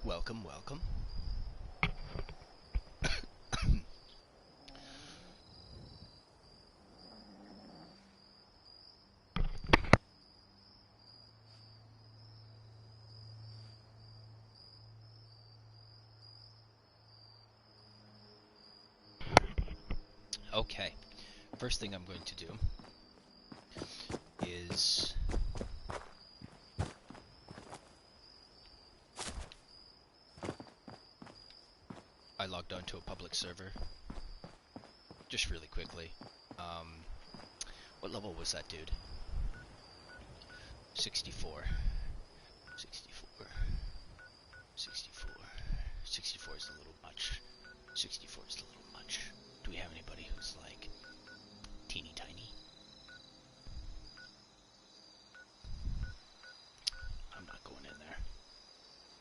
Welcome, welcome. Okay, first thing I'm going to do is I logged onto a public server just really quickly. What level was that dude? 64. 64. 64. 64 is a little much. 64 is a little much. Do we have anybody who's like teeny tiny? I'm not going in there.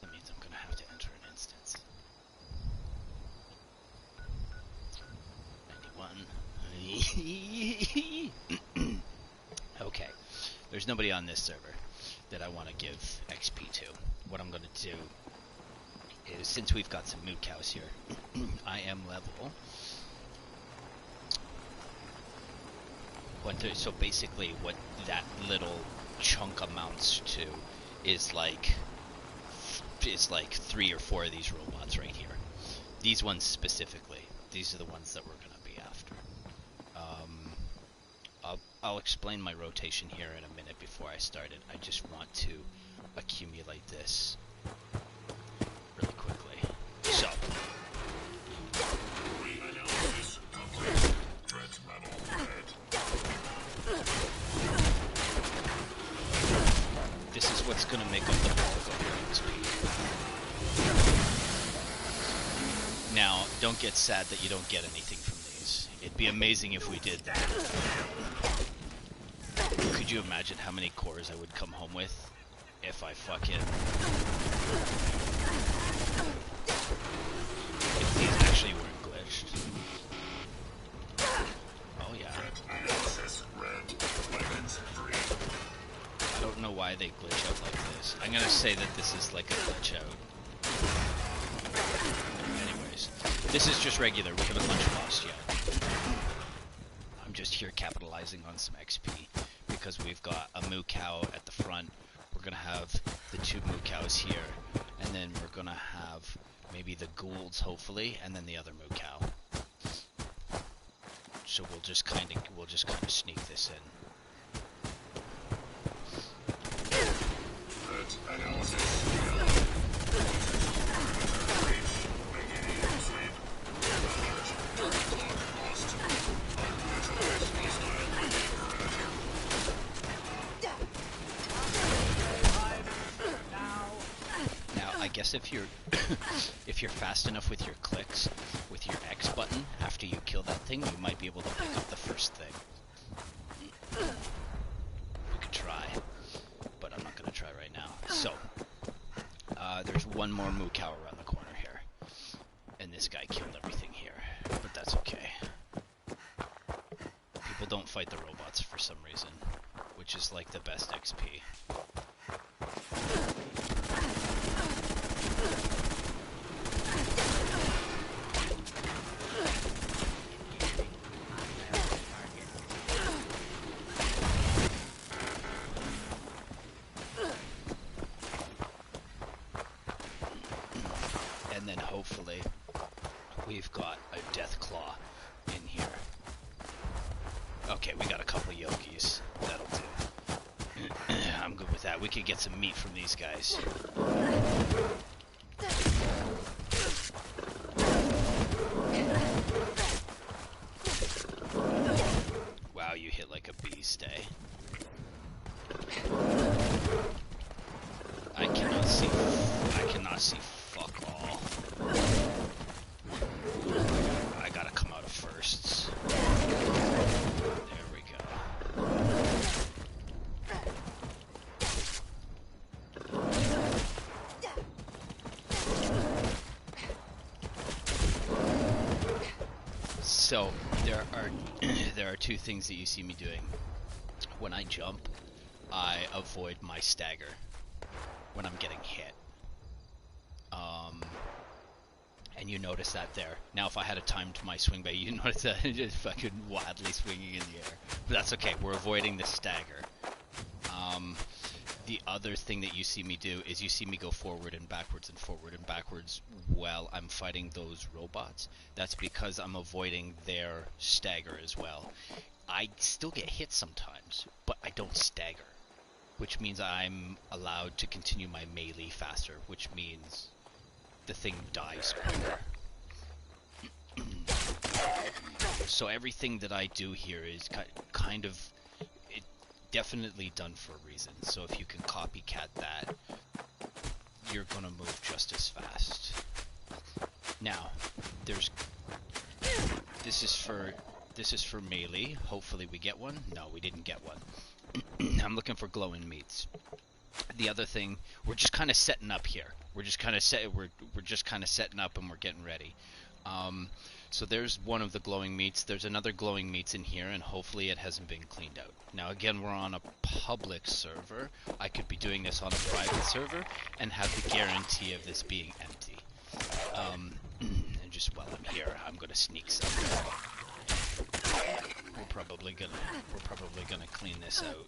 That means I'm gonna have to enter an instance. 91. Okay. There's nobody on this server that I want to give XP to. What I'm going to do is, since we've got some mood cows here, I am level. So basically what that little chunk amounts to is like 3 or 4 of these robots right here. These ones specifically. These are the ones that we're going to be after. I'll explain my rotation here in a minute before I start it. I just want to accumulate this really quickly. So. This is what's going to make up the bulk of your XP. Now, don't get sad that you don't get anything from these. It'd be amazing if we did that. Could you imagine how many cores I would come home with if I fucking... if these actually weren't glitched. Oh yeah. I don't know why they glitch out like this. I'm gonna say that this is like a glitch out. Anyways, this is just regular. We haven't lunch lost yet. I'm just here capitalizing on some XP because we've got a moo cow at the front. We're gonna have the 2 moo cows here, and then we're gonna have maybe the ghouls, hopefully, and then the other moo cow. So we'll just kind of sneak this in. I guess if you're if you're fast enough with your clicks, with your X button, after you kill that thing, you might be able to pick up the first thing. We could try, but I'm not gonna try right now. So, there's one more moo cow around the corner here, and this guy killed everything here, but that's okay. People don't fight the robots for some reason, which is like the best XP. And then hopefully we've got a death claw in here. Okay, we got a couple of yogis. That'll do. I'm good with that. We could get some meat from these guys. Wow, you hit like a beast, eh? I cannot see fuck all. I gotta come out of firsts. There we go. So there are 2 things that you see me doing. When I jump, I avoid my stagger when I'm getting hit. And you notice that there. Now, if I had a timed my swing bait, you notice that just fucking wildly swinging in the air. But that's okay. We're avoiding the stagger. The other thing that you see me do is you see me go forward and backwards while I'm fighting those robots. That's because I'm avoiding their stagger as well. I still get hit sometimes, but I don't stagger, which means I'm allowed to continue my melee faster, which means the thing dies quicker. So everything that I do here is kind of definitely done for a reason. So if you can copycat that, you're gonna move just as fast. Now, this is for melee. Hopefully we get one. No, we didn't get one. I'm looking for glowing meats. The other thing, we're just kind of setting up here. We're just kind of setting up and we're getting ready. So there's one of the glowing meats. There's another glowing meats in here, and hopefully it hasn't been cleaned out. Now again, we're on a public server. I could be doing this on a private server and have the guarantee of this being empty. And just while I'm here, I'm gonna sneak some. We're probably gonna clean this out.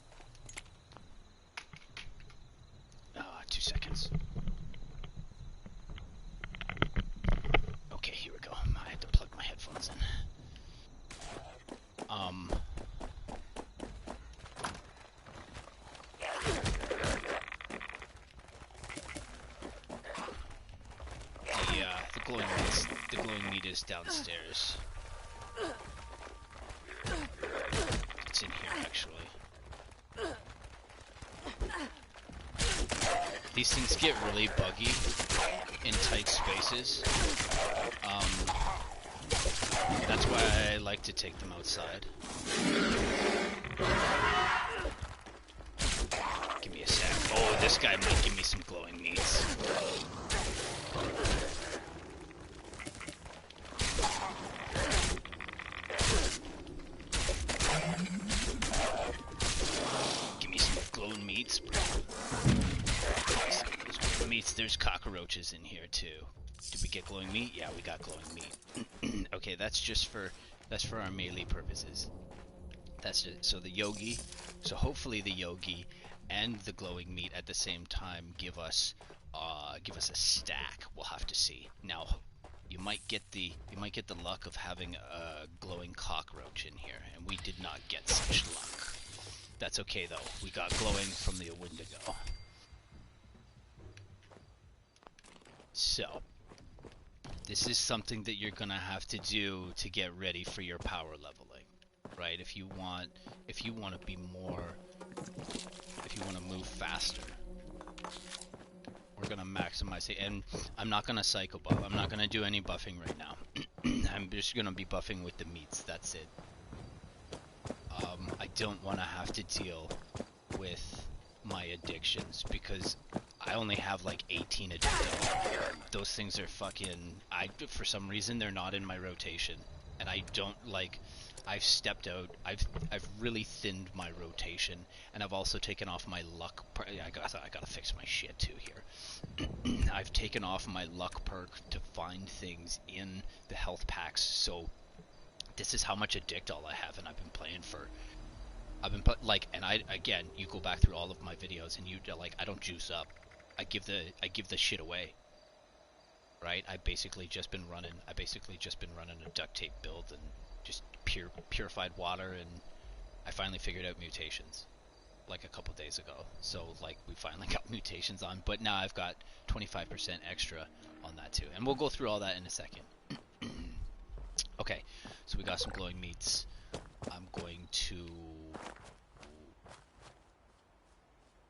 2 seconds. Okay, here we go. I had to plug my headphones in. The glowing meat is downstairs. It's in here, actually. These things get really buggy in tight spaces. That's why I like to take them outside. Give me a sec. Oh, this guy might give me some glowing meats. Give me some glowing meats. There's cockroaches in here too. Did we get glowing meat? Yeah, we got glowing meat. Okay, that's for our melee purposes. That's it. So the yogi, so hopefully the yogi and the glowing meat at the same time give us a stack. We'll have to see. Now, you might get the luck of having a glowing cockroach in here, and we did not get such luck. That's okay though. We got glowing from the Wendigo. So, this is something that you're gonna have to do to get ready for your power leveling, right? If you want to be more, if you want to move faster, we're gonna maximize it. And I'm not gonna psycho buff. I'm not gonna do any buffing right now. I'm just gonna be buffing with the meats. That's it. I don't want to have to deal with my addictions because I only have like 18 addicted. Those things are fucking... for some reason, they're not in my rotation. And I don't like... I've stepped out. I've really thinned my rotation. And I've also taken off my luck... I gotta fix my shit too here. I've taken off my luck perk to find things in the health packs. So this is how much addict all I have. And I've been playing for... and again, you go back through all of my videos and I don't juice up. I give the shit away. Right? I basically just been running a duct tape build and just purified water, and I finally figured out mutations like a couple days ago. So like we finally got mutations on, but now I've got 25% extra on that too. And we'll go through all that in a second. Okay. So we got some glowing meats. I'm going to...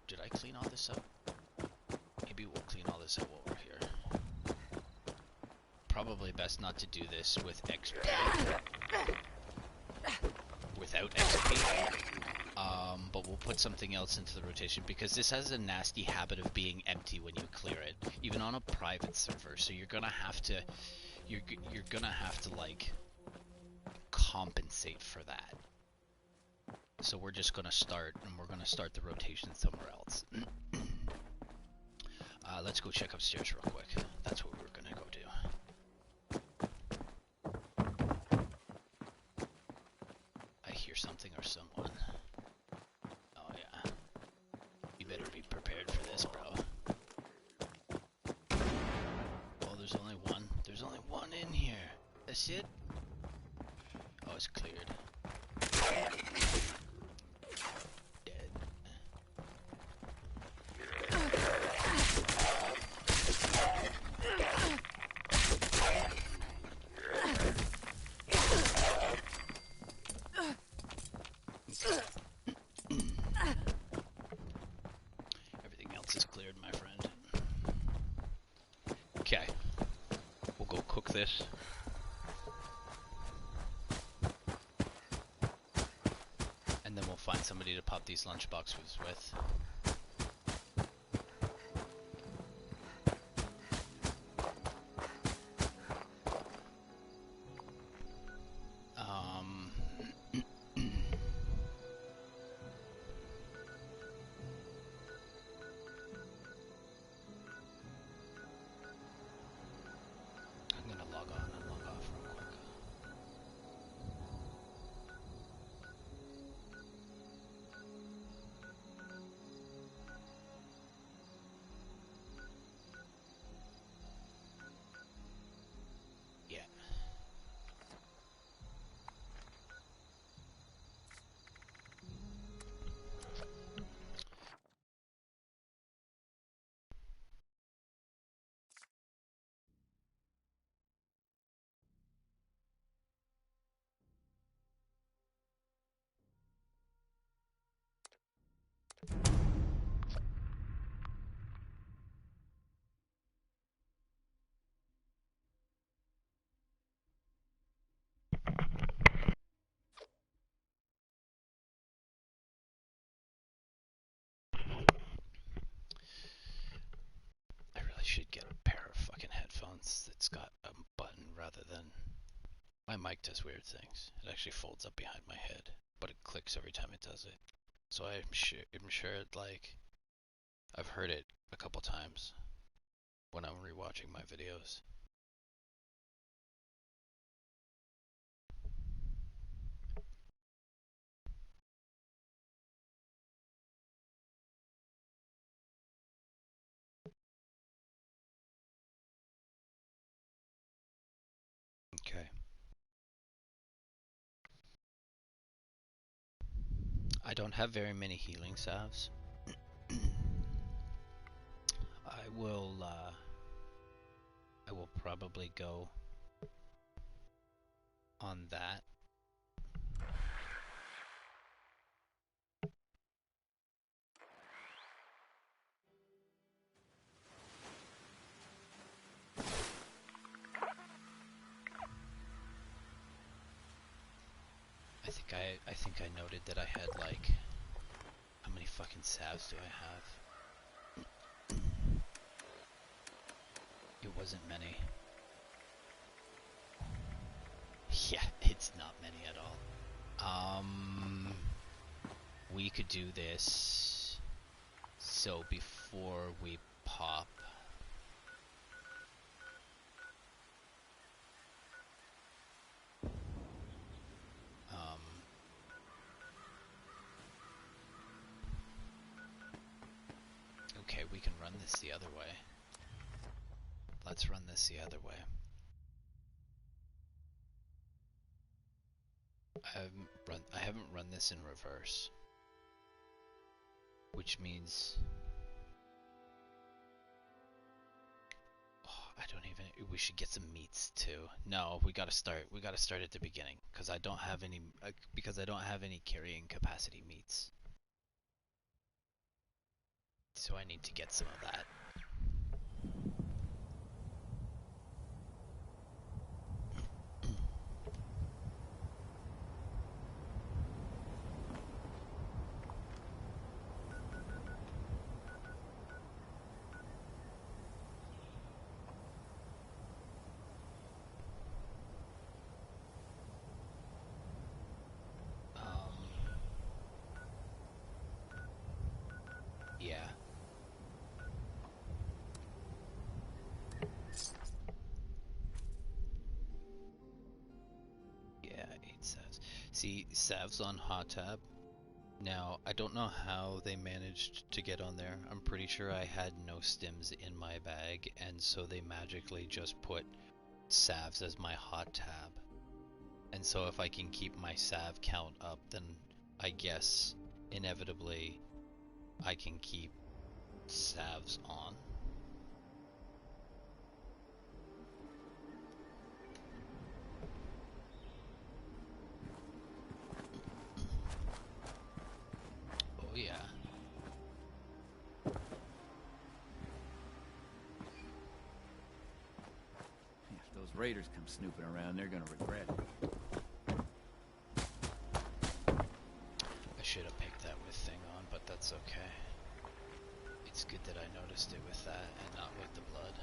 Did I clean all this up? Maybe we'll clean all this up while we're here. Probably best not to do this with XP. Without XP. But we'll put something else into the rotation because this has a nasty habit of being empty when you clear it, even on a private server. So you're gonna have to, you're gonna have to like compensate for that. So we're just gonna start, and we're gonna start the rotation somewhere else. Let's go check upstairs real quick. That's what we're gonna go do. this it? Oh, it's cleared. Dead. Everything else is cleared, my friend. Okay. We'll go cook this. And then we'll find somebody to pop these lunchboxes with. I'm gonna log on and log off real quick. Yeah. I really should get a pair of fucking headphones that's got a button rather than... My mic does weird things. It actually folds up behind my head, but it clicks every time it does it. So I'm sure like, I've heard it a couple times when I'm rewatching my videos. Okay. I don't have very many healing salves. I will probably go on that. I think I noted that I had like, how many fucking salves do I have? It wasn't many. Yeah, it's not many at all. We could do this. So before we pop, okay, we can run this the other way. Let's run this the other way. I haven't run this in reverse, which means I don't even. We should get some meats too. No, we gotta start. We gotta start at the beginning because I don't have any. Because I don't have any carrying capacity meats. So I need to get some of that. Yeah. Yeah, 8 salves. See, salves on hot tab. Now, I don't know how they managed to get on there. I'm pretty sure I had no stims in my bag, and so they magically just put salves as my hot tab. And so if I can keep my salve count up, then I guess inevitably I can keep salves on. Oh yeah. If those raiders come snooping around, they're gonna regret it. I should have picked that with thing on, but that's okay. It's good that I noticed it with that and not with the blood.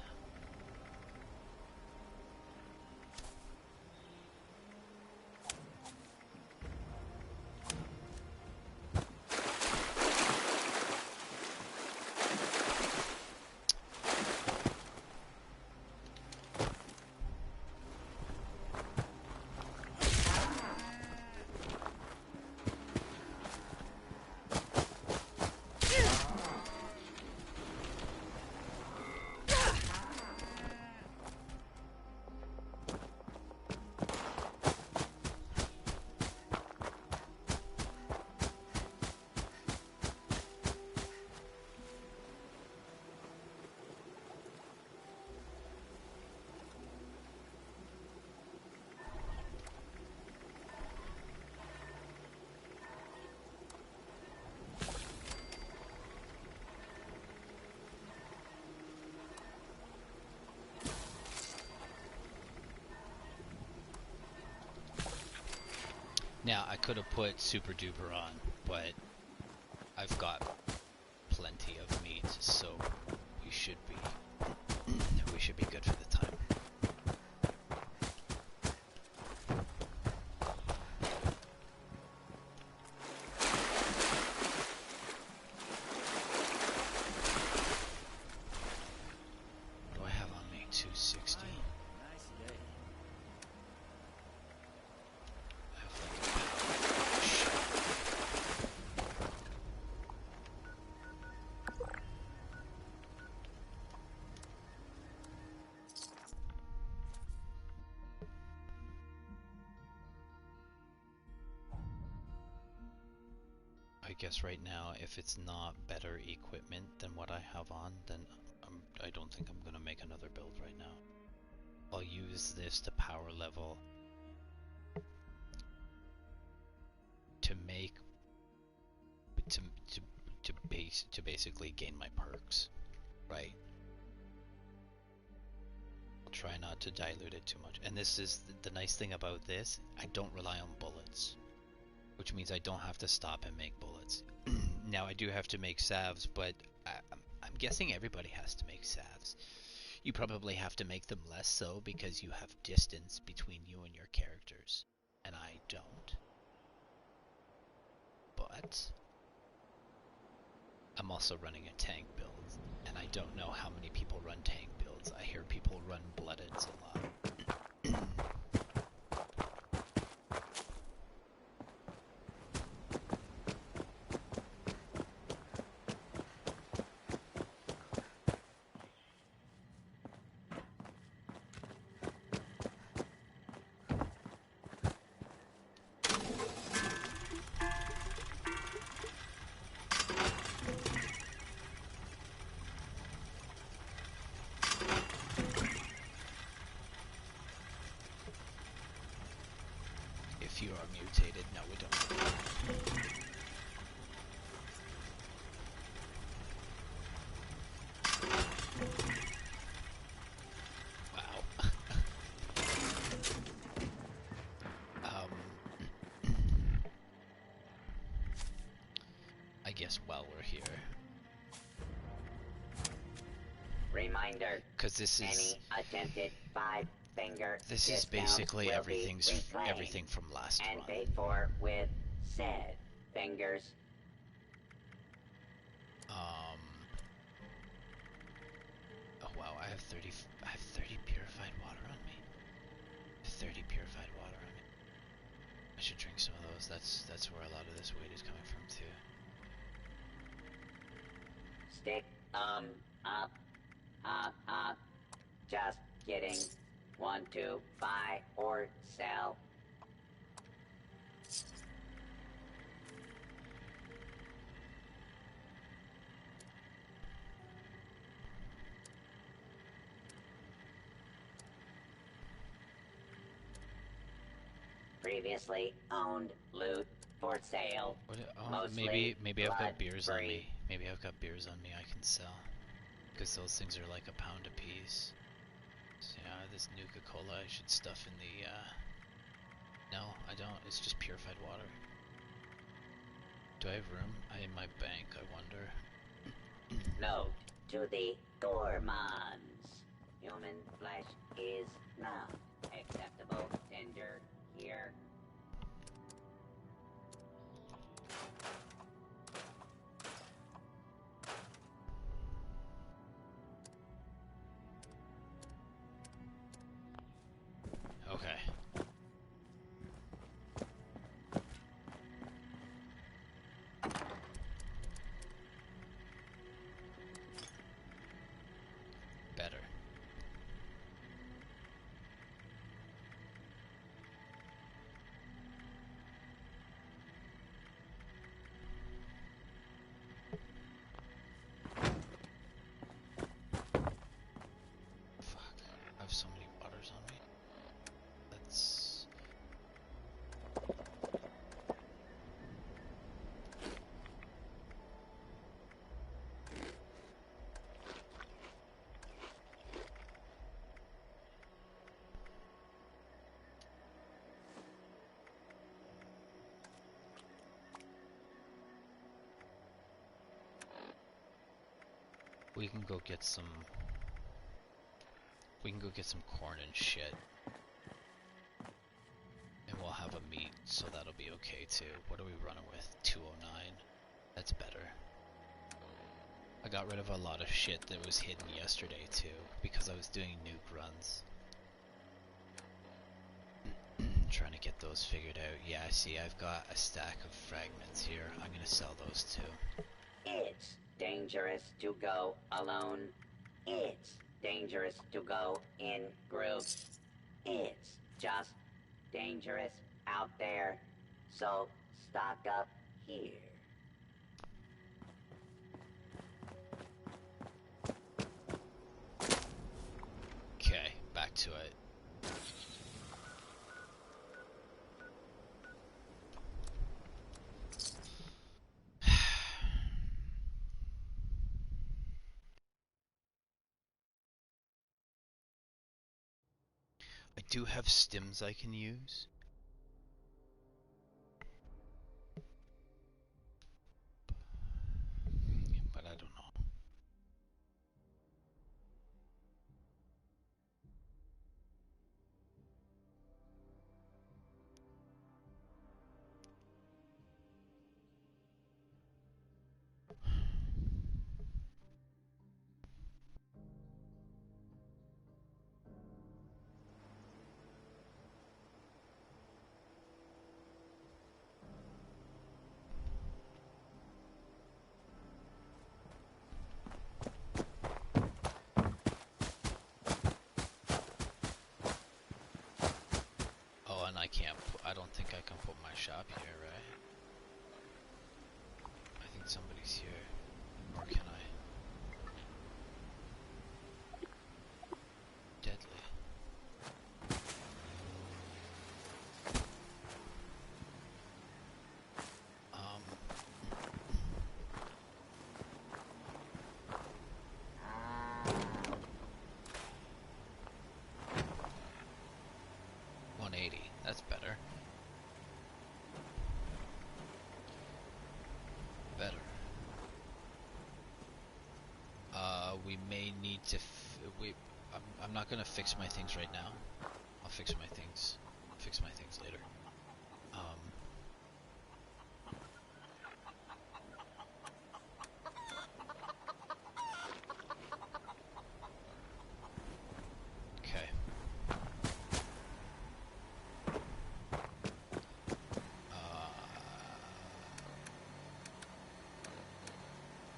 Now, I could have put Super Duper on, but I've got plenty of meat, so we should be good for the time. What do I have on me? 260. I guess right now, if it's not better equipment than what I have on, then I don't think I'm gonna make another build right now. I'll use this to power level to make to basically gain my perks, right? I'll try not to dilute it too much. And this is the nice thing about this, I don't rely on bullets, which means I don't have to stop and make bullets. Now I do have to make salves, but I'm guessing everybody has to make salves. You probably have to make them less so because you have distance between you and your characters, and I don't. But I'm also running a tank build, and I don't know how many people run tank builds. I hear people run bloodeds a lot. If you are mutated, no, we don't. Wow. I guess while we're here, reminder, because this is any attempted five-finger this is discount basically will everything from last and run. paid for with said fingers. Oh wow, I have 30 purified water on me. 30 purified water on me. I should drink some of those. That's where a lot of this weight is coming from too. Stick up. Just kidding. 1 want to buy or sell? Previously owned loot for sale. What, Mostly maybe I've got beers on blood-free. me. Maybe I've got beers on me I can sell. Because those things are like a pound a piece. So yeah, this Nuka-Cola I should stuff in the, No, I don't. It's just purified water. Do I have room in my bank, I wonder? Note to the gourmands. Human flesh is not acceptable tender here. Okay. Better. Fuck. I have so many waters on me. Let's... We can go get some... We can go get some corn and shit. And we'll have a meat, so that'll be okay too. What are we running with? 209? That's better. I got rid of a lot of shit that was hidden yesterday too, because I was doing nuke runs. Trying to get those figured out. Yeah, see, I've got a stack of fragments here. I'm gonna sell those too. It's dangerous to go alone. It's dangerous to go in groups. It's just dangerous out there. So stock up here. Okay, back to it. I do have stims I can use. But I don't know. Oh, and I can't, I don't think I can put my shop here, right? I think somebody's here. Or can I? Deadly. Um... 180. That's better. Better. We may need to. I'm not gonna fix my things right now. I'll fix my things. Fix my things later. Okay.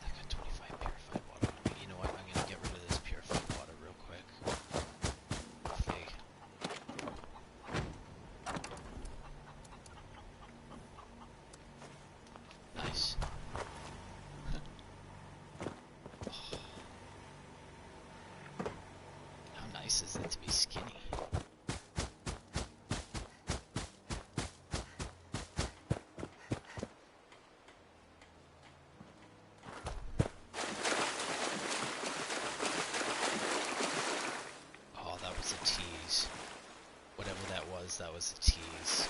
I got 25 purified water on me. You know what? I'm gonna get rid of this purified water real quick. Fig. nice is it to be skinny? Oh, that was a tease. Whatever that was a tease.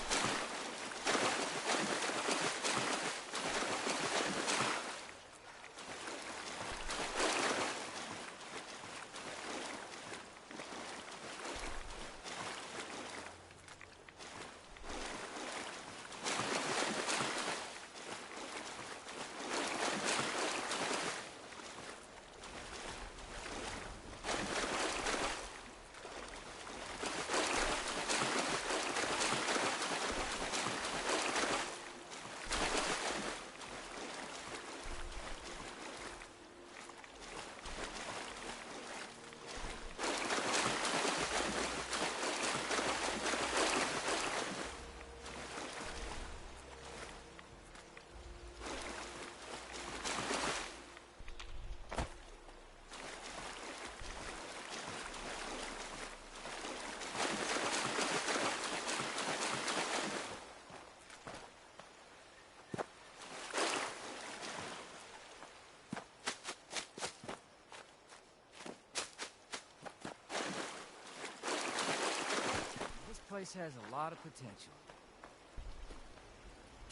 This place has a lot of potential.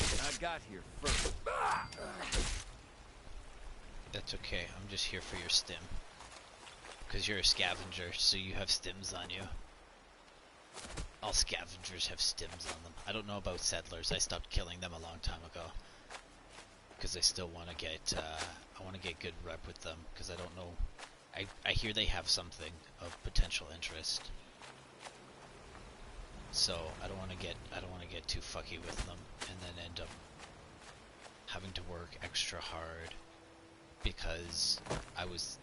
I got here first. That's okay, I'm just here for your stim. Because you're a scavenger, so you have stims on you. All scavengers have stims on them. I don't know about settlers, I stopped killing them a long time ago. Because I still want to get, I want to get good rep with them, because I don't know. I hear they have something of potential interest. So I don't want to get too fucky with them and then end up having to work extra hard because I was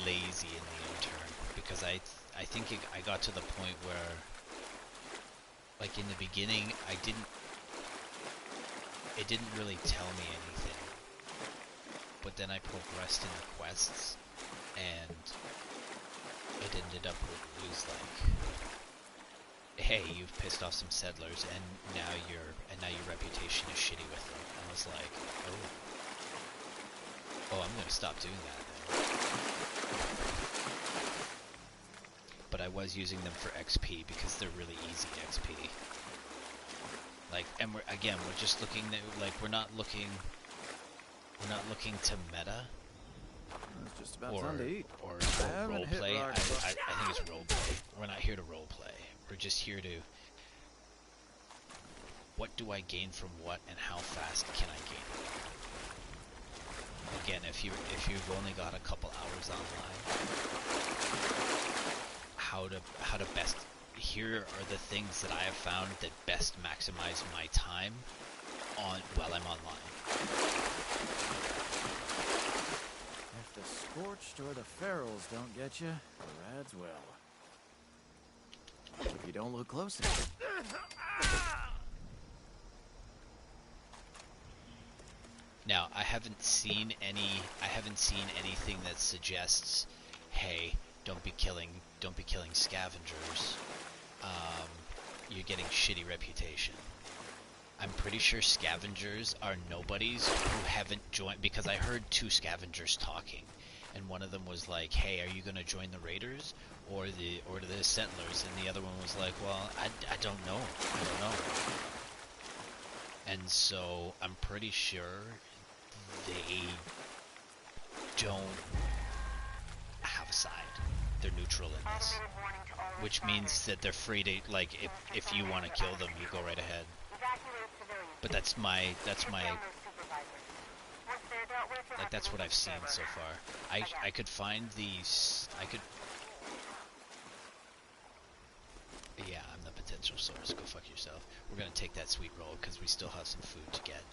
lazy in the intern because I think I got to the point where, like, in the beginning it didn't really tell me anything, but then I progressed in the quests and it ended up with like, hey, you've pissed off some settlers, and now your reputation is shitty with them. And I was like, oh, I'm gonna stop doing that then. But I was using them for XP because they're really easy XP. Like, and we're just looking at, like, we're not looking to meta. It's just about time to eat. Or role play. I think it's role play. We're not here to role play. We're just here to, what do I gain from what, and how fast can I gain it? Again, if you've only got a couple hours online, how to best. Here are the things that I have found that best maximize my time while I'm online. If the Scorched or the Ferals don't get you, the Rads will. If you don't look close enough. Now, I haven't seen anything that suggests, hey, don't be killing scavengers. You're getting shitty reputation. I'm pretty sure scavengers are nobodies who haven't joined, because I heard two scavengers talking, and one of them was like, hey, are you gonna join the raiders or the settlers? And the other one was like, well, I don't know. And so I'm pretty sure they don't have a side. They're neutral in this, which means that they're free to, like, if you want to kill them, you go right ahead. But that's what I've seen so far. I could find these. Yeah, I'm the potential source. Go fuck yourself. We're gonna take that sweet roll because we still have some food to get.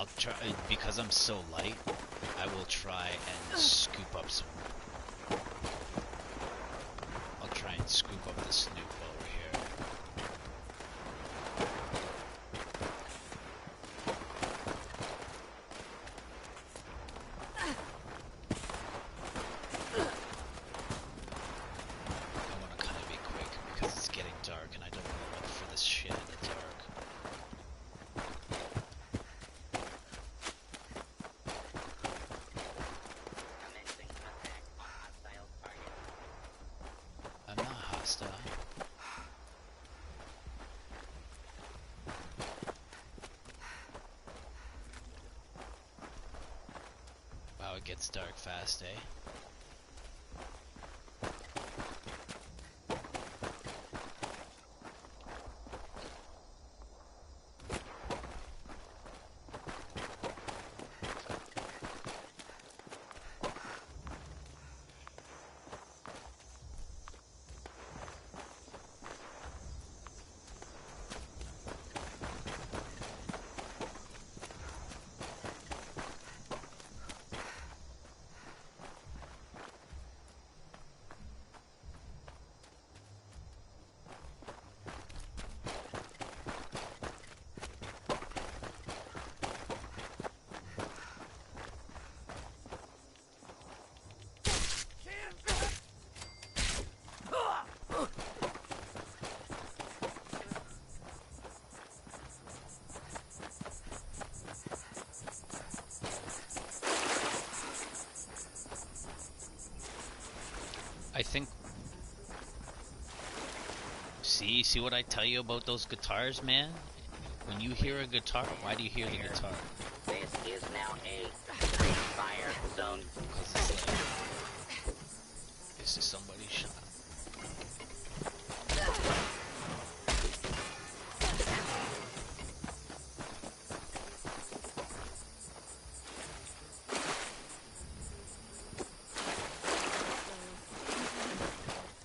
I'll try, because I'm so light, I will try and scoop up some. I'll try and scoop up the snoop over here. I want to kind of be quick because it's getting dark and I don't want to look for this shit in the dark. Commencing attack on hostile target. I'm not hostile. Wow, it gets dark fast, eh? I think. See what I tell you about those guitars, man? When you hear a guitar, why do you hear the guitar? This is now a free fire zone. Because it's like, this is somebody's shot.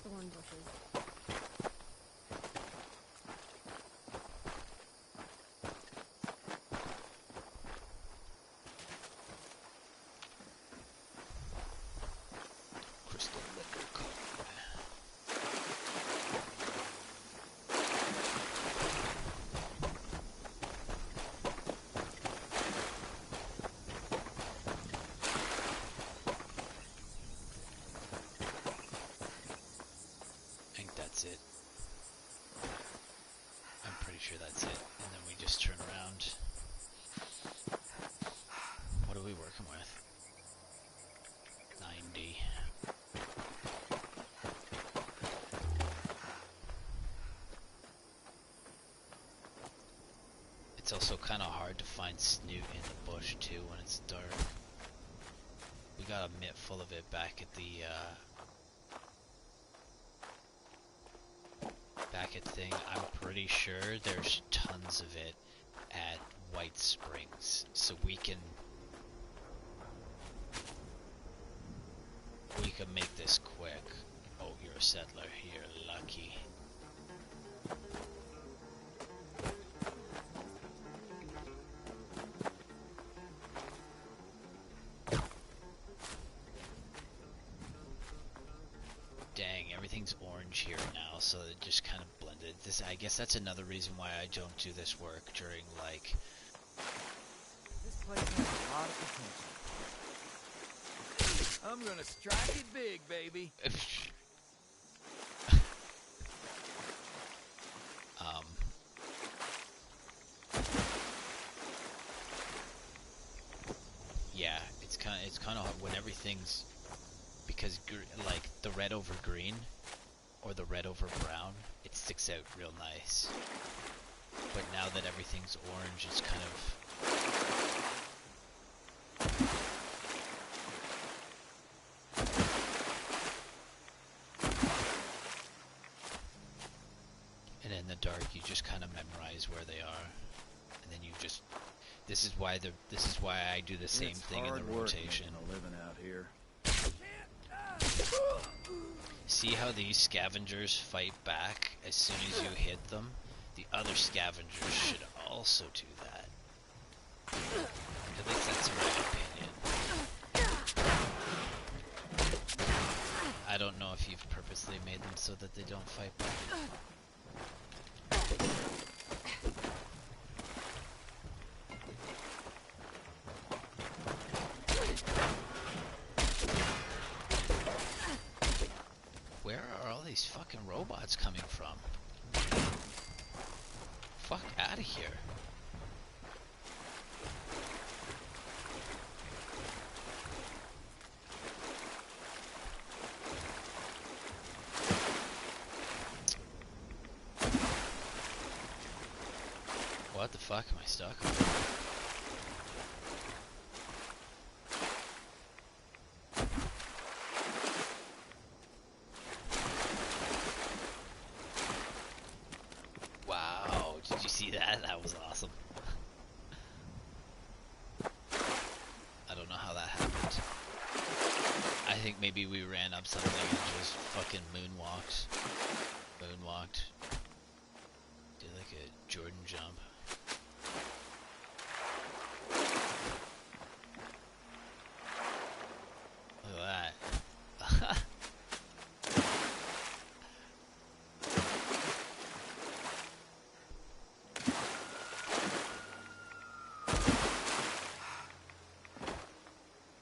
Thorn bushes. Crystal liquor code. I think that's it. I'm pretty sure that's it. And then we just turn around. What are we working with? 90. It's also kind of hard to find snoot in the bush too when it's dark. We got a mitt full of it back at the thing. I'm pretty sure there's tons of it at White Springs, so we can make this quick. Oh, you're a settler. You're lucky. Dang, everything's orange here now, so it just kind of blended. This, I guess that's another reason why I don't do this work during, like... This place has a lot of potential. I'm gonna strike it big, baby. Yeah, it's kind of when everything's, because like the red over green or the red over brown, it sticks out real nice. But now that everything's orange, it's kind of and in the dark, you just kind of memorize where they are, and then you just. This is why I do the same thing in the rotation. Living out here. See how these scavengers fight back as soon as you hit them? The other scavengers should also do that. At least that's my opinion. I don't know if you've purposely made them so that they don't fight back. Where are all these fucking robots coming from? Fuck out of here. What the fuck? Am I stuck? Wow, did you see that? That was awesome. I don't know how that happened. I think maybe we ran up something and just fucking moonwalked. Moonwalked. Did like a Jordan jump. Look at that.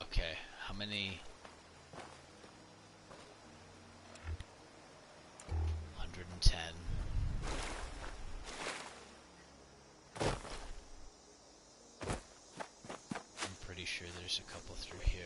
Okay, how many? 110. I'm pretty sure there's a couple through here.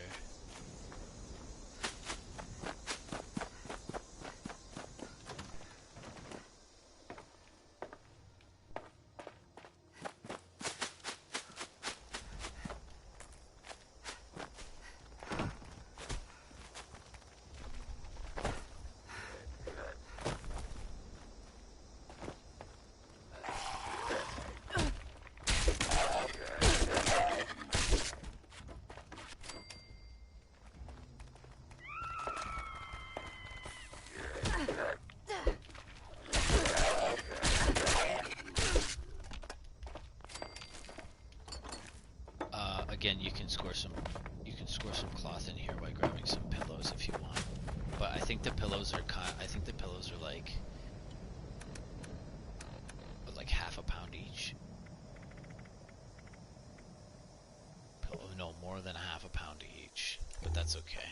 Again, you can score some cloth in here by grabbing some pillows if you want. But I think the pillows are like half a pound each. No, more than a half a pound each. But that's okay.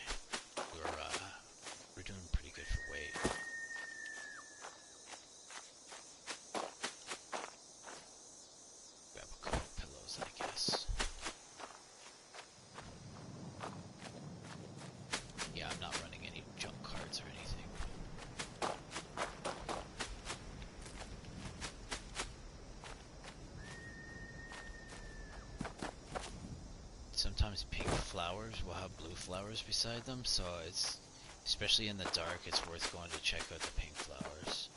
We're doing pretty good for weight. Grab a couple pillows, I guess. Yeah, I'm not running any junk cards or anything. Sometimes pink flowers will have blue flowers beside them, so it's, especially in the dark, it's worth going to check out the pink flowers.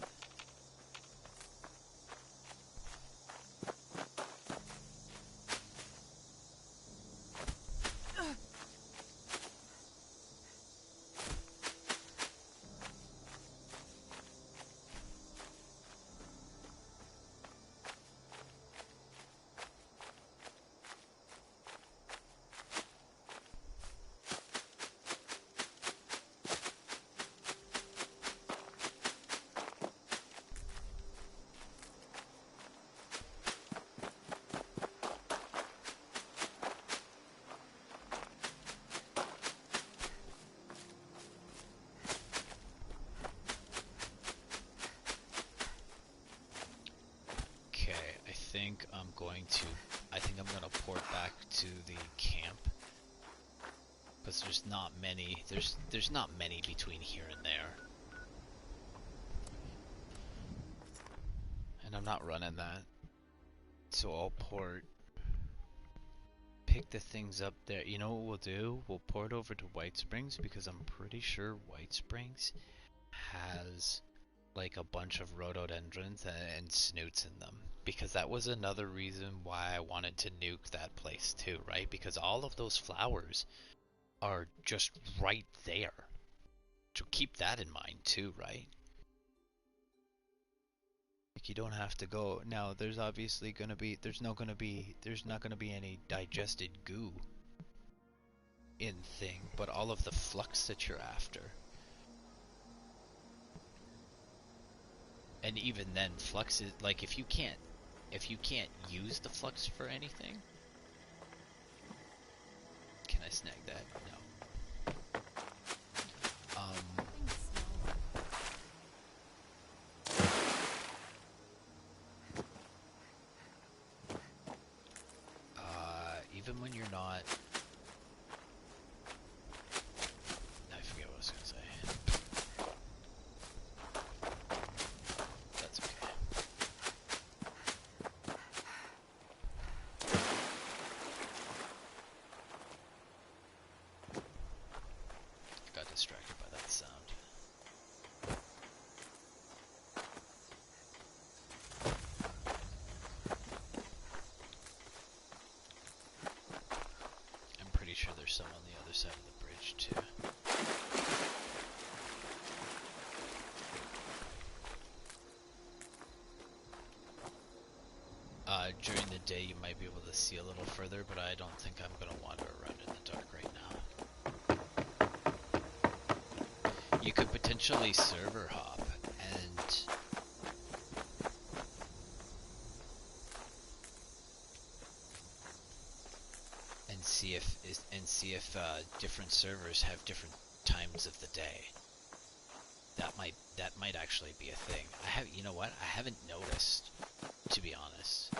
I think I'm gonna port back to the camp, because there's not many between here and there, and I'm not running that, so I'll pick the things up there. You know what we'll do? We'll port over to White Springs, because I'm pretty sure White Springs has like a bunch of rhododendrons and snoots in them, because that was another reason why I wanted to nuke that place too, right? Because all of those flowers are just right there. So keep that in mind too, right? Like, you don't have to go. Now, there's obviously gonna be, there's not gonna be any digested goo in thing, but all of the flux that you're after. And even then, flux is, like, if you can't use the flux for anything, can I snag that? No. Things smell. Even when you're not, I forget what I was gonna say. That's okay. I got distracted by that sound. I'm pretty sure there's some on the other side of the bridge too. During the day you might be able to see a little further, but I don't think I'm gonna wander around in the dark right now. You could potentially server hop and see if different servers have different times of the day. That might actually be a thing. You know what? I haven't noticed, to be honest.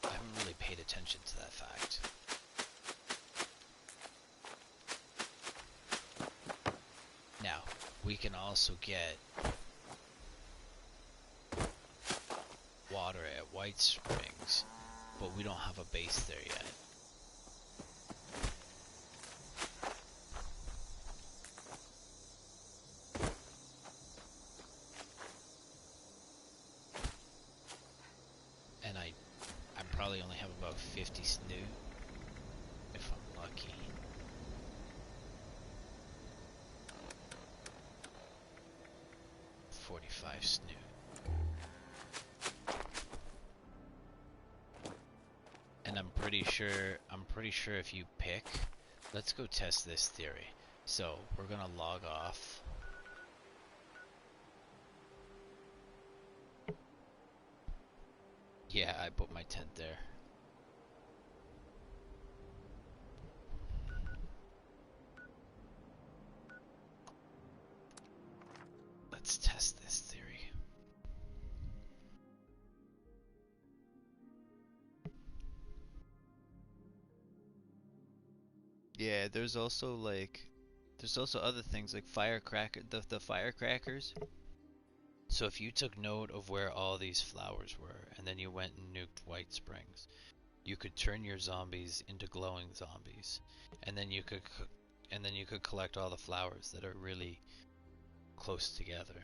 I haven't really paid attention to that fact. Now, we can also get water at White Springs, but we don't have a base there yet. And I probably only have about 50 snoot, if I'm lucky. $45 snoot. And I'm pretty sure if you pick, let's go test this theory. So we're gonna log off. Yeah, I put my tent there. Let's test this theory. Yeah, there's also other things like the firecrackers. So if you took note of where all these flowers were, and then you went and nuked White Springs, you could turn your zombies into glowing zombies, and then you could collect all the flowers that are really close together.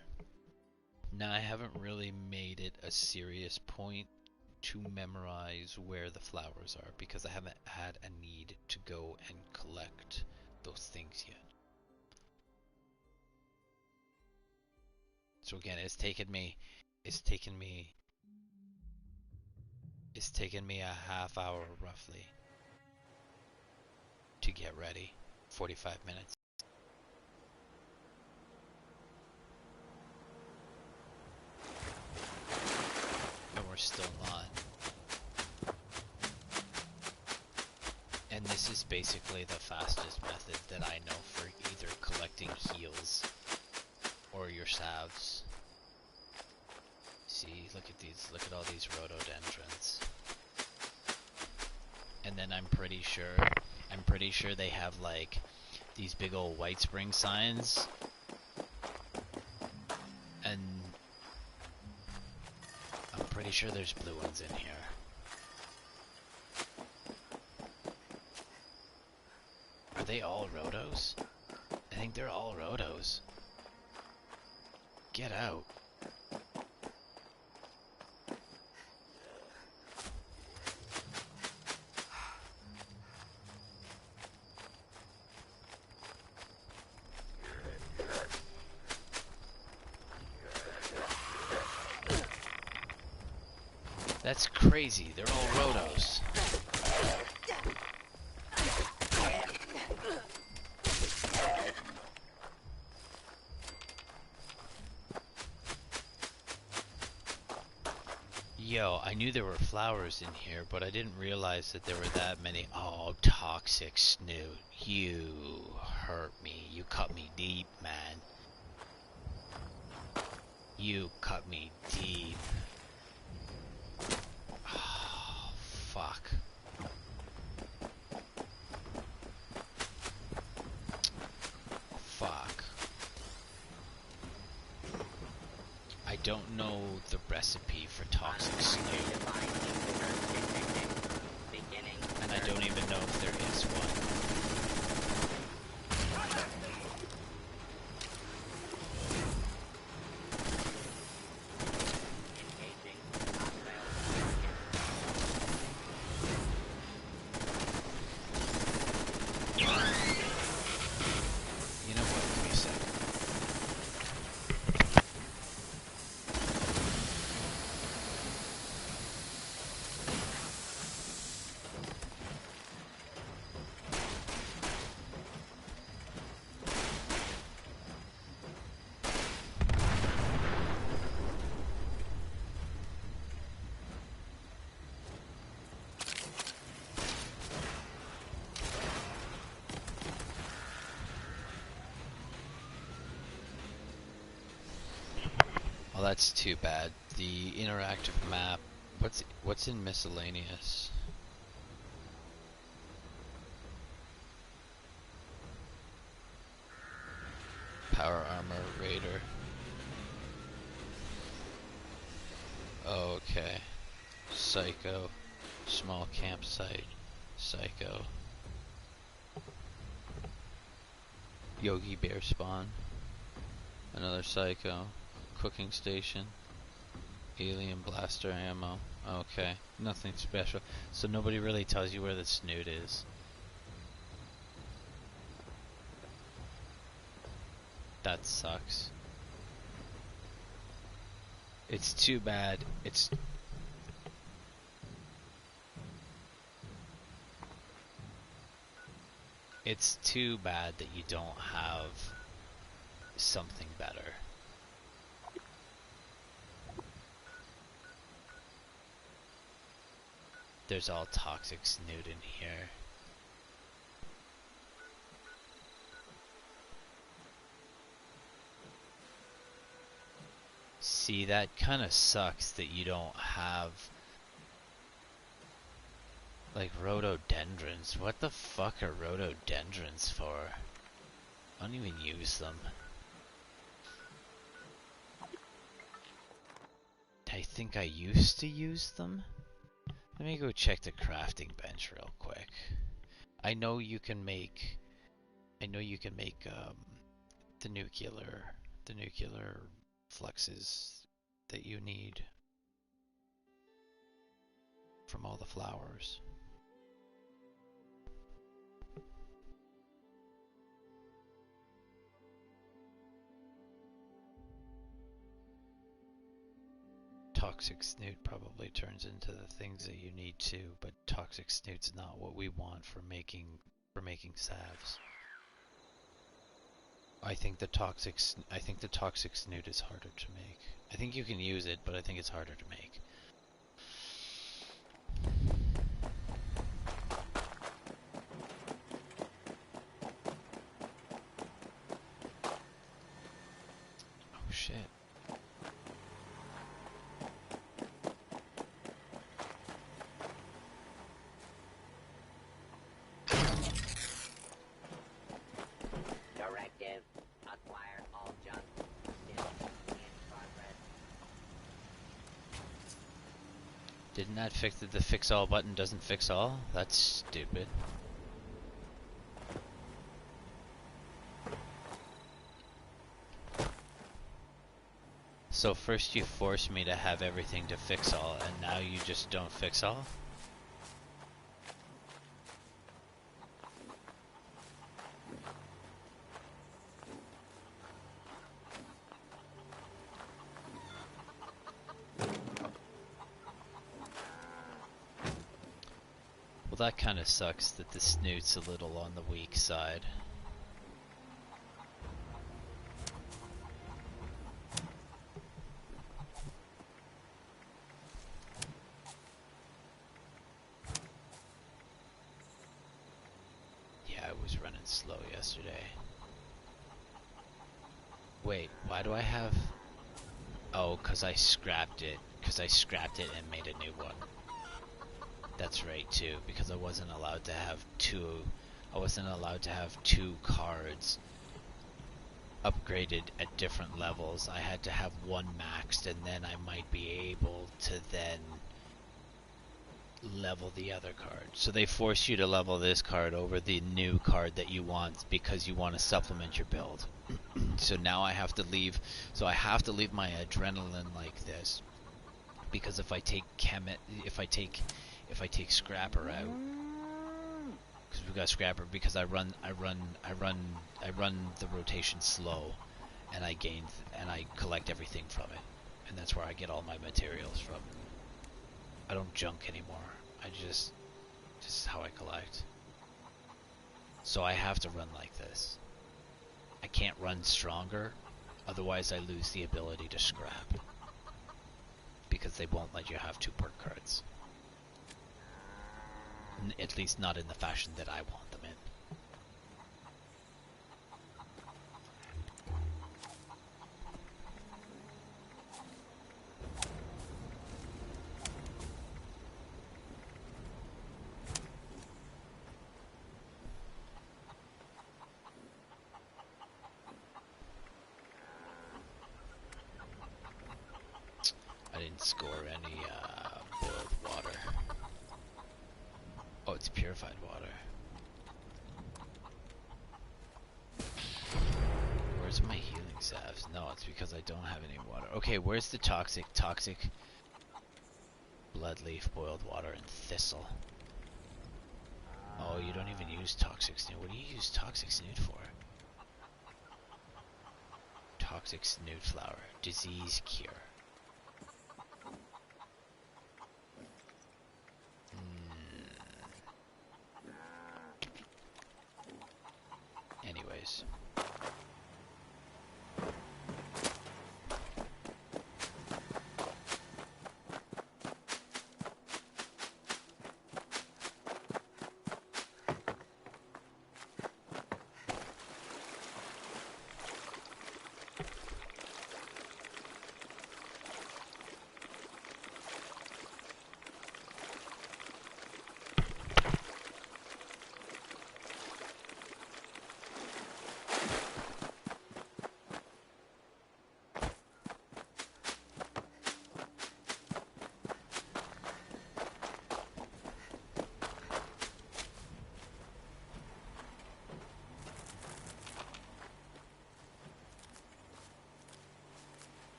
Now, I haven't really made it a serious point to memorize where the flowers are because I haven't had a need to go and collect those things yet. So again, it's taken me a half hour roughly to get ready. 45 minutes. And we're still not. And this is basically the fastest method that I know for either collecting heals or your salves. See, look at all these rhododendrons. And then I'm pretty sure they have like these big old White Spring signs. And I'm pretty sure there's blue ones in here. Are they all rhodos? I think they're all rhodos. Get out. That's crazy. They're all rotos. Yo, I knew there were flowers in here, but I didn't realize that there were that many. Oh, toxic snoot. You hurt me. You cut me deep, man. You cut me deep. Oh, fuck. Fuck. I don't know the recipe for toxic snoot. And I don't even know if there is one. You know what? Give me a sec. Well, that's too bad. The interactive map. What's in miscellaneous? Power armor raider. Oh, okay. Psycho. Small campsite. Psycho. Yogi bear spawn. Another psycho. Cooking station. Alien blaster ammo. Okay. Nothing special. So nobody really tells you where the snoot is. That sucks. It's too bad. It's too bad that you don't have something better. There's all toxic snoot in here. See, that kind of sucks that you don't have like rhododendrons. What the fuck are rhododendrons for? I don't even use them. I think I used to use them. Let me go check the crafting bench real quick. I know you can make the nuclear fluxes that you need from all the flowers. Toxic snoot probably turns into the things that you need too, but toxic snoot's not what we want for making salves. I think the toxic snoot is harder to make. I think you can use it, but I think it's harder to make. Oh shit. Directive. Acquire all junk. Still in progress. Didn't that fix that the fix all button doesn't fix all? That's stupid. So first you force me to have everything to fix all, and now you just don't fix all? Well, that kind of sucks that the snoot's a little on the weak side. Yeah, I was running slow yesterday. Wait, why do I have... Oh, because I scrapped it. Because I scrapped it and made a new one. That's right, too. Because I wasn't allowed to have two... I wasn't allowed to have two cards upgraded at different levels. I had to have one maxed, and then I might be able to then level the other card. So they force you to level this card over the new card that you want because you want to supplement your build. So now I have to leave. So I have to leave my adrenaline like this, because if I take Scrapper out, because we've got Scrapper, because I run the rotation slow, and I collect everything from it, and that's where I get all my materials from. I don't junk anymore. This is how I collect. So I have to run like this. I can't run stronger, otherwise I lose the ability to scrap. Because they won't let you have two perk cards. At least not in the fashion that I want them in. I didn't score any boiled water. Oh, it's purified water. Where's my healing salves? No, it's because I don't have any water. Okay, where's the toxic? Bloodleaf, boiled water, and thistle. Oh, you don't even use toxic snoot. What do you use toxic snoot for? Toxic snoot flower. Disease cure. Anyways.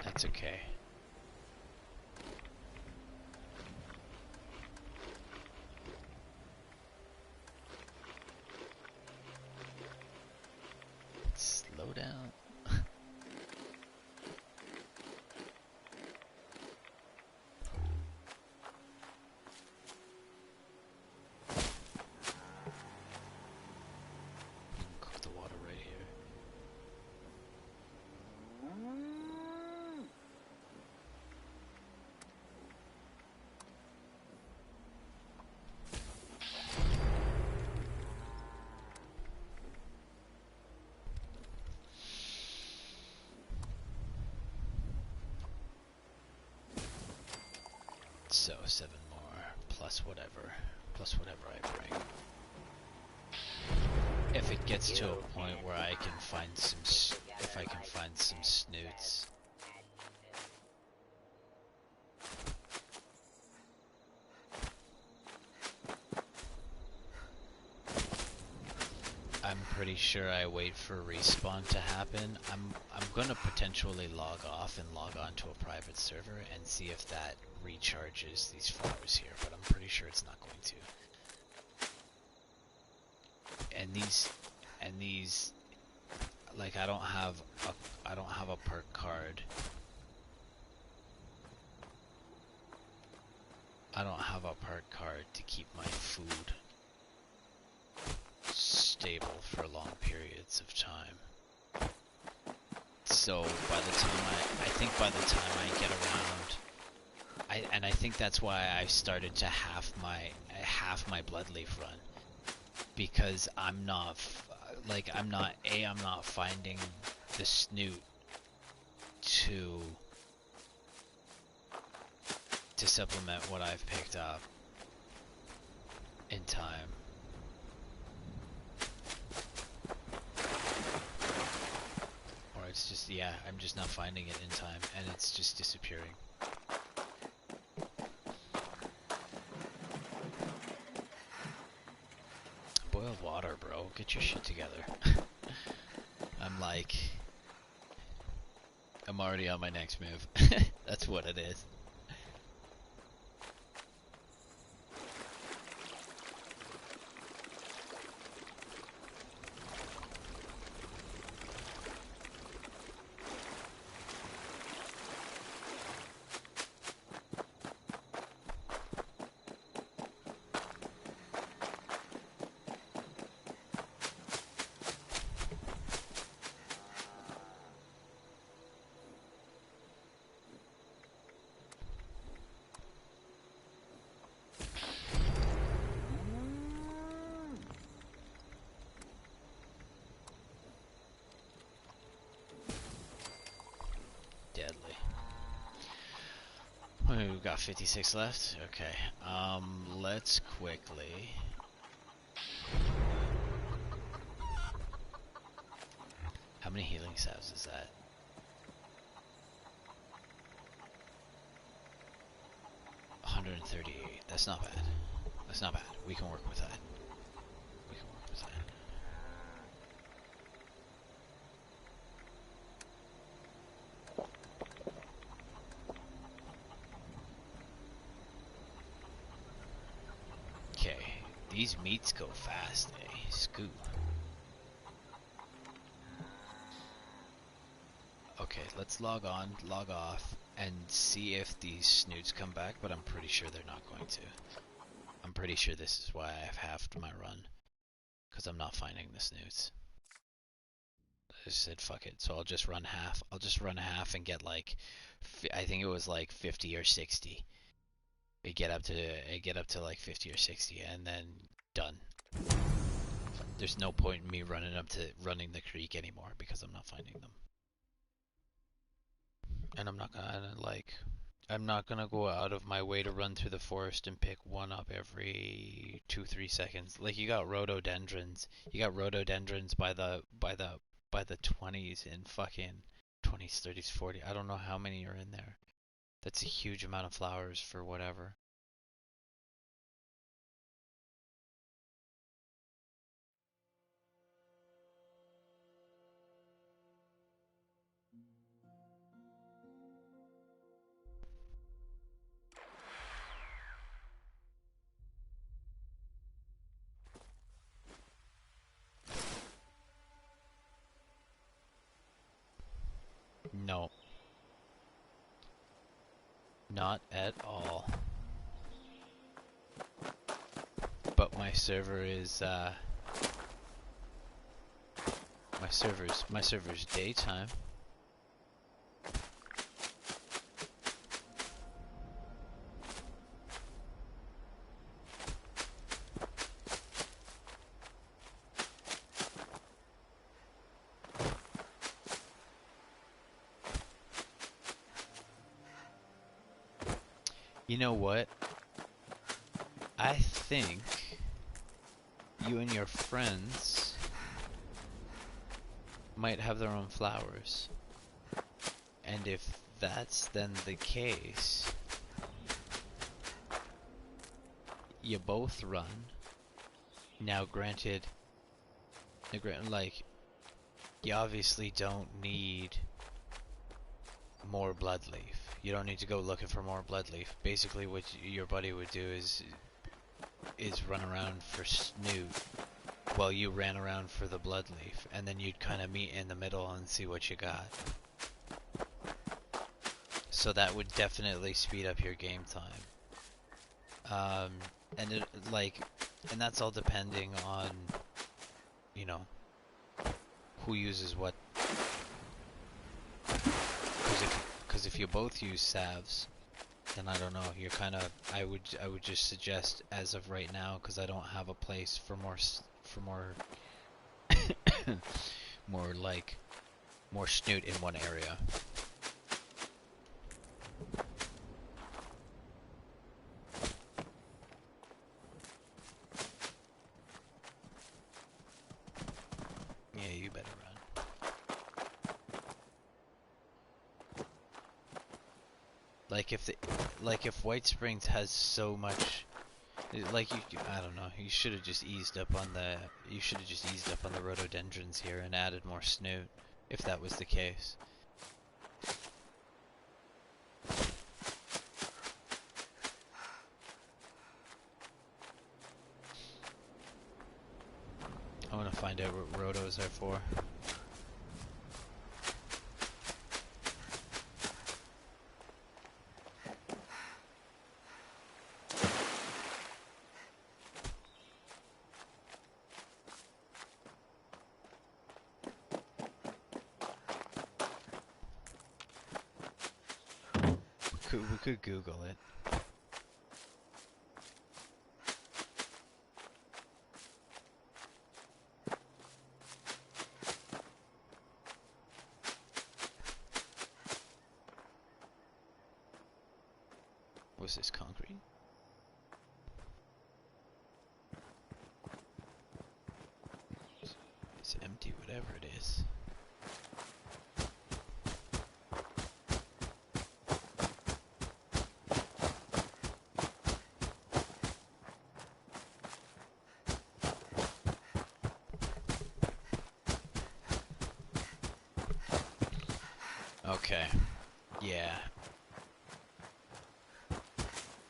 That's okay. Slow down. Cook the water right here. So 7 more, plus whatever I bring. If it gets to a point where I can find some, if I can find some snoots. I'm pretty sure I wait for respawn to happen. I'm gonna potentially log off and log on to a private server and see if that recharges these flowers here, but I'm pretty sure it's not going to. And these, like I don't have a perk card. I don't have a perk card to keep my food stable for long periods of time. So by the time I think by the time I get around, I think that's why I started to half my bloodleaf run, because I'm not finding the snoot to supplement what I've picked up in time. Or it's just, yeah, I'm just not finding it in time, and it's just disappearing. Boiled water, bro. Get your shit together. I'm already on my next move. That's what it is. Deadly. We've got 56 left. Okay. Let's quickly. How many healing salves is that? 138. That's not bad. That's not bad. We can work with that. We can work with that. Okay, these meats go fast, eh? Scoot. Okay, let's log on, log off, and see if these snoots come back, but I'm pretty sure they're not going to. I'm pretty sure this is why I've halved my run, because I'm not finding the snoots. I just said fuck it, so I'll just run half. I'll just run half and get like, I think it was like 50 or 60. I get up to like 50 or 60, and then done. There's no point in me running the creek anymore because I'm not finding them. And I'm not gonna go out of my way to run through the forest and pick one up every 2-3 seconds. Like you got rhododendrons by the 20s and fucking 20s, 30s, 40s. I don't know how many are in there. That's a huge amount of flowers for whatever. No. Not at all. But my server is my server's daytime. You know what? I think you and your friends might have their own flowers. And if that's then the case, you both run. Now granted, Like, you obviously don't need more bloodleaf. You don't need to go looking for more bloodleaf. Basically, what your buddy would do is run around for snoot while you ran around for the bloodleaf, and then you'd kind of meet in the middle and see what you got. So that would definitely speed up your game time. And it, like, and that's all depending on, you know, who uses what. Because if you both use salves, then I don't know. You're kind of. I would just suggest as of right now, because I don't have a place for more more snoot in one area. Yeah, you better run. Like if White Springs has so much, like I don't know. You should have just eased up on the rhododendrons here and added more snoot, if that was the case. I want to find out what rhodos are for. We could Google it. Was this concrete? It's empty, whatever it is. Okay. Yeah.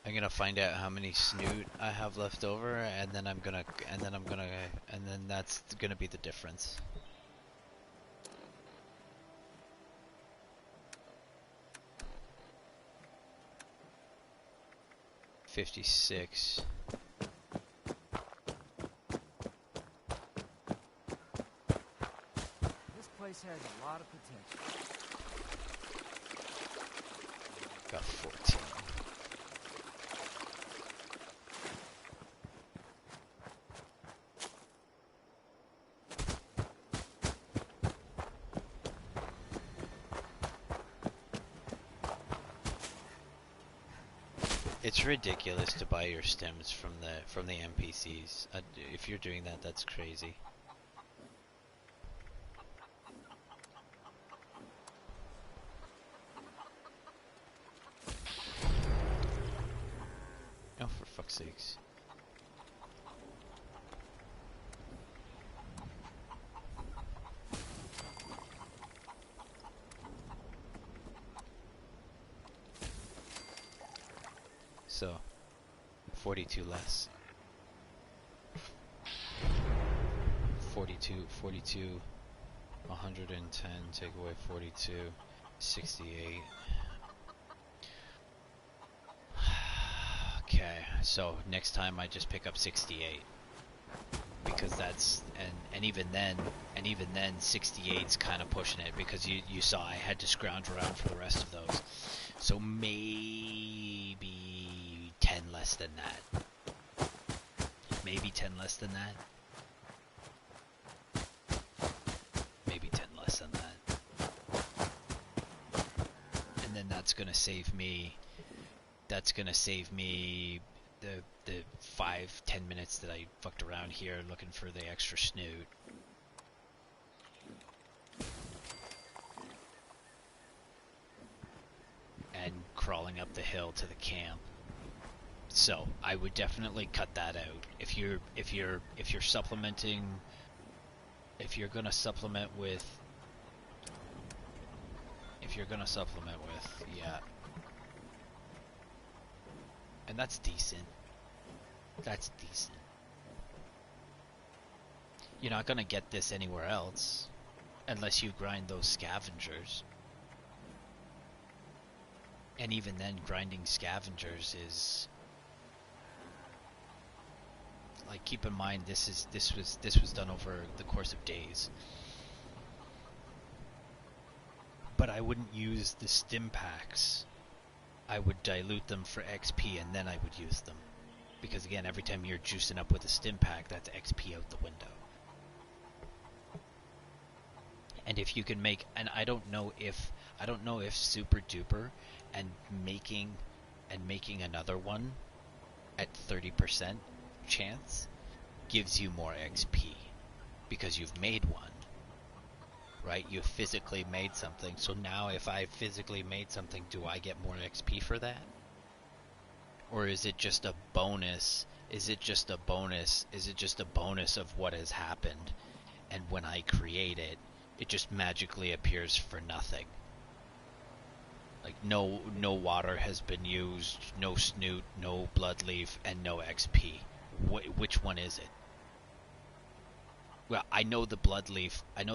I'm gonna find out how many snoot I have left over, and then that's gonna be the difference. $56. This place has a lot of potential. Got 14. It's ridiculous to buy your stems from the NPCs. If you're doing that, that's crazy. Oh, for fuck's sakes. So, 42 less. 42, 110, take away 42, 68. Okay, so next time I just pick up 68. Because that's, and even then 68's kind of pushing it, because you saw I had to scrounge around for the rest of those. So maybe 10 less than that. Maybe 10 less than that. Maybe 10 less than that. And then that's gonna save me the 5-10 minutes that I fucked around here looking for the extra snoot. And crawling up the hill to the camp. So I would definitely cut that out. If you're supplementing if you're gonna supplement with, yeah, and that's decent. That's decent. You're not gonna get this anywhere else, unless you grind those scavengers. And even then, grinding scavengers is like, keep in mind this was done over the course of days. But I wouldn't use the stim packs. I would dilute them for XP and then I would use them. Because again, every time you're juicing up with a stim pack, that's XP out the window. And if you can make, and I don't know if Super Duper and making another one at 30% chance gives you more XP because you've made one. Right? You physically made something. So now if I physically made something, do I get more XP for that? Or is it just a bonus? Is it just a bonus of what has happened? And when I create it, it just magically appears for nothing. Like no water has been used, no snoot, no bloodleaf, and no XP. Which one is it? Well, I know the bloodleaf and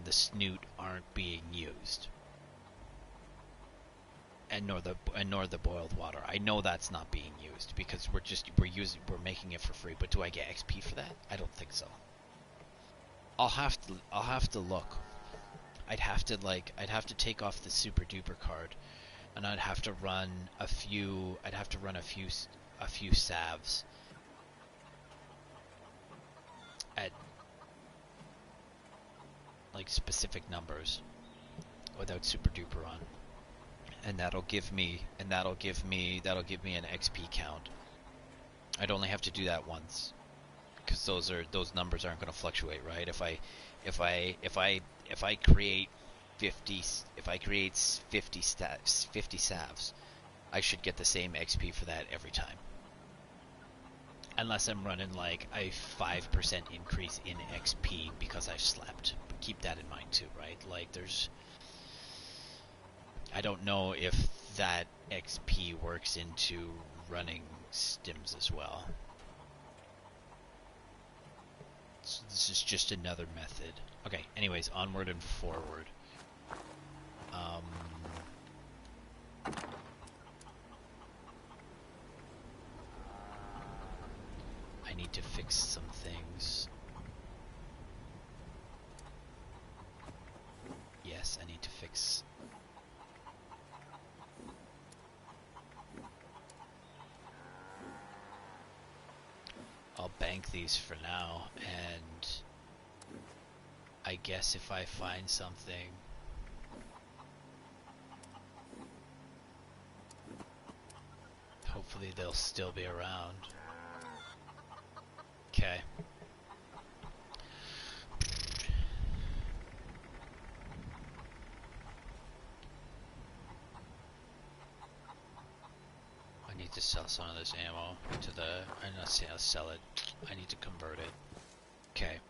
the snoot aren't being used, and nor the boiled water. I know that's not being used because we're making it for free. But do I get XP for that? I don't think so. I'll have to look. I'd have to take off the Super Duper card, and I'd have to run a few salves at like specific numbers without Super Duper on, and that'll give me an XP count. I'd only have to do that once because those numbers aren't going to fluctuate, right? If I create 50 salves, I should get the same XP for that every time. Unless I'm running like a 5% increase in XP because I've slept. But keep that in mind too, right? Like I don't know if that XP works into running stims as well. So this is just another method. Okay, anyways, onward and forward. I need to fix some things. Yes, I need to fix. I'll bank these for now, and I guess if I find something, hopefully they'll still be around. Okay. I need to sell some of this ammo to the, I'm not saying I'll sell it, I need to convert it. Okay.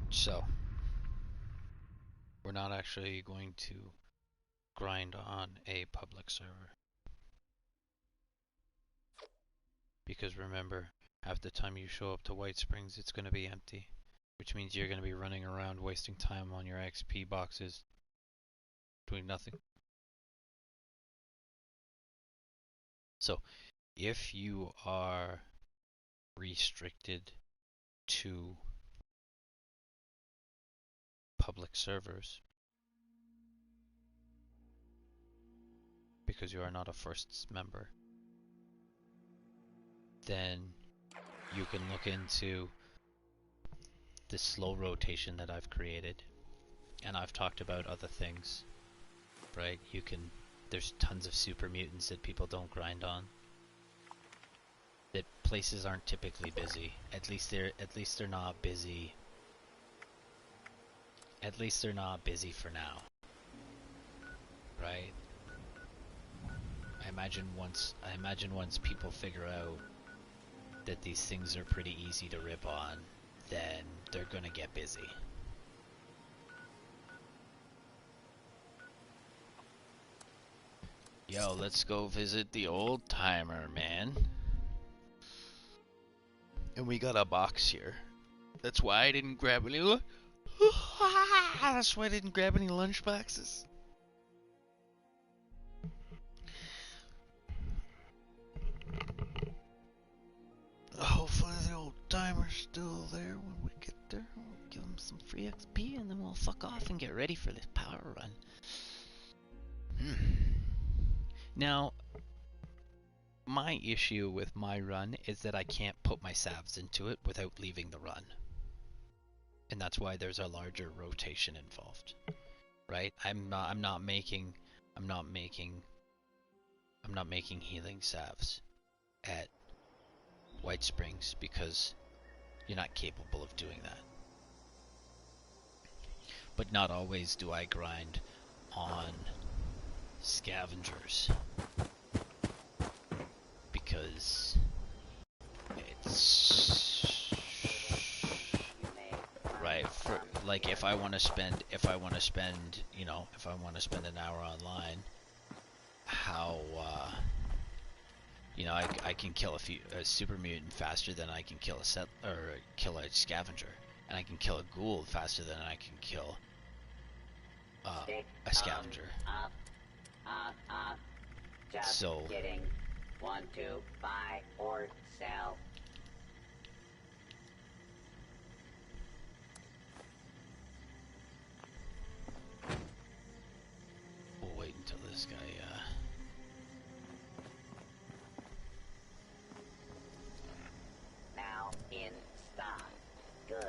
So, we're not actually going to grind on a public server. Because remember, half the time you show up to White Springs, it's going to be empty. Which means you're going to be running around wasting time on your XP boxes, doing nothing. So, if you are restricted to public servers, because you are not a first member, then you can look into this slow rotation that I've created, and I've talked about other things, right? There's tons of super mutants that people don't grind on. That places aren't typically busy. At least they're not busy. At least they're not busy for now, right? I imagine once people figure out that these things are pretty easy to rip on, then they're gonna get busy. Yo, let's go visit the old timer, man. And we got a box here. That's why I didn't grab any. That's why I didn't grab any lunch boxes. Hopefully the old timer's still there when we get there. We'll give him some free XP and then we'll fuck off and get ready for this power run. Now, my issue with my run is that I can't put my salves into it without leaving the run. And that's why there's a larger rotation involved. Right? I'm not making healing salves at White Springs because you're not capable of doing that. But not always do I grind on scavengers because it's right for like if I want to spend an hour online, how I can kill a super mutant faster than I can kill kill a scavenger, and I can kill a ghoul faster than I can kill a scavenger. Just So kidding. Want to buy or sell? we'll wait until this guy Now in stock. Goods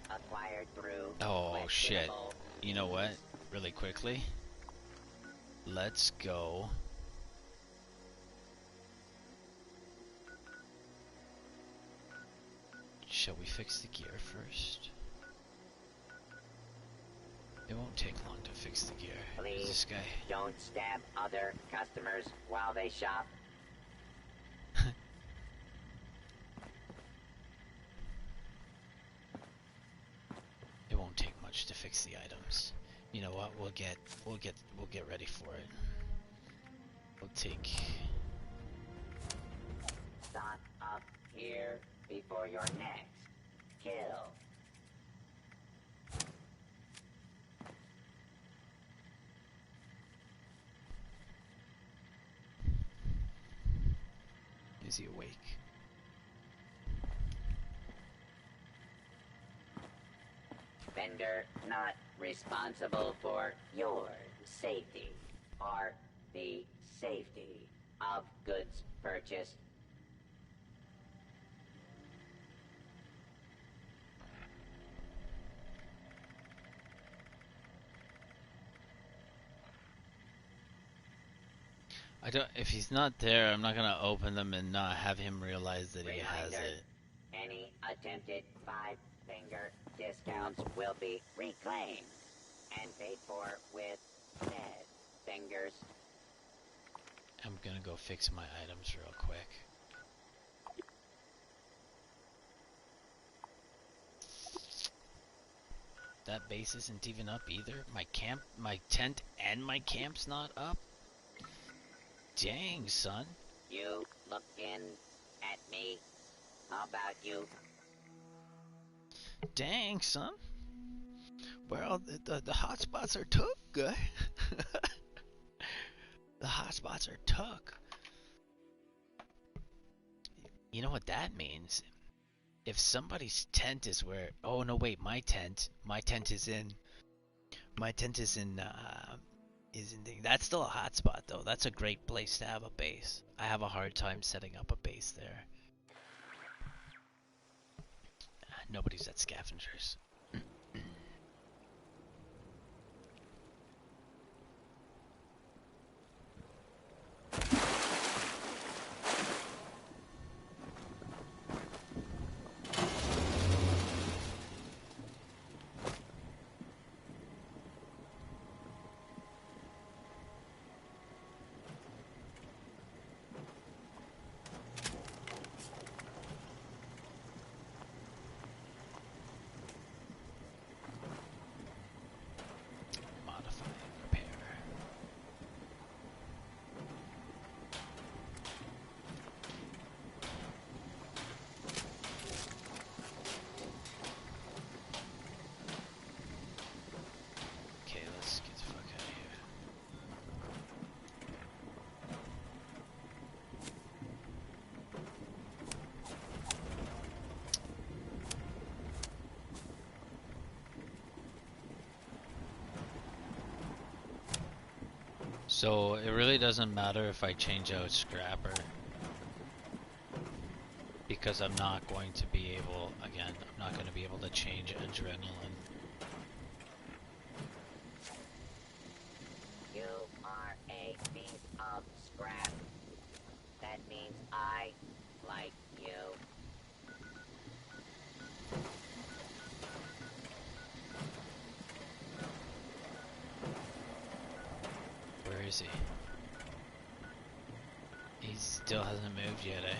acquired through. oh shit. questionable You know what? Really quickly. Let's go. Shall we fix the gear first? It won't take long to fix the gear. Please This guy. don't stab other customers while they shop. It won't take much to fix the items. You know what? We'll get ready for it. We'll take. Stock up here before your next kill. Is he awake? Vendor not responsible for your safety or the safety of goods purchased. I don't. If he's not there, I'm not gonna open them and not have him realize that he has Reminder, it. any attempted five-finger discounts will be reclaimed and paid for with dead fingers. I'm gonna go fix my items real quick. That base isn't even up either. My tent and my camp's not up. Dang, son. You look in at me. How about you? Dang, son. Well, the hot spots are took, guy. The hot spots are took. You know what that means? If somebody's tent is where... Oh, no, wait, my tent is in... That's still a hot spot, though. That's a great place to have a base. I have a hard time setting up a base there. Nobody's at scavengers. Modify and repair. Okay, let's get the fuck out of here. So it really doesn't matter if I change out Scrapper, because I'm not going to be able, again, I'm not going to be able to change Adrenaline. You are a piece of scrap. That means I like you. Where is he? He still hasn't moved yet, eh?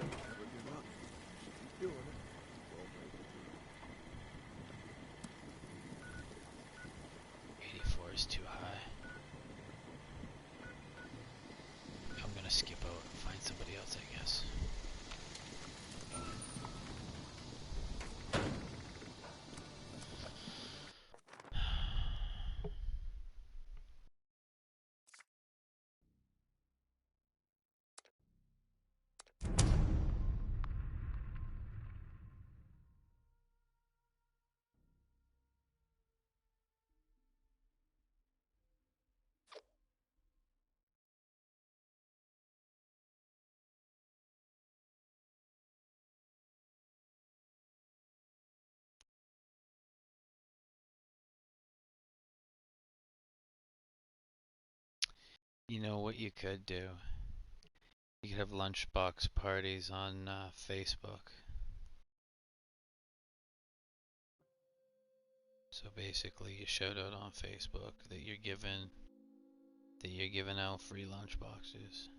Never give up. Keep doing it. It's all right with you. 84 is too high. I'm gonna skip out and find somebody else, I guess. You know what you could do? You could have lunchbox parties on Facebook. So basically, you shout out on Facebook that you're giving out free lunchboxes.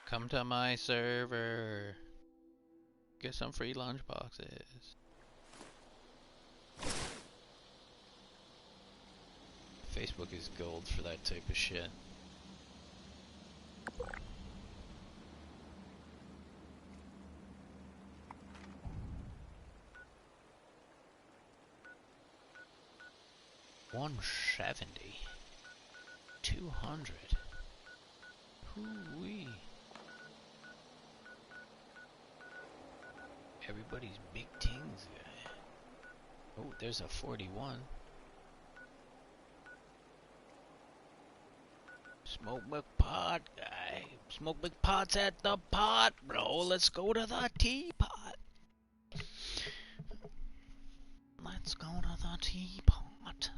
Come to my server. Get some free lunchboxes. Facebook is gold for that type of shit. $170. 200. Hoo-wee. Everybody's big tings guy. Oh, there's a 41. Smoke McPot guy. Smoke McPot's at the pot, bro. Let's go to the teapot. Let's go to the teapot.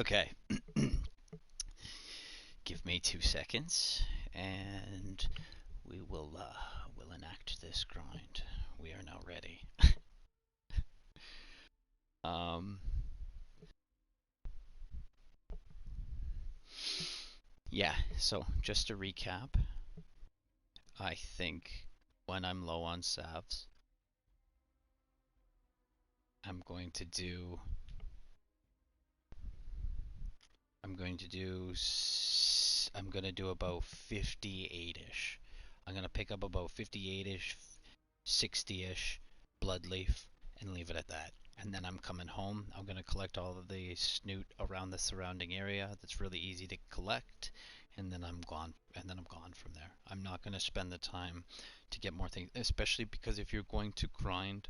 Okay. Give me 2 seconds, and we'll enact this grind. We are now ready. um, yeah. So just to recap, I think when I'm low on salves, I'm going to do. I'm going to do. I'm going to do about 58ish. I'm going to pick up about 58ish, 60ish bloodleaf and leave it at that. And then I'm coming home. I'm going to collect all of the snoot around the surrounding area that's really easy to collect, and then I'm gone. And then I'm gone from there. I'm not going to spend the time to get more things, especially because if you're going to grind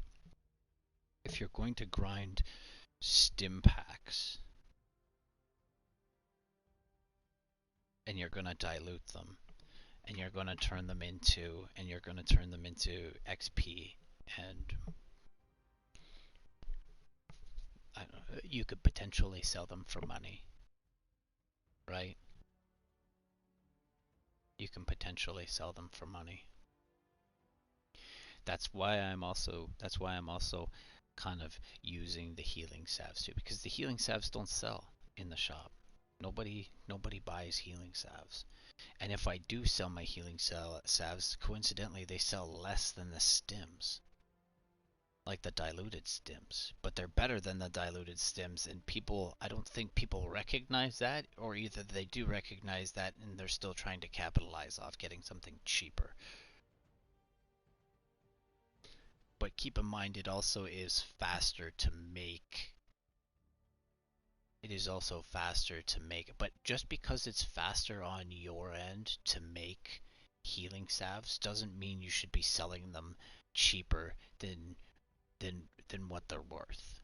stim packs and you're going to dilute them and you're going to turn them into XP, and I don't know, you could potentially sell them for money, right? You can potentially sell them for money. That's why I'm also kind of using the healing salves too, because the healing salves don't sell in the shop. Nobody buys healing salves. And if I do sell my healing salves, coincidentally they sell less than the stims, like the diluted stims, but they're better than the diluted stims, and I don't think people recognize that, or either they do recognize that and they're still trying to capitalize off getting something cheaper. But keep in mind, it also is faster to make. It is also faster to make, but just because it's faster on your end to make healing salves doesn't mean you should be selling them cheaper than what they're worth.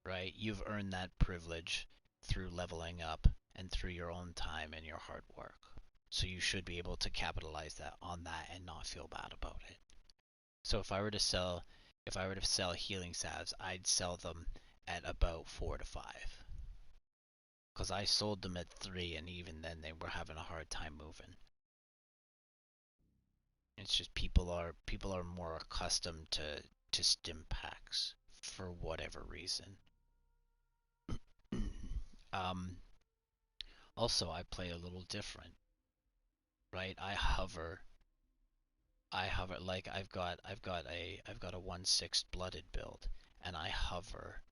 Right? You've earned that privilege through leveling up and through your own time and your hard work. So you should be able to capitalize on that and not feel bad about it. So if I were to sell healing salves, I'd sell them at about 4 to 5. Cuz I sold them at 3, and even then they were having a hard time moving. It's just people are more accustomed to stim packs for whatever reason. um Also, I play a little different, right? I hover like I've got a 1/6 blooded build, and I hover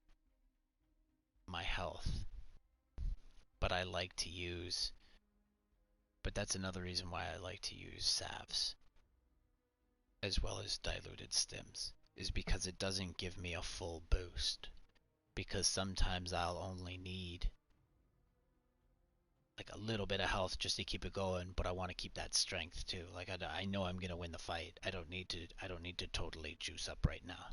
my health. But I like to use but that's another reason why I like to use salves as well as diluted stims, is because it doesn't give me a full boost. Because sometimes I'll only need like a little bit of health just to keep it going, but I want to keep that strength too. Like I know I'm gonna win the fight. I don't need to totally juice up right now.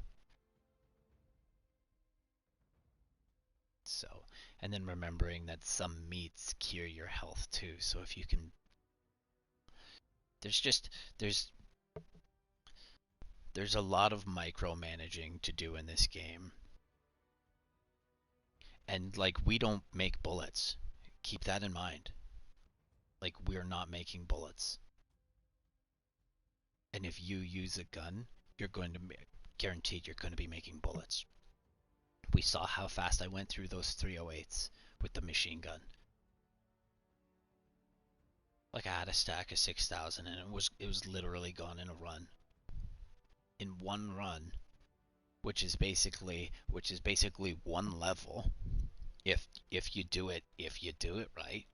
So, and then remembering that some meats cure your health too. So if you can, there's just there's a lot of micromanaging to do in this game. And like, we don't make bullets. Keep that in mind. Like, we're not making bullets. And if you use a gun, you're going to guaranteed you're going to be making bullets. We saw how fast I went through those 308s with the machine gun. Like, I had a stack of 6,000, and it was literally gone in a run. In one run, which is basically one level. If you do it right,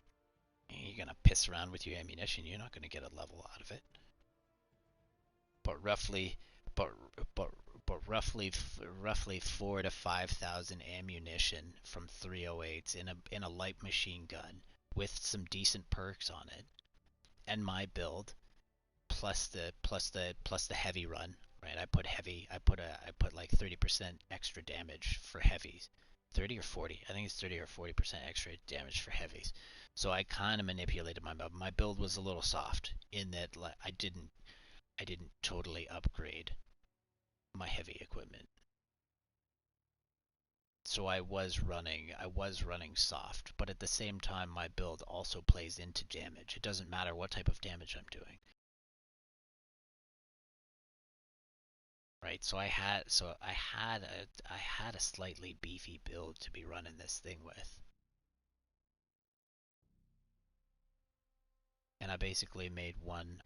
you're gonna piss around with your ammunition. You're not gonna get a level out of it. But roughly, but but but roughly 4 to 5,000 ammunition from 308s in a light machine gun with some decent perks on it, and my build plus the heavy run. Right, I put heavy. I put like 30% extra damage for heavies. 30 or 40. I think it's 30 or 40% extra damage for heavies. So I kind of manipulated my build. My build was a little soft in that I didn't totally upgrade my heavy equipment. So I was running soft, but at the same time my build also plays into damage. It doesn't matter what type of damage I'm doing. Right? So I had a slightly beefy build to be running this thing with. And I basically made one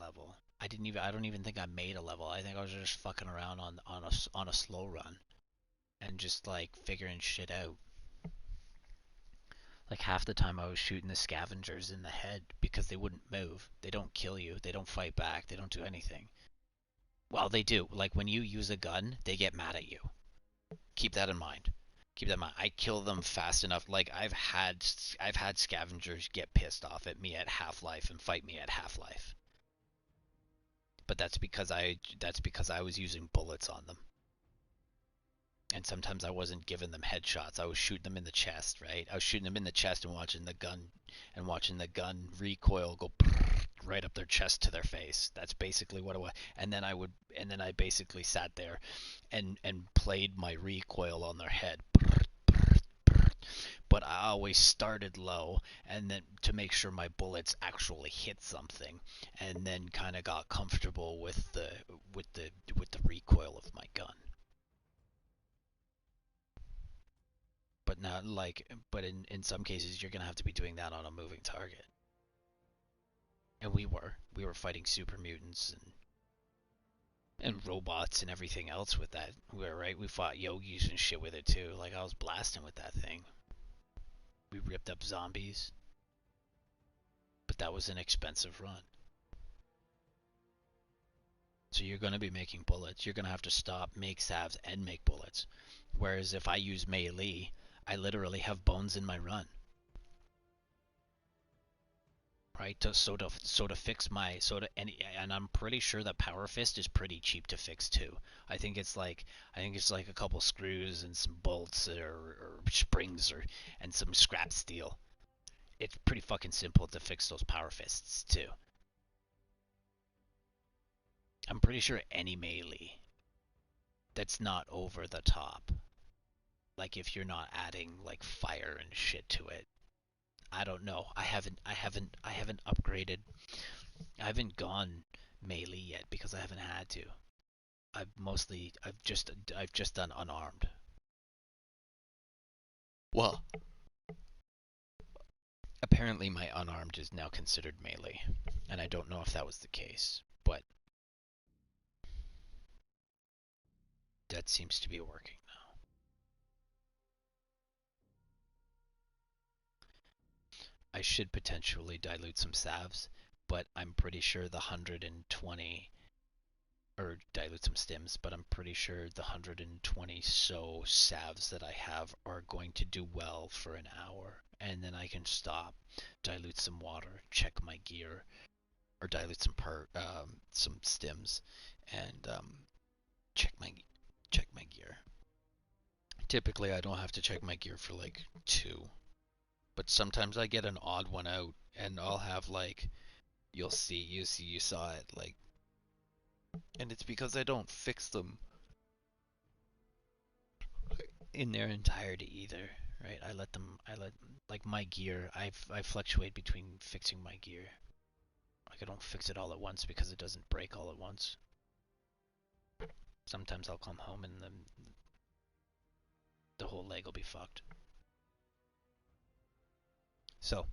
level. I don't even think I made a level. I think I was just fucking around on a slow run and just like figuring shit out. Like half the time I was shooting the scavengers in the head because they wouldn't move. They don't kill you. They don't fight back. They don't do anything. Well, they do. Like when you use a gun, they get mad at you. Keep that in mind. Keep that in mind. I kill them fast enough. Like I've had scavengers get pissed off at me at Half-Life and fight me at Half-Life. But that's because I was using bullets on them. And sometimes I wasn't giving them headshots. I was shooting them in the chest, right? I was shooting them in the chest and watching the gun recoil go right up their chest to their face. That's basically what it was. And then I basically sat there and played my recoil on their head. But I always started low and then to make sure my bullets actually hit something, and then kind of got comfortable with the recoil of my gun. But in some cases you're gonna have to be doing that on a moving target. And we were fighting super mutants and robots and everything else with that. We fought yogis and shit with it too. Like I was blasting with that thing. We ripped up zombies, but that was an expensive run. So you're going to be making bullets. You're going to have to stop, make salves, and make bullets. Whereas if I use melee, I literally have bones in my run. Right? So to fix my and I'm pretty sure that Power Fist is pretty cheap to fix too. I think it's like a couple screws and some bolts or springs and some scrap steel. It's pretty fucking simple to fix those Power Fists too. I'm pretty sure any melee that's not over the top, like if you're not adding like fire and shit to it. I don't know. I haven't upgraded. I haven't gone melee yet because I haven't had to. I've just done unarmed. Well, apparently my unarmed is now considered melee, and I don't know if that was the case, but that seems to be working now. I should potentially dilute some salves, but I'm pretty sure the 120, or dilute some stims, but I'm pretty sure the 120 so salves that I have are going to do well for an hour, and then I can stop, dilute some water, check my gear, or dilute some stims, and check my gear. Typically, I don't have to check my gear for like two, but sometimes I get an odd one out, and I'll have like you saw it like, and it's because I don't fix them in their entirety either, right? I let like my gear. I fluctuate between fixing my gear. Like I don't fix it all at once because it doesn't break all at once. Sometimes I'll come home and the whole leg will be fucked. So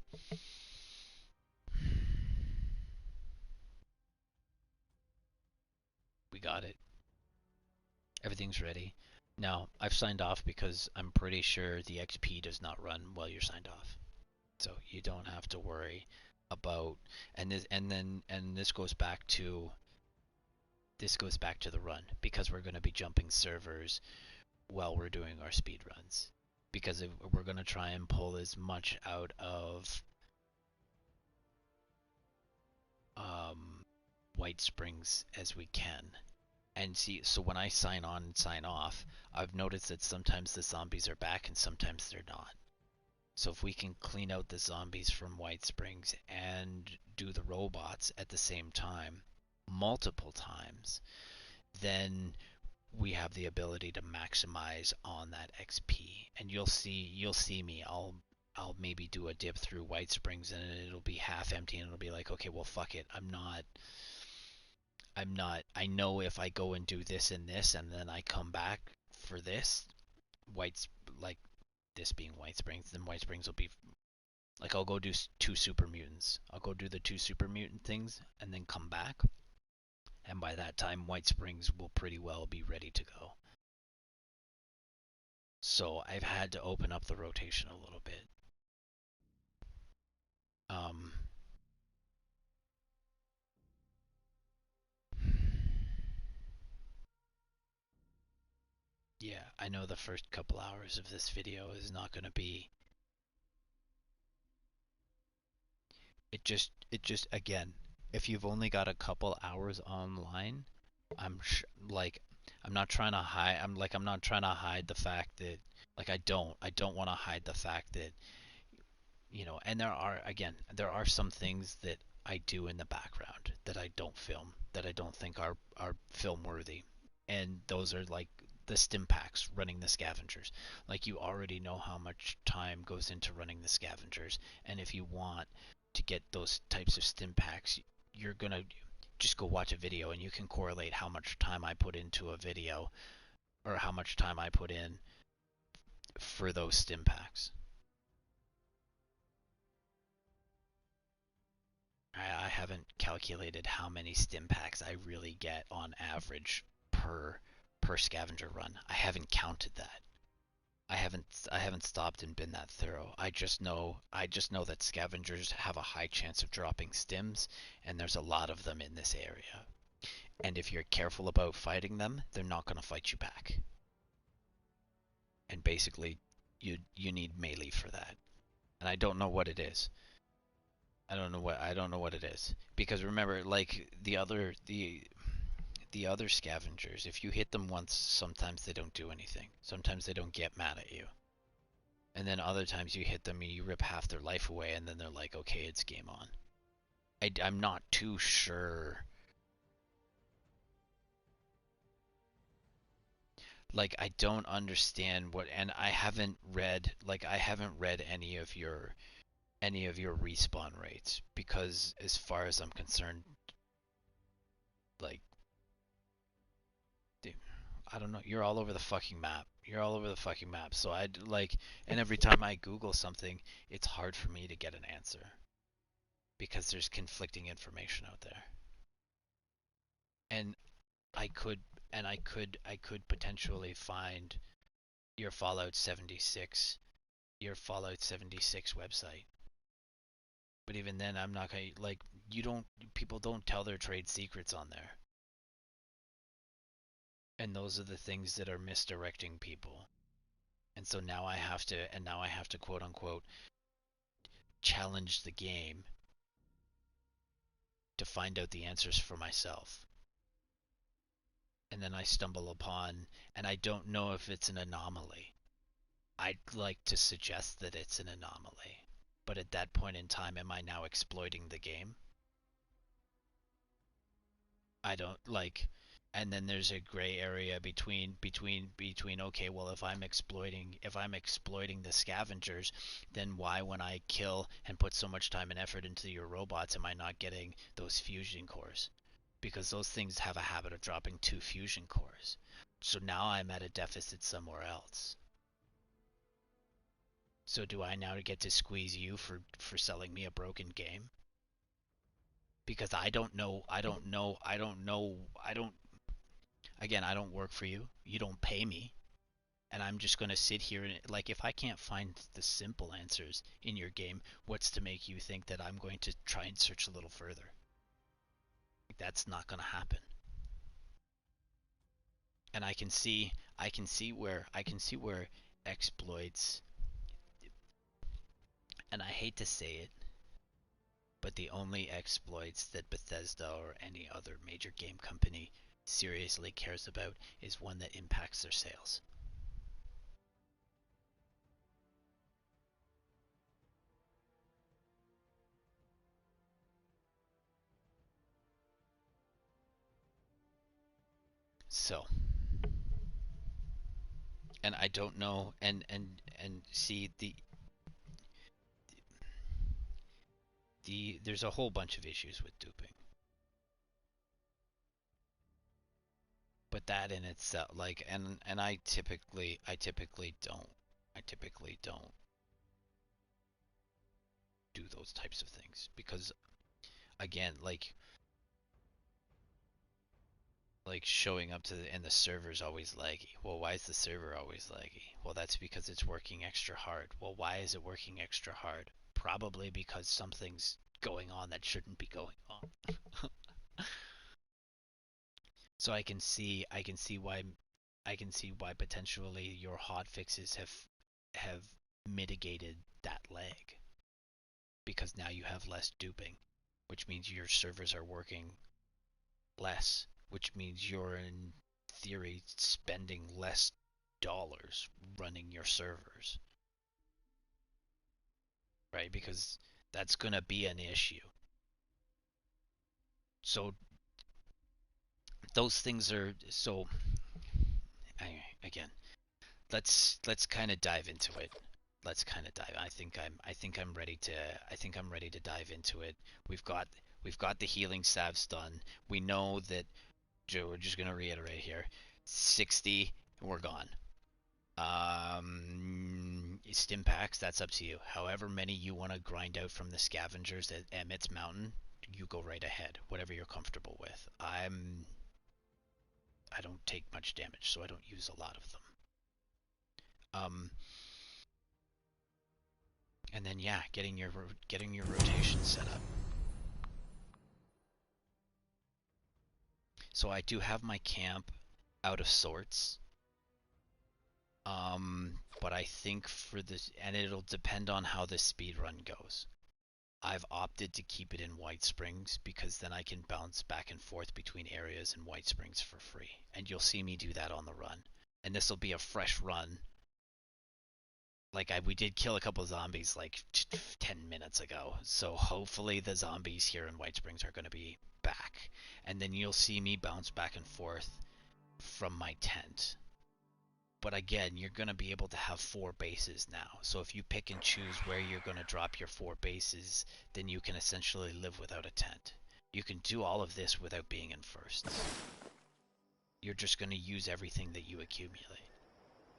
we got it. Everything's ready. Now I've signed off because I'm pretty sure the XP does not run while you're signed off. So you don't have to worry about, and this goes back to the run because we're going to be jumping servers while we're doing our speed runs, because we're going to try and pull as much out of um, White Springs as we can. And see, so when I sign on and sign off, I've noticed that sometimes the zombies are back and sometimes they're not. So if we can clean out the zombies from White Springs and do the robots at the same time, multiple times, then we have the ability to maximize on that XP. And you'll see me. I'll maybe do a dip through White Springs and it'll be half empty and it'll be like, okay, well fuck it. I know if I go and do this and this and then I come back for this, White's like this being White Springs, then White Springs will be like I'll go do two super mutants. I'll go do the two super mutant things and then come back. And by that time, White Springs will pretty well be ready to go. So I've had to open up the rotation a little bit. Um, yeah, I know the first couple hours of this video is not going to be. It just again, if you've only got a couple hours online, like I'm not trying to hide. I'm not trying to hide the fact that like I don't want to hide the fact that and there are some things that I do in the background that I don't film, that I don't think are film worthy. And those are like the stim packs, running the scavengers. Like you already know how much time goes into running the scavengers, and if you want to get those types of stim packs, you're gonna just go watch a video and you can correlate how much time I put into a video or how much time I put in for those stim packs. I haven't calculated how many stim packs I really get on average per scavenger run. I haven't counted that. I haven't stopped and been that thorough. I just know that scavengers have a high chance of dropping stims, and there's a lot of them in this area. And if you're careful about fighting them, they're not going to fight you back. And basically, you need melee for that. And I don't know what it is. I don't know what it is, because remember, like the other scavengers, if you hit them once, sometimes they don't do anything. Sometimes they don't get mad at you. And then other times you hit them and you rip half their life away, and then they're like, okay, it's game on. I'm not too sure. Like, I don't understand and I haven't read any of your respawn rates, because as far as I'm concerned, like, I don't know. You're all over the fucking map. You're all over the fucking map. So and every time I Google something, it's hard for me to get an answer because there's conflicting information out there. And I could, I could potentially find your Fallout 76, your Fallout 76 website. But even then, I'm not gonna people don't tell their trade secrets on there. And those are the things that are misdirecting people. And so now I have to quote unquote challenge the game to find out the answers for myself. And then I stumble upon, and I don't know if it's an anomaly. I'd like to suggest that it's an anomaly. But at that point in time, am I now exploiting the game? I don't like, and then there's a gray area between okay, well, if I'm exploiting the scavengers, then why, when I kill and put so much time and effort into your robots, am I not getting those fusion cores? Because those things have a habit of dropping 2 fusion cores. So now I'm at a deficit somewhere else. So do I now get to squeeze you for selling me a broken game? Because I don't. Again, I don't work for you. You don't pay me. And I'm just going to sit here and, like, if I can't find the simple answers in your game, what's to make you think that I'm going to try and search a little further? Like, that's not going to happen. And I can see where exploits, and I hate to say it, but the only exploits that Bethesda or any other major game company seriously cares about is one that impacts their sales. So, And I don't know, and see there's a whole bunch of issues with duping. But that in itself, like, and I typically don't do those types of things because, again, like showing up to and the server's always laggy. Well, why is the server always laggy? Well, that's because it's working extra hard. Well, why is it working extra hard? Probably because something's going on that shouldn't be going on. So I can see why potentially your hot fixes have mitigated that lag because now you have less duping, which means your servers are working less, which means you're in theory spending less dollars running your servers, right? Because that's going to be an issue. So those things are so again, let's kind of dive into it. Let's kind of dive. I think I'm ready to dive into it. We've got we've got the healing salves done. We know that Joe, we're just gonna reiterate here. 60 and we're gone. Stim packs, that's up to you. However many you want to grind out from the scavengers at Emmett's Mountain, you go right ahead. Whatever you're comfortable with. I don't take much damage, so I don't use a lot of them. And then yeah, getting your rotation set up. So I do have my camp out of sorts. But I think for this, and it'll depend on how the speed run goes. I've opted to keep it in White Springs because then I can bounce back and forth between areas in White Springs for free. And you'll see me do that on the run. And this will be a fresh run. Like we did kill a couple of zombies like 10 minutes ago. So hopefully the zombies here in White Springs are going to be back. And then you'll see me bounce back and forth from my tent. But again, you're going to be able to have 4 bases now. So if you pick and choose where you're going to drop your 4 bases, then you can essentially live without a tent. You can do all of this without being in firsts. You're just going to use everything that you accumulate.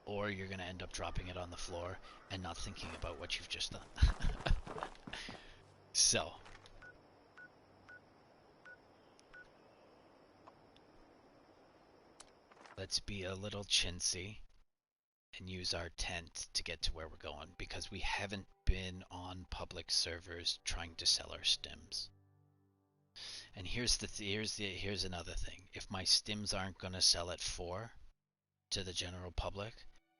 Or you're going to end up dropping it on the floor and not thinking about what you've just done. So, let's be a little chintzy and use our tent to get to where we're going because we haven't been on public servers trying to sell our stims. And here's another thing. If my stims aren't going to sell at 4 to the general public,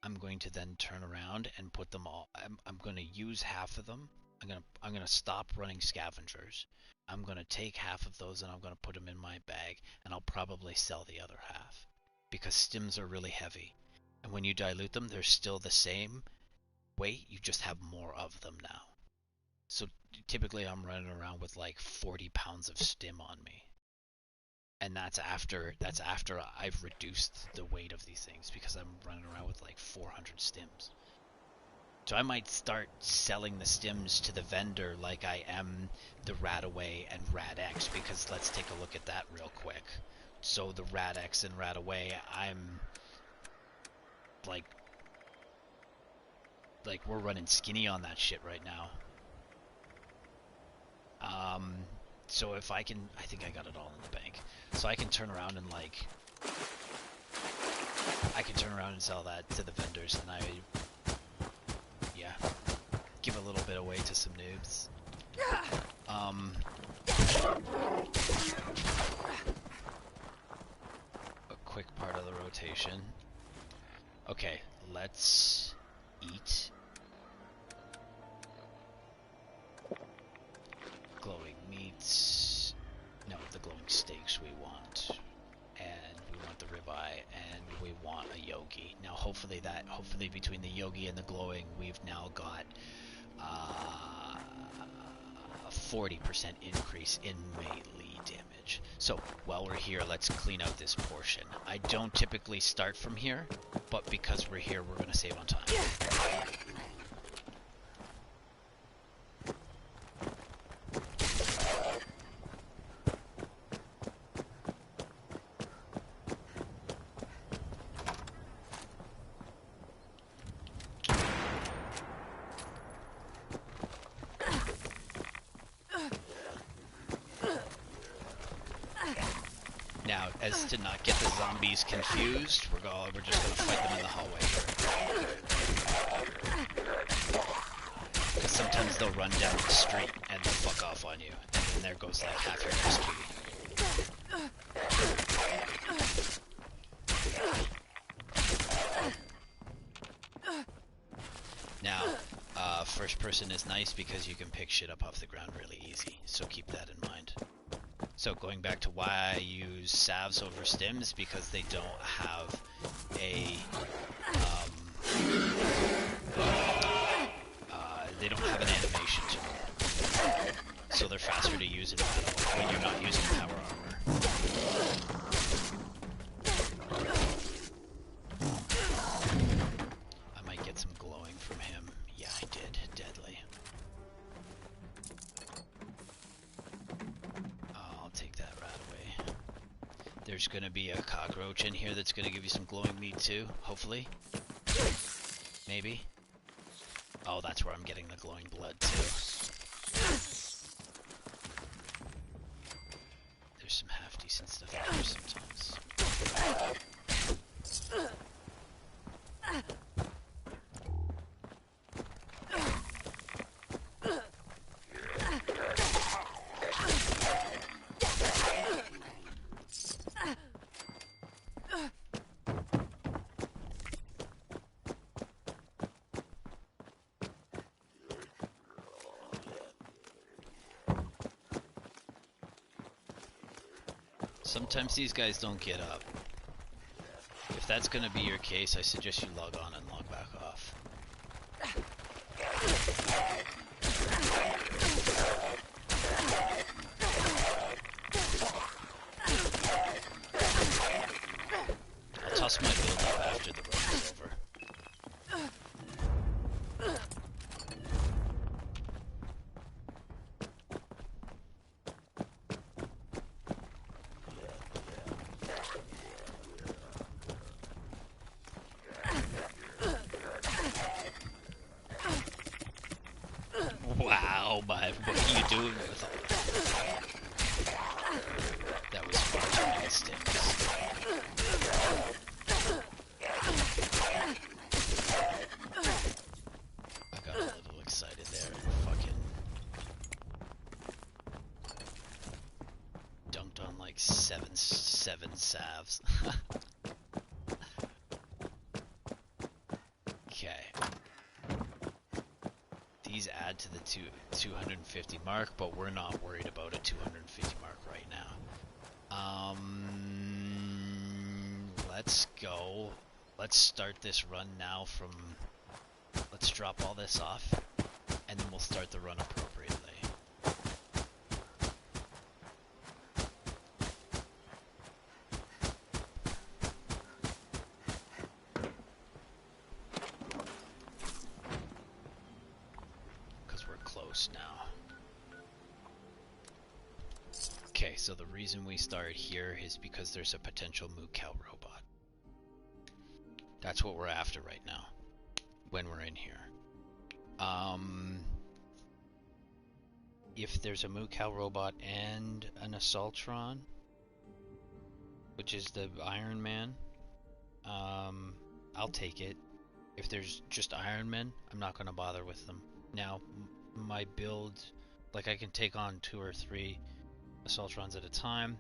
I'm going to then turn around and put them all. I'm going to use half of them. I'm going to stop running scavengers. I'm going to take half of those and I'm going to put them in my bag and I'll probably sell the other half because stims are really heavy. And when you dilute them, they're still the same weight, you just have more of them now. So typically I'm running around with like 40 pounds of stim on me. And that's after I've reduced the weight of these things because I'm running around with like 400 stims. So I might start selling the stims to the vendor like I am the Radaway and Rad-X because let's take a look at that real quick. So the Rad-X and Radaway, I'm like we're running skinny on that shit right now. So if I think I got it all in the bank. So I can turn around and sell that to the vendors and yeah, give a little bit away to some noobs. A quick part of the rotation. Okay, let's eat. Glowing meats. No, the glowing steaks we want. And we want the ribeye, and we want a yogi. Now hopefully between the yogi and the glowing, we've now got 40% increase in melee damage. So while we're here, let's clean out this portion. I don't typically start from here, but because we're here, we're gonna save on time. Now, as to not get the zombies confused, we're just gonna fight them in the hallway. Because sometimes they'll run down the street and they'll fuck off on you, and then there goes like half your XP. Now, first person is nice because you can pick shit up off the ground really easy, so keep that in mind. So going back to why I use salves over stims, because they don't have they don't have an animation to them. So they're faster to use in battle when you're not using power armor. I might get some glowing from him. Yeah, I did. Deadly. I'll take that right away. There's gonna be a cockroach in here that's gonna give you some glowing meat too, hopefully. Maybe. Oh, that's where I'm getting the glowing blood too. There's some half-decent stuff in here sometimes. Sometimes these guys don't get up. If that's gonna be your case, I suggest you log on and log back off. I'll toss my build up after the run is over. Wow, but what are you doing with all that? That was far too many sticks. I got a little excited there and fucking dunked on like seven salves. Okay. These add to the 250 mark, but we're not worried about a 250 mark right now. Let's go. Let's start this run now from... Let's drop all this off, and then we'll start the run appropriately. Now. Okay, so the reason we start here is because there's a potential moo cow robot. That's what we're after right now, when we're in here. If there's a moo cow robot and an assaultron, which is the Iron Man, I'll take it. If there's just Iron Men, I'm not going to bother with them. Now, my build, like I can take on 2 or 3 assaultrons at a time,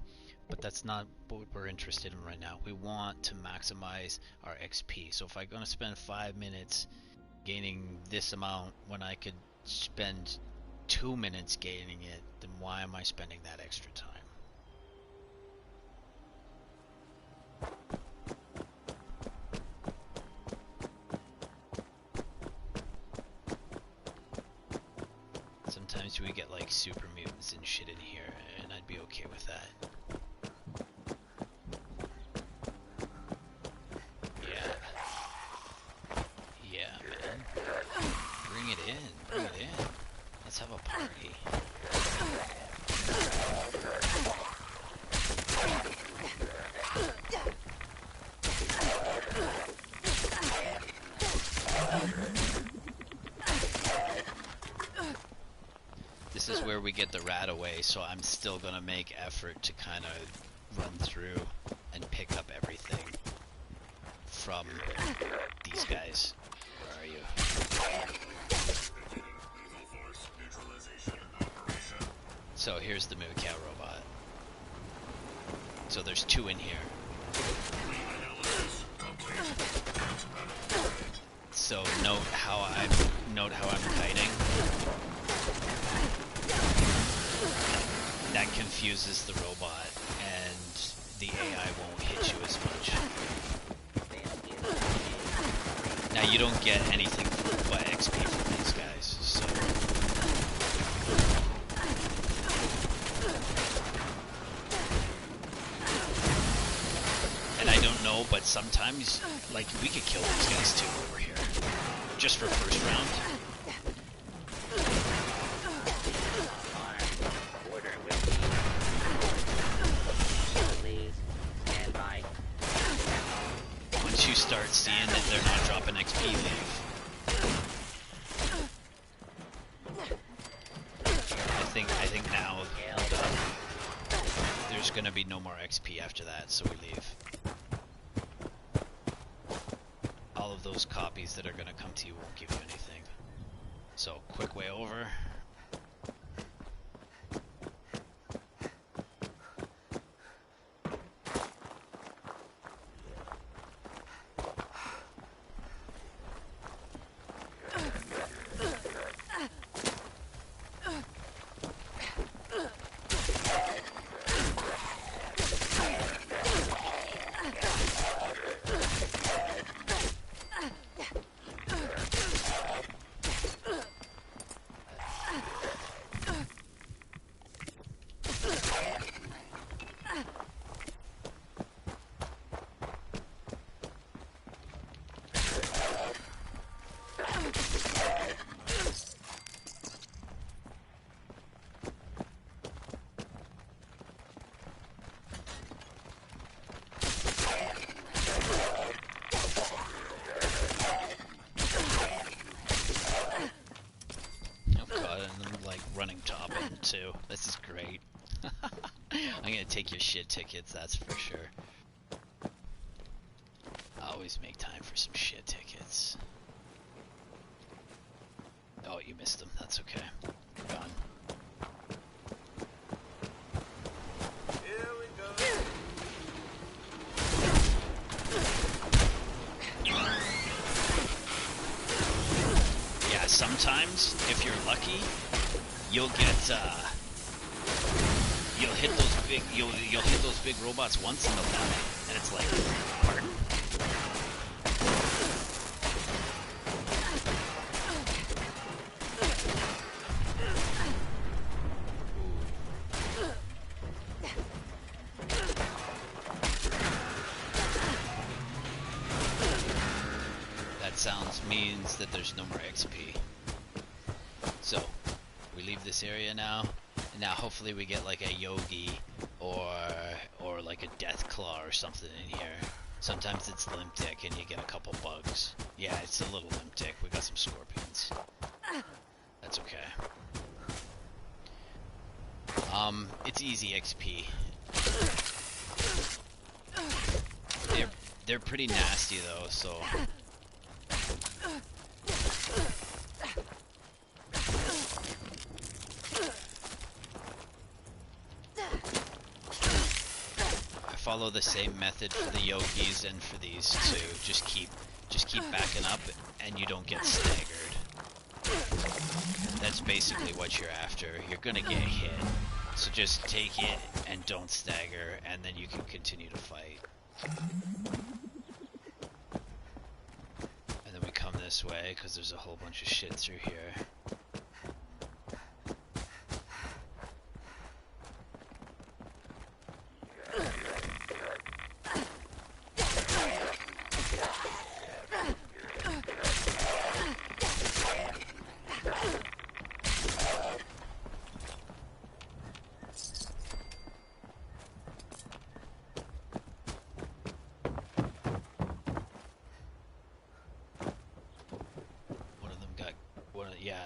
but that's not what we're interested in right now. We want to maximize our XP. So if I'm going to spend 5 minutes gaining this amount when I could spend 2 minutes gaining it, then why am I spending that extra time? sometimes we get like super mutants and shit in here, and I'd be okay with that. Yeah. Yeah, man. Bring it in. Bring it in. Let's have a party. This is where we get the rat away, so I'm still gonna make effort to kind of run through and pick up everything from these guys. Where are you? So here's the moo cow robot. So there's 2 in here. So note how I'm kiting. That confuses the robot, and the AI won't hit you as much. Now you don't get anything but XP from these guys, so. And I don't know, but sometimes, like, we could kill these guys too over here. Just for first round. Once you start seeing that they're not dropping XP, leave. I think now there's gonna be no more XP after that, so we leave. All of those copies that are gonna come to you won't give you anything. So, quick way over. Too. This is great. I'm gonna take your shit tickets, that's for sure. I always make time for some shit tickets. Oh, you missed them. That's okay. You're gone. Here we go. Yeah, sometimes, if you're lucky, you'll get you'll hit those big robots once and they'll die, and it's like, pardon? That means that there's no more XP. So we leave this area now. Now hopefully we get like a Yogi or like a Death Claw or something in here. Sometimes it's Limptic and you get a couple bugs. Yeah, it's a little Limptic. We got some scorpions. That's okay. It's easy XP. They're pretty nasty though, so. Follow the same method for the Yogis and for these two. Just keep backing up and you don't get staggered. That's basically what you're after. You're gonna get hit, so just take it and don't stagger, and then you can continue to fight. And then we come this way because there's a whole bunch of shit through here.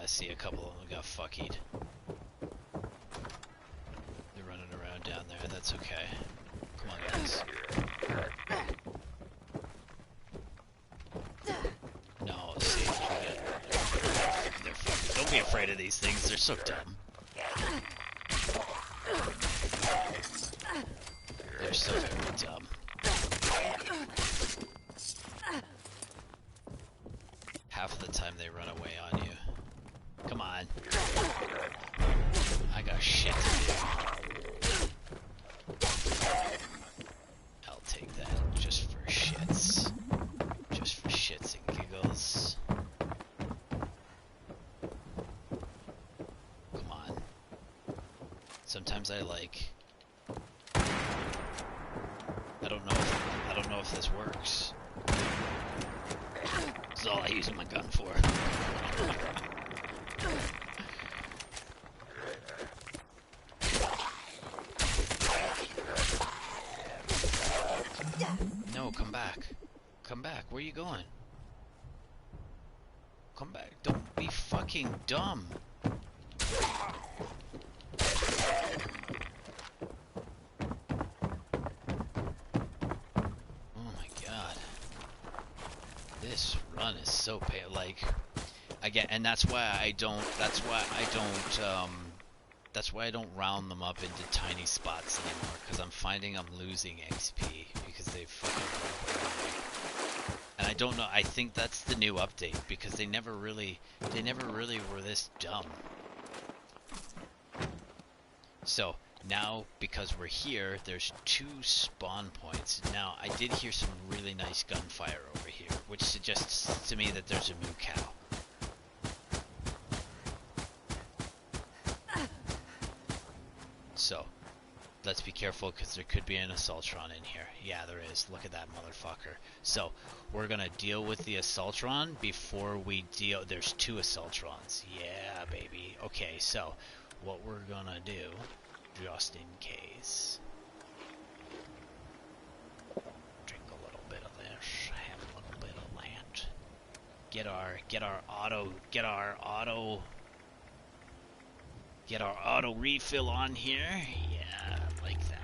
I see a couple of them got fuckied. They're running around down there. That's okay. Come on, guys. No, see, they're fucking. Don't be afraid of these things. They're so dumb. They're so very dumb. Half of the time they run away on you. Come on. I got shit to do. I'll take that just for shits. Just for shits and giggles. Come on. Sometimes I like... I don't know if this works. This is all I use my gun for. No, come back. Come back. Where are you going? Come back. Don't be fucking dumb. This run is so like, again, and that's why I don't round them up into tiny spots anymore, because I'm finding I'm losing XP because they fucking run away. And I don't know, I think that's the new update, because they never really were this dumb. So now, because we're here, there's 2 spawn points. Now, I did hear some really nice gunfire over here, which suggests to me that there's a moo cow. So, let's be careful, because there could be an Assaultron in here. Yeah, there is. Look at that motherfucker. So, we're gonna deal with the Assaultron before we deal... There's 2 Assaultrons. Yeah, baby. Okay, so, what we're gonna do... just in case. Drink a little bit of this, have a little bit of that. Get our auto refill on here. Yeah, like that.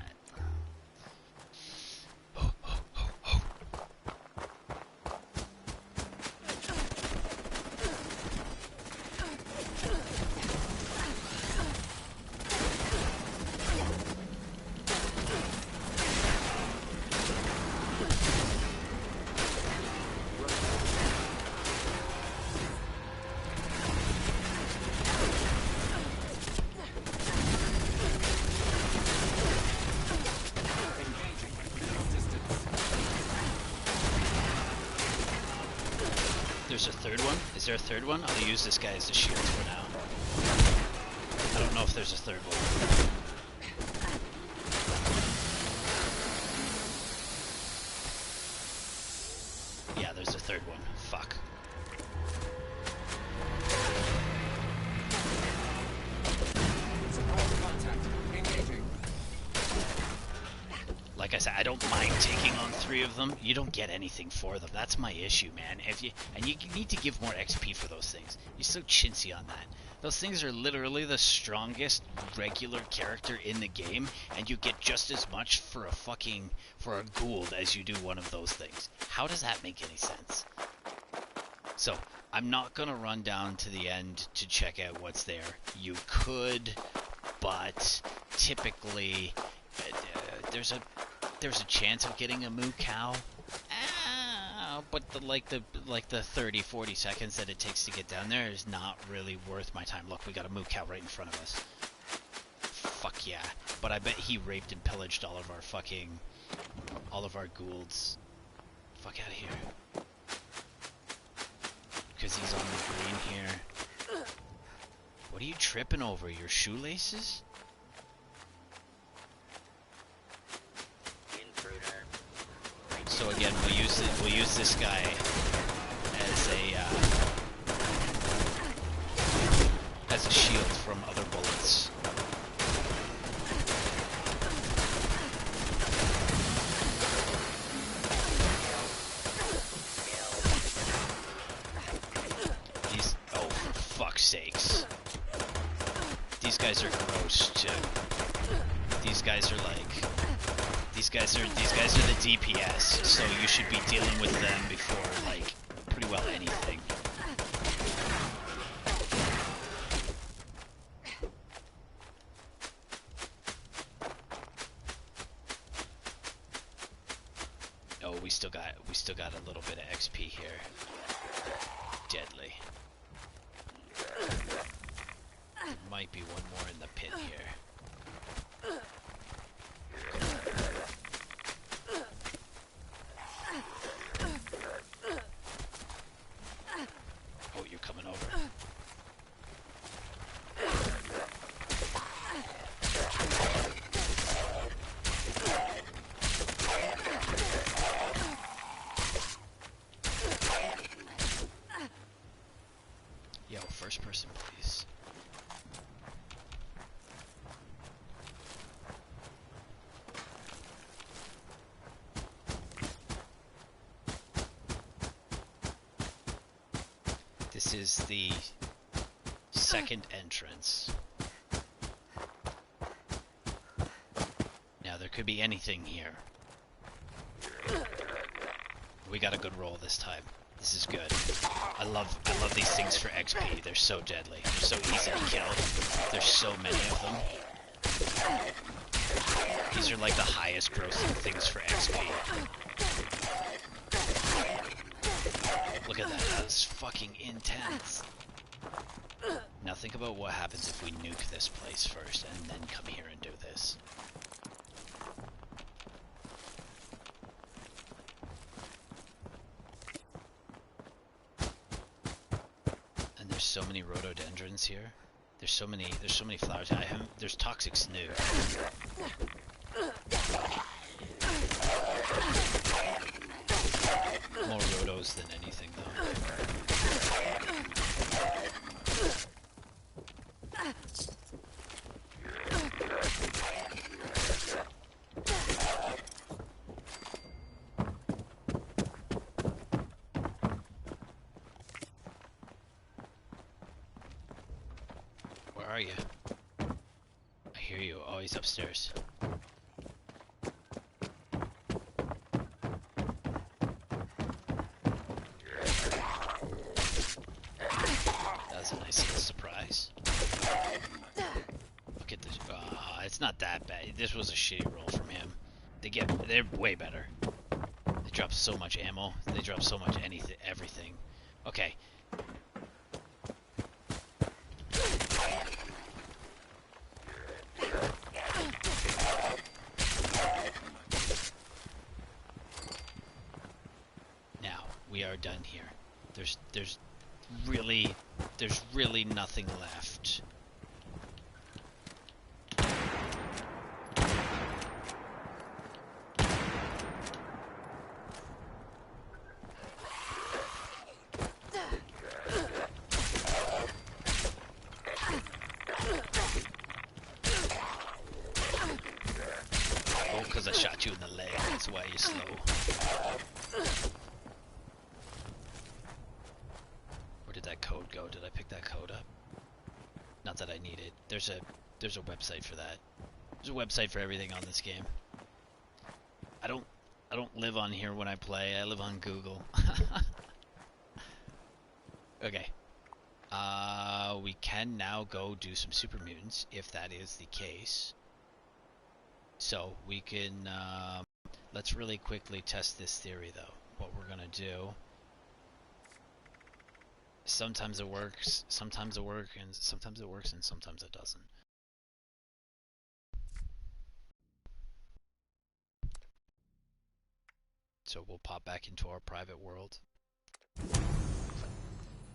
There's a third one? Is there a third one? I'll use this guy as a shield for now. I don't know if there's a third one. Yeah, there's a third one. Fuck. Like I said, I don't mind taking on 3 of them. You don't get anything for them. That's my issue, man. You need to give more XP for those things. You're so chintzy on that. Those things are literally the strongest regular character in the game, and you get just as much for a Gould as you do one of those things. How does that make any sense? So, I'm not gonna run down to the end to check out what's there. You could, but typically there's a chance of getting a moo cow. But the 30-40 seconds that it takes to get down there is not really worth my time. Look, we got a moo cow right in front of us. Fuck yeah. But I bet he raped and pillaged all of our Goulds. Fuck out of here. Because he's on the green here. What are you tripping over? Your shoelaces? So again, we'll use this guy as a shield from other bullets. Oh, for fuck's sakes. guys are gross too. These guys are like, these guys are the DPS, so you should be dealing with them before like pretty well anything. Oh, we still got a little bit of XP here. Deadly. There might be one more in the pit here. Oh, you're coming over. Yo, first person, please. This is the second entrance. Now, there could be anything here. We got a good roll this time. This is good. I love these things for XP. They're so deadly. They're so easy to kill. There's so many of them. These are like the highest grossing things for XP. Look at that. That's fucking intense. Now think about what happens if we nuke this place first and then come here and do this. And there's so many rhododendrons here. There's so many flowers. There's toxic snoo. More rhodos than anything, though. Where are you? I hear you. Oh, he's upstairs. That's a nice little surprise. Look at this. It's not that bad. This was a shitty roll from him. They're way better. They drop so much ammo. They drop so much everything. Okay. Now, we are done here. There's really nothing left. Oh, because I shot you in the leg, that's why you're slow. Where did that code go? Did I pick that code up? Not that I need it. There's a website for that. There's a website for everything on this game. I don't live on here when I play. I live on Google. Okay. We can now go do some super mutants if that is the case. So we can let's really quickly test this theory though. What we're gonna do. Sometimes it works, sometimes it works, and sometimes it works, and sometimes it doesn't. So we'll pop back into our private world.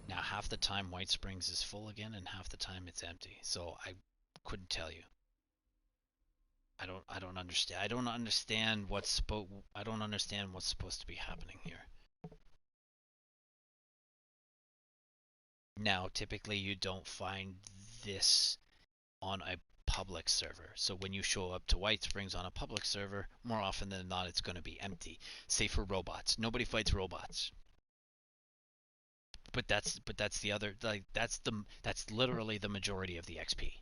Now half the time White Springs is full again, and half the time it's empty. So I couldn't tell you. I don't understand. I don't understand what's supposed to be happening here. Now, typically you don't find this on a public server. So when you show up to White Springs on a public server, more often than not it's going to be empty. Save for robots. Nobody fights robots. But that's the other, like that's literally the majority of the XP.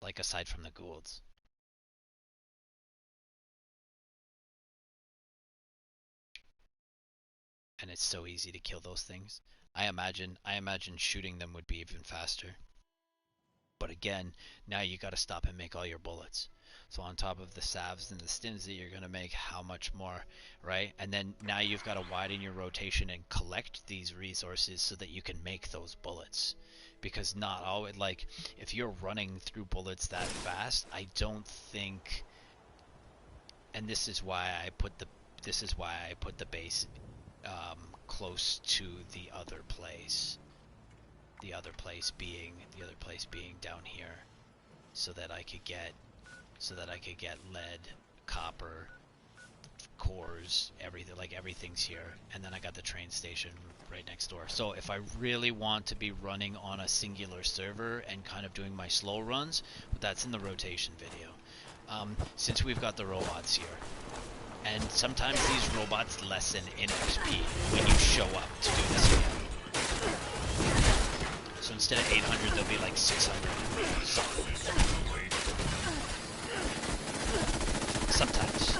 like aside from the Goulds. And it's so easy to kill those things. I imagine shooting them would be even faster. But again, now you got to stop and make all your bullets. So on top of the salves and the stims that you're going to make, how much more, right? And then now you've got to widen your rotation and collect these resources so that you can make those bullets. Because not always, like, if you're running through bullets that fast, I don't think, and this is why I put the base close to the other place. The other place being down here, so that I could get lead, copper, cores, everything, like everything's here, and then I got the train station right next door. So if I really want to be running on a singular server and kind of doing my slow runs, that's in the rotation video. Since we've got the robots here, and sometimes these robots lessen in XP when you show up to do this again. So instead of 800, they'll be like 600. Sometimes.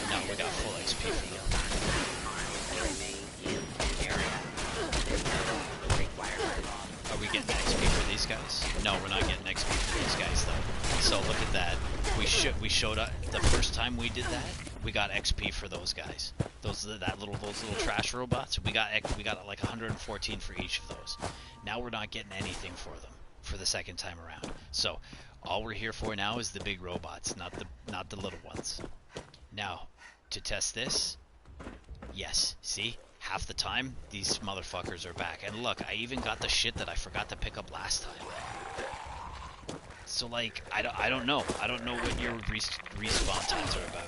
No, we got full XP for them. Are we getting XP for these guys? No, we're not getting XP for these guys though. So look at that. We showed up the first time we did that. We got XP for those guys. Those little trash robots. We got like 114 for each of those. Now we're not getting anything for them for the second time around. So all we're here for now is the big robots, not the little ones. Now to test this, yes. See. Half the time, these motherfuckers are back. And look, I even got the shit that I forgot to pick up last time. So, like, I don't know. I don't know what your respawn times are about.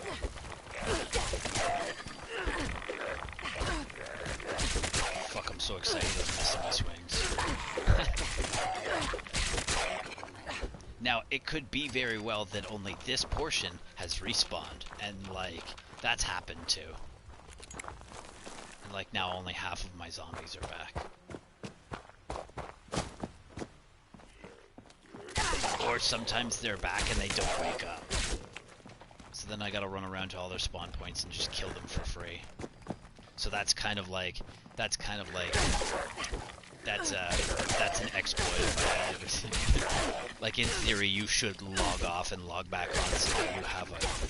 Fuck, I'm so excited I'm missing my swings. Now, it could be very well that only this portion has respawned. And, like, that's happened too. Like now only half of my zombies are back. Or sometimes they're back and they don't wake up. So then I gotta run around to all their spawn points and just kill them for free. So that's an exploit if I ever seen it. Like in theory you should log off and log back on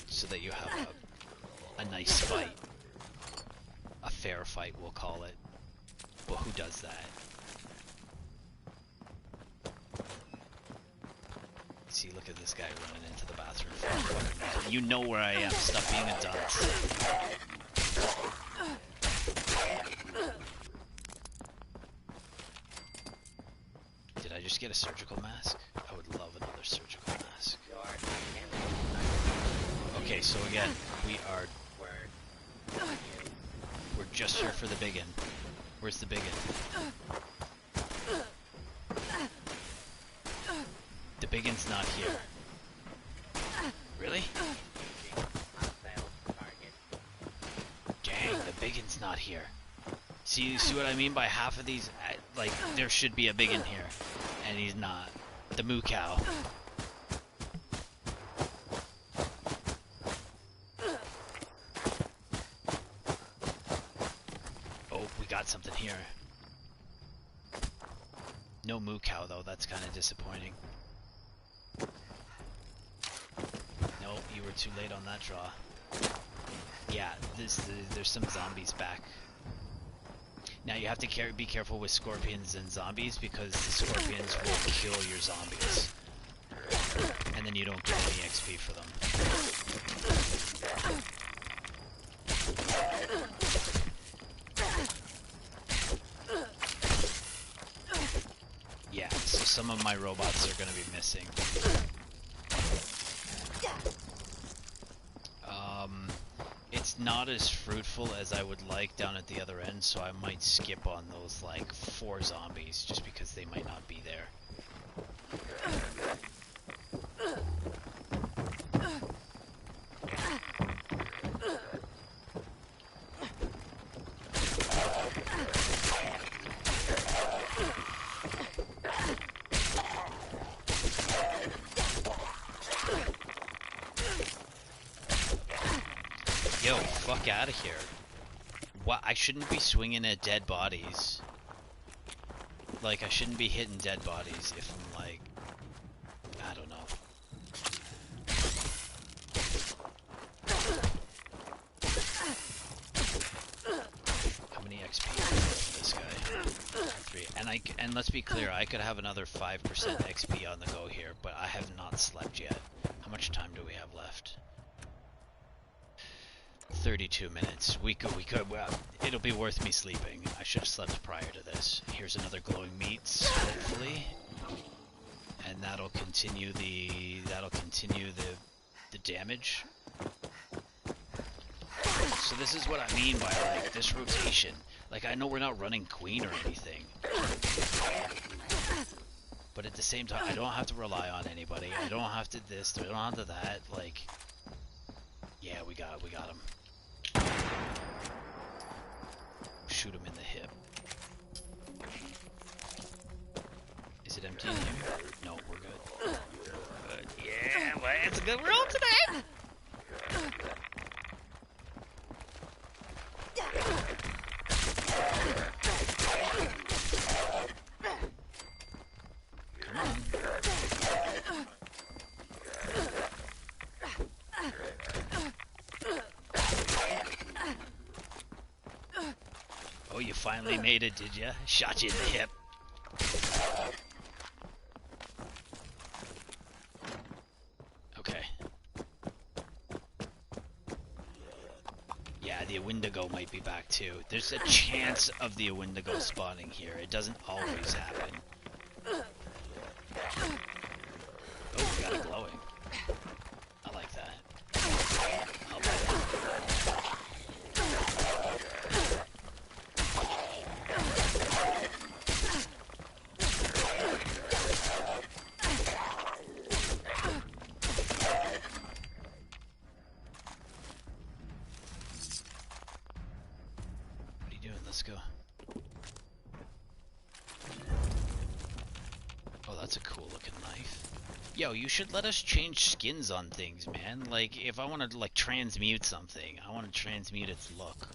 so that you have a nice fight. A fair fight, we'll call it. But who does that? See, look at this guy running into the bathroom. You know where I am. Stop being a dunce. Did I just get a surgical mask? I would love another surgical mask. Okay, so again, we're just here for the biggin. Where's the biggin? The biggin's not here. Really? Dang, the biggin's not here. See what I mean by half of these? Like, there should be a biggin here, and he's not. The moo cow. Something here. No moo cow though, that's kind of disappointing. No, you were too late on that draw. Yeah, there's some zombies back. Now you have to be careful with scorpions and zombies because the scorpions will kill your zombies. And then you don't get any XP for them. Yeah, so some of my robots are going to be missing. It's not as fruitful as I would like down at the other end, so I might skip on those, like, 4 zombies, just because they might not be there. fuck out of here. What? I shouldn't be swinging at dead bodies. Like, I shouldn't be hitting dead bodies if I'm like, I don't know. How many XP for this guy? 3. And let's be clear, I could have another 5% XP on the go here, but I have not slept yet. How much time do we have left? 32 minutes. We could, well, it'll be worth me sleeping. I should have slept prior to this. Here's another glowing meats, hopefully. And that'll continue the damage. So this is what I mean by, like, this rotation. Like, I know we're not running Queen or anything. But at the same time, I don't have to rely on anybody. I don't have to this, I don't have to that. Like, yeah, we got him. Shoot him in the hip. Is it empty in here? No, we're good. Good. Yeah, well, it's a good roll today! Come on. Oh, you finally made it, did ya? Shot you in the hip. Okay. Yeah, the Wendigo might be back too. There's a chance of the Wendigo spawning here. It doesn't always happen. Oh, we got it glowing. I like that. I'll buy that. What are you doing? Let's go. Oh, that's a cool looking knife. Yo, you should let us change skins on things, man. Like, if I want to, like, transmute something, I want to transmute its look.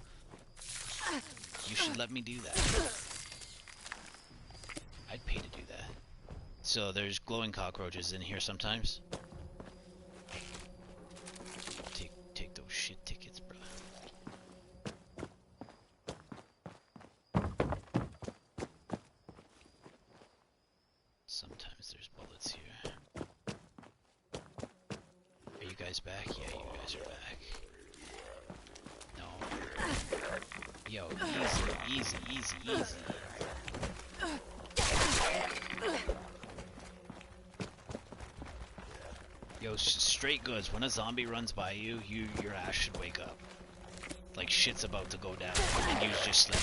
You should let me do that. I'd pay to do that. So, there's glowing cockroaches in here sometimes. Take those shit tickets, bro. Sometimes there's bullets here. Are you guys back? Yeah, you guys are back. No. Yo, easy. Yo, straight goods. When a zombie runs by you, your ass should wake up. Like shit's about to go down, and you just slip.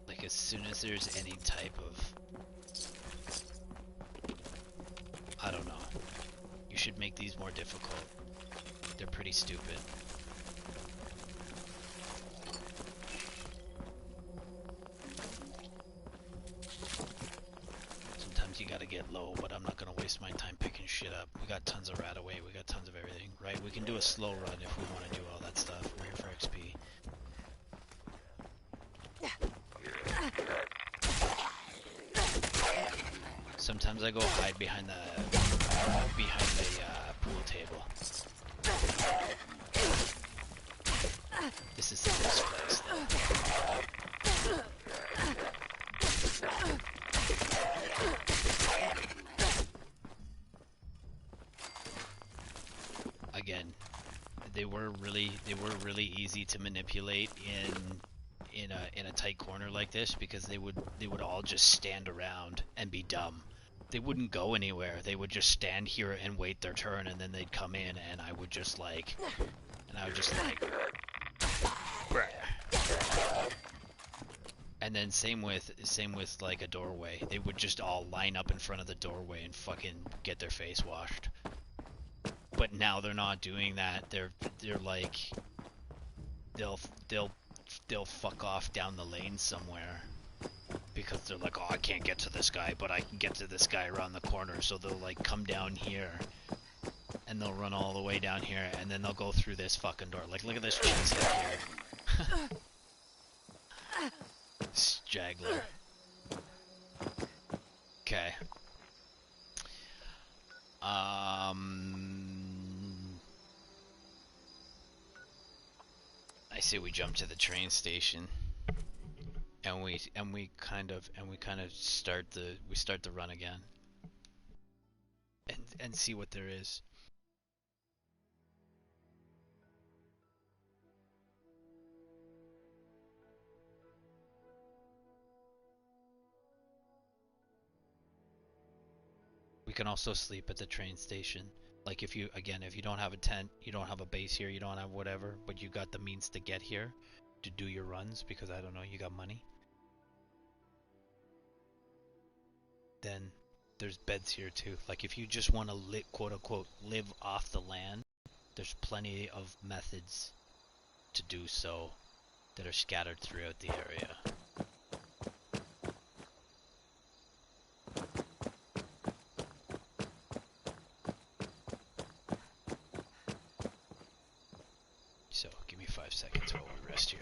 Like as soon as there's any type of, I don't know. You should make these more difficult. They're pretty stupid. Sometimes you gotta get low, but I'm not gonna waste my time picking shit up. We got tons of rat away, we got tons of everything, right? We can do a slow run if we want to do all that stuff. We're here for XP. Sometimes I go hide behind the pool table. This is the best place though. Again, they were really easy to manipulate in a tight corner like this because they would all just stand around and be dumb. They wouldn't go anywhere. They would just stand here and wait their turn, and then they'd come in, and I would just like, and then same with like a doorway. They would just all line up in front of the doorway and fucking get their face washed. But now they're not doing that. They're like they'll they'll fuck off down the lane somewhere because they're like, oh, I can't get to this guy, but I can get to this guy around the corner. So they'll like come down here and they'll run all the way down here and then they'll go through this fucking door. Like, look at this cheesecake here. Straggler. Okay. I say we jump to the train station, and we kind of start the run again, and see what there is. We can also sleep at the train station. Like if you don't have a tent, you don't have a base here, you don't have whatever, but you got the means to get here to do your runs because I don't know, you got money. Then there's beds here too. Like if you just want to quote unquote live off the land, there's plenty of methods to do so that are scattered throughout the area. So, give me 5 seconds while we rest here.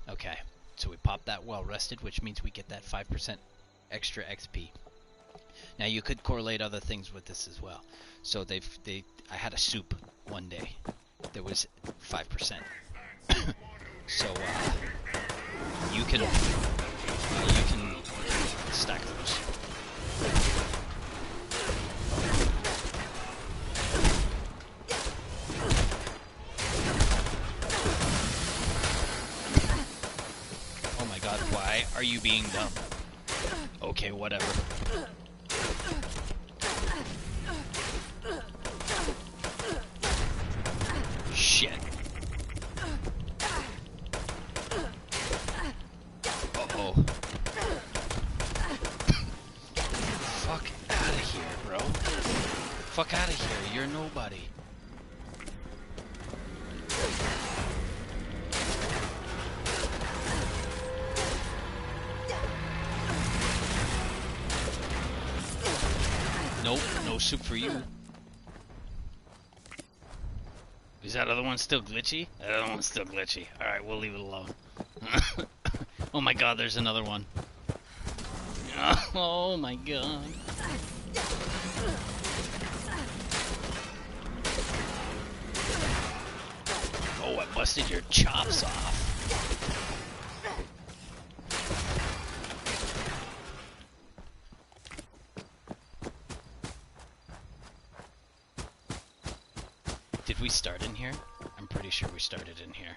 Okay, so we pop that well rested, which means we get that 5% extra XP. Now you could correlate other things with this as well. So I had a soup one day that was 5%. So you can stack those. Oh my god, why are you being dumb? Okay, whatever. Shit. Uh-oh. Fuck out of here, bro. Fuck out of here, you're nobody. Nope, no soup for you. Is that other one still glitchy? That other one's still glitchy. Alright, we'll leave it alone. Oh my god, there's another one. Oh my god. Oh, I busted your chops off. Did we start in here? I'm pretty sure we started in here.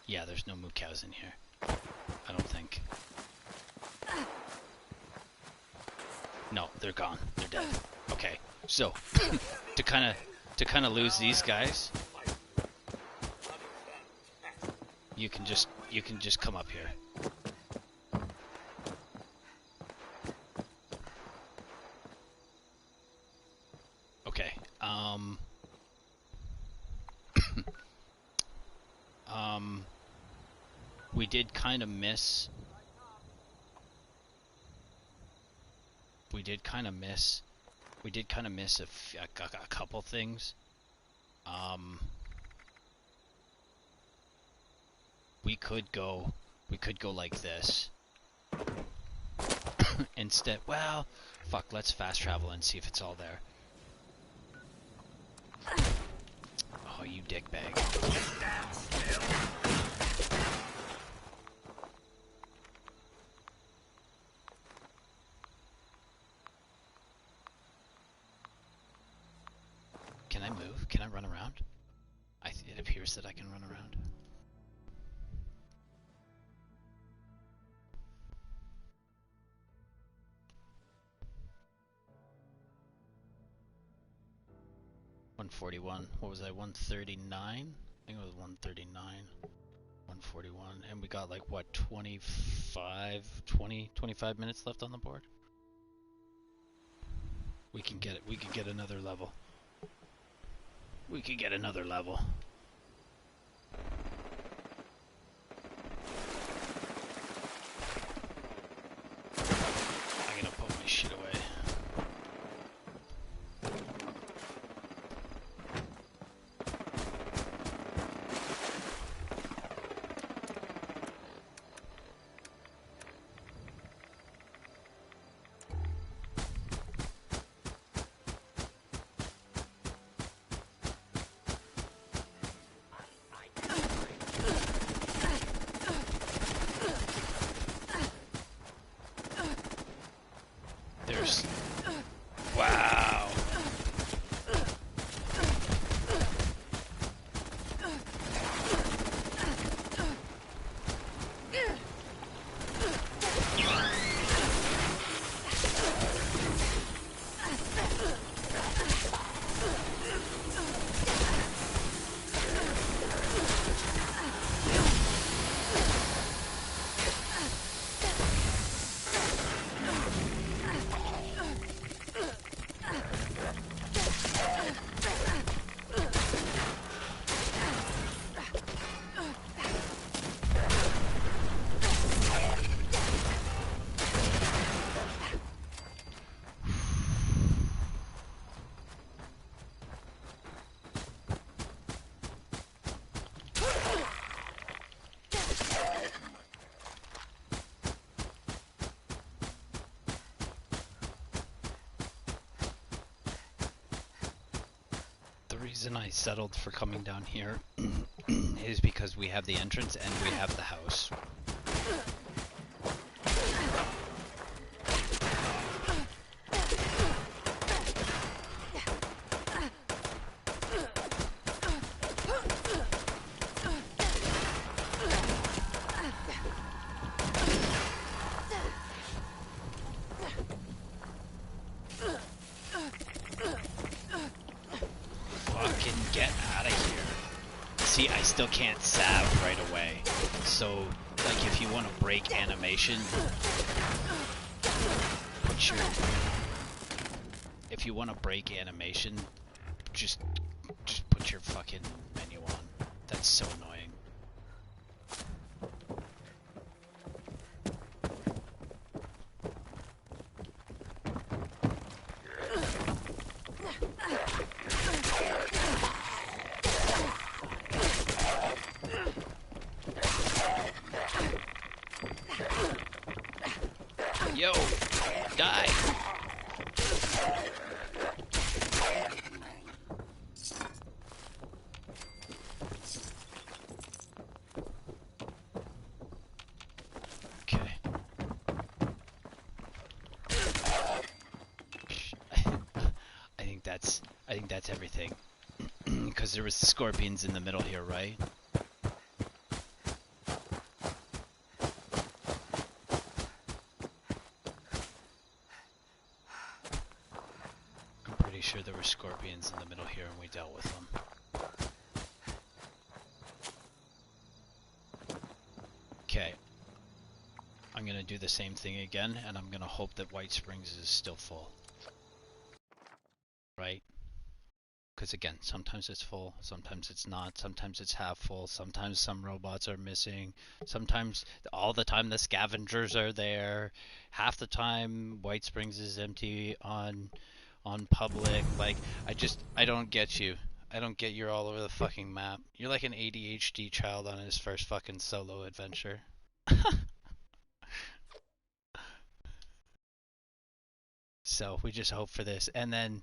Yeah, there's no moo cows in here. I don't think. No, they're gone. They're dead. Okay, so to kind of lose these guys, you can just come up here. Okay. did kind of miss. We did kind of miss a couple things. We could go like this. Instead, well, fuck, let's fast travel and see if it's all there. Oh, you dickbag. Can I move? Can I run around? It appears that I can run around. $141. What was I? 139? I think it was 139. 141. And we got like what, 25 minutes left on the board? We can get it. We could get another level. We could get another level. I'm gonna put my shit away. There's... Wow! The reason I settled for coming down here is because we have the entrance and we have the house. Get out of here. See, I still can't salve right away. So, like, if you want to break animation, put your... If you want to break animation, just put your fucking menu on. That's so annoying. Yo, die. Okay. I think that's everything. Because there was scorpions in the middle here, right? Sure, there were scorpions in the middle here and we dealt with them. Okay. I'm gonna do the same thing again and I'm gonna hope that White Springs is still full. Right? Because again, sometimes it's full, sometimes it's not, sometimes it's half full, sometimes some robots are missing, sometimes all the time the scavengers are there, half the time White Springs is empty on public. Like, I don't get you. I don't get you're all over the fucking map. You're like an ADHD child on his first fucking solo adventure. So we just hope for this, and then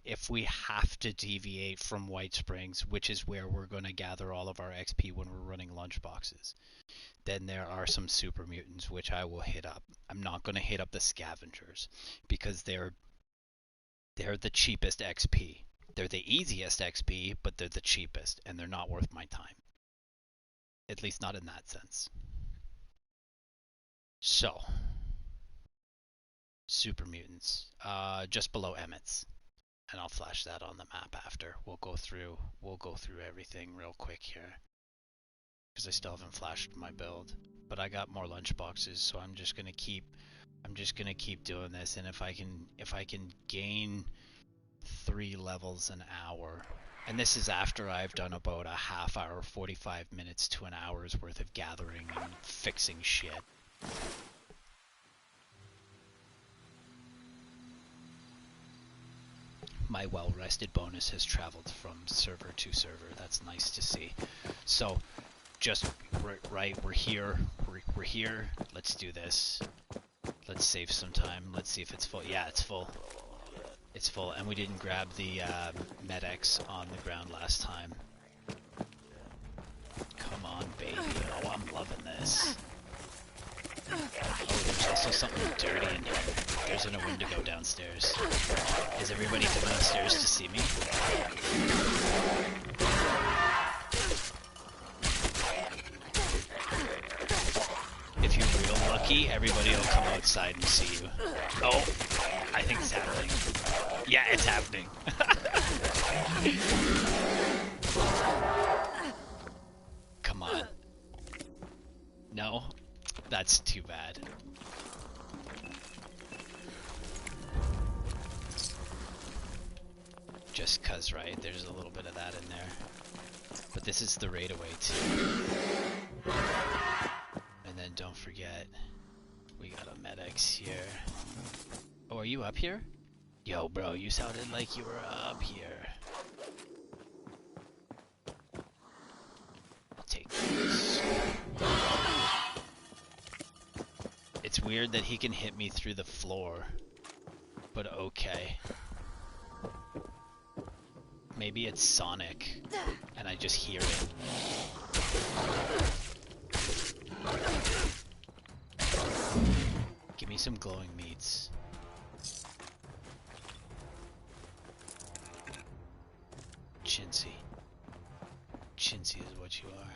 if we have to deviate from White Springs, which is where we're going to gather all of our XP when we're running lunchboxes, then there are some super mutants which I will hit up. I'm not going to hit up the scavengers because they're the cheapest XP. They're the easiest XP, but they're the cheapest, and they're not worth my time. At least not in that sense. So, super mutants, just below Emmett's. And I'll flash that on the map after. We'll go through everything real quick here, because I still haven't flashed my build. But I got more lunch boxes, so I'm just gonna keep doing this. And if I can gain 3 levels an hour, and this is after I've done about a half hour, 45 minutes to an hour's worth of gathering and fixing shit. My well-rested bonus has traveled from server to server. That's nice to see. So, just right, we're here. We're here. Let's do this. Let's save some time. Let's see if it's full. Yeah, it's full. It's full, and we didn't grab the Med-X on the ground last time. Come on, baby. Oh, I'm loving this. Oh, there's also something dirty in here. There's an Wendigo downstairs. Is everybody coming upstairs to see me? If you're real lucky, everybody will come outside and see you. Oh, I think it's happening. Yeah, it's happening. Come on. No? That's too bad. Just cause, right? There's a little bit of that in there. But this is the raid away too. And then don't forget, we got a Med-X here. Oh, are you up here? Yo, bro, you sounded like you were up here. I'll take this. It's weird that he can hit me through the floor, but okay. Maybe it's Sonic, and I just hear it. Give me some glowing meats. Chintzy. Chintzy is what you are.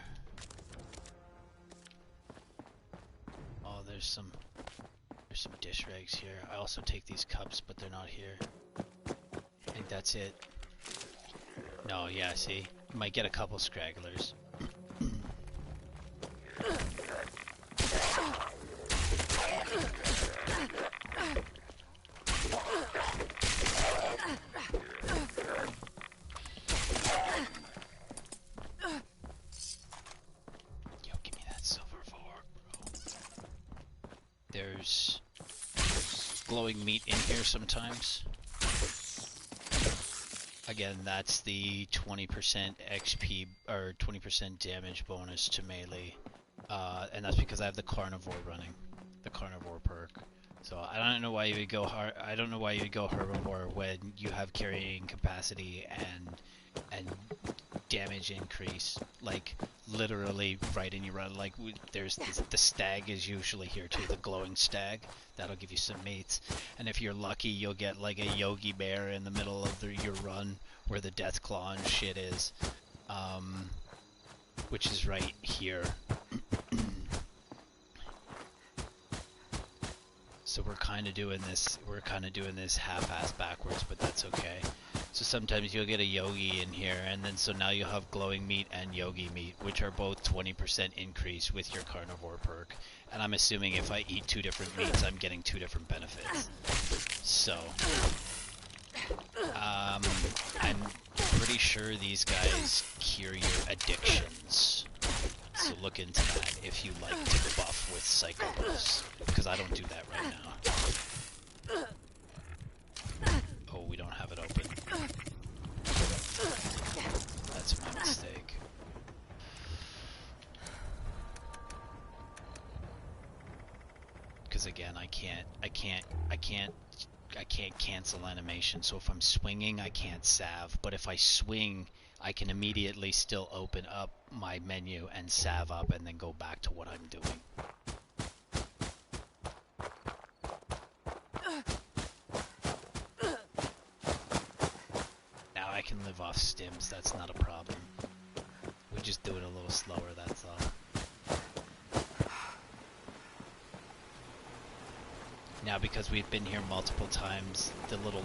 Oh, there's some dish rags here. I also take these cups, but they're not here. I think that's it. No, yeah, see? You might get a couple scragglers. Yo, give me that silver fork, bro. There's glowing meat in here sometimes. Again, that's the 20% XP or 20% damage bonus to melee, and that's because I have the carnivore running, the carnivore perk. So I don't know why you would go I don't know why you would go herbivore when you have carrying capacity and damage increase, like literally right in your run. Like there's the stag is usually here too, the glowing stag. That'll give you some mates, and if you're lucky, you'll get like a Yogi Bear in the middle of your run where the Death Claw and shit is, which is right here. So we're kind of doing this half-ass backwards, but that's okay. So sometimes you'll get a Yogi in here, and then so now you'll have glowing meat and Yogi meat, which are both 20% increase with your carnivore perk. And I'm assuming if I eat 2 different meats, I'm getting 2 different benefits. So, and pretty sure these guys cure your addictions. So look into that if you like to buff with psycho buffs, because I don't do that right now. Oh, we don't have it open. That's my mistake. Because again, I can't cancel animation. So if I'm swinging, I can't salve. But if I swing, I can immediately still open up my menu and salve up and then go back to what I'm doing. Now I can live off stims, that's not a problem. We just do it a little slower, that's all. Now because we've been here multiple times, the little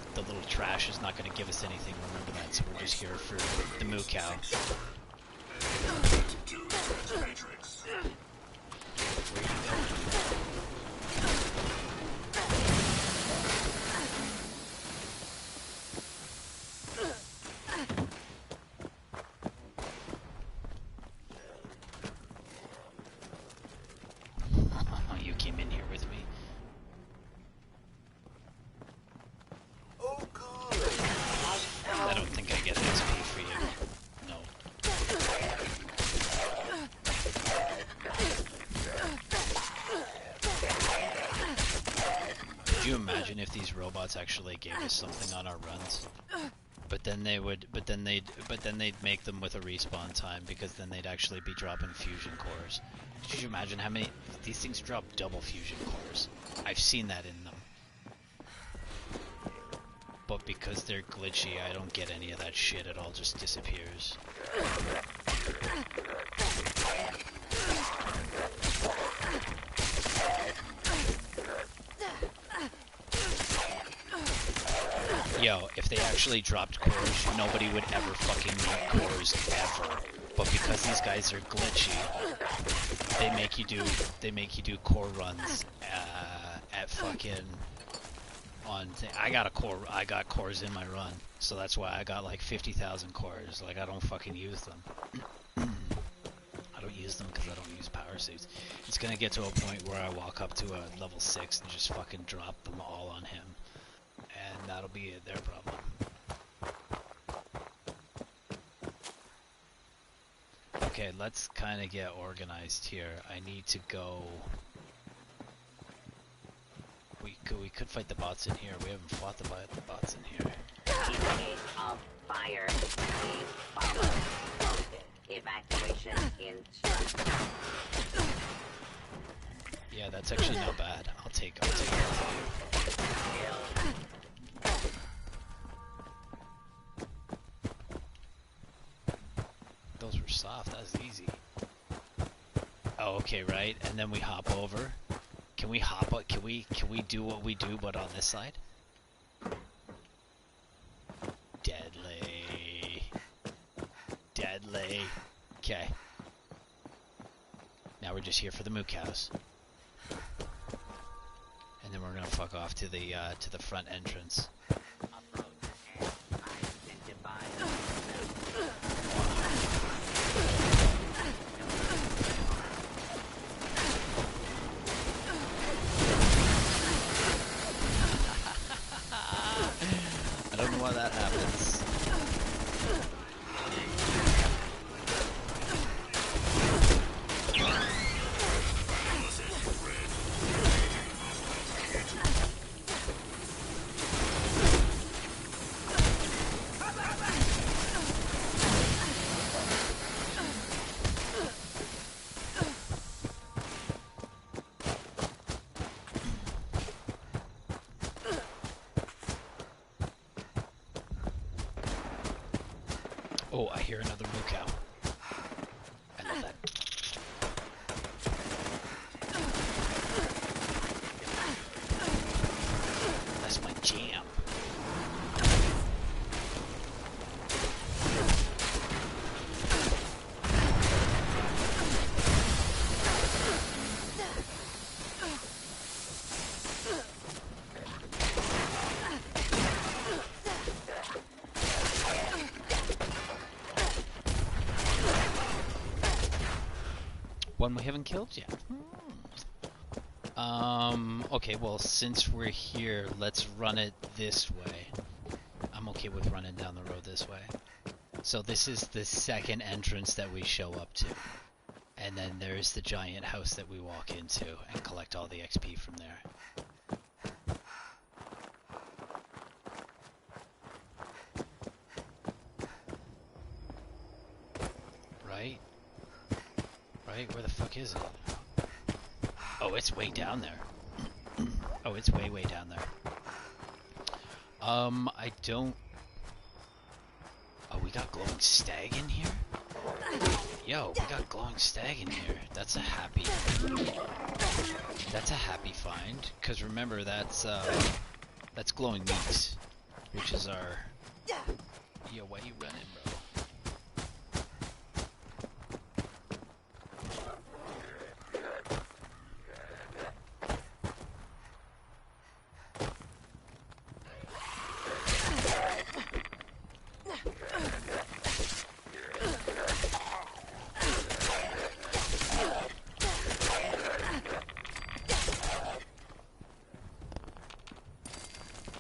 trash is not going to give us anything, remember that, so we're just here for the moo cow. Where you go? You came in here with me. I don't think I get XP for you. No. Could you imagine if these robots actually gave us something on our runs? But then they'd make them with a respawn time, because then they'd actually be dropping fusion cores. Could you imagine how many these things drop double fusion cores? I've seen that in them. But because they're glitchy, I don't get any of that shit. It all just disappears. Yo, if they actually dropped cores, nobody would ever fucking need cores ever. But because these guys are glitchy, they make you do core runs at fucking I got cores in my run, so that's why I got like 50,000 cores. Like, I don't fucking use them. I don't use them because I don't use power suits. It's gonna get to a point where I walk up to a level 6 and just fucking drop them all on him, and that'll be their problem. Okay, let's kind of get organized here. I need to go. We could fight the bots in here. We haven't fought the bots in here. In case of fire, please follow posted evacuation instructions. Yeah, that's actually not bad. I'll take it. Those were soft. That was easy. Oh, okay, right. And then we hop over. Can we hop up? Can we do what we do, but on this side? Deadly. Okay. Now we're just here for the moo cows, and then we're gonna fuck off to the front entrance. I don't know why that happens. Oh, I hear another moo cow. I love that. That's my jam. One we haven't killed yet. Okay, well, since we're here, let's run it this way. I'm okay with running down the road this way. So this is the second entrance that we show up to. And then there's the giant house that we walk into and collect all the XP from there. Right? Right? Where the fuck is it? Oh, it's way down there. Oh, it's way, way down there. I don't... Oh, we got glowing stag in here? Yo, we got glowing stag in here. That's a happy... That's a happy find. Because remember, that's glowing meats. Which is our... Yo, why you running, bro?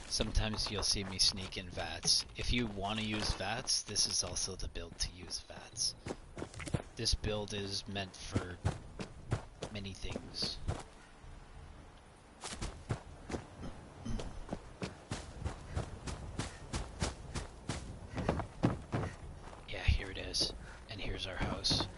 Sometimes you'll see me sneak in VATs. If you want to use VATs, this is also the build to use VATs. This build is meant for many things. Yeah, here it is. And here's our house.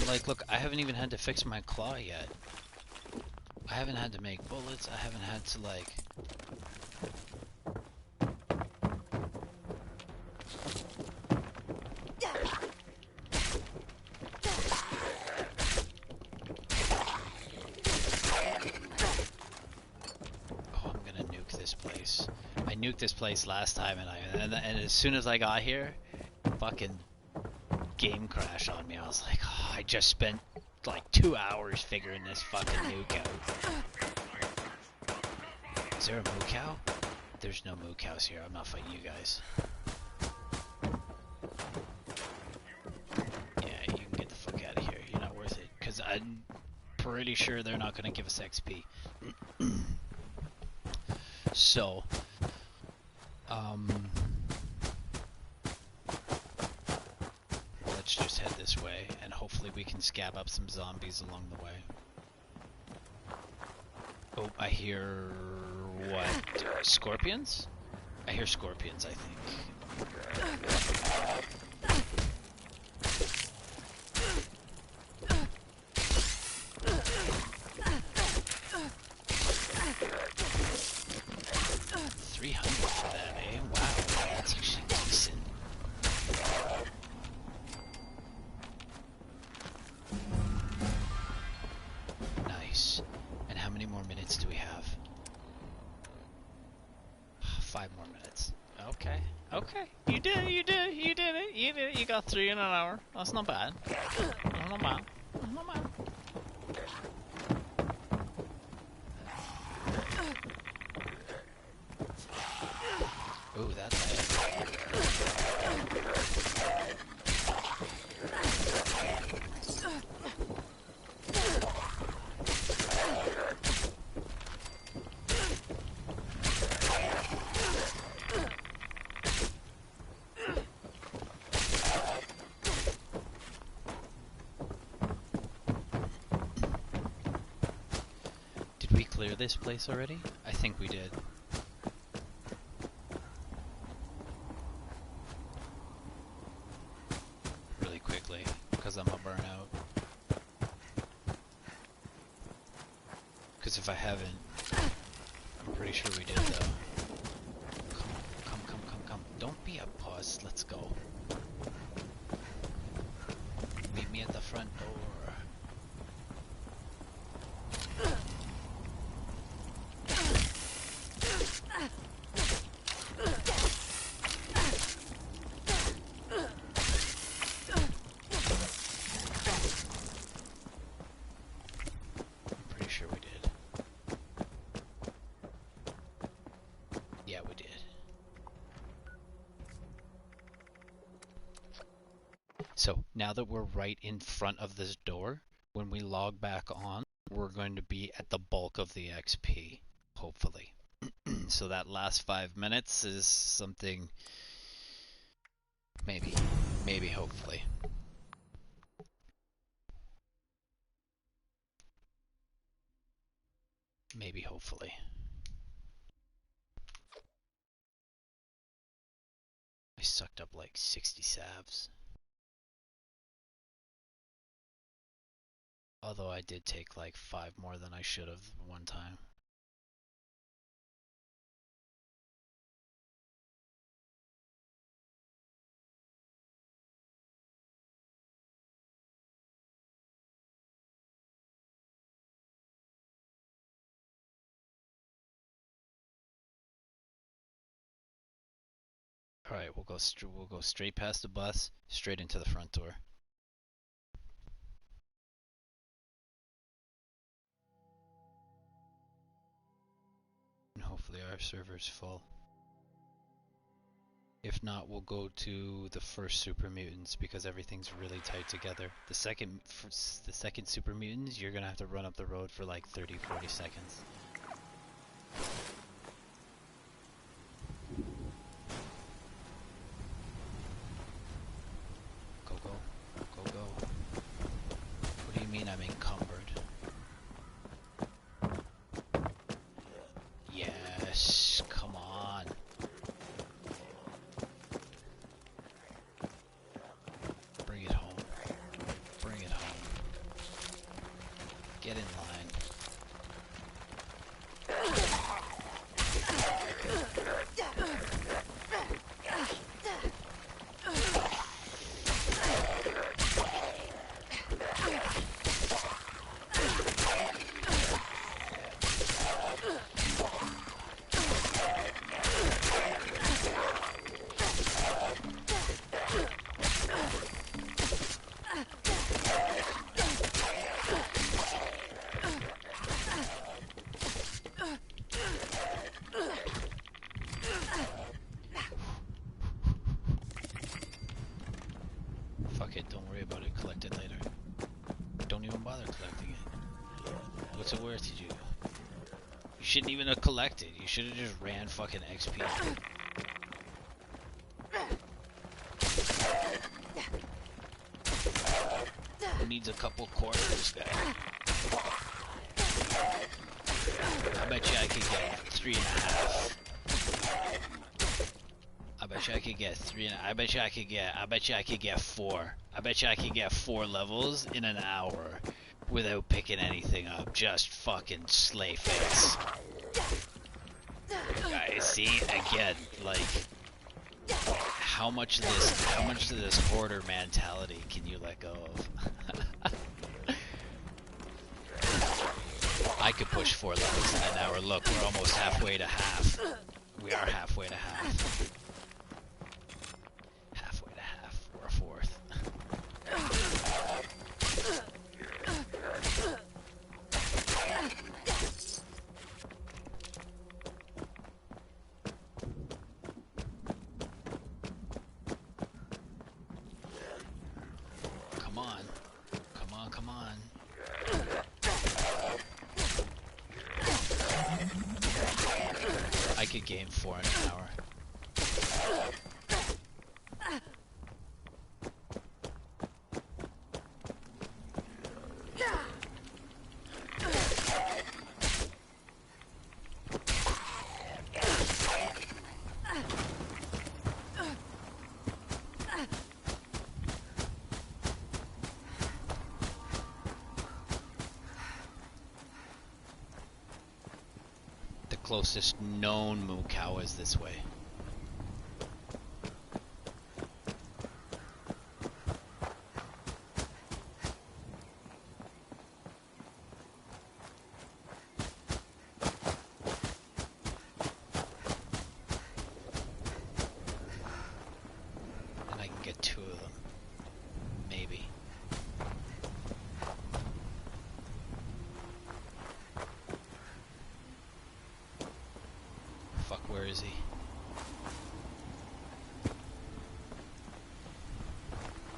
Like, look, I haven't even had to fix my claw yet. I haven't had to make bullets. I haven't had to, like... Oh, I'm gonna nuke this place. I nuked this place last time, and as soon as I got here, fucking game crash on me. I was like, oh, I just spent like 2 hours figuring this fucking nuke out. Is there a moo cow? There's no moo cows here. I'm not fighting you guys. Yeah, you can get the fuck out of here. You're not worth it. Because I'm pretty sure they're not going to give us XP. So, let's just head this way, and hopefully we can scab up some zombies along the way. Oh, I hear... what? Scorpions? I hear scorpions, I think. 300 for that, eh? Wow, that's actually decent. Nice. And how many more minutes do we have? 5 more minutes. Okay. Okay. You did it. You did it. You did it. You did it. You got 3 in an hour. That's not bad. That's not bad. That's not bad. Ooh, that's it. Did we clear this place already? I think we did. Really quickly, because I'm a burnout. Because if I haven't, I'm pretty sure we did though. Come. Don't be a puss, let's go. Meet me at the front door. Yeah, we did. So now that we're right in front of this door, when we log back on, we're going to be at the bulk of the XP, hopefully. So that last 5 minutes is something, maybe, hopefully. Maybe, hopefully. I sucked up like 60 salves. Although I did take like 5 more than I should have one time. Alright, we'll go straight past the bus, straight into the front door. And hopefully our server's full. If not, we'll go to the first super mutants because everything's really tight together. The second super mutants, you're gonna have to run up the road for like 30-40 seconds. Go, go. Go, go. What do you mean I'm encumbered? Yes, come on. Bring it home. Bring it home. Get in line. Fuck it, don't worry about it. Collect it later. Don't even bother collecting it. What's it worth to you? You shouldn't even have collected. You should have just ran fucking XP. Who needs a couple quarters, guy? I bet you I could get 3.5. I bet you I could get 3. I bet you I could get 4. I bet you I could get 4 levels in an hour without picking anything up. Just fucking slay face. Guys, see again, like how much of this hoarder mentality can you let go of? I could push 4 levels in an hour. Look, we're almost halfway to half. We are halfway to half. Halfway to half. We're a fourth. Come on. Come on, come on. I could gain 4 in an hour. The closest known moo cow is this way. And I can get 2 of them. Maybe. fuck, where is he?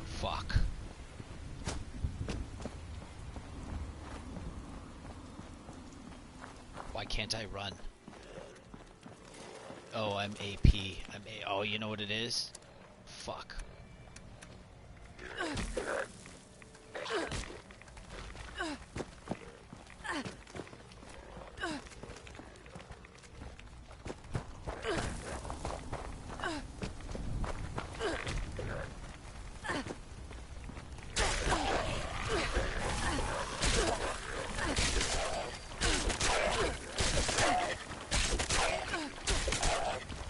Fuck. Why can't I run? Oh, I'm AP. Oh, you know what it is? Fuck.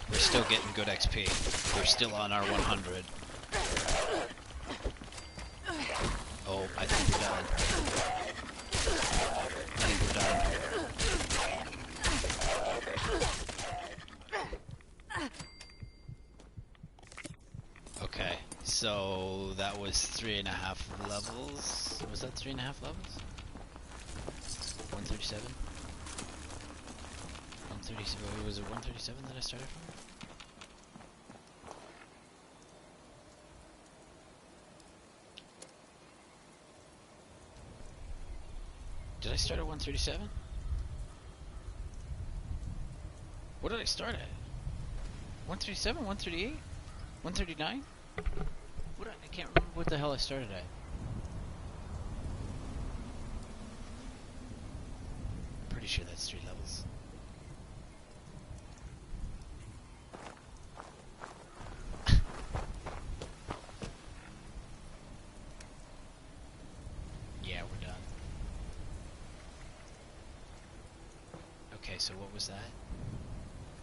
We're still getting good XP. We're still on our 100. Oh, I think we're done. I think we're done. Okay, so that was 3.5 levels. Was that 3.5 levels? 137? 137, was it 137 that I started from? Did I start at 137? What did I start at? 137? 138? 139? I can't remember what the hell I started at. Pretty sure that's 3 levels. Yeah, we're done. Okay, so what was that?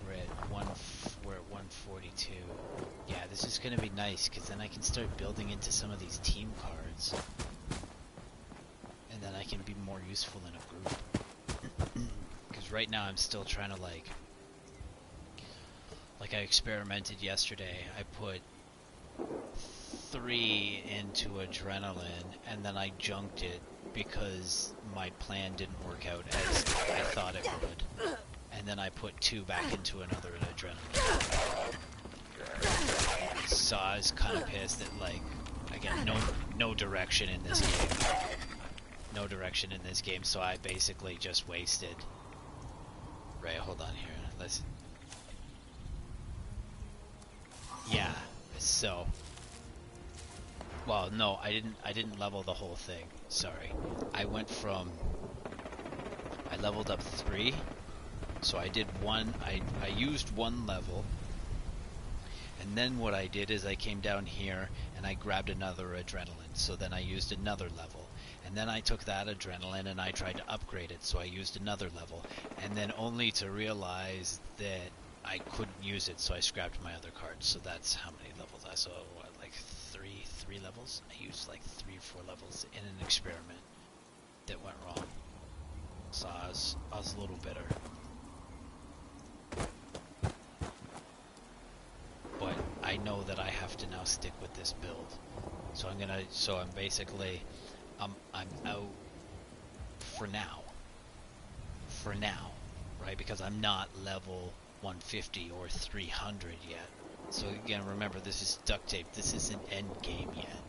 We're at 142. Yeah, this is gonna be nice because then I can start building into some of these team cards, and then I can be more useful in a group. Because right now I'm still trying to like I experimented yesterday. I put 3 into adrenaline, and then I junked it because my plan didn't work out as I thought it would. And then I put 2 back into another adrenaline. So I was kind of pissed that, like, again, no direction in this game. No direction in this game, so I basically just wasted. Right, hold on here. Let's. Yeah. So. Well, no, I didn't level the whole thing. Sorry. I leveled up 3. So I did I used 1 level. And then what I did is I came down here and I grabbed another adrenaline. So then I used another level. And then I took that adrenaline and I tried to upgrade it. So I used another level. And then only to realize that I couldn't use it. So I scrapped my other cards. So that's how many levels I saw. What, like 3 levels? I used like 3 or 4 levels in an experiment that went wrong. So I was a little bitter. But I know that I have to now stick with this build. So I'm basically, I'm out for now. For now, right? Because I'm not level 150 or 300 yet. So again, remember, this is duct tape. This isn't end game yet.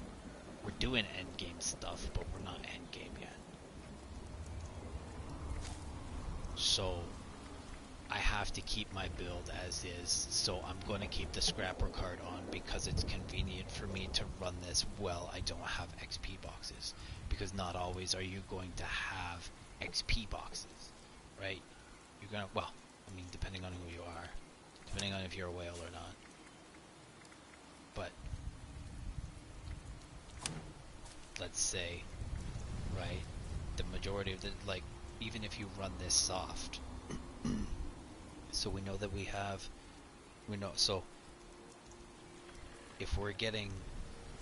We're doing end game stuff, but we're not end game yet. So I have to keep my build as is, so I'm going to keep the scrapper card on because it's convenient for me to run this while I don't have XP boxes. Because not always are you going to have XP boxes, right? You're going to, well, I mean, depending on who you are, depending on if you're a whale or not. But, let's say, right, the majority of the, like, even if you run this soft, so we know that so if we're getting,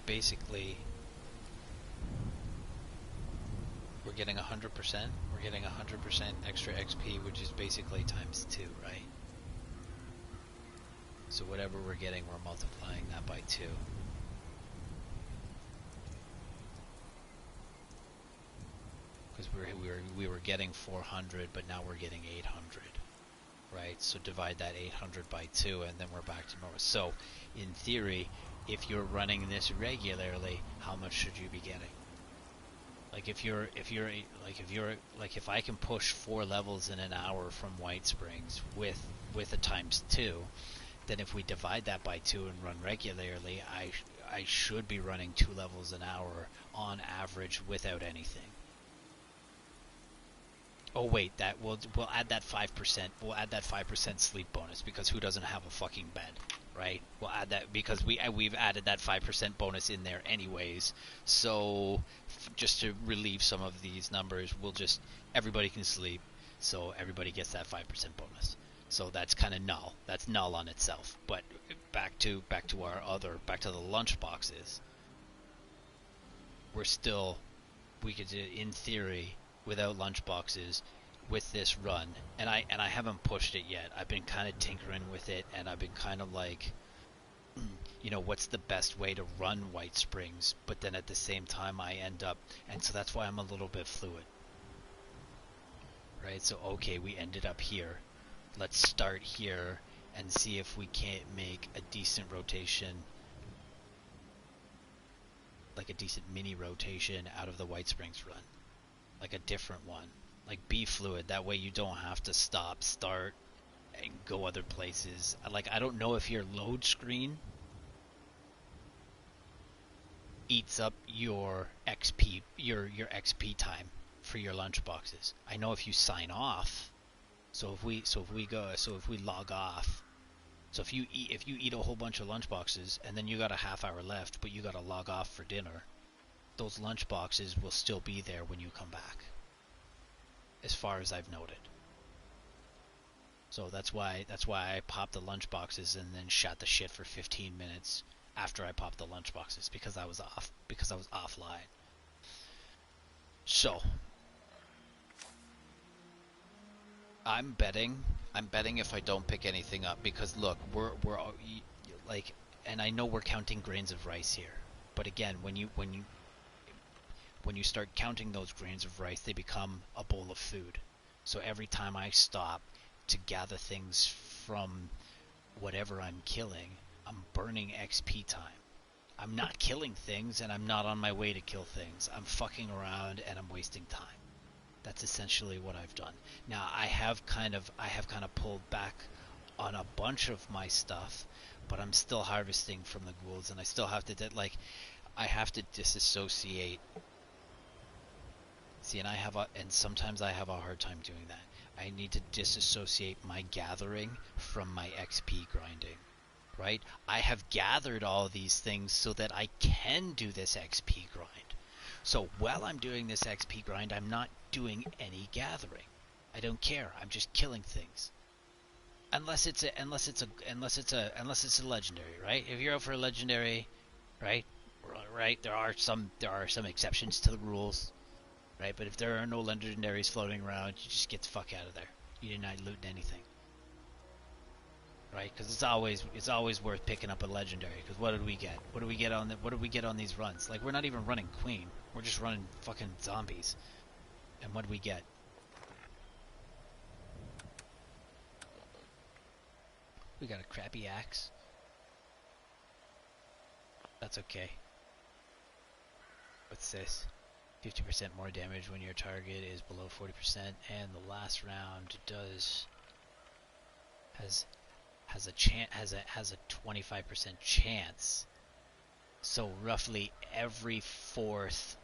basically, we're getting 100%, we're getting 100% extra XP, which is basically times 2, right? So whatever we're getting, we're multiplying that by 2. Because we were getting 400, but now we're getting 800. right? So divide that 800 by 2, and then we're back to normal. So, in theory, if you're running this regularly, how much should you be getting? Like if I can push 4 levels in an hour from White Springs with a times 2, then if we divide that by 2 and run regularly, I should be running 2 levels an hour on average without anything. Oh wait, that we'll add that 5%. We'll add that 5% sleep bonus, because who doesn't have a fucking bed, right? We'll add that because we've added that 5% bonus in there anyways. So just to relieve some of these numbers, everybody can sleep, so everybody gets that 5% bonus. So that's kind of null. That's null on itself. But back to the lunch boxes. We could do, in theory, without lunch boxes with this run, and I haven't pushed it yet. I've been kind of tinkering with it, and I've been kind of like, what's the best way to run White Springs, but then at the same time I end up, and so that's why I'm a little bit fluid, right? So okay, we ended up here, let's start here and see if we can't make a decent rotation, like a decent mini rotation out of the White Springs run, like a different one. Like, be fluid, that way you don't have to stop, start, and go other places. Like, I don't know if your load screen eats up your XP, your XP time for your lunch boxes. I know if you sign off, so if we log off, so if you eat a whole bunch of lunch boxes and then you got a half hour left, but you got to log off for dinner, those lunch boxes will still be there when you come back, as far as I've noted. So that's why I popped the lunch boxes and then shot the shit for 15 minutes after I popped the lunch boxes, because I was offline. So I'm betting if I don't pick anything up, because look, we're like, and I know we're counting grains of rice here, but again, when you start counting those grains of rice, they become a bowl of food. So every time I stop to gather things from whatever I'm killing, I'm burning XP time. I'm not killing things, and I'm not on my way to kill things. I'm fucking around and I'm wasting time. That's essentially what I've done. Now I have kind of pulled back on a bunch of my stuff, but I'm still harvesting from the ghouls, and I still have to I have to disassociate. See, and sometimes I have a hard time doing that. I need to disassociate my gathering from my XP grinding, right? I have gathered all these things so that I can do this XP grind. So while I'm doing this XP grind, I'm not doing any gathering. I don't care. I'm just killing things. Unless it's a legendary, right? If you're out for a legendary, right? Right, there are some exceptions to the rules. Right, but if there are no legendaries floating around, you just get the fuck out of there. You're not looting anything, right? Because it's always worth picking up a legendary. Because what did we get? What do we get on these runs? Like, we're not even running Queen. We're just running fucking zombies. And what do we get? We got a crappy axe. That's okay. What's this? 50% more damage when your target is below 40%, and the last round has a 25% chance. So roughly every fourth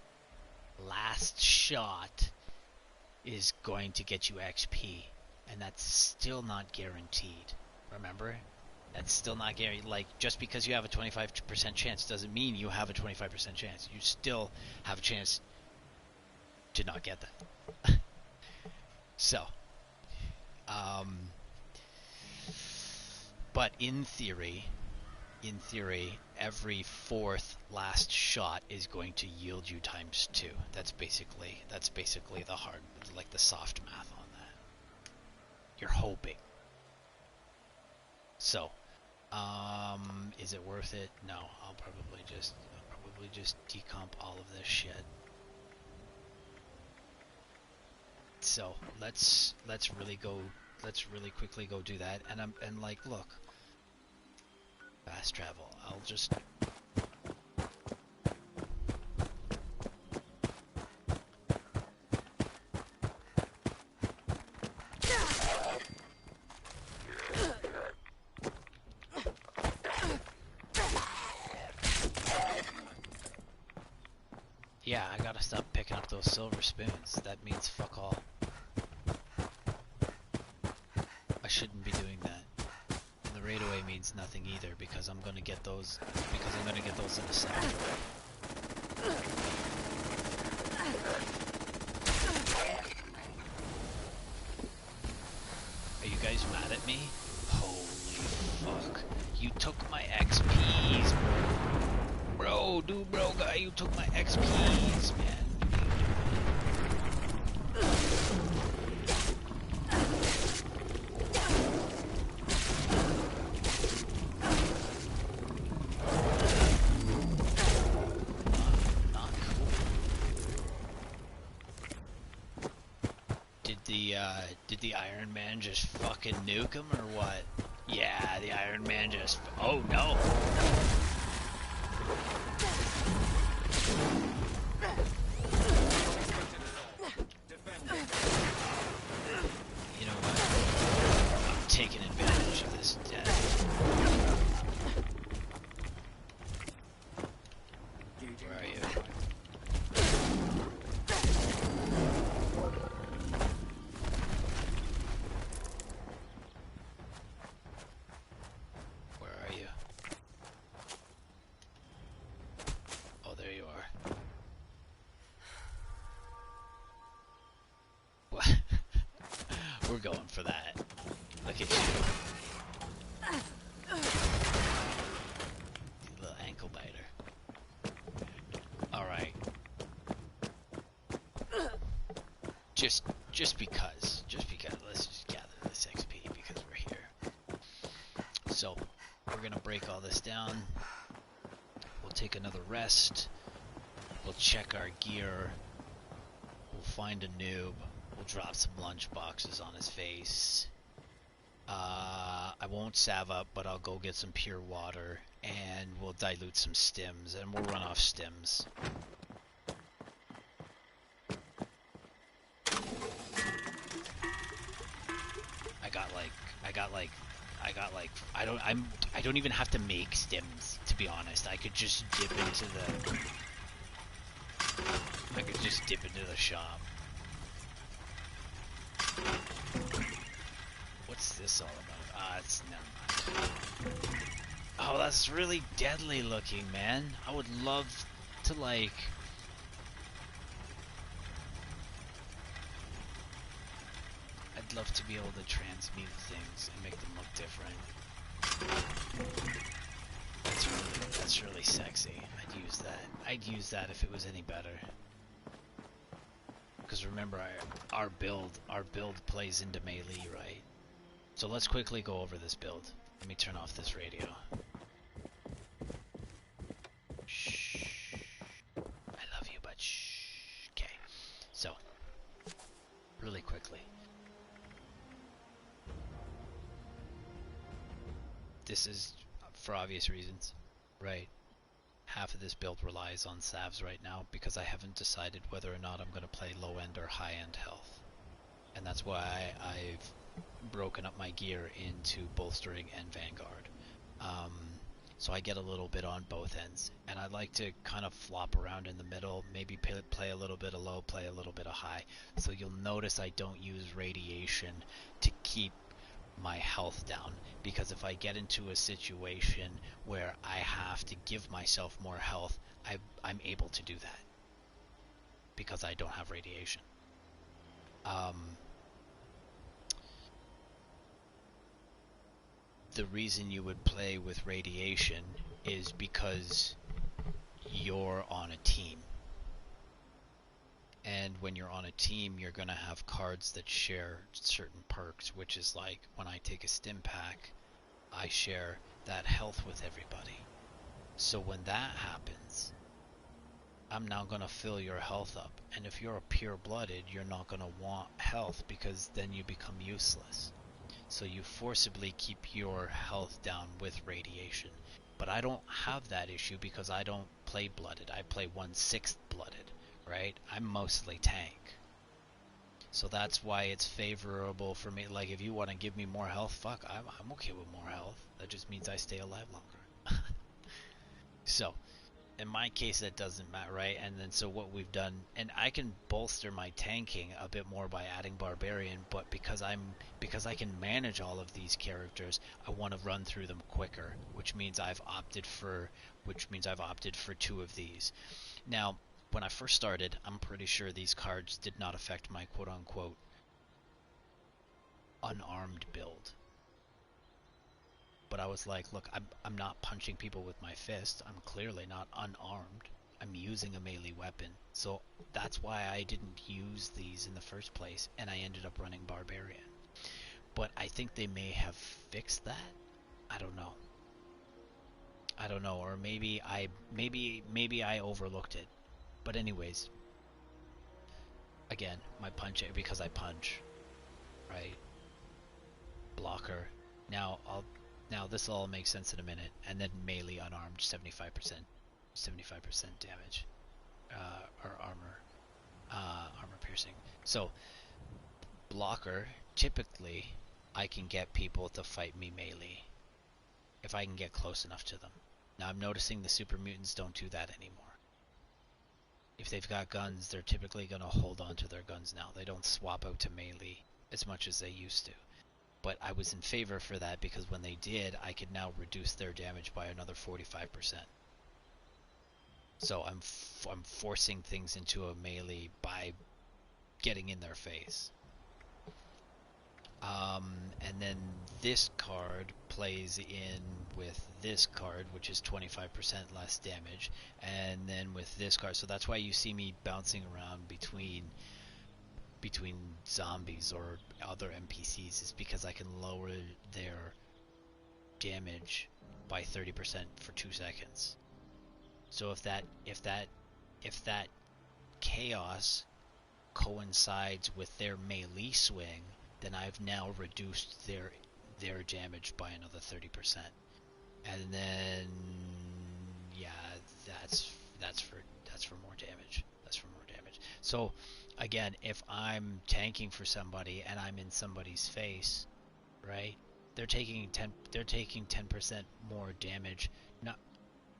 last shot is going to get you XP, and that's still not guaranteed. Remember? That's still not guaranteed. Like, just because you have a 25% chance doesn't mean you have a 25% chance. You still have a chance to not get that. So, but in theory, every fourth last shot is going to yield you times 2. That's basically the hard, like the soft math on that. You're hoping. So, is it worth it? No, I'll probably just decomp all of this shit. So let's really go let's really quickly go do that. And like, look, fast travel. I'll just. Yeah, I gotta stop picking up those silver spoons. That means fuck all. I shouldn't be doing that. And the raid away means nothing either because I'm gonna get those in a second. Are you guys mad at me? Holy fuck. You took my XPs, bro. Bro guy, you took my XPs, man. Did the Iron Man just fucking nuke him or what? Yeah, the Iron Man just... Oh no! You know what? I'm taking advantage of this death. Where are you? We're going for that. Look at you. You little ankle biter. Alright. Just because. Let's just gather this XP because we're here. So, we're gonna break all this down. We'll take another rest. We'll check our gear. We'll find a noob. We'll drop some lunch boxes on his face. I won't salve up, but I'll go get some pure water, and we'll dilute some stims, and we'll run off stims. I don't even have to make stims, to be honest. I could just dip into the shop. What's this all about? It's never mind. Oh, that's really deadly looking, man. I would love to, like... I'd love to be able to transmute things and make them look different. That's really sexy. I'd use that if it was any better. Because remember, our build plays into melee, right? So let's quickly go over this build. Let me turn off this radio. Shh. I love you, but shh. Okay. So, really quickly. This is for obvious reasons, right? Half of this build relies on salves right now because I haven't decided whether or not I'm going to play low end or high end health. And that's why I've broken up my gear into bolstering and vanguard. So I get a little bit on both ends. And I like to kind of flop around in the middle, maybe play a little bit of low, play a little bit of high. So you'll notice I don't use radiation to keep my health down, because if I get into a situation where I have to give myself more health, I'm able to do that because I don't have radiation. The reason you would play with radiation is because you're on a team. And when you're on a team, you're going to have cards that share certain perks, which is like when I take a stim pack, I share that health with everybody. So when that happens, I'm now going to fill your health up. And if you're a pure-blooded, you're not going to want health because then you become useless. So you forcibly keep your health down with radiation. But I don't have that issue because I don't play blooded. I play 1/6 blooded, right? I'm mostly tank. So that's why it's favorable for me. Like, if you want to give me more health, fuck, I'm okay with more health. That just means I stay alive longer. So, in my case, that doesn't matter, right? And then so what we've done, and I can bolster my tanking a bit more by adding Barbarian, but because I can manage all of these characters, I want to run through them quicker, which means I've opted for 2 of these. Now, when I first started, I'm pretty sure these cards did not affect my quote-unquote unarmed build. But I was like, look, I'm not punching people with my fist. I'm clearly not unarmed. I'm using a melee weapon. So that's why I didn't use these in the first place, and I ended up running Barbarian. But I think they may have fixed that. I don't know. Or maybe I overlooked it. But anyways, again, my punch, because I punch, right? Blocker. Now this all makes sense in a minute. And then melee unarmed, 75% damage, or armor piercing. So blocker, typically I can get people to fight me melee if I can get close enough to them. Now I'm noticing the super mutants don't do that anymore. If they've got guns, they're typically going to hold on to their guns now. They don't swap out to melee as much as they used to. But I was in favor for that because when they did, I could now reduce their damage by another 45%. So I'm forcing things into a melee by getting in their face. And then this card plays in with this card, which is 25% less damage, and then with this card, so that's why you see me bouncing around between zombies or other NPCs, is because I can lower their damage by 30% for 2 seconds. So if that chaos coincides with their melee swing, then I've now reduced their damage by another 30%. And then yeah, that's for more damage. So again, if I'm tanking for somebody and I'm in somebody's face, right? They're taking 10% more damage,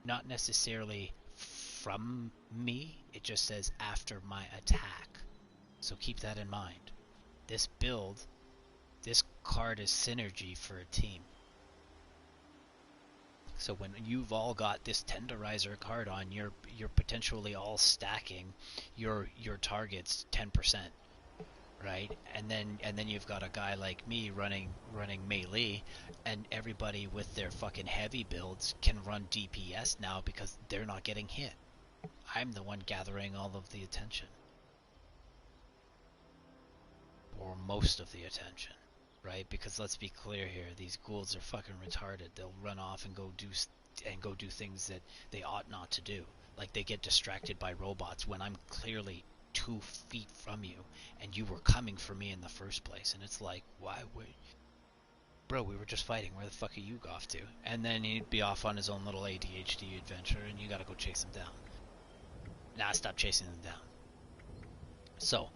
not necessarily from me. It just says after my attack. So keep that in mind. This card is synergy for a team. So when you've all got this tenderizer card on, you're potentially all stacking your targets 10%, right? And then you've got a guy like me running melee, and everybody with their fucking heavy builds can run DPS now because they're not getting hit. I'm the one gathering all of the attention. Or most of the attention, right? Because let's be clear here, these ghouls are fucking retarded. They'll run off and go do things that they ought not to do. Like they get distracted by robots when I'm clearly 2 feet from you and you were coming for me in the first place. And it's like, why would... Bro, we were just fighting. Where the fuck are you off to? And then he'd be off on his own little ADHD adventure and you gotta go chase him down. Nah, stop chasing them down. So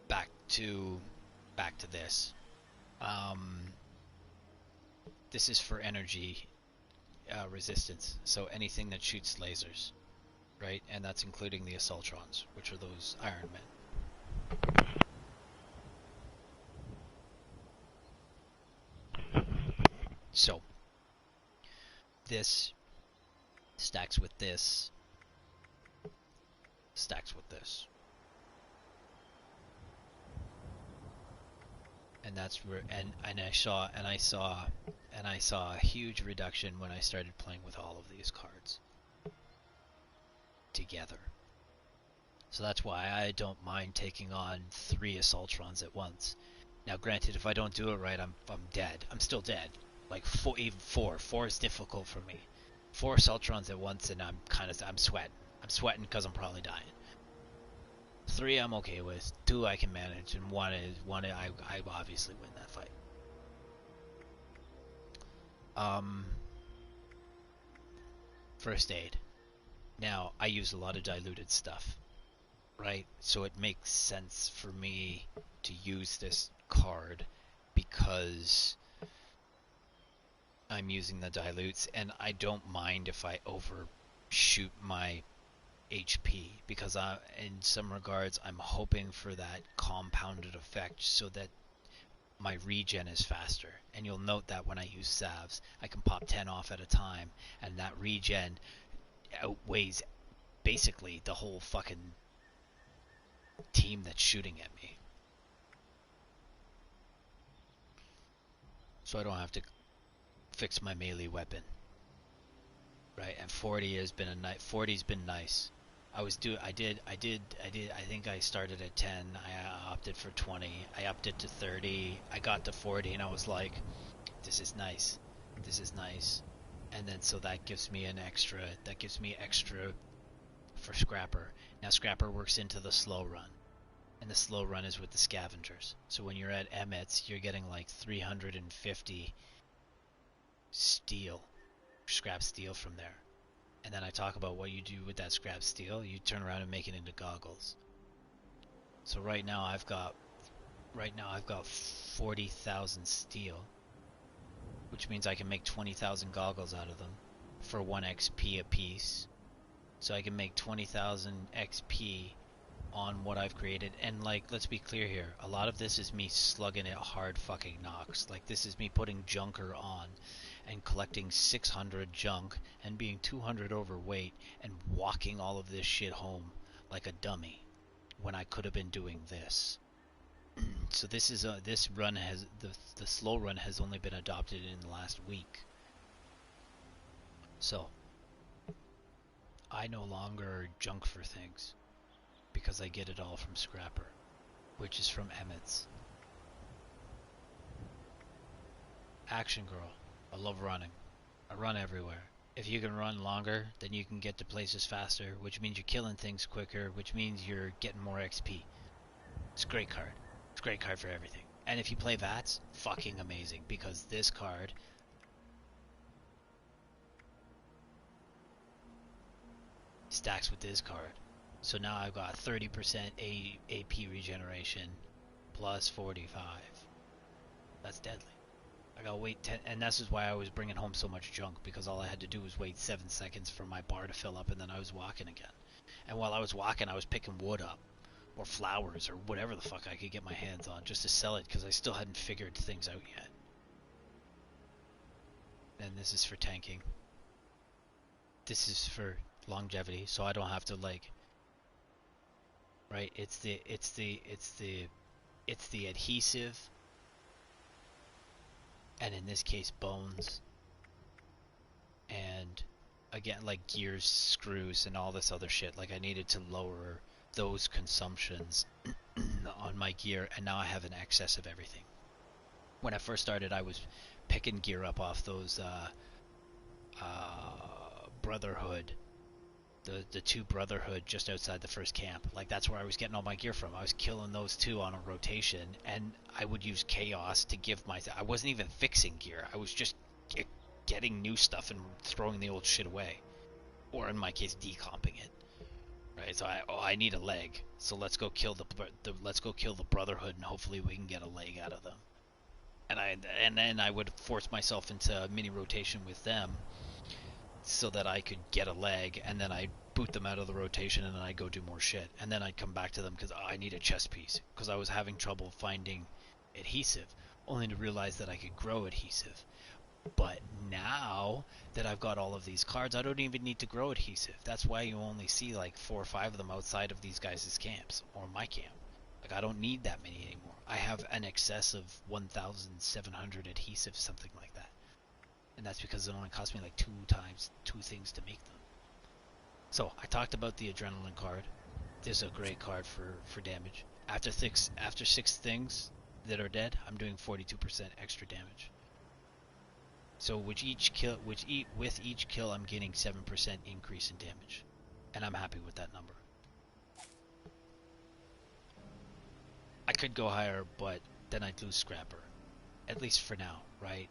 back to this. This is for energy resistance, so anything that shoots lasers, right? And that's including the Assaultrons, which are those Iron Men. So this stacks with this, and that's where and I saw a huge reduction when I started playing with all of these cards together. So that's why I don't mind taking on 3 Assaultrons at once. Now granted, if I don't do it right, I'm dead. I'm still dead. Like 4 is difficult for me. 4 Assaultrons at once and I'm sweating. I'm sweating because I'm probably dying. 3 I'm okay with, 2 I can manage, and I obviously win that fight. First aid. Now, I use a lot of diluted stuff, right? So it makes sense for me to use this card because I'm using the dilutes, and I don't mind if I overshoot my HP, because in some regards I'm hoping for that compounded effect so that my regen is faster. And you'll note that when I use salves, I can pop 10 off at a time, and that regen outweighs basically the whole fucking team that's shooting at me. So I don't have to fix my melee weapon. Right, and 40's been nice. I think I started at 10, I opted for 20, I upped it to 30, I got to 40, and I was like, this is nice. And then so that gives me extra for Scrapper. Now Scrapper works into the slow run, and the slow run is with the scavengers. So when you're at Emmett's, you're getting like 350 steel, scrap steel from there. And then I talk about what you do with that scrap steel. You turn around and make it into goggles. So right now I've got 40,000 steel, which means I can make 20,000 goggles out of them for 1 XP a piece. So I can make 20,000 XP on what I've created. And like, let's be clear here, a lot of this is me slugging it hard fucking knocks. Like, this is me putting Junker on and collecting 600 junk and being 200 overweight and walking all of this shit home like a dummy when I could have been doing this. So this is this run has the slow run has only been adopted in the last week. So I no longer junk for things because I get it all from Scrapper, which is from Emmett's. Action Girl. I love running. I run everywhere. If you can run longer, then you can get to places faster, which means you're killing things quicker, which means you're getting more XP. It's a great card. It's a great card for everything. And if you play VATS, fucking amazing, because this card stacks with this card. So now I've got 30% AP regeneration plus 45. That's deadly. I gotta wait 10, and this is why I was bringing home so much junk, because all I had to do was wait 7 seconds for my bar to fill up, and then I was walking again. And while I was walking, I was picking wood up, or flowers, or whatever the fuck I could get my hands on, just to sell it, because I still hadn't figured things out yet. And this is for tanking. This is for longevity, so I don't have to, like, right? It's the adhesive, and in this case bones, and again, like gears, screws, and all this other shit. Like, I needed to lower those consumptions on my gear, and now I have an excess of everything. When I first started, I was picking gear up off those Brotherhood, the 2 Brotherhood just outside the first camp. Like, that's where I was getting all my gear from. I was killing those 2 on a rotation, and I would use Chaos to give my... I wasn't even fixing gear. I was just getting new stuff and throwing the old shit away. Or in my case, decomping it. Right, so I need a leg. So let's go kill the Brotherhood, and hopefully we can get a leg out of them. And then I would force myself into a mini rotation with them, so that I could get a leg, and then I'd boot them out of the rotation, and then I'd go do more shit. And then I'd come back to them because I need a chest piece, because I was having trouble finding adhesive, only to realize that I could grow adhesive. But now that I've got all of these cards, I don't even need to grow adhesive. That's why you only see like 4 or 5 of them outside of these guys' camps, or my camp. Like, I don't need that many anymore. I have an excess of 1,700 adhesive, something like that. And that's because it only cost me like 2 things to make them. So I talked about the adrenaline card. This is a great card for damage. After 6 things that are dead, I'm doing 42% extra damage. So with each kill, I'm getting 7% increase in damage, and I'm happy with that number. I could go higher, but then I'd lose Scrapper. At least for now, right?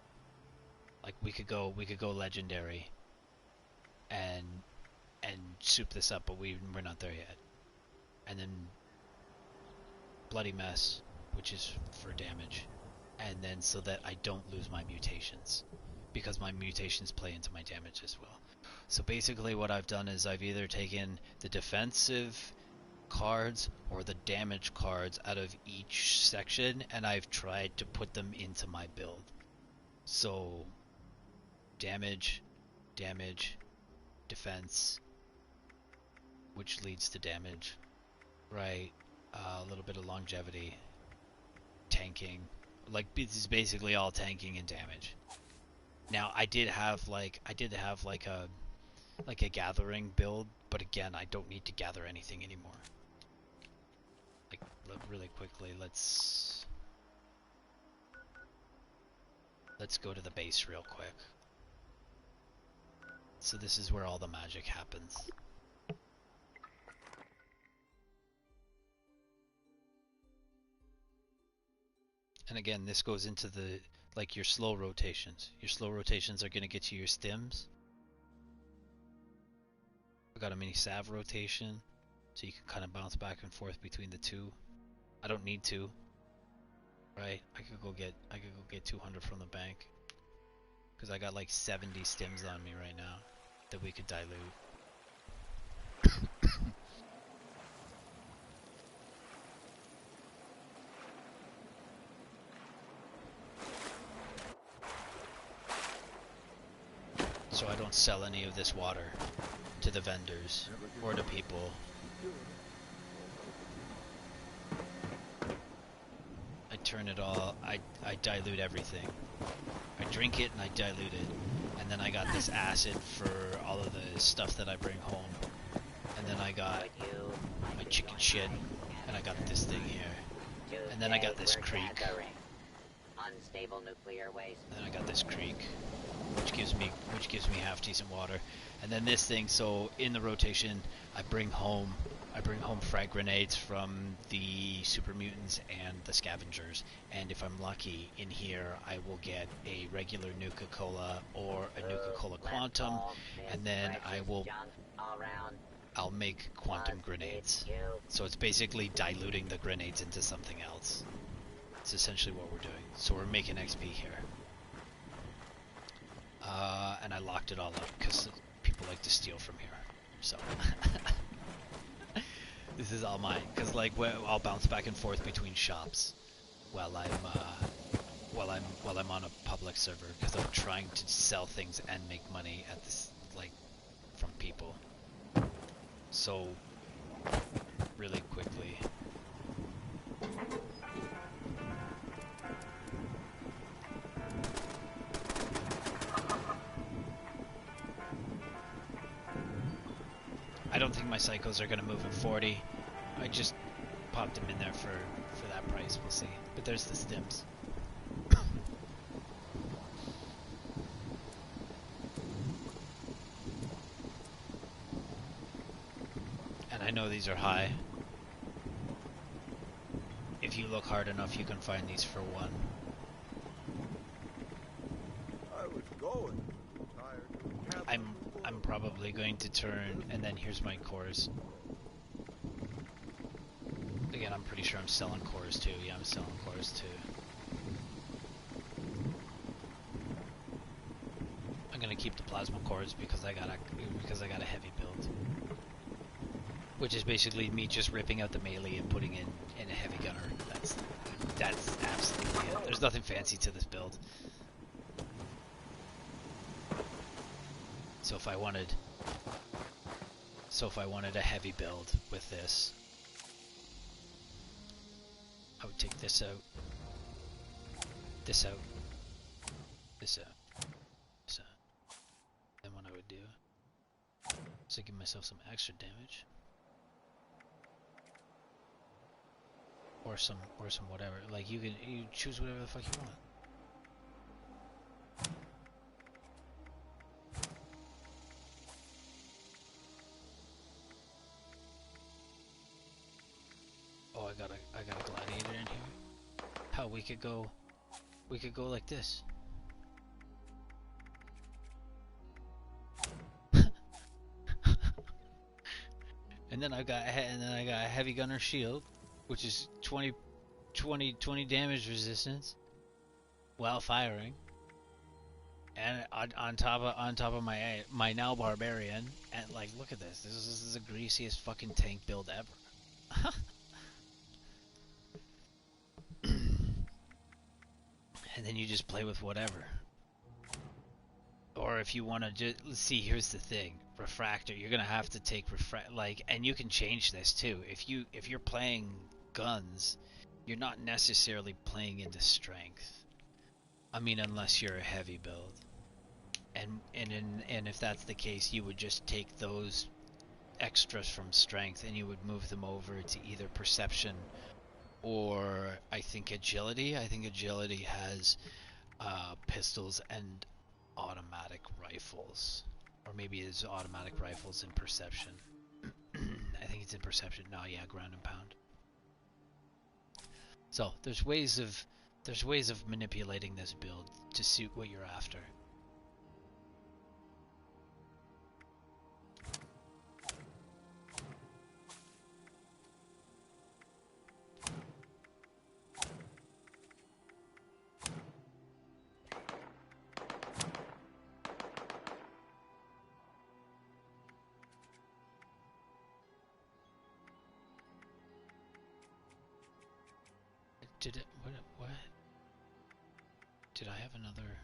Like we could go legendary and soup this up, but we're not there yet. And then Bloody Mess, which is for damage. And then so that I don't lose my mutations, because my mutations play into my damage as well. So basically what I've done is I've either taken the defensive cards or the damage cards out of each section, and I've tried to put them into my build. So damage, defense, which leads to damage, right? A little bit of longevity, tanking. Like this is basically all tanking and damage. Now I did have like a gathering build, but again I don't need to gather anything anymore. Like really quickly, let's go to the base real quick. So this is where all the magic happens. And again, this goes into the like your slow rotations. Your slow rotations are going to get you your stims. I got a mini salve rotation, so you can kind of bounce back and forth between the two. I don't need to, right? I could go get 200 from the bank, because I got like 70 stims on me right now that we could dilute. So I don't sell any of this water to the vendors or to people. I turn it all, I dilute everything. I drink it and I dilute it. And then I got this acid for all of the stuff that I bring home. And then I got my chicken shit, and I got this thing here. And then I got this creek. Unstable nuclear waste. And then I got this creek, which gives me half decent water. And then this thing, so in the rotation I bring home frag grenades from the super mutants and the scavengers, and if I'm lucky in here I will get a regular Nuka-Cola or a Nuka-Cola Quantum, and then I'll make quantum grenades. So it's basically diluting the grenades into something else. It's essentially what we're doing. So we're making XP here. And I locked it all up because people like to steal from here. So this is all mine, because like I'll bounce back and forth between shops while I'm on a public server, because I'm trying to sell things and make money at this, like, from people. So really quickly, I don't think my cycles are going to move at 40. I just popped them in there for that price. We'll see. But there's the stims. And I know these are high. If you look hard enough, you can find these for 1. I was going. Tired. I'm probably going to turn, and then here's my cores. Again, I'm pretty sure I'm selling cores too. Yeah, I'm selling cores too. I'm gonna keep the plasma cores because I got a heavy build, which is basically me just ripping out the melee and putting in a heavy gunner. That's absolutely it. There's nothing fancy to this build. So if I wanted a heavy build with this, I would take this out, this out, this out, this out. Then what I would do is give myself some extra damage, or some whatever. Like you choose whatever the fuck you want. Oh, I got a gladiator in we could go like this. And then I got a heavy gunner shield, which is 20 damage resistance while firing. And on top of my now barbarian, and like, look at this. This is the greasiest fucking tank build ever. And then you just play with whatever. Or if you want to just see, here's the thing: refractor. You're gonna have to take and you can change this too. If you're playing guns, you're not necessarily playing into strength. I mean, unless you're a heavy build. And if that's the case, you would just take those extras from strength and you would move them over to either perception or I think agility. I think agility has pistols and automatic rifles, or maybe it's automatic rifles in perception. I think it's in perception. No, yeah, ground and pound. So there's ways of manipulating this build to suit what you're after. Did it? What? Did I have another?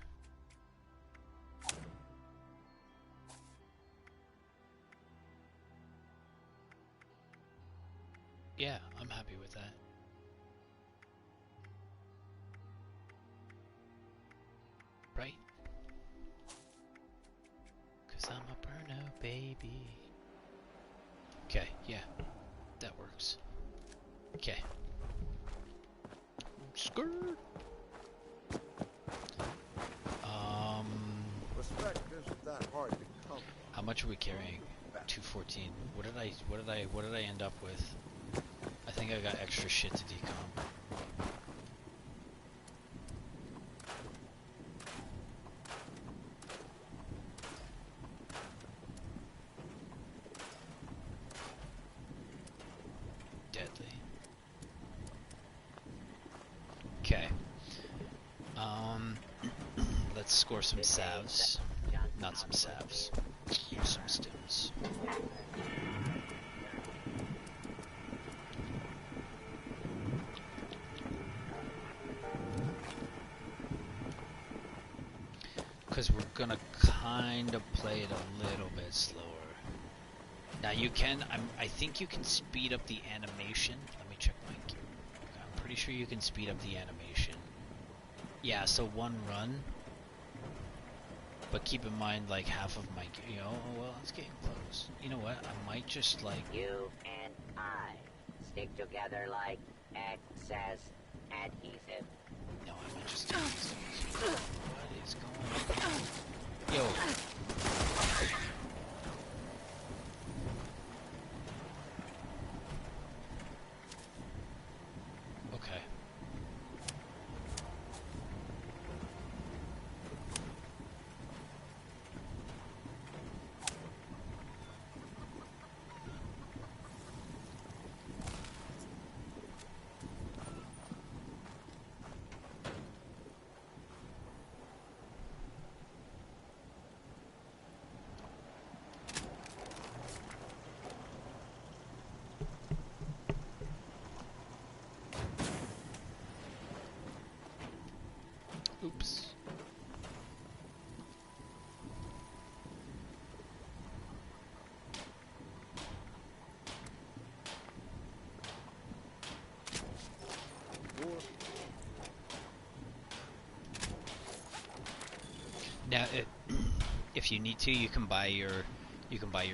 Yeah, I'm happy with that. Right? 'Cause I'm a burno, baby. Okay, yeah. That works. Okay. Skirt. Respect isn't that hard to come by. How much are we carrying? 214. What did I end up with? I think I got extra shit to decomp. Deadly. Okay. Let's score some salves. Not some salves. Some stims. Because we're gonna kind of play it a little bit slower. Now you can, I think you can speed up the animation. Let me check my gear. I'm pretty sure you can speed up the animation. Yeah, so one run. But keep in mind, like, half of my, well, it's getting close. You know what? I might just, like... You and I stick together like excess adhesive. No, I might just do this. What is going on? Yo. Okay. Oops. Now, if you need to, you can buy your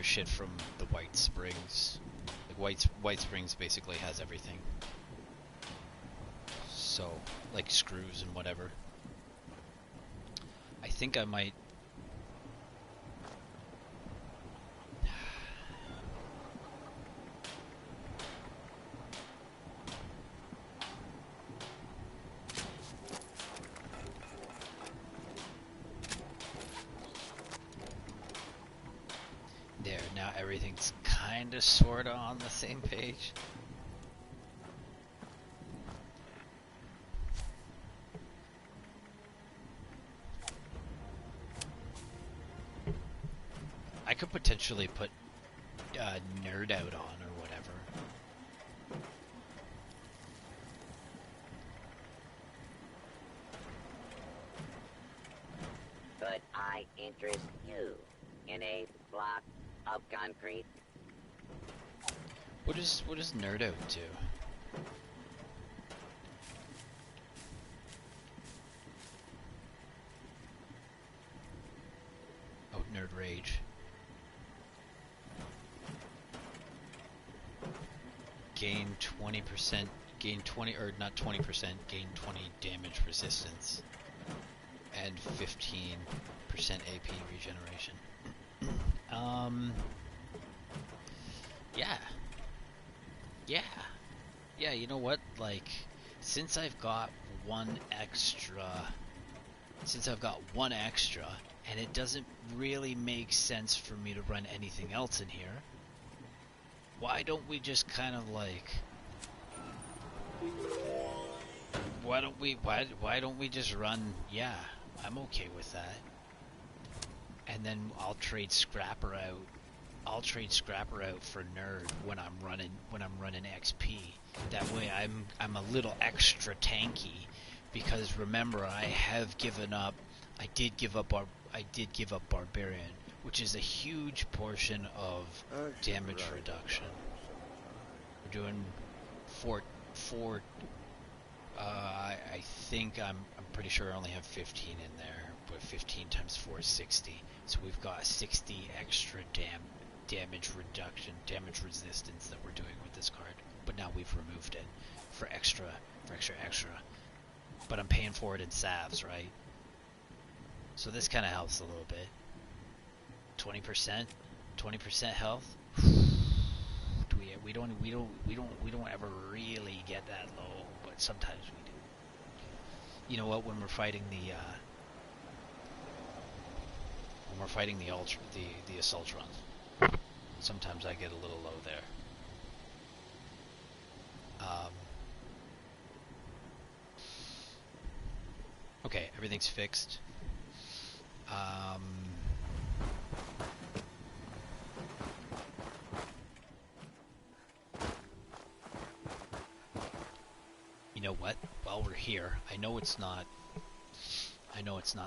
shit from the White Springs. Like White Springs basically has everything. So, like screws and whatever. I think I might... everything's kind of sort of on the same page. I could potentially put Nerd Out on or whatever. Could I interest you in a block of concrete? What does Nerd Out do? Oh, Nerd Rage. Gain 20%, gain 20, or not 20%, gain 20 damage resistance, and 15% AP regeneration. Yeah. Yeah, you know what? Like, since I've got one extra, and it doesn't really make sense for me to run anything else in here, why don't we just kind of like, why don't we just run, yeah, I'm okay with that. And then I'll trade Scrapper out. I'll trade Scrapper out for Nerd when I'm running XP. That way I'm a little extra tanky, because remember, I did give up Barbarian, which is a huge portion of damage reduction. We're doing four. I think I'm pretty sure I only have 15 in there, but 15 times 4 is 60. So we've got 60 extra damage reduction, damage resistance that we're doing with this card. But now we've removed it for extra. But I'm paying for it in salves, right? So this kind of helps a little bit. 20% health. We don't ever really get that low, but sometimes we do. You know what? When we're fighting the Assaultrons, sometimes I get a little low there. Okay, everything's fixed. You know what? While we're here, I know it's not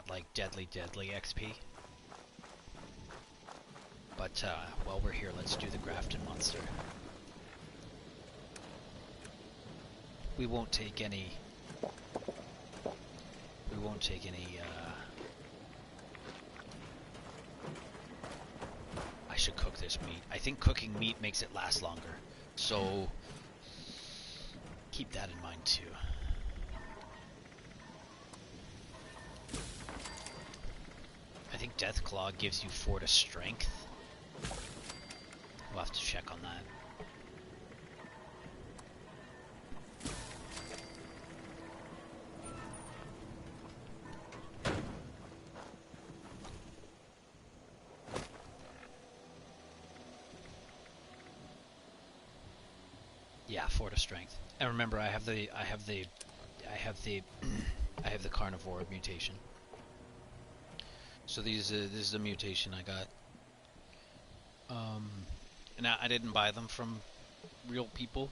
like deadly XP. But while we're here, let's do the Grafton Monster. We won't take any I should cook this meat. I think cooking meat makes it last longer. So keep that in mind too. I think Deathclaw gives you 4 to strength. We'll have to check on that. Yeah, 4 to strength. And remember, I have the carnivore mutation. So this is a mutation I got. And I didn't buy them from real people.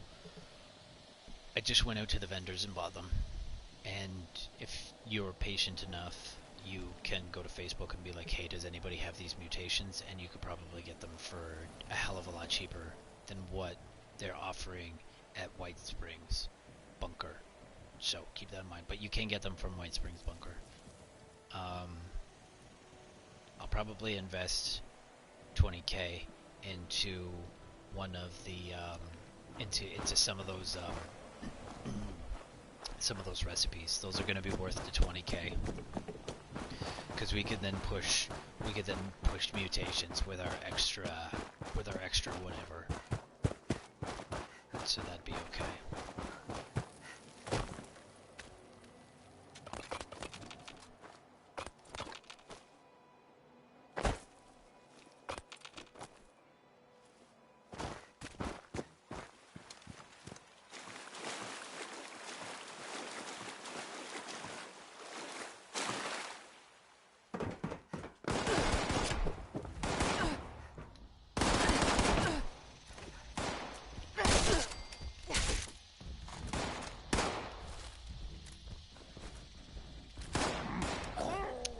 I just went out to the vendors and bought them. And if you're patient enough, you can go to Facebook and be like, hey, does anybody have these mutations? And you could probably get them for a hell of a lot cheaper than what they're offering at White Springs Bunker. So keep that in mind. But you can get them from White Springs Bunker. I'll probably invest 20k into one of the into some of those recipes. Those are going to be worth the 20k, because we could then push mutations with our extra whatever. So that'd be okay.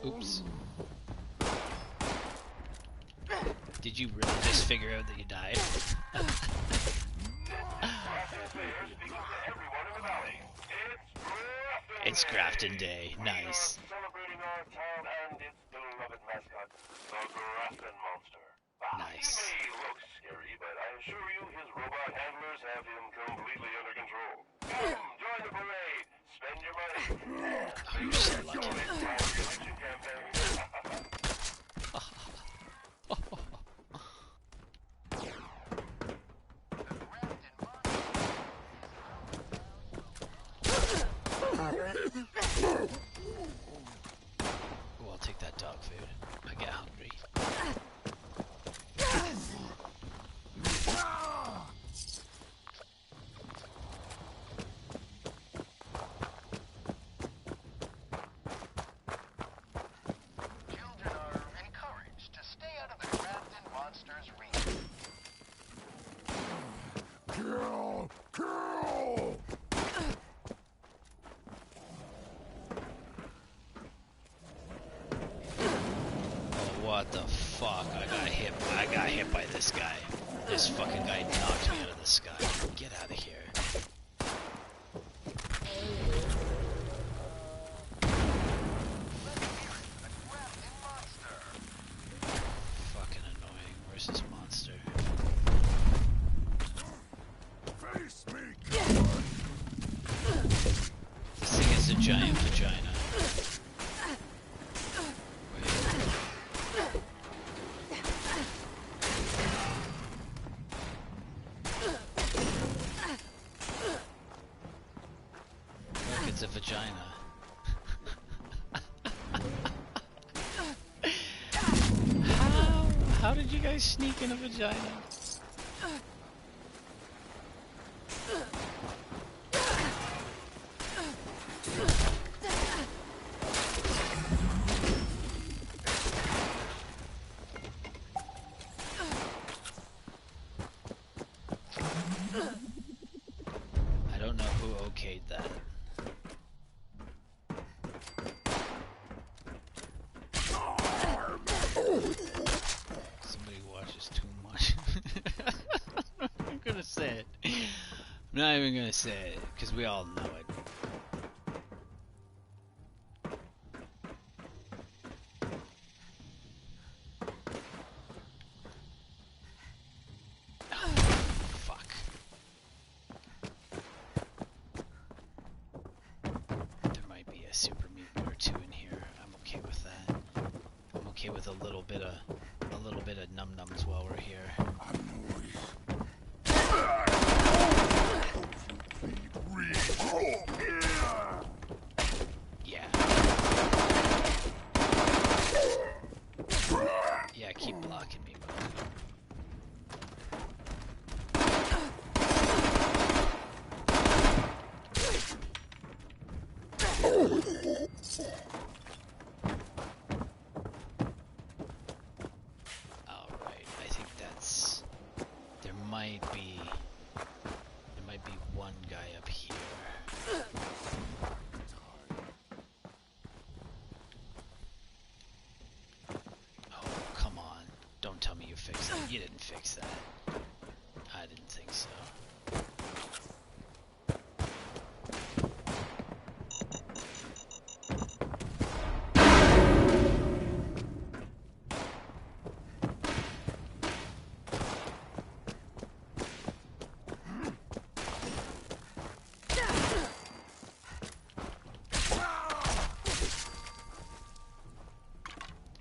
Oops. Did you really just figure out that you died? It's Grafton Day. Nice. Celebrating our town and its beloved mascot, the Grafton Monster. Nice. He may look scary, but I assure you his robot handlers have him completely under control. Come, join the parade. Spend your money. Oh, you're so lucky. Election campaign. Oh, I'll take that dog food. I get hungry. Children are encouraged to stay out of the Grafton Monster's reach. Kill! Kill! Oh, what the fuck? I got hit by this guy. This fucking guy knocked me out of the sky. Get out of here. Fucking annoying. Where's this monster? Face me, coward! This thing is a giant vagina. Look, it's a vagina. How did you guys sneak in a vagina? I don't know who okayed that. Somebody watches too much. I'm gonna say it. I'm not even gonna say it, because we all know it. Oh, fuck. There might be a super mutant or two in here. I'm okay with that. I'm okay with a little bit of num-nums while we're here. Yeah. Yeah, keep blocking me, bro. Alright, I think that's... There might be one guy up here. Oh, come on. Don't tell me you fixed that. You didn't fix that. I didn't think so.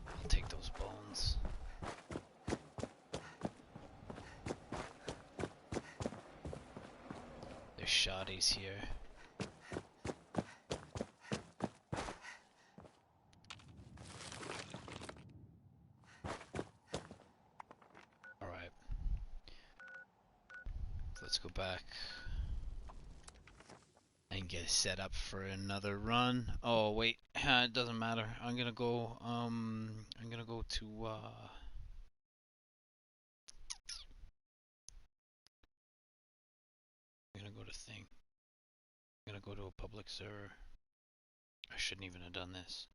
I'll take those bones. There's shotties here. Alright. Let's go back and get set up for another run. Oh wait, it doesn't matter. I'm gonna go to I'm gonna go to thing. I'm gonna go to a public server. I shouldn't even have done this.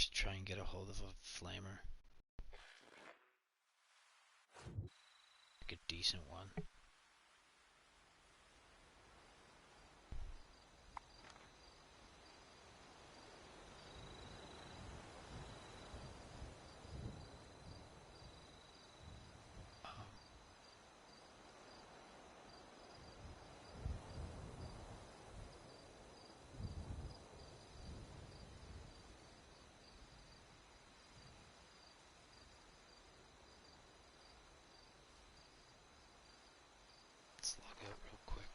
should try and get a hold of a flamer. Like a decent one. Let's log out real quick.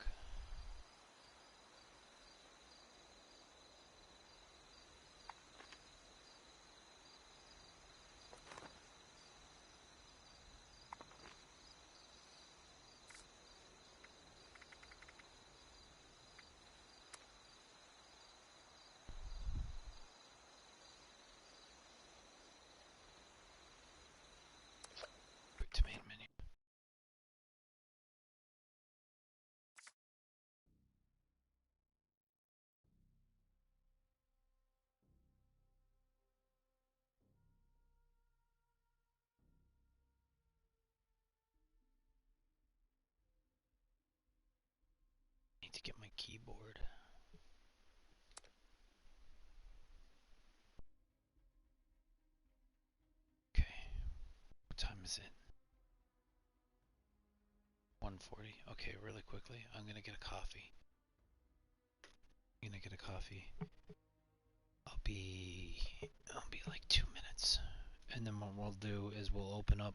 Quick to main menu. Need to get my keyboard. Okay. What time is it? 1:40. Okay, really quickly. I'm gonna get a coffee. I'll be like 2 minutes. And then what we'll do is we'll open up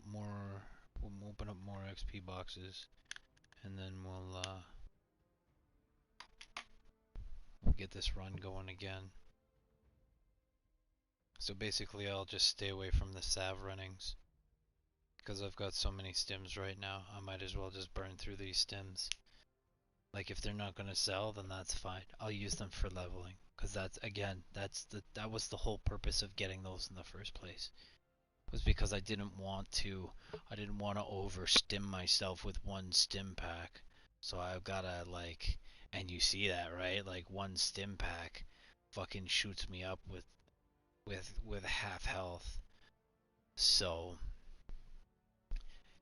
more XP boxes, and then we'll get this run going again. So basically I'll just stay away from the salve runnings, because I've got so many stims right now. I might as well just burn through these stims. Like, if they're not going to sell, then that's fine. I'll use them for leveling, because that was the whole purpose of getting those in the first place. Was because I didn't want to over stim myself with one stim pack. So I've gotta, like, and you see that, right? Like, one stim pack fucking shoots me up with half health. So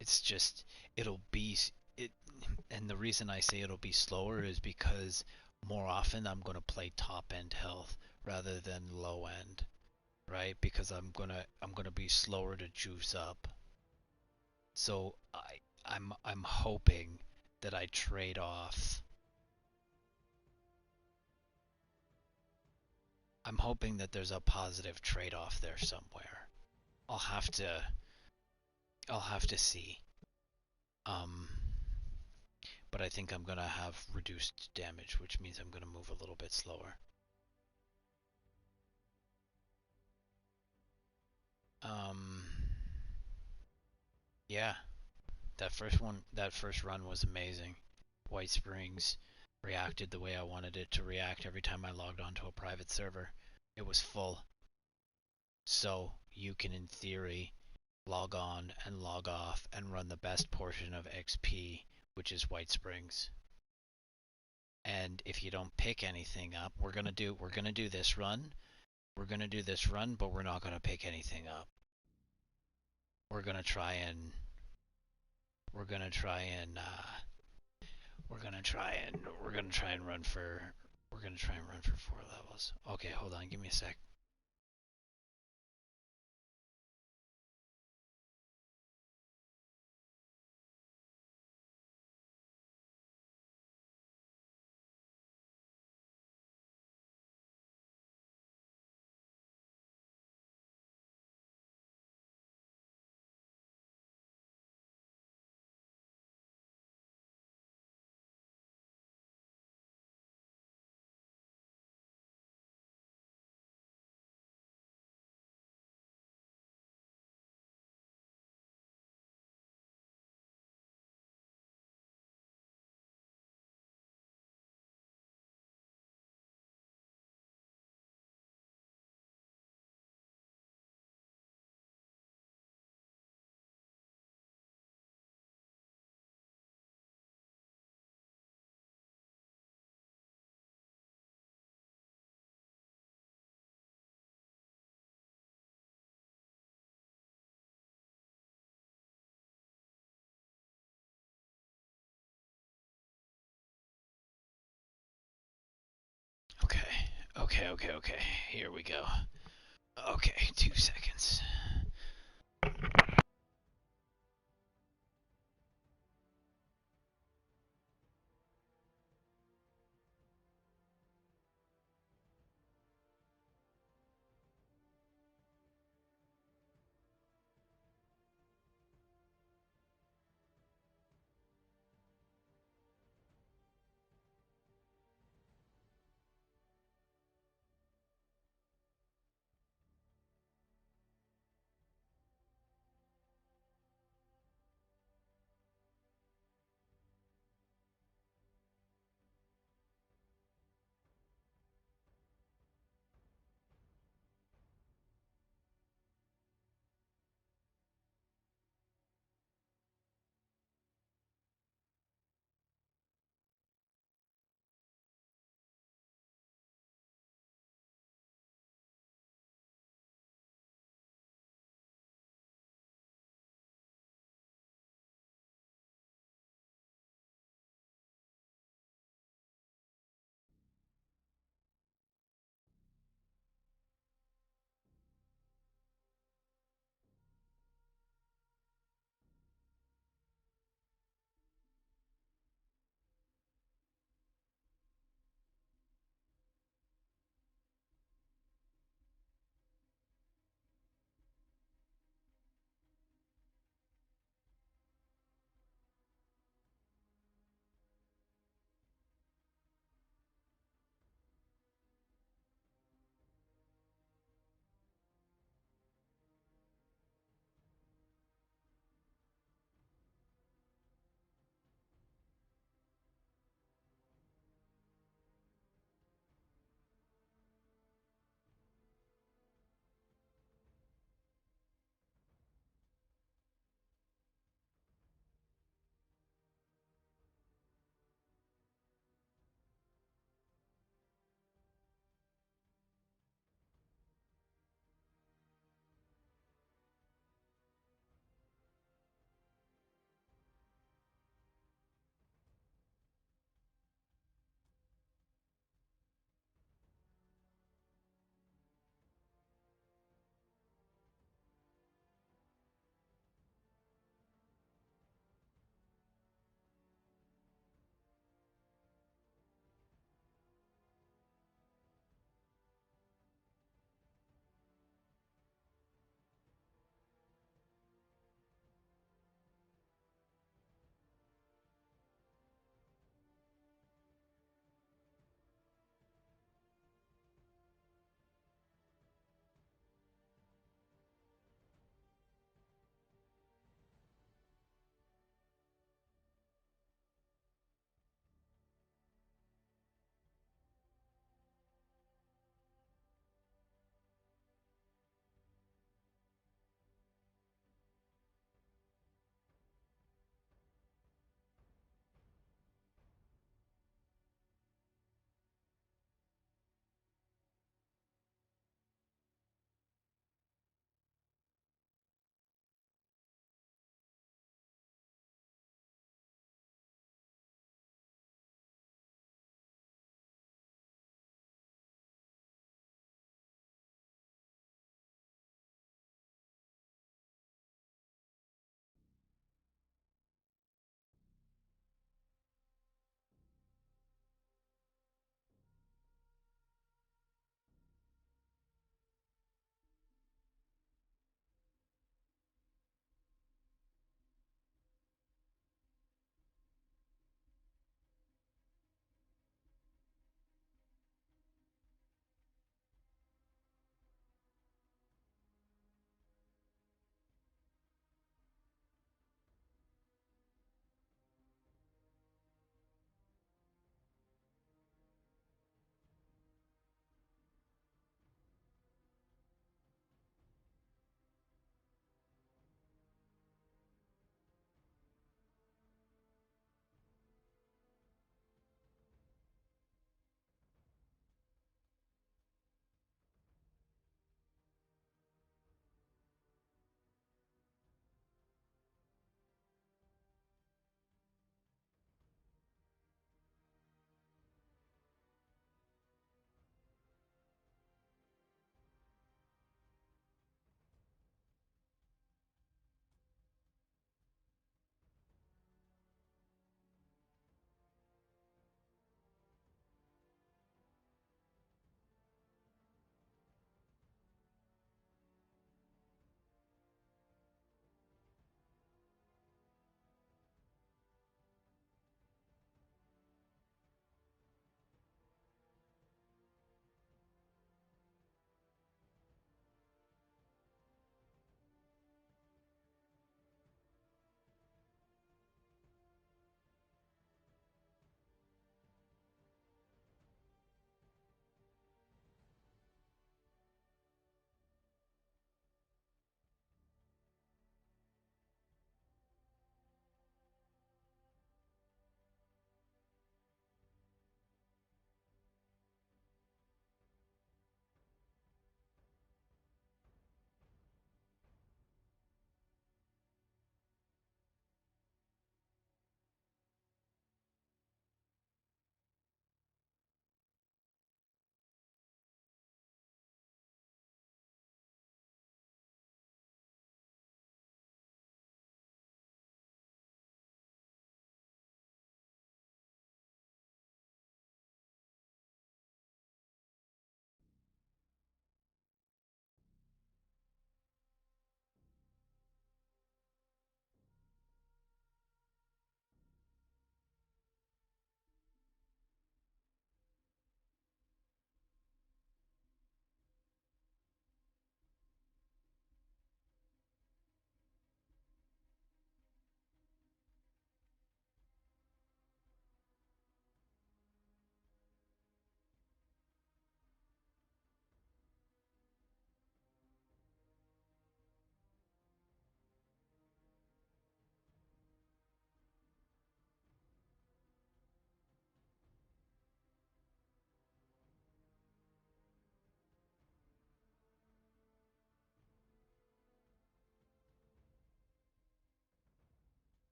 it's just, it'll be it and the reason I say it'll be slower is because more often I'm going to play top end health rather than low end, right? Because I'm going to be slower to juice up. So I'm hoping that I trade off. I'm hoping that there's a positive trade-off there somewhere. I'll have to see. But I think I'm gonna have reduced damage, which means I'm gonna move a little bit slower. Yeah, that first run was amazing. White Springs reacted the way I wanted it to react every time I logged onto a private server. It was full. So you can, in theory, log on and log off and run the best portion of XP, which is White Springs. And if you don't pick anything up, we're gonna do this run. We're gonna do this run, but we're not gonna pick anything up. We're gonna try and run for 4 levels. Okay, hold on, give me a sec. Okay. Here we go. Okay, 2 seconds.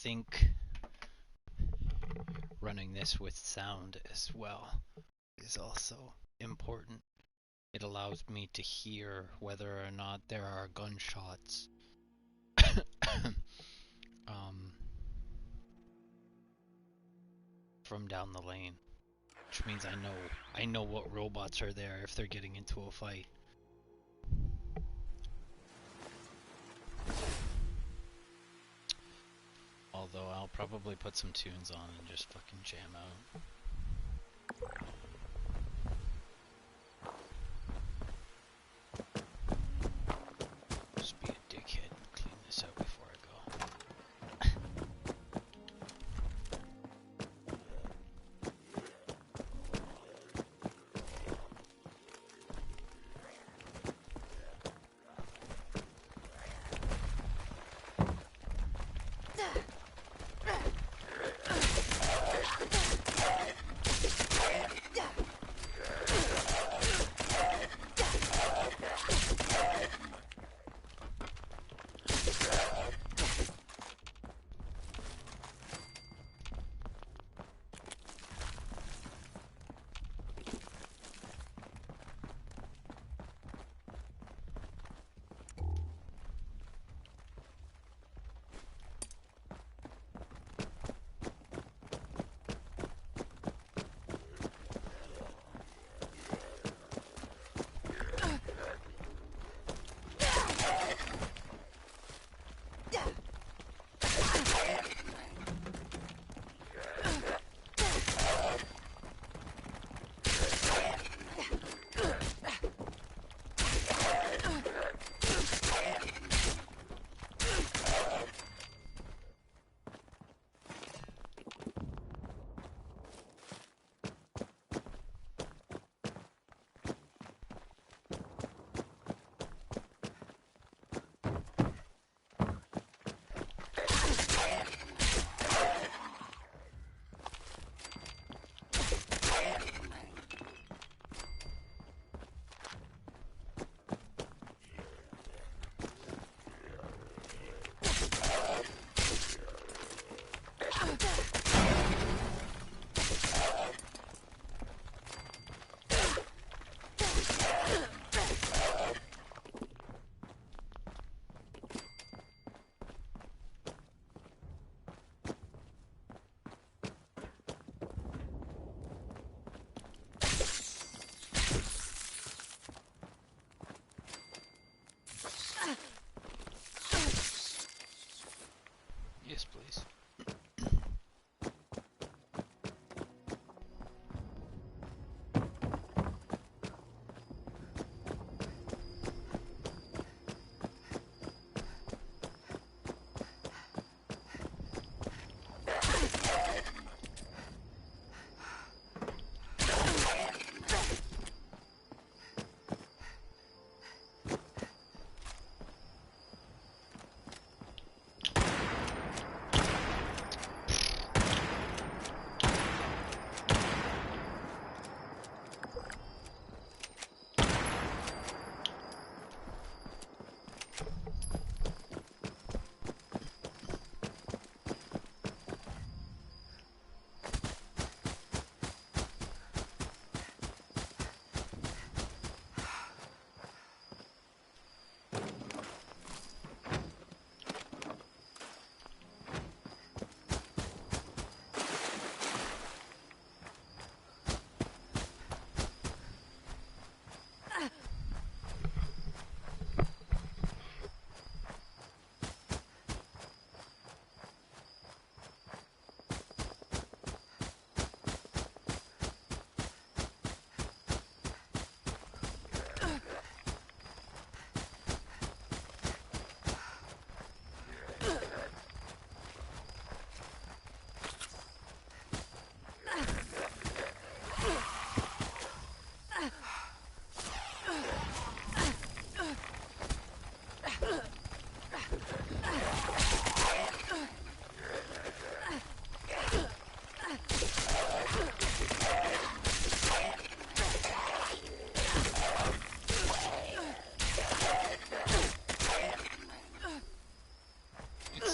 think running this with sound as well is also important. It allows me to hear whether or not there are gunshots from down the lane, which means I know what robots are there if they're getting into a fight. Although I'll probably put some tunes on and just fucking jam out. Just be a dickhead and clean this out before I go.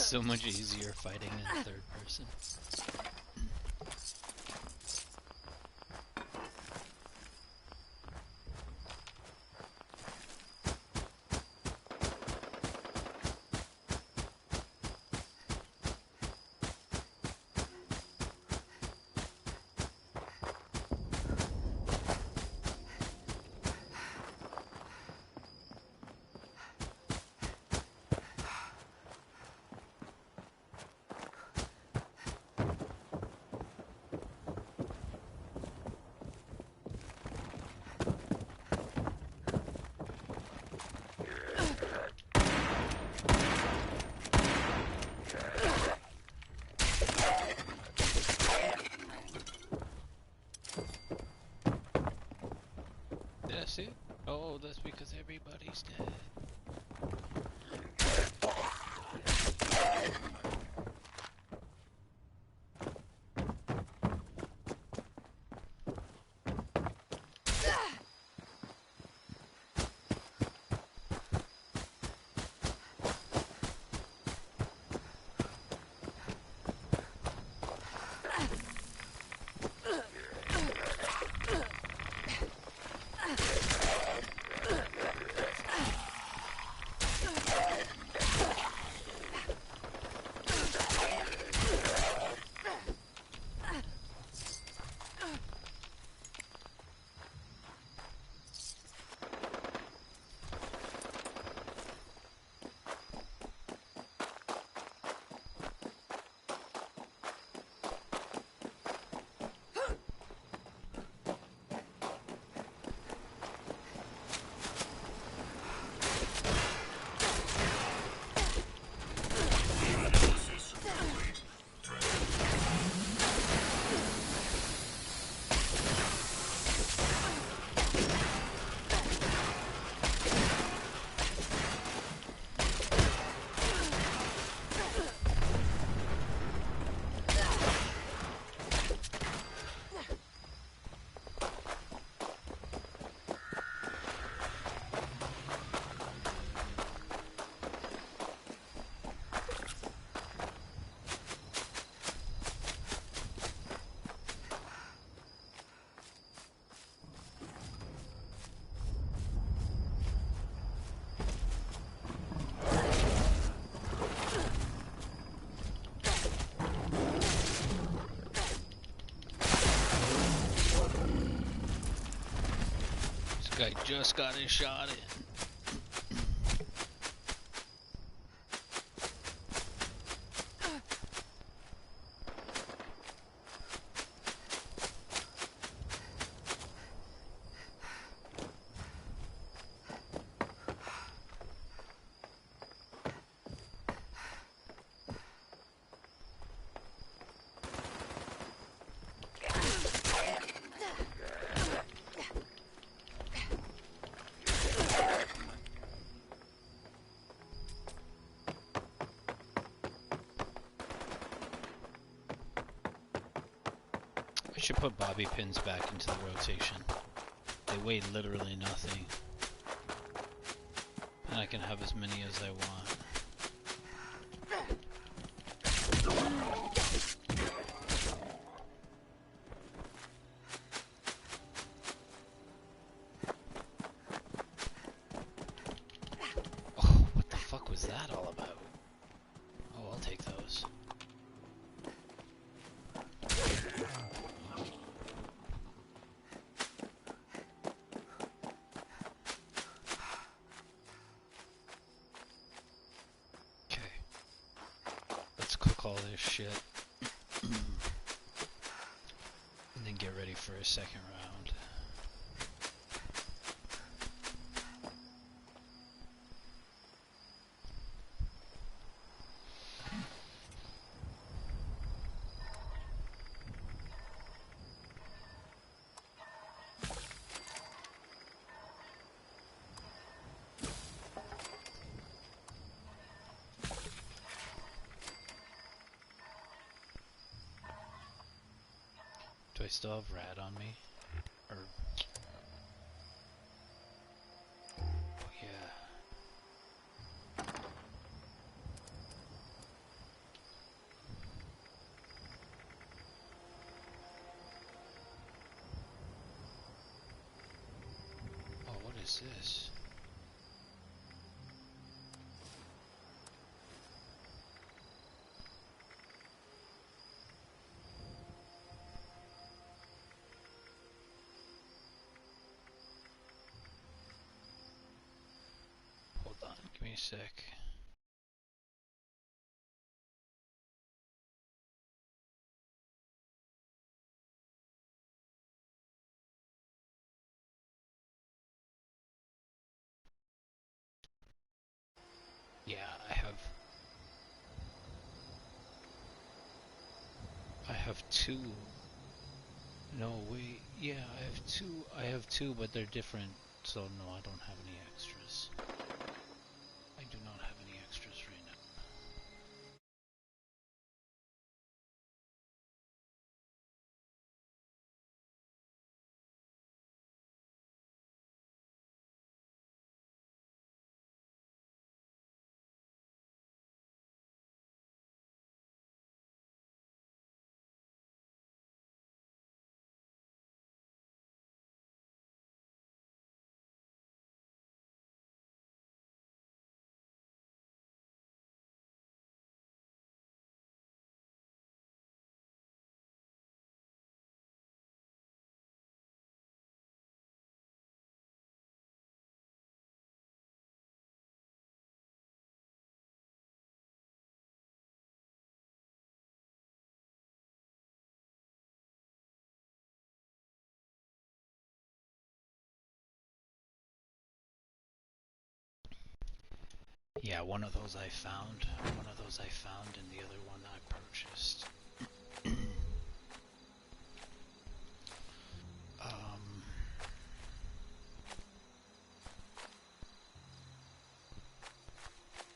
so much easier fighting in third person. That's it? Oh, that's because everybody's dead. Guy just got his shot in. I should put bobby pins back into the rotation. They weigh literally nothing. And I can have as many as I want. Oh, what the fuck was that all about? Oh, I'll take those. Cook all this shit and then get ready for a second round. Do I still have rat on me? Or... oh yeah. What's this? Hold on, give me a sec. Yeah, I have two. No, wait. Yeah, I have two. I have two, but they're different. So no, I don't have any extras. I do not have any extras right now. Yeah, one of those I found. One of those I found, and the other one I purchased.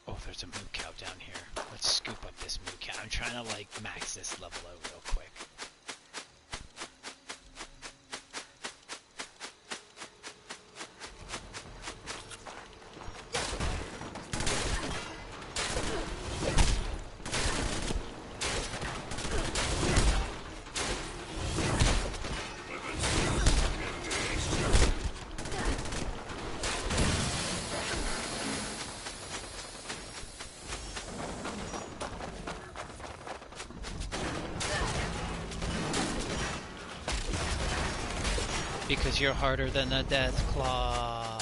Oh, there's a moo cow down here. Let's scoop up this moo cow. I'm trying to like max this level out real quick. Because you're harder than a death claw.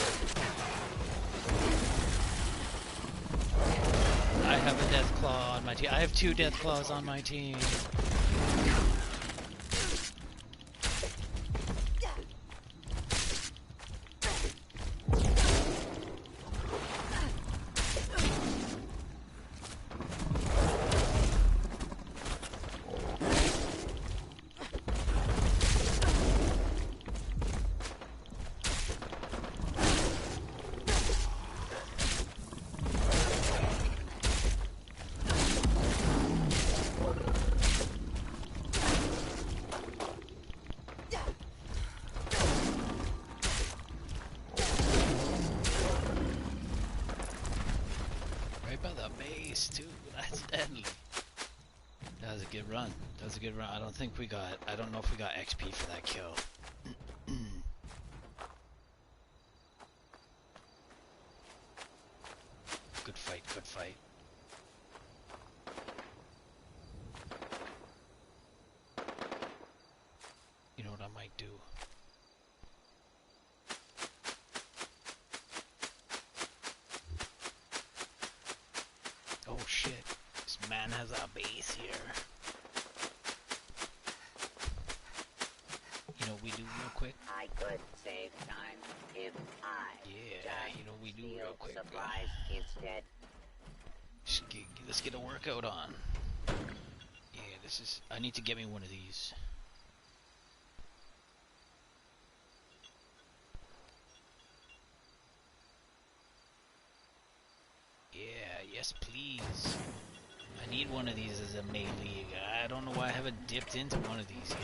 I have a death claw on my team. I have 2 death claws on my team. I don't know if we got XP for that kill. Good fight, good fight. You know what I might do? Oh shit, this man has a base here. You know what we do real quick? I could save time if I you know what we do real quick. supplies instead. Let's get a workout on. Yeah, I need to get me one of these. Yeah, yes please. I need one of these as a melee. I don't know why I haven't dipped into one of these yet.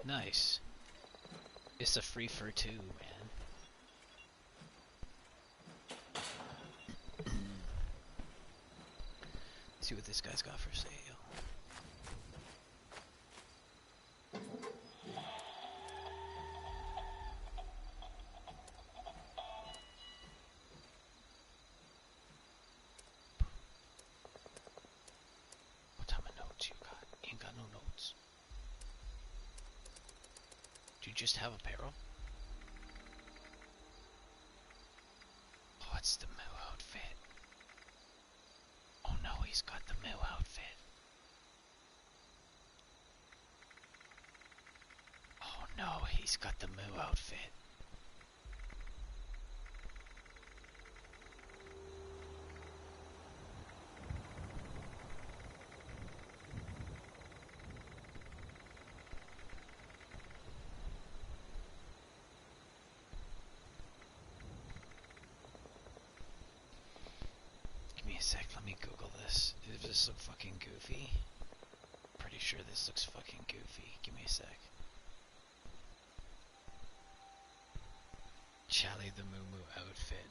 Nice. It's a free for 2, man. See what this guy's got for sale. What type of notes you got? You ain't got no notes. Do you just have apparel? Oh, it's the Moo outfit. Oh no, he's got the Moo outfit. Oh no, he's got the Moo outfit. Give me a sec, let me Google this. Does this look fucking goofy? Pretty sure this looks fucking goofy. Give me a sec. Charlie the Moo Moo outfit.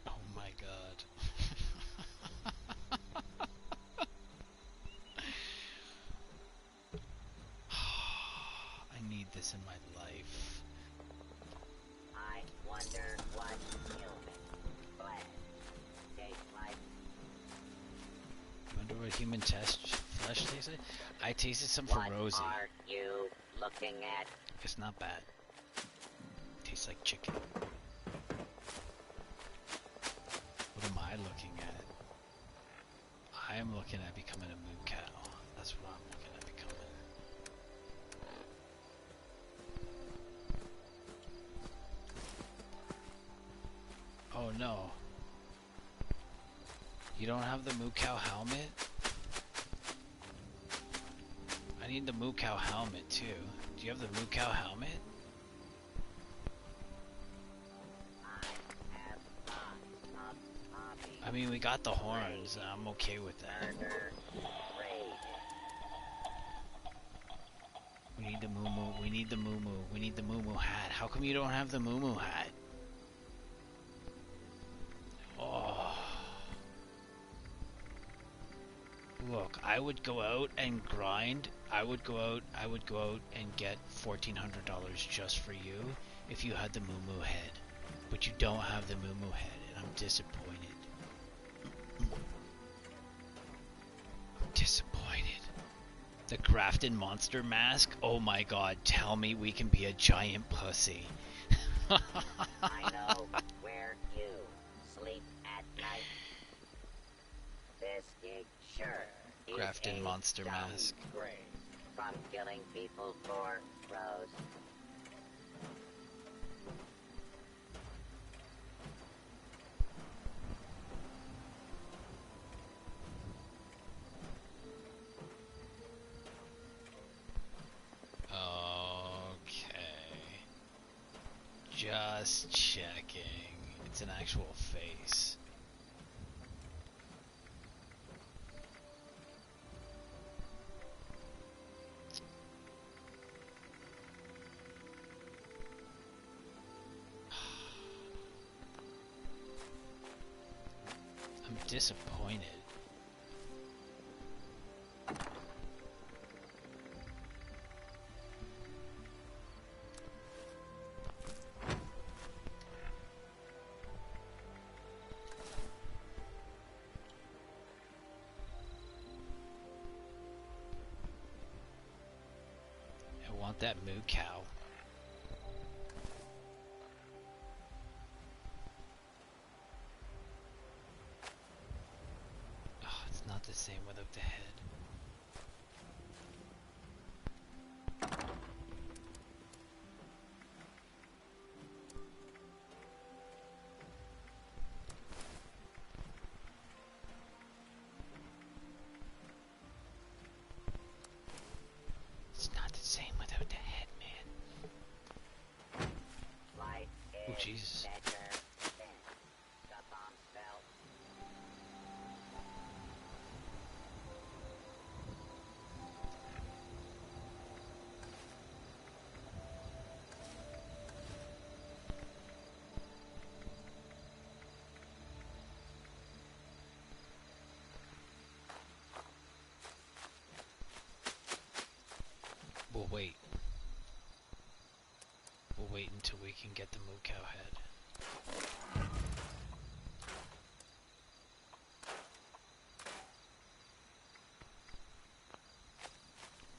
Oh my god. I need this in my life. I wonder what human flesh tastes like. Wonder what human flesh tastes like? I tasted some from What Rosie. are you looking at? It's not bad. Tastes like chicken. What am I looking at? I am looking at becoming a moo cow. That's what I'm looking at becoming. Oh no. You don't have the moo cow helmet? I need the moo cow helmet too. Do you have the moo cow helmet? I have lots of hobbies. I mean, we got the horns. I'm okay with that. Murder, raid. We need the moo moo. We need the moo moo. We need the moo moo hat. How come you don't have the moo moo hat? Oh. Look, I would go out and grind. I would go out and get $1,400 just for you if you had the moo moo head. But you don't have the moo moo head, and I'm disappointed. I'm disappointed. The Grafton monster mask? Oh my god, tell me we can be a giant pussy. I know where you sleep at night. This gig sure is Grafton a monster mask. downgrade from killing people for Rose. Okay. Just checking. It's an actual face. I'm disappointed. I want that moo cow. Oh, it's not the same without the head. It's not the same without the head, man. Life Oh, is Jesus. better than the bomb spell. wait until we can get the moo cow head.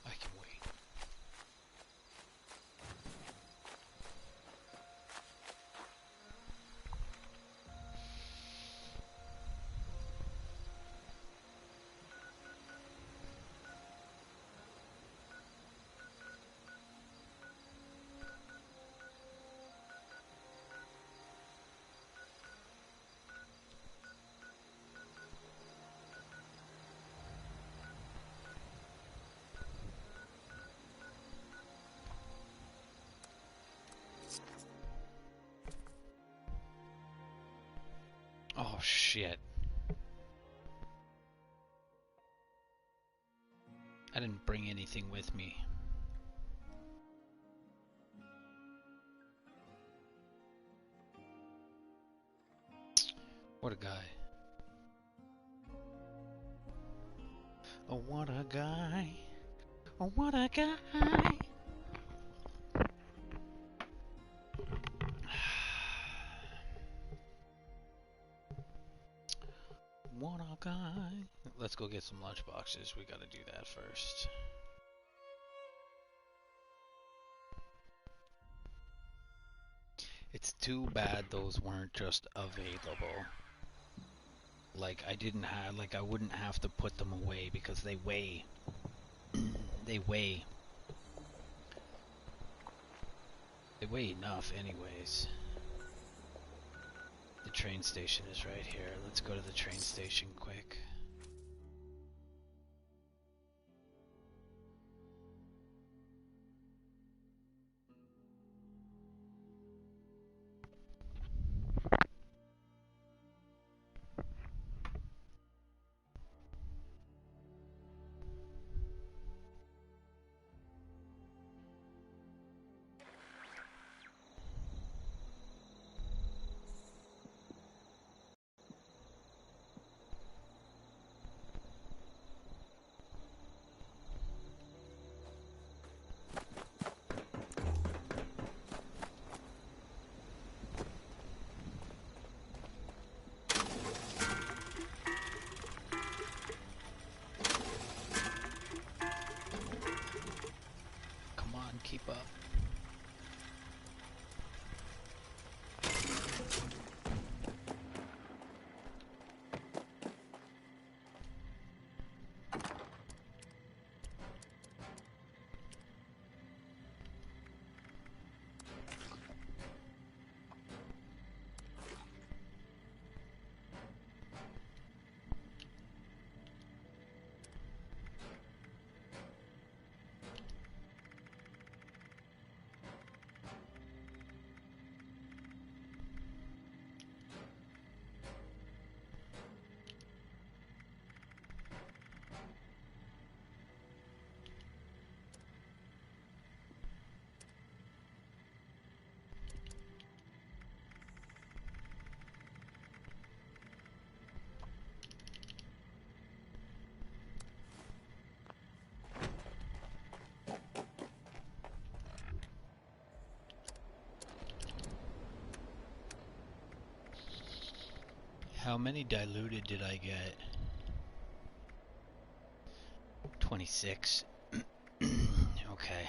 I can wait. Oh shit. I didn't bring anything with me. What a guy. Oh, what a guy. Oh, what a guy. What a guy. Let's go get some lunch boxes. We gotta do that first. It's too bad those weren't just available. Like, I wouldn't have to put them away because they weigh. They weigh. They weigh enough anyways. The train station is right here. Let's go to the train station quick. Come on, keep up. How many diluted did I get? 26. Okay.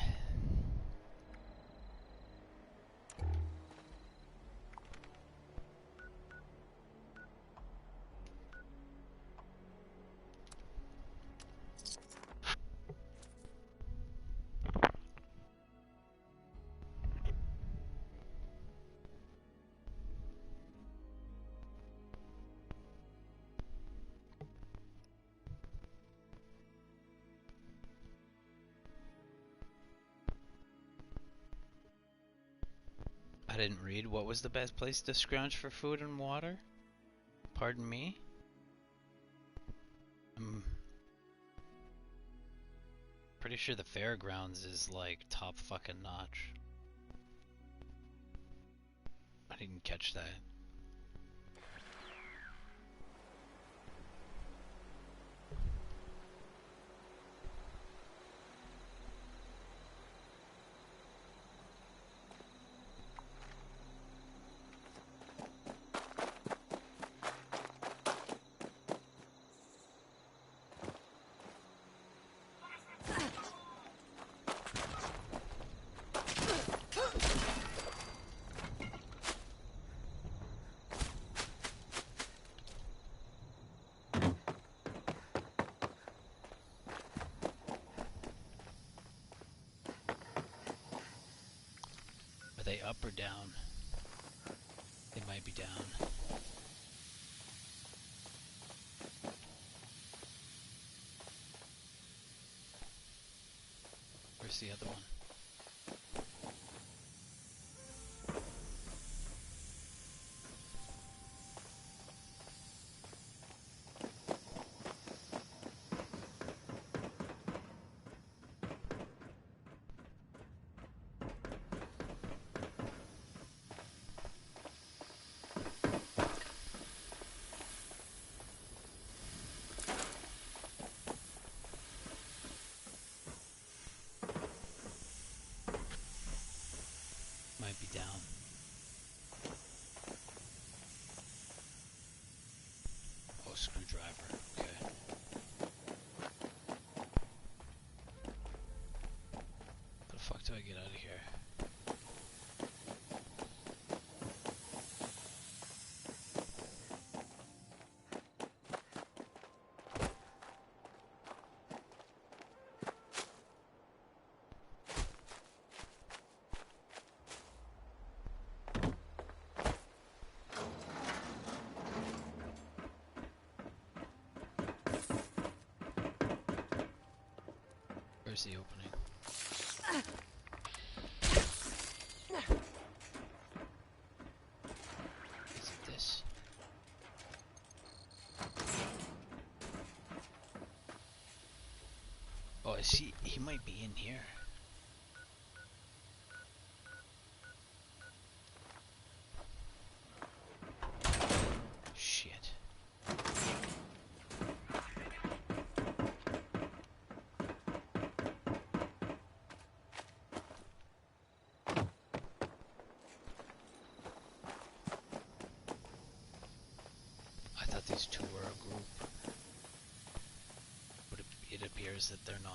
I didn't read. What was the best place to scrounge for food and water? Pardon me? I'm pretty sure the fairgrounds is like top fucking notch. I didn't catch that. they up or down? They might be down. Where's the other one? Might be down. Oh, screwdriver. Okay. How the fuck do I get out of here? Where's the opening? Is it this? Oh, I see. He might be in here. Shit. I thought these two were a group, but it appears that they're not.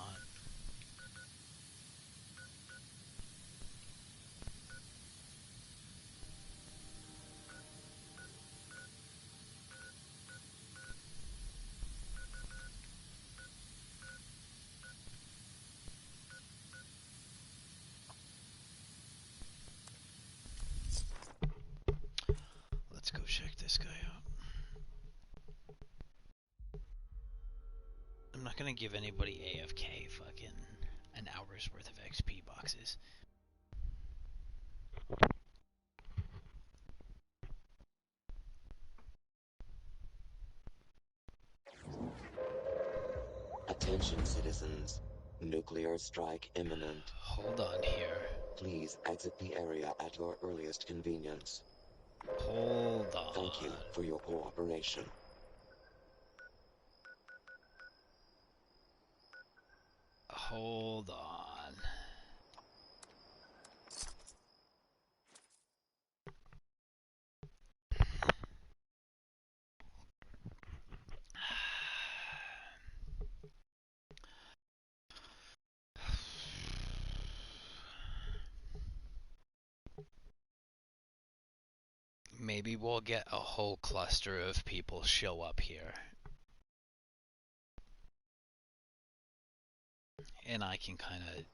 Let's go check this guy out. I'm not gonna give anybody AFK fucking an hour's worth of XP boxes. Attention citizens. Nuclear strike imminent. Hold on here. Please exit the area at your earliest convenience. Hold on. Thank you for your cooperation. Hold on. Maybe we'll get a whole cluster of people show up here. And I can kind of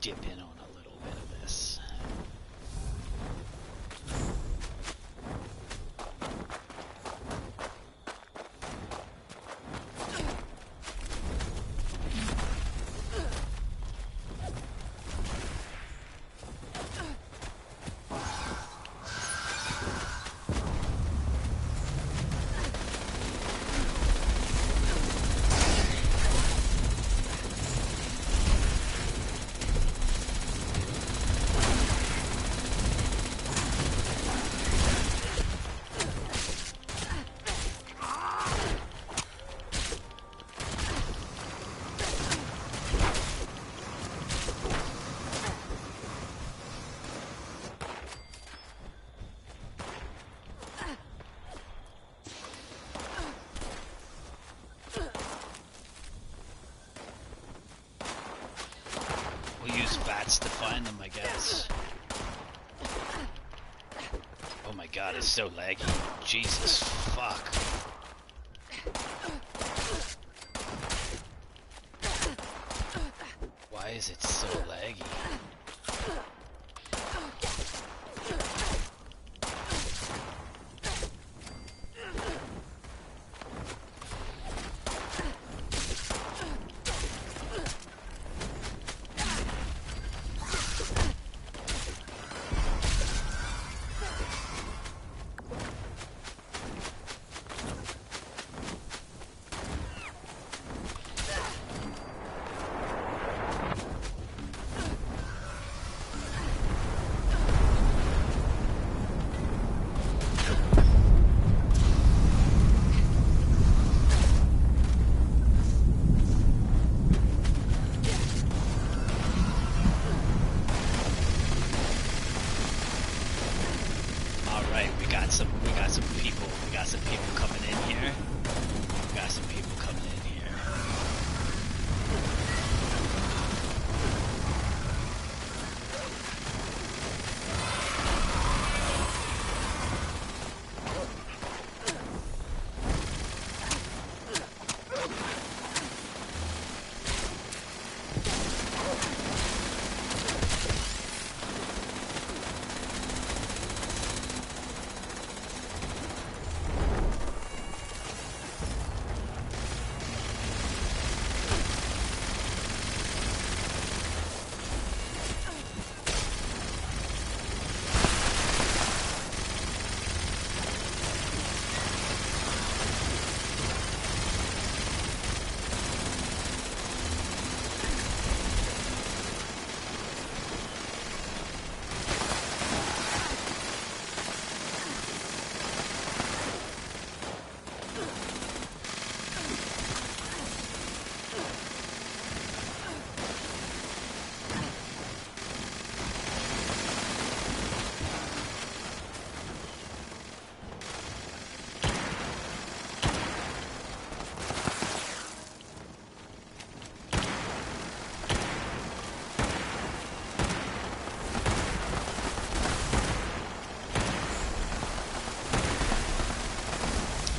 dip in on a little bit of this. To find them, I guess. Oh my god, it's so laggy. Jesus fuck. Why is it so laggy?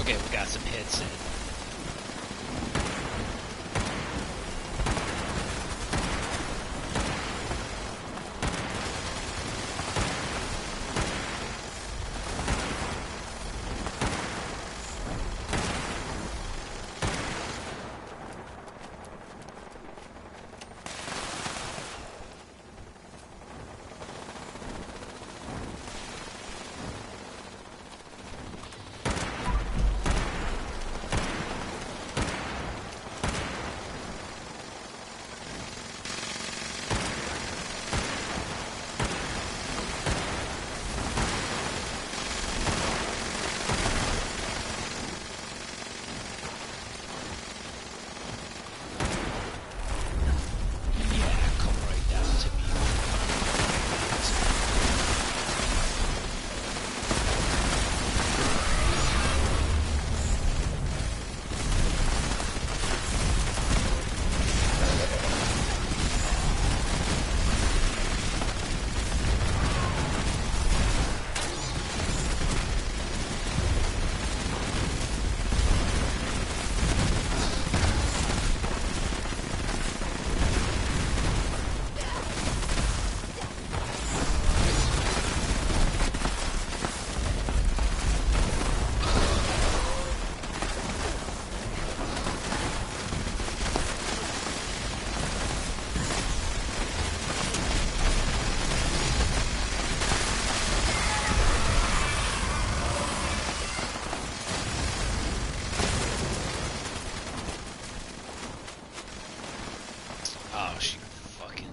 Okay, we got some hits in. Oh, she fucking...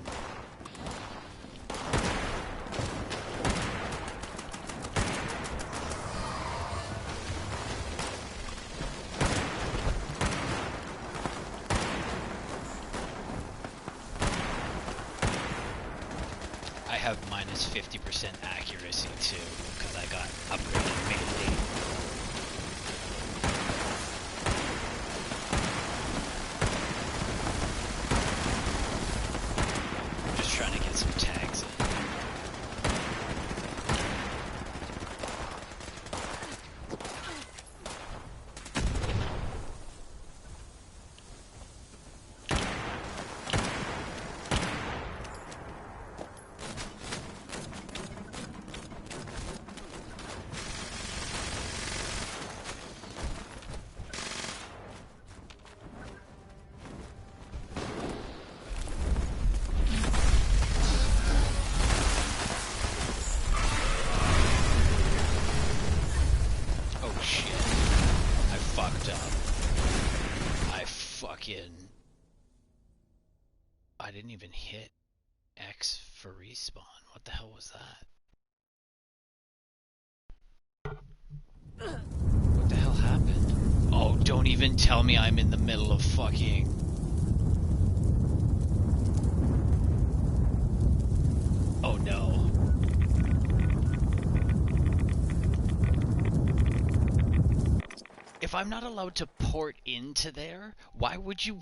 I have minus 50% accuracy too, because I got upgraded mainly. Just trying to get some tags in. fucking... I didn't even hit X for respawn. What the hell was that? What the hell happened? Oh, don't even tell me I'm in the middle of fucking... Oh no. If I'm not allowed to port into there, why would you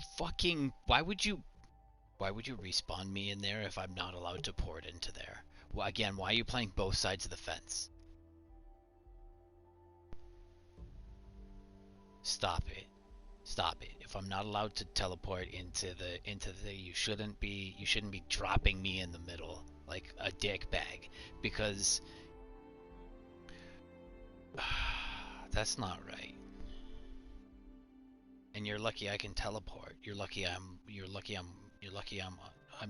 respawn me in there if I'm not allowed to port into there? Well, again, why are you playing both sides of the fence? Stop it. Stop it. If I'm not allowed to teleport into the you shouldn't be dropping me in the middle like a dick bag, because that's not right. And you're lucky I can teleport. You're lucky I'm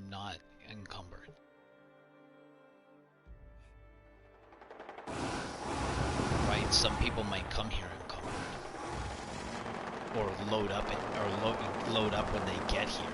not encumbered. Right? Some people might come here encumbered. Or load up when they get here.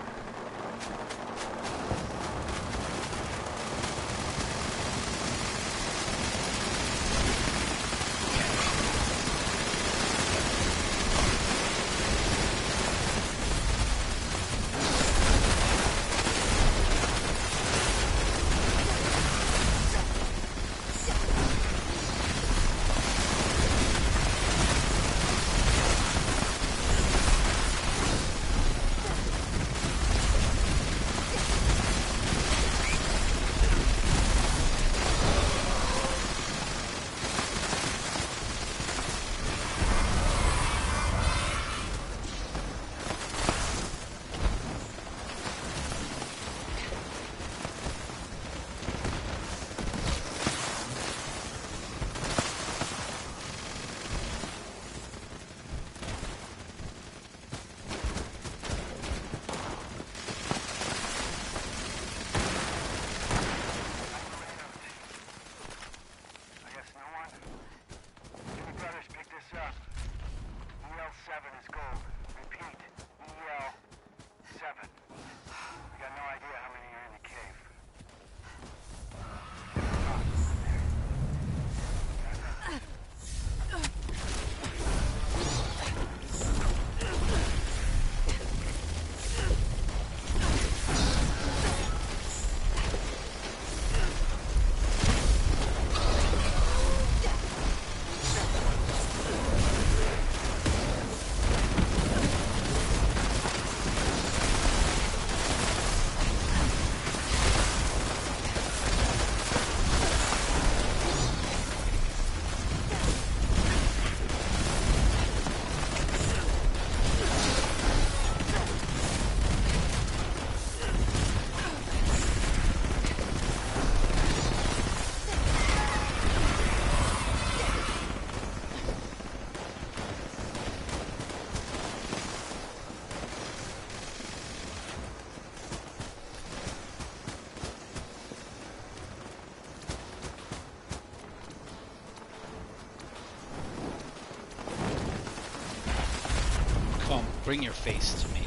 Bring your face to me.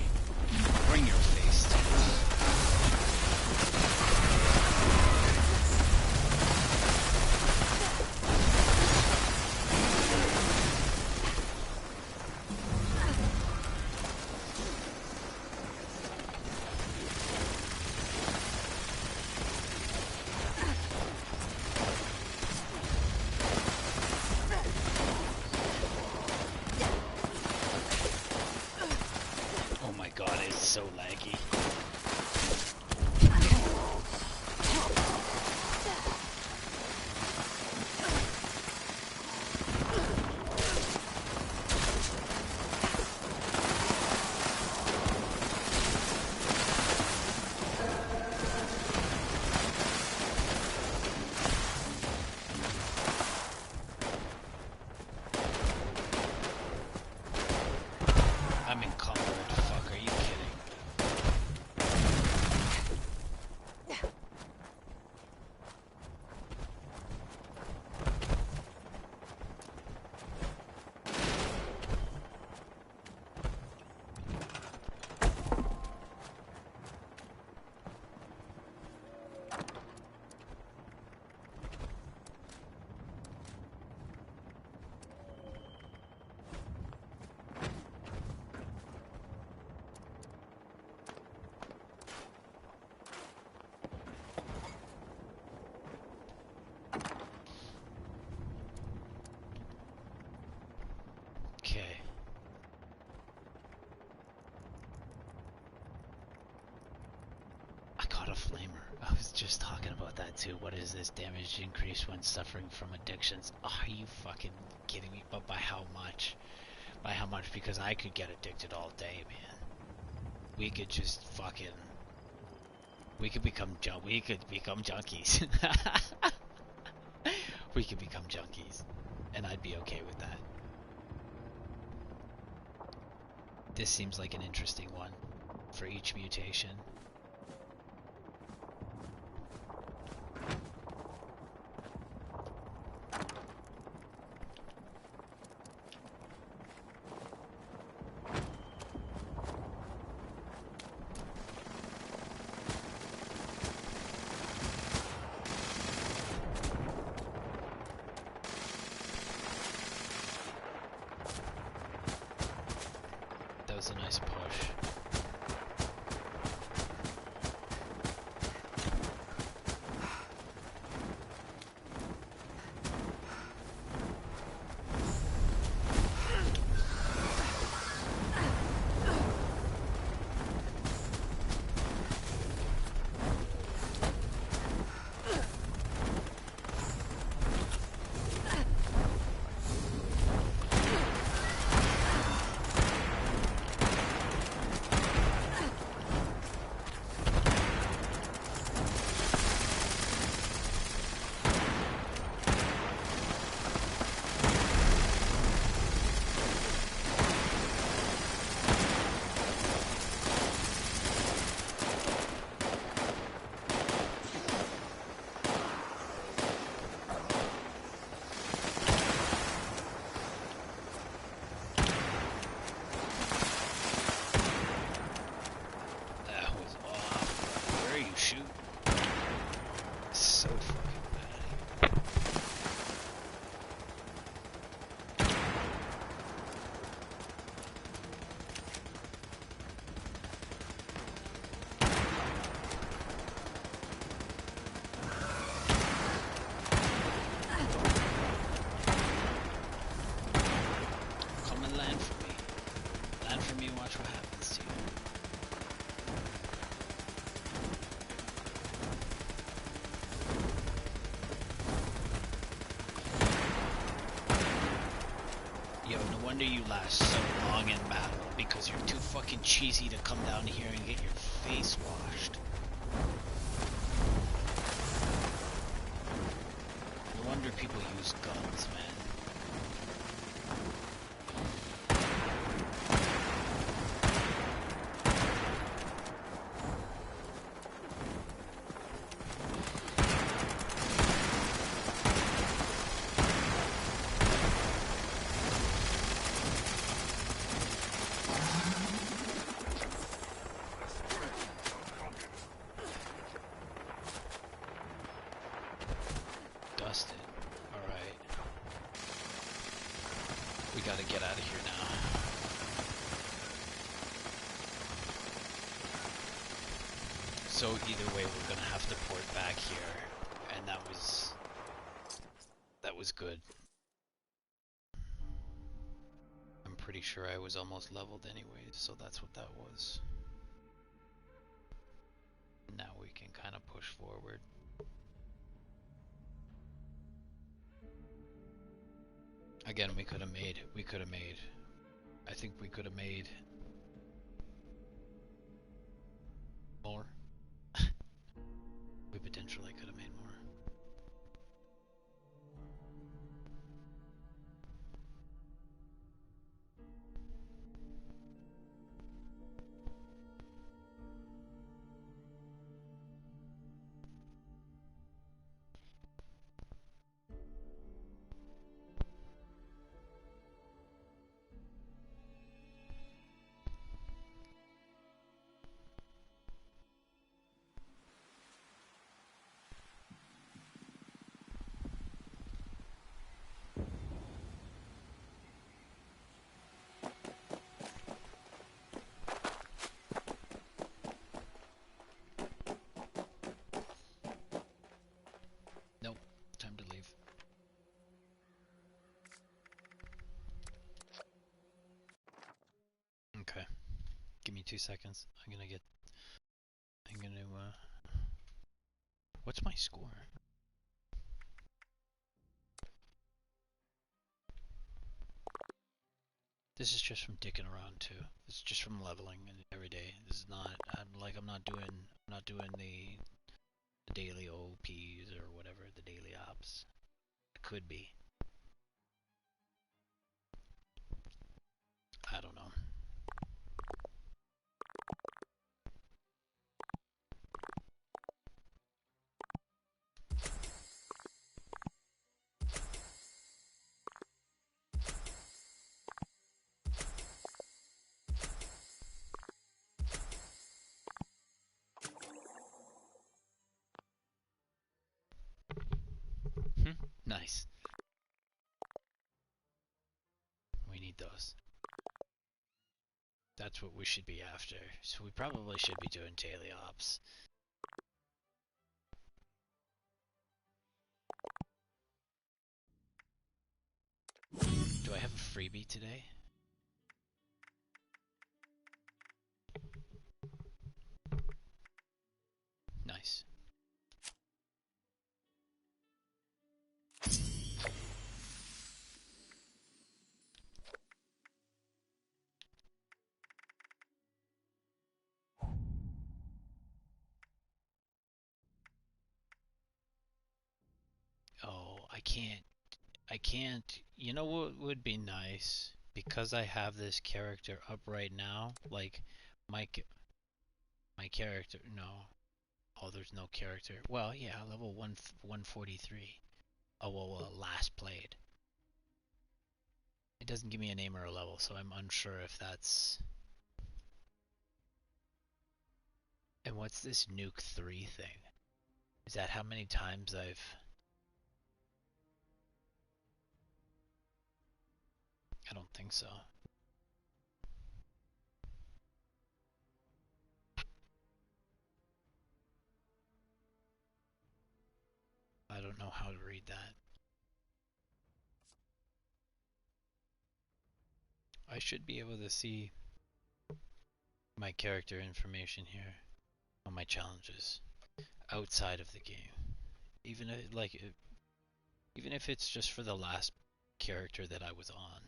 Bring your face to me. So laggy. I'm encumbered. Fuck, are you kidding? a flamer. I was just talking about that too. What is this damage increase when suffering from addictions? Oh, are you fucking kidding me? But by how much? By how much? Because I could get addicted all day, man. We could just fucking... We could become junkies. We could become junkies. And I'd be okay with that. This seems like an interesting one for each mutation. That was a nice push. Wonder you last so long in battle, because you're too fucking cheesy to come down here and get your face washed. No wonder people use guns, man. Gotta get out of here now. So either way, we're gonna have to port back here, and that was good. I'm pretty sure I was almost leveled anyways, so that's what that was. Now we can kind of push forward. Again, we could have made, I think we could have made more. We potentially could have made more. Nope, time to leave. Okay, give me 2 seconds. I'm gonna What's my score? This is just from dicking around too. This is just from leveling and every day. This is not. I'm not doing the daily OPs or whatever, the daily ops. It could be. I don't know. Nice. We need those. That's what we should be after. So we probably should be doing daily ops. Do I have a freebie today? Nice. Oh, I can't, you know what would be nice? Because I have this character up right now, like, my, my character, no. Oh, there's no character. Well, yeah, level 143. Oh, well, last played. It doesn't give me a name or a level, so I'm unsure if that's... And what's this Nuke 3 thing? Is that how many times I've... I don't think so. I don't know how to read that. I should be able to see my character information here on my challenges outside of the game. Even if, even if it's just for the last character that I was on.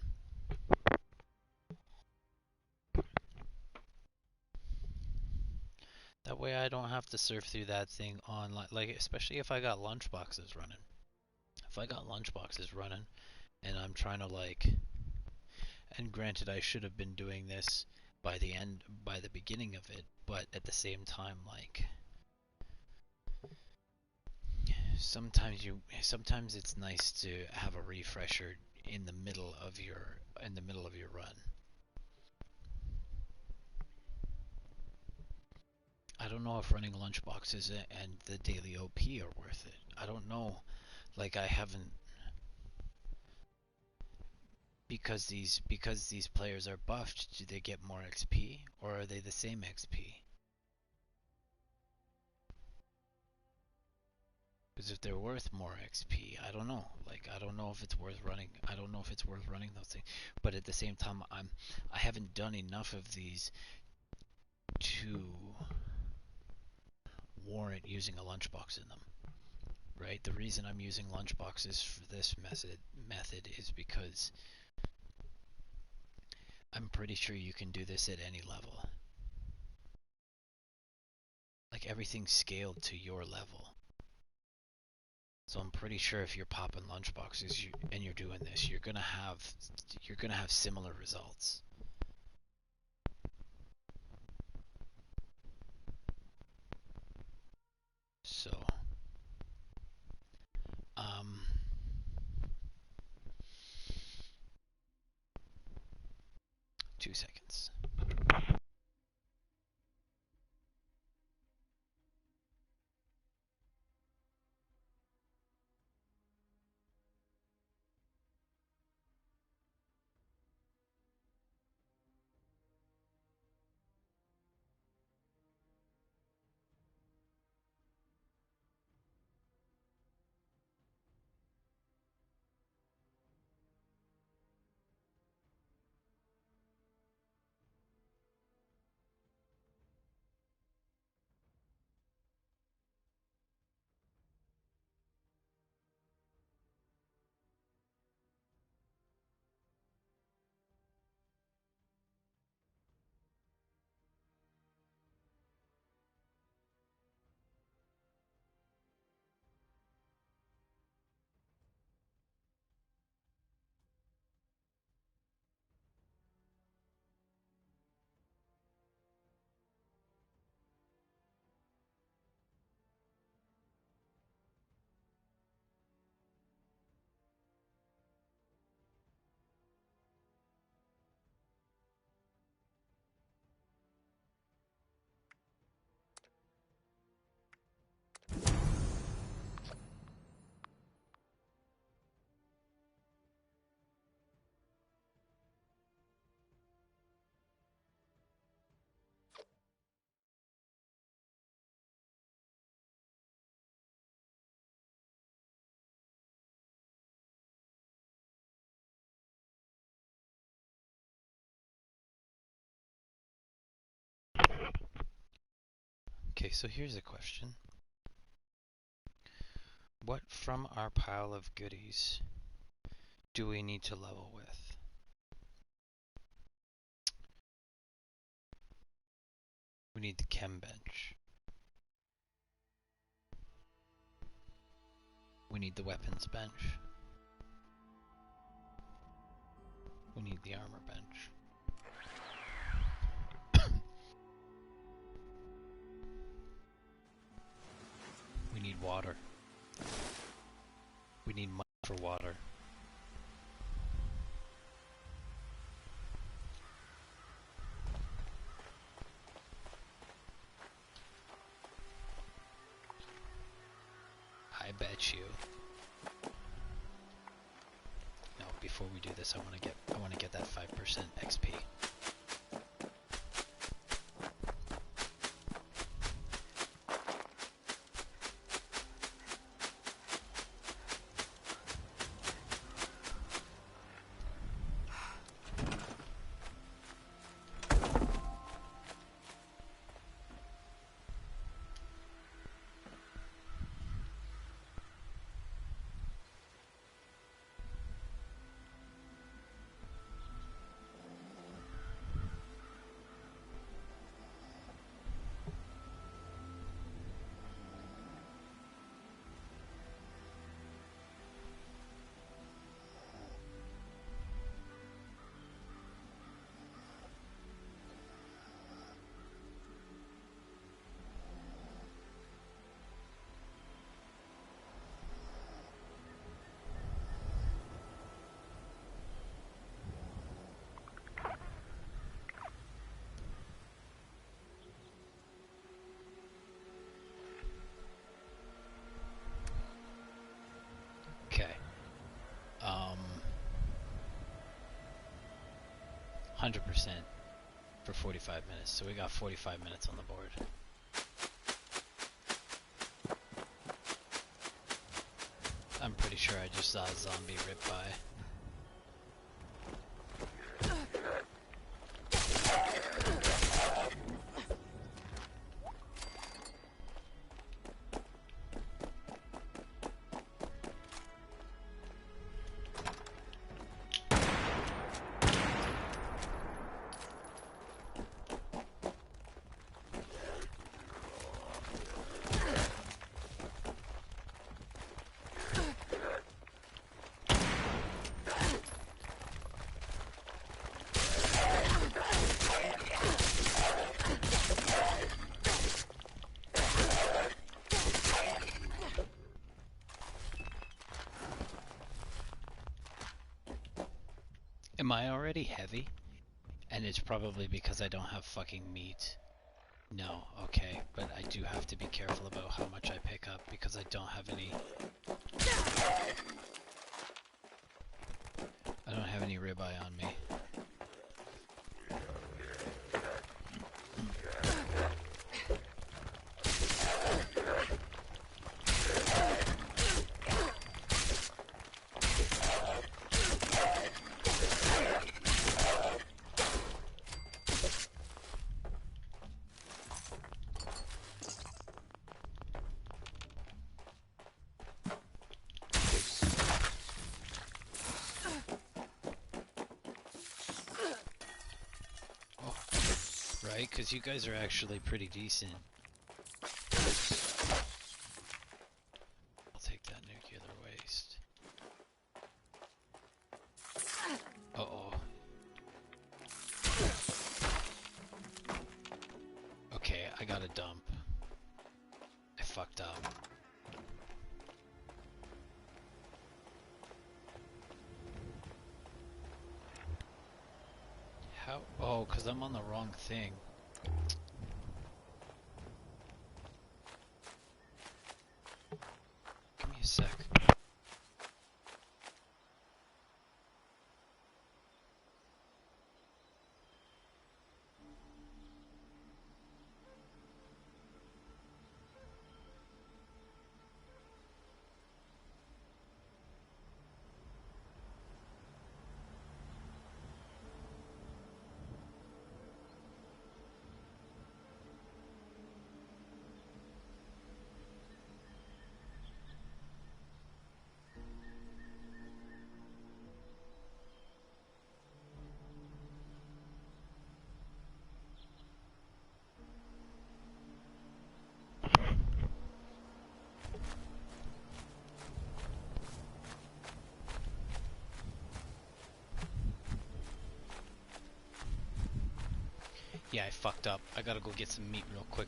That way I don't have to surf through that thing online, like especially if I got lunchboxes running. If I got lunchboxes running and I'm trying to like, and granted I should have been doing this by the beginning of it, but at the same time, like, sometimes it's nice to have a refresher in the middle of your run. I don't know if running lunchboxes and the daily OP are worth it. I don't know. Like, I haven't, because these players are buffed, do they get more XP or are they the same XP? Because if they're worth more XP, I don't know. Like, I don't know if it's worth running. I don't know if it's worth running those things. But at the same time, I haven't done enough of these to warrant using a lunchbox in them. Right? The reason I'm using lunchboxes for this method is because I'm pretty sure you can do this at any level. Like, everything's scaled to your level. So I'm pretty sure if you're popping lunchboxes and you're doing this, you're gonna have similar results. So, um, 2 seconds. Okay, so here's a question. What from our pile of goodies do we need to level with? We need the chem bench. We need the weapons bench. We need the armor bench. We need water. We need money for water. I bet you. No, before we do this, I want to get that 5% XP. Okay. 100% for 45 minutes. So we got 45 minutes on the board. I'm pretty sure I just saw a zombie rip by. Am I already heavy? And it's probably because I don't have fucking meat. No, okay, but I do have to be careful about how much I pick up because I don't have any... I don't have any ribeye on me. Right, because you guys are actually pretty decent. I'll take that nuclear waste. Uh-oh. Okay, I got a dump. I fucked up. How? Oh, because I'm on the wrong thing. Give me a sec. Yeah, I fucked up. I gotta go get some meat real quick.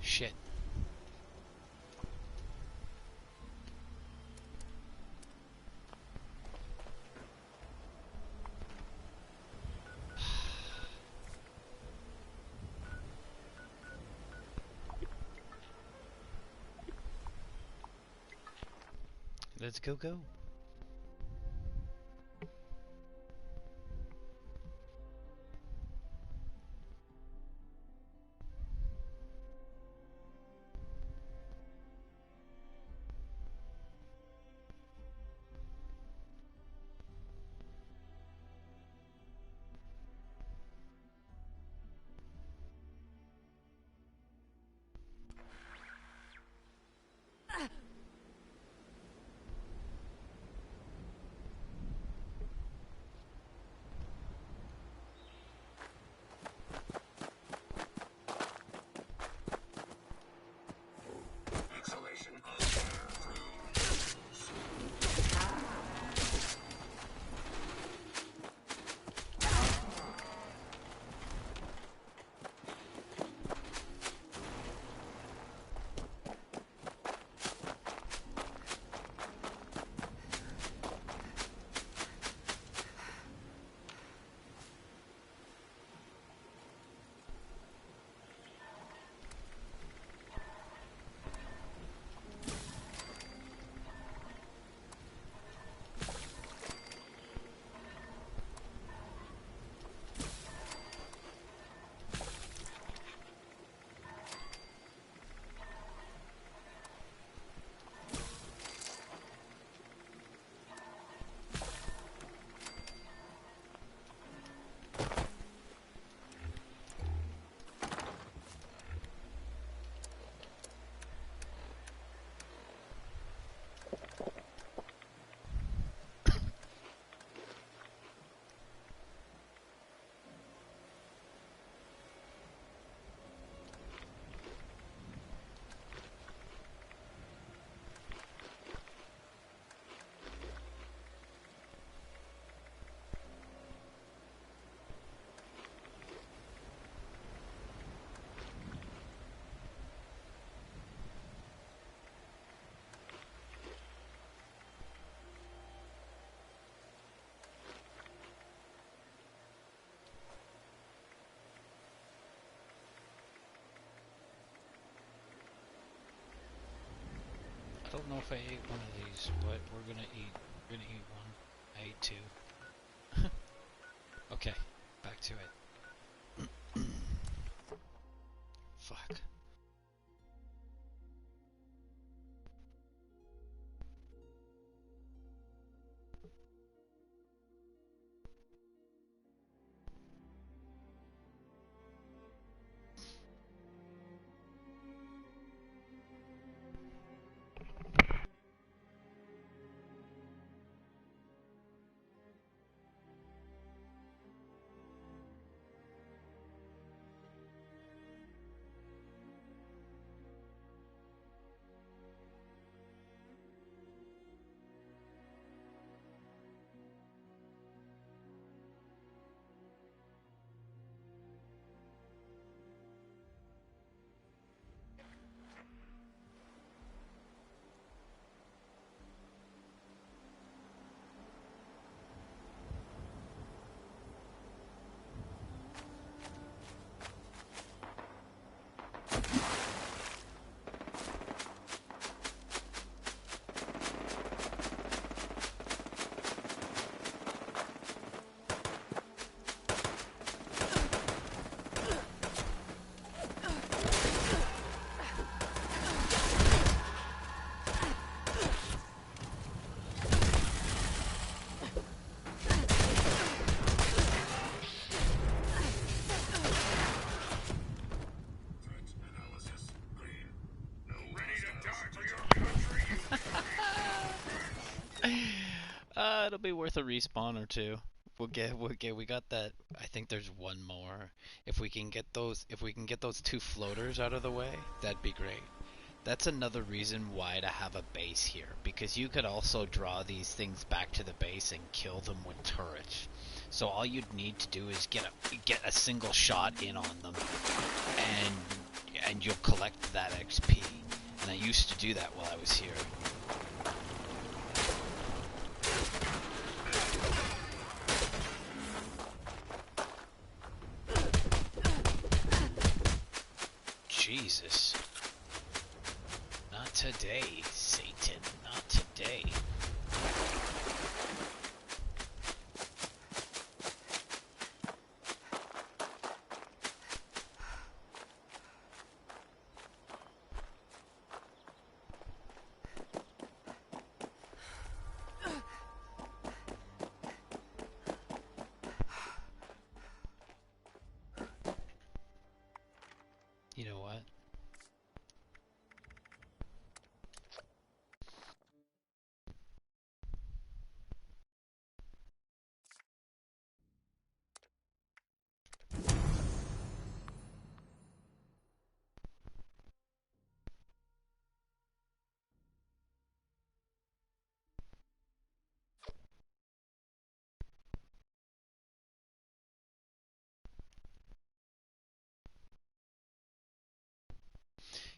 Shit. Let's go. I don't know if I ate one of these, but we're gonna eat one. I ate two. Okay, back to it. Fuck. It'll be worth a respawn or two. We got that. I think there's one more. If we can get those two floaters out of the way, that'd be great. That's another reason why to have a base here, because you could also draw these things back to the base and kill them with turrets. So all you'd need to do is get a single shot in on them, and you'll collect that XP. And I used to do that while I was here. Jesus. Not today, Satan. Not today. You know what?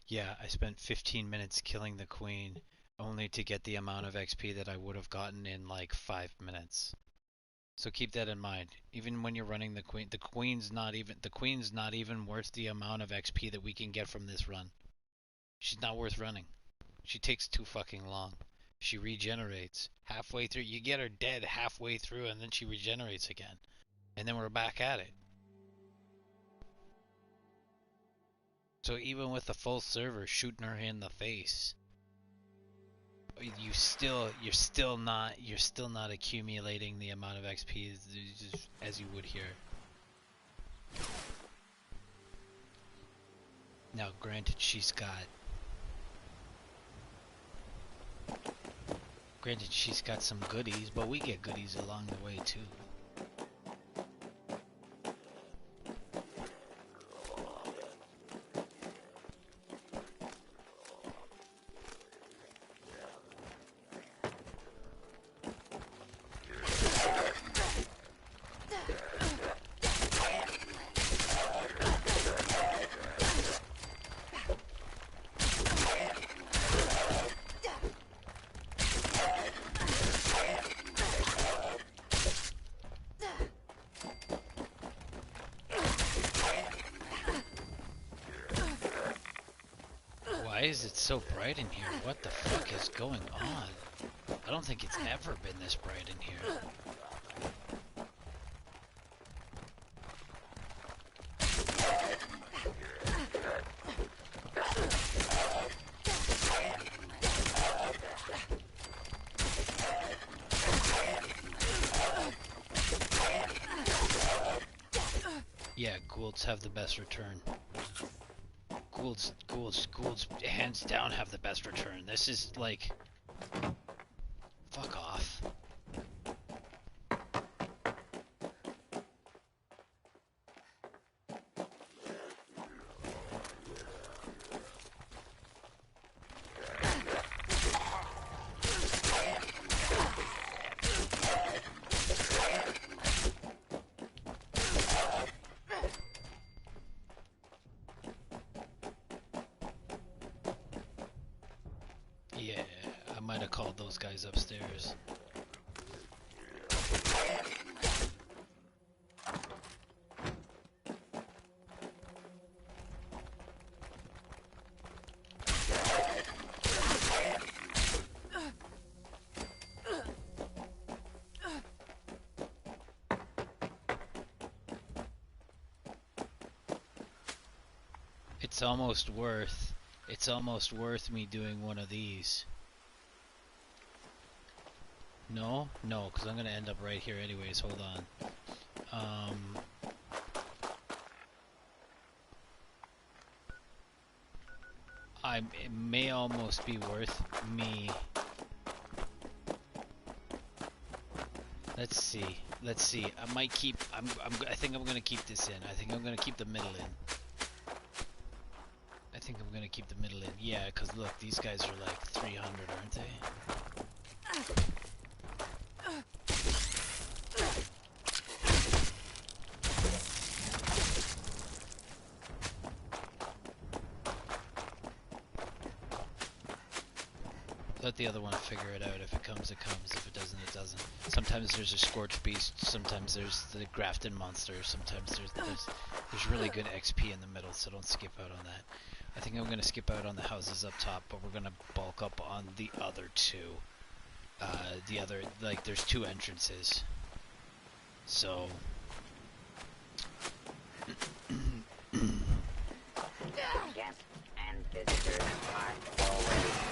Yeah, I spent 15 minutes killing the queen, only to get the amount of XP that I would have gotten in like 5 minutes. So keep that in mind. Even when you're running the queen's not even worth the amount of XP that we can get from this run. She's not worth running. She takes too fucking long. She regenerates halfway through. You get her dead halfway through, and then she regenerates again, and then we're back at it. So even with the full server shooting her in the face, you're still not accumulating the amount of XP as you would here. Now, granted, she's got some goodies, but we get goodies along the way too. Why is it so bright in here? What the fuck is going on? I don't think it's ever been this bright in here. Yeah, Goulds have the best return. Goulds, hands down have the best return. This is like... Fuck off. Yeah, I might have called those guys upstairs. It's almost worth me doing one of these. No, because I'm gonna end up right here anyways. Hold on. It may almost be worth me Let's see. Let's see. I might keep. I think I'm gonna keep this in. I think I'm gonna keep the middle in. I think I'm gonna keep the middle in. Yeah, cause look, these guys are like 300, aren't they? Let the other one figure it out. If it comes, it comes. If it doesn't, it doesn't. Sometimes there's a Scorch Beast. Sometimes there's the Grafton Monster. Sometimes there's really good XP in the middle, so don't skip out on that. I think I'm going to skip out on the houses up top, but we're going to bulk up on the other two. Like, there's two entrances. So... Guests and visitors are always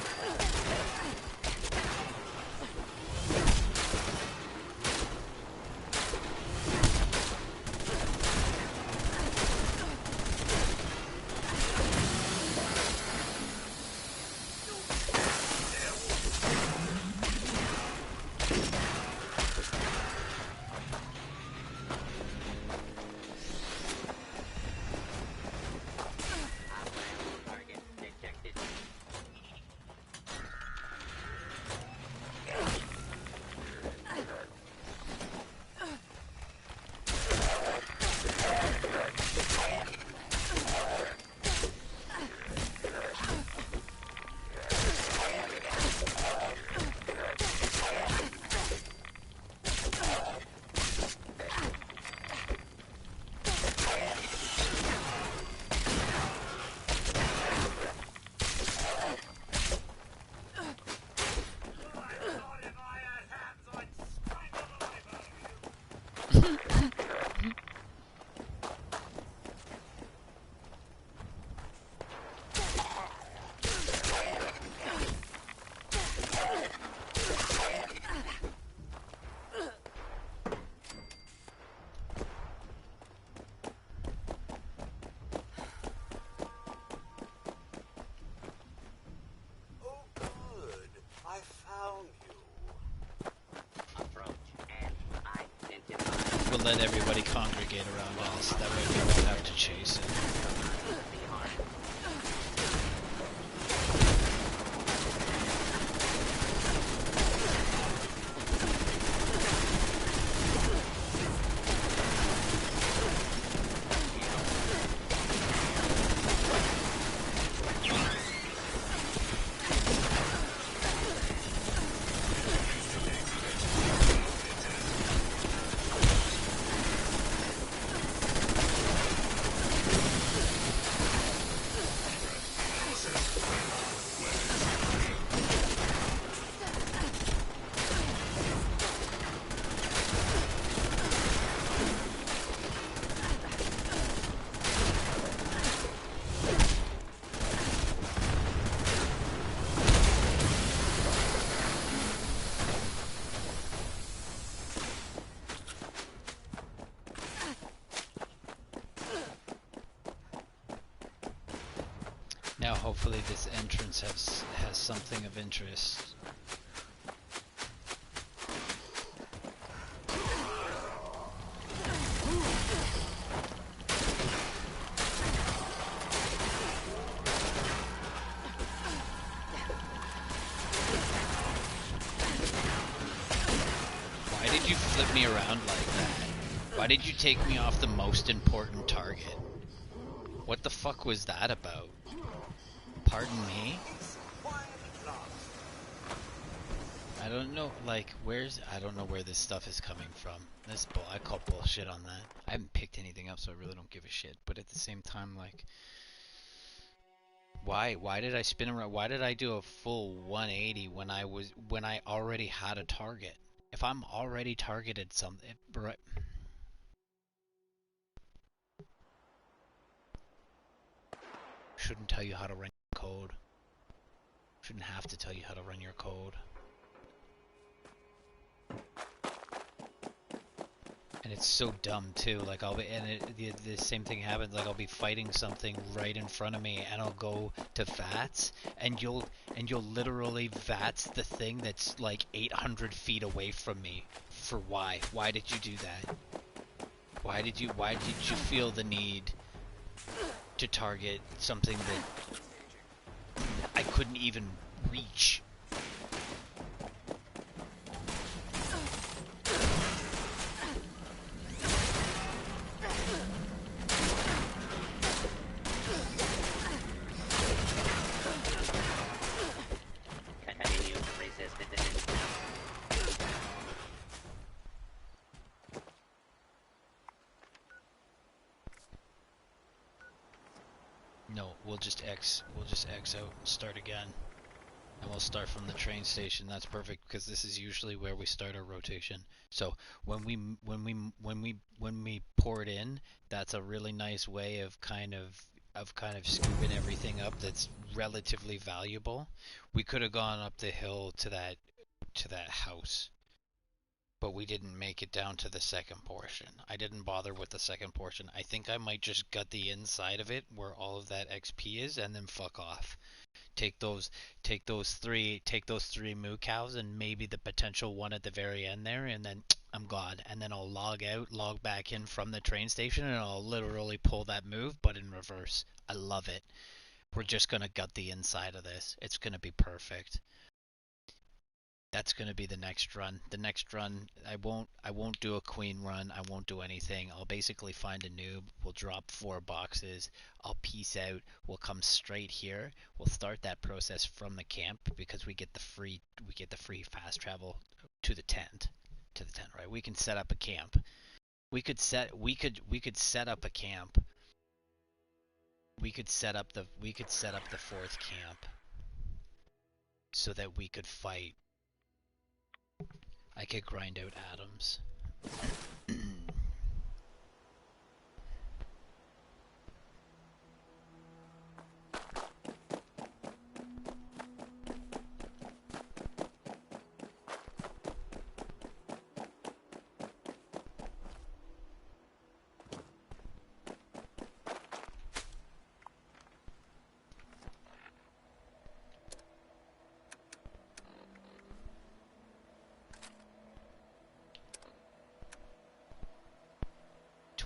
We'll let everybody congregate around us. That way we won't have to chase it. Now hopefully this entrance has something of interest. Why did you flip me around like that? Why did you take me off the most important target? What the fuck was that about? Pardon me? I don't know, like, I don't know where this stuff is coming from. I call bullshit on that. I haven't picked anything up, so I really don't give a shit. But at the same time, like, why did I spin around? Why did I do a full 180 when I already had a target? If I'm already targeted something, right? Shouldn't tell you how to run your code. Shouldn't have to tell you how to run your code. And And it's so dumb too. Like I'll be, and the same thing happens. Like I'll be fighting something right in front of me, and I'll go to VATS, and you'll literally VATS the thing that's like 800 feet away from me. For why? Why did you do that? Why did you feel the need to target something that I couldn't even reach? Continue to resist the division. No, we'll just X out and start again. And we'll start from the train station. That's perfect because this is usually where we start our rotation. So when we pour it in, that's a really nice way of kind of scooping everything up that's relatively valuable. We could have gone up the hill to that house, but we didn't make it down to the second portion. I didn't bother with the second portion. I think I might just gut the inside of it where all of that XP is and then fuck off. Take those three moo cows and maybe the potential one at the very end there, and then I'm gone. And then I'll log back in from the train station, and I'll literally pull that move, but in reverse. I love it. We're just gonna gut the inside of this. It's gonna be perfect. That's gonna be the next run. The next run, I won't do a queen run. I won't do anything. I'll basically find a noob. We'll drop 4 boxes. I'll peace out. We'll come straight here. We'll start that process from the camp because we get the free fast travel to the tent. Right? We can set up a camp. We could set up a camp. We could set up the 4th camp so that we could fight. I could grind out atoms.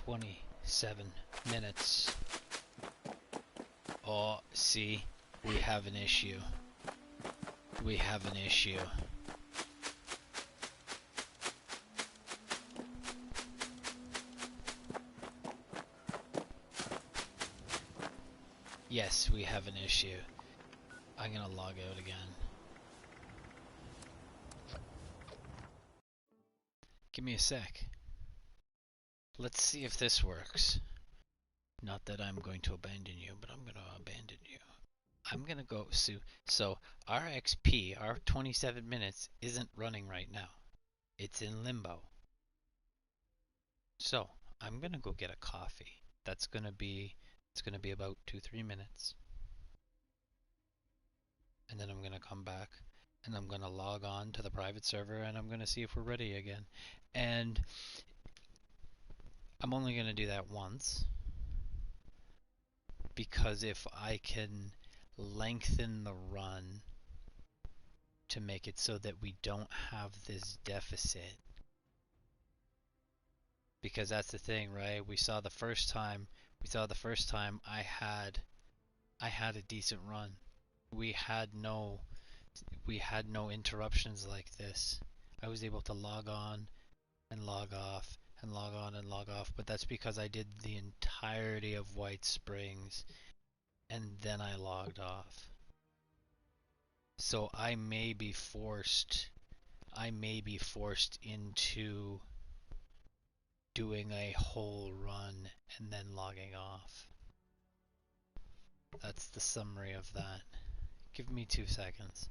27 minutes. Oh, see, we have an issue. We have an issue. Yes, we have an issue. I'm gonna log out again. Give me a sec. Let's see if this works. Not that I'm going to abandon you, but I'm gonna abandon you. I'm gonna go, so our XP, our 27 minutes, isn't running right now. It's in limbo. So, I'm gonna go get a coffee. It's gonna be about 2-3 minutes. And then I'm gonna come back and I'm gonna log on to the private server and I'm gonna see if we're ready again. And I'm only gonna do that once, because if I can lengthen the run to make it so that we don't have this deficit, because that's the thing, right? We saw the first time I had a decent run. We had no interruptions like this. I was able to log on and log off and log on and log off, but that's because I did the entirety of White Springs and then I logged off. So I may be forced into doing a whole run and then logging off. That's the summary of that. Give me 2 seconds.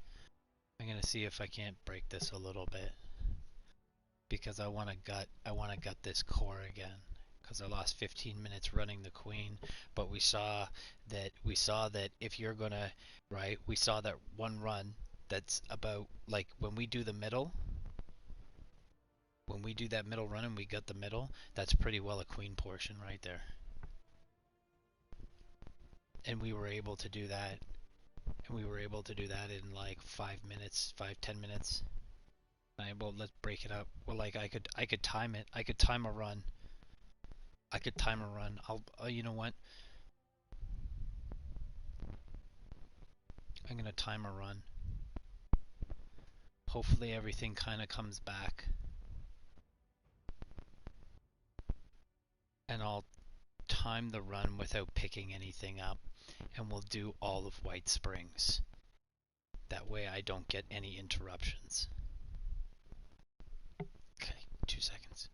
I'm gonna see if I can't break this a little bit, because I wanna gut this core again, because I lost 15 minutes running the queen. But we saw that if you're gonna, right, we saw that one run that's about, like, when we do the middle, When we do that middle run and we got the middle, that's pretty well a queen portion right there. And we were able to do that. And we were able to do that in like 5 minutes, 5-10 minutes. Well, let's break it up. Well, like I could time it. I could time a run. I could time a run. You know what? I'm gonna time a run. Hopefully everything kind of comes back. And I'll time the run without picking anything up. And we'll do all of White Springs. That way I don't get any interruptions. Okay, 2 seconds.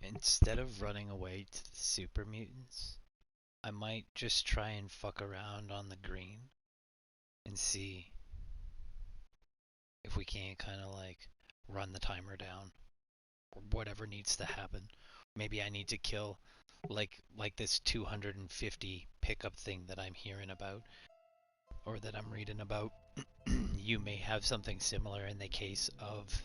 Instead of running away to the super mutants, I might just try and fuck around on the green and see if we can't kind of like run the timer down or whatever needs to happen. Maybe I need to kill like this 250 pickup thing that I'm hearing about or that I'm reading about. You may have something similar in the case of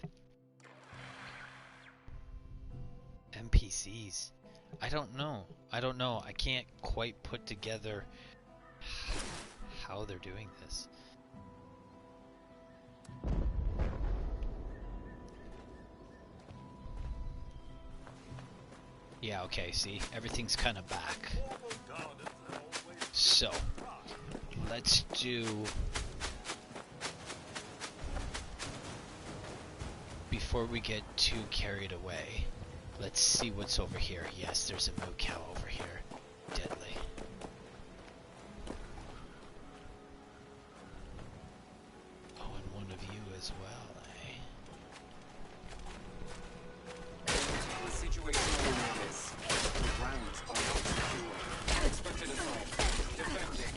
NPCs. I don't know. I can't quite put together how they're doing this. Yeah, okay, see, everything's kind of back. So, let's do... Before we get too carried away, let's see what's over here. Yes, there's a moo cow over here. Deadly. Oh, and one of you as well, eh? Situational awareness. The grounds are not secure. Expected assault. Defending.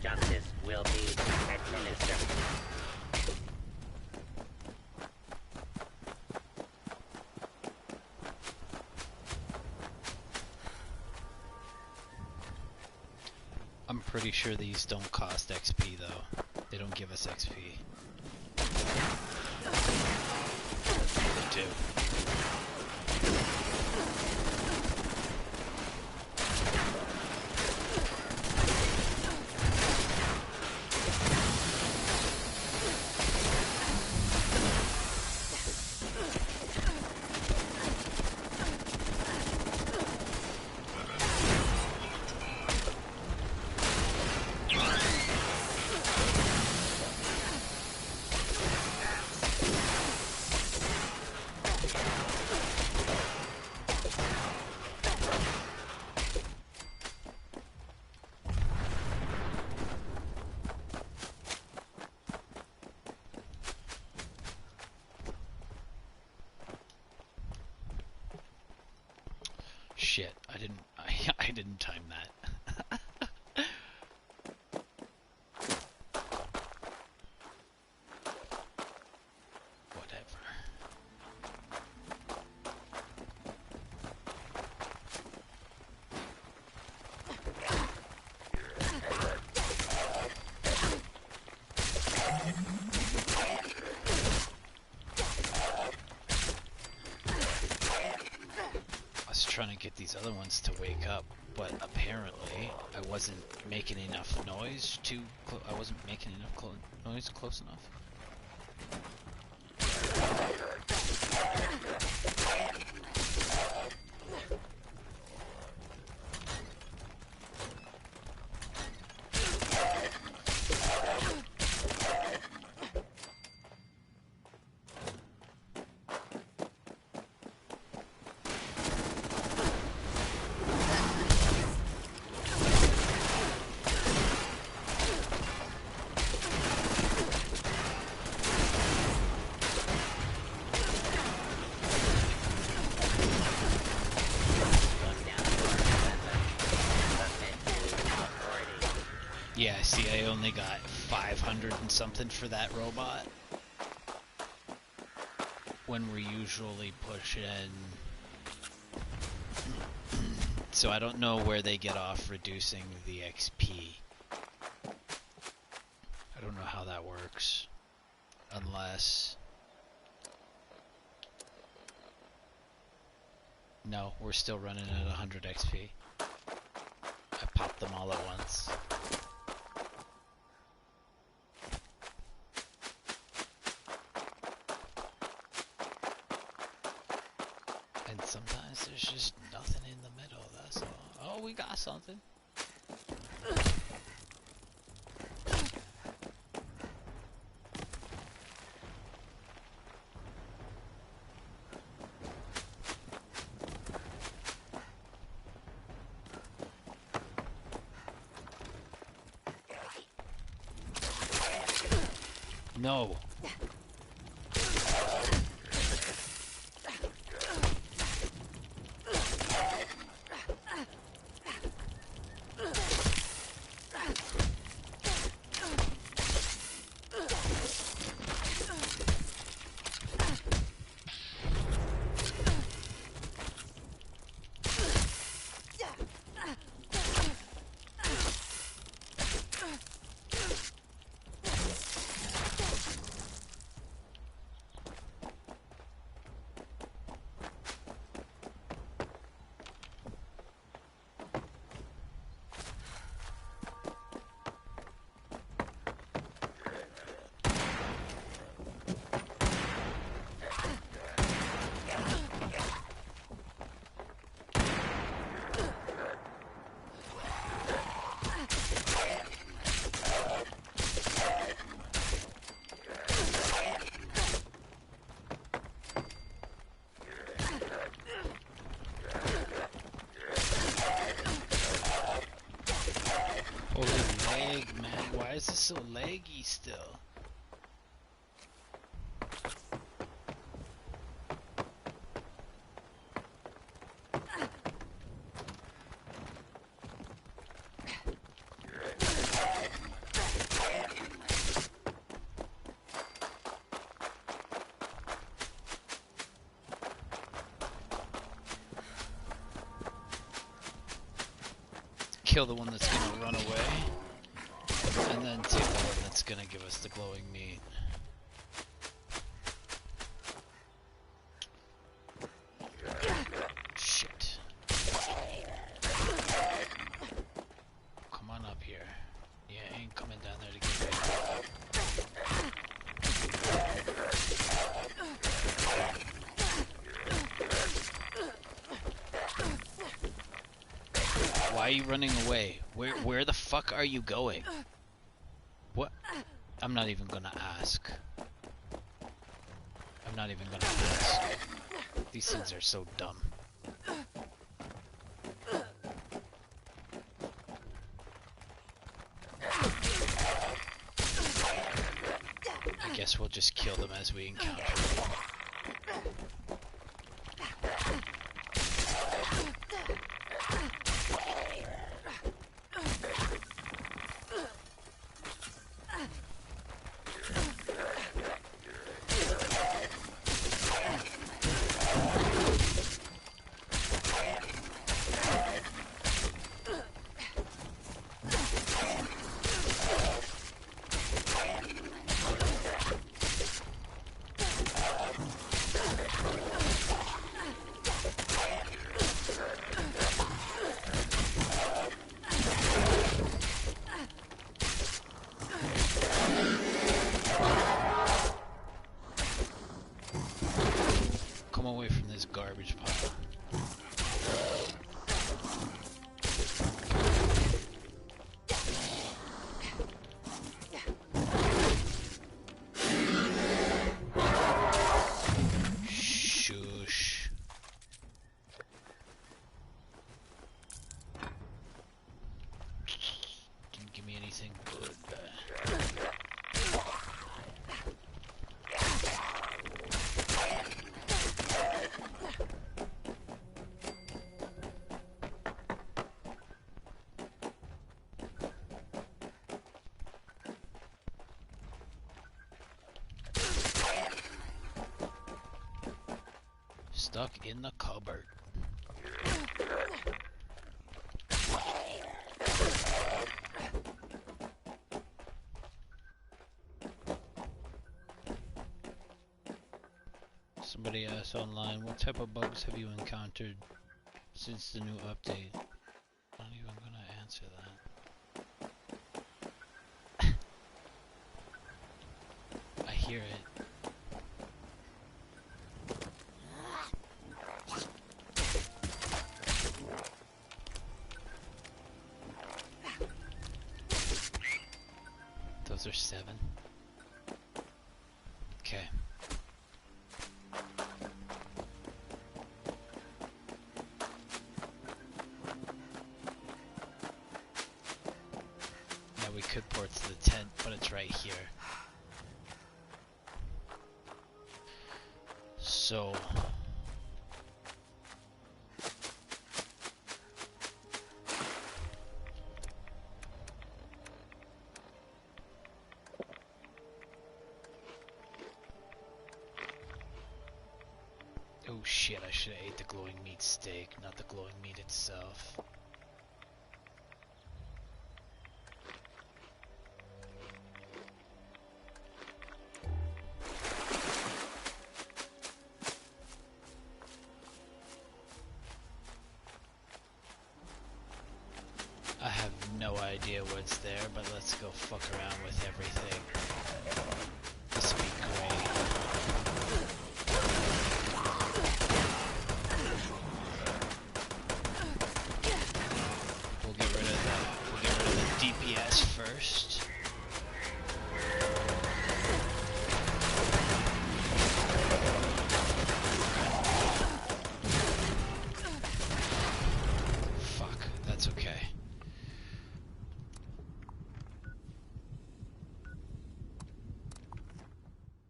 Justice will be administered. I'm pretty sure these don't cost XP though. They don't give us XP. They do. Shit, I didn't time that. Whatever. Trying to get these other ones to wake up, but apparently I wasn't making enough noise I wasn't making enough noise close enough. Yeah, see, I only got 500 and something for that robot. When we're usually pushing... So I don't know where they get off reducing the XP. I don't know how that works. Unless... No, we're still running at 100 XP. I popped them all at once. And sometimes there's just nothing in the middle, that's all. Oh, we got something. No. Holy lag, man. Why is this so laggy still? Kill the one that's gonna run away, and then take the one that's gonna give us the glowing meat. Shit. Come on up here. Yeah, I ain't coming down there to get you. Why are you running away? Where the fuck are you going? What? I'm not even gonna ask. I'm not even gonna ask. These things are so dumb. I guess we'll just kill them as we encounter them. Come away from this garbage pile. Shush. Didn't give me anything good. Stuck in the cupboard. Somebody asked online, what type of bugs have you encountered since the new update? I'm not even gonna answer that. I hear it. Those are 7. Okay. Now we could port to the tent, but it's right here. So oh shit, I should have ate the glowing meat steak, not the glowing meat itself. I have no idea what's there, but let's go fuck around with everything. This will be great. We'll get rid of the DPS first. Fuck, that's okay.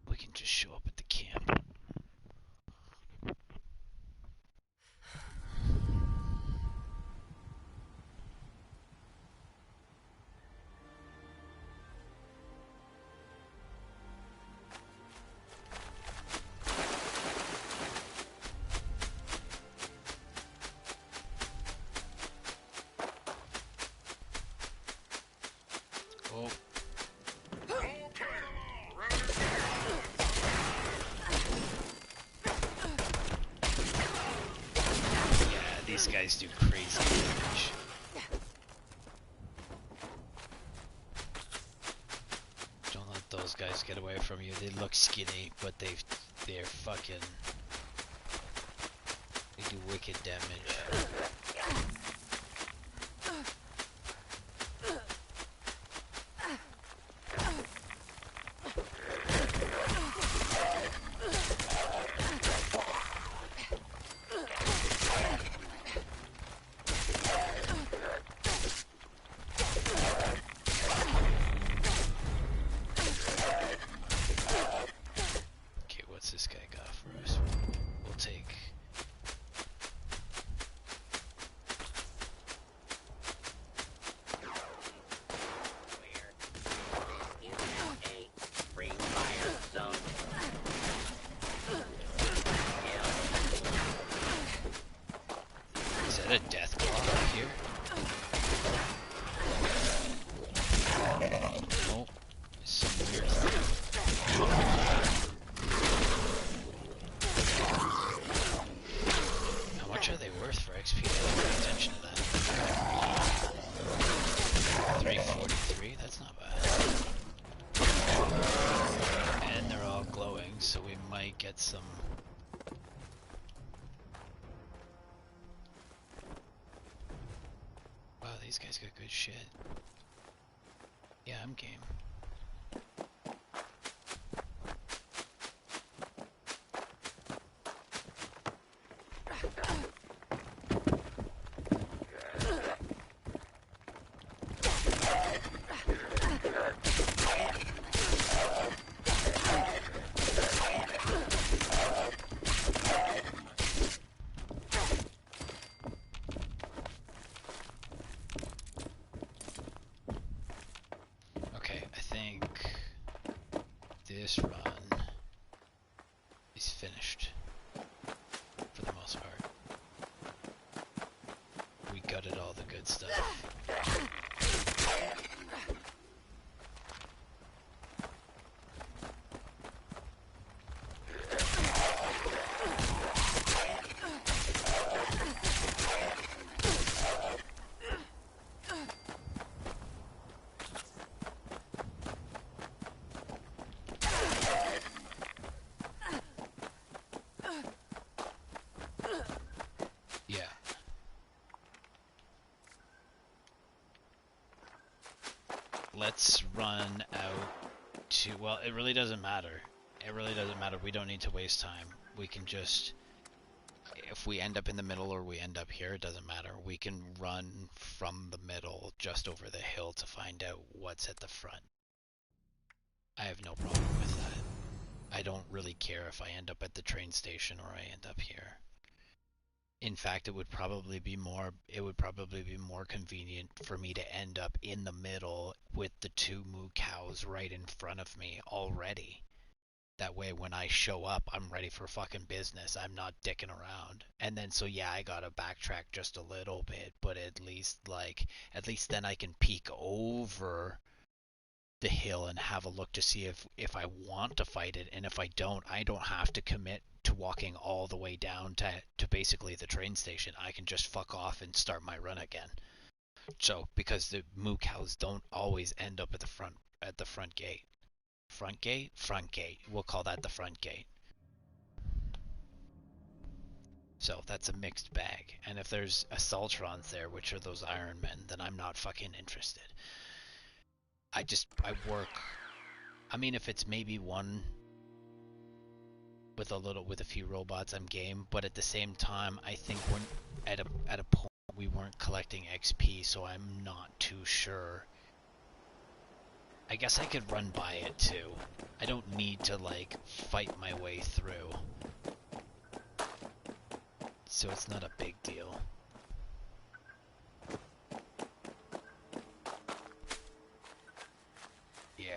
We can just show up at the camp. Oh. Yeah, these guys do crazy damage. Don't let those guys get away from you. They look skinny, but they're fucking... They do wicked damage. Okay, what's this guy got for us? We'll take... This is a free fire zone. Is that a death claw right here? Oh, it's some weird thing. How much are they worth for XP? I didn't pay attention to that. 343, that's not bad. And they're all glowing, so we might get some... Wow, these guys got good shit. Yeah, I'm game. Okay, I think this run is finished for the most part. We gutted all the good stuff. Yeah. Let's run out to... Well, it really doesn't matter. It really doesn't matter. We don't need to waste time. We can just... If we end up in the middle or we end up here, it doesn't matter. We can run from the middle just over the hill to find out what's at the front. I have no problem with that. I don't really care if I end up at the train station or I end up here. In fact, it would probably be more convenient for me to end up in the middle with the two moo cows right in front of me already. That way when I show up, I'm ready for fucking business. I'm not dicking around. And then so yeah, I gotta backtrack just a little bit, but at least then I can peek over the hill and have a look to see if I want to fight it, and if I don't have to commit to walking all the way down to basically the train station. I can just fuck off and start my run again. So because the moo cows don't always end up at the front gate. Front gate? Front gate. We'll call that the front gate. So that's a mixed bag. And if there's assaultrons there, which are those Iron Men, then I'm not fucking interested. I work. I mean, if it's maybe one with a few robots, I'm game. But at the same time, I think we're at a point we weren't collecting XP, so I'm not too sure. I guess I could run by it too. I don't need to like fight my way through, so it's not a big deal. Yeah.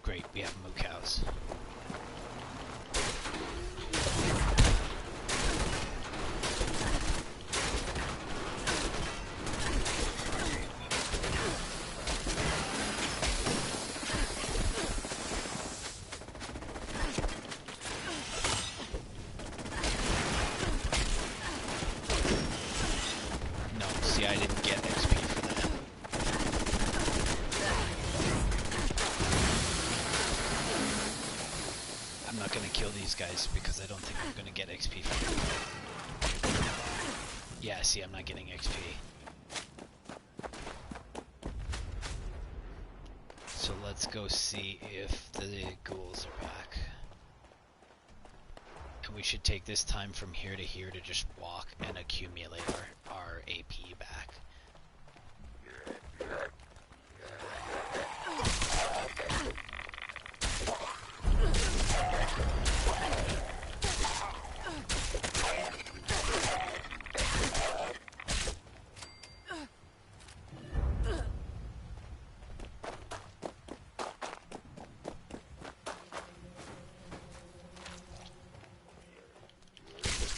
Great, we have moo cows. No, see, I didn't get XP for that. I'm not gonna kill these guys because I don't think I'm gonna get XP for them. Yeah, see, I'm not getting XP. So let's go see if the ghouls are back. And we should take this time from here to here to just walk and accumulate our AP back.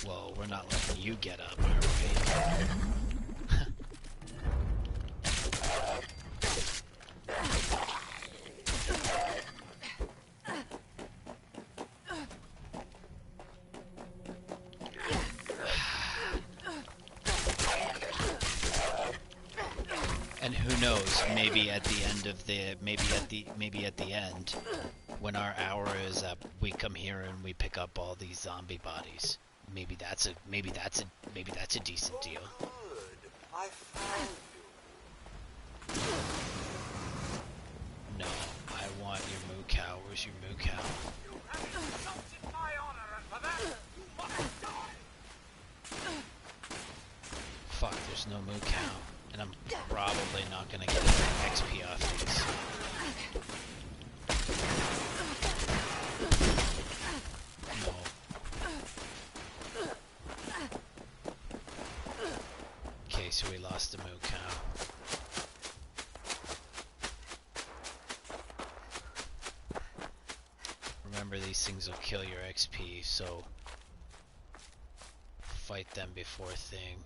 Whoa, we're not letting you get up, are we? And who knows, maybe at the end of the maybe at the end, when our hour is up, we come here and we pick up all these zombie bodies. Maybe that's a decent deal. Good. I found you. No, I want your moo cow. Where's your moo cow? You have insulted my honor, and for that, you must die. Fuck, there's no moo cow. And I'm probably not gonna get XP off these. No. Okay, so we lost the moo cow. Remember, these things will kill your XP, so fight them before thing.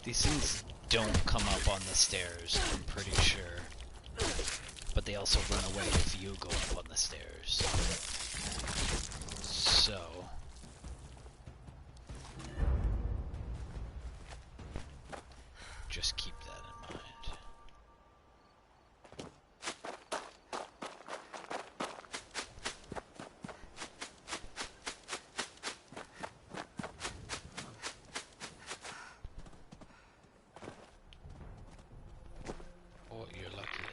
These things don't come up on the stairs, I'm pretty sure. But they also run away if you go up on the stairs. So... just keep that in mind. Oh, you're lucky.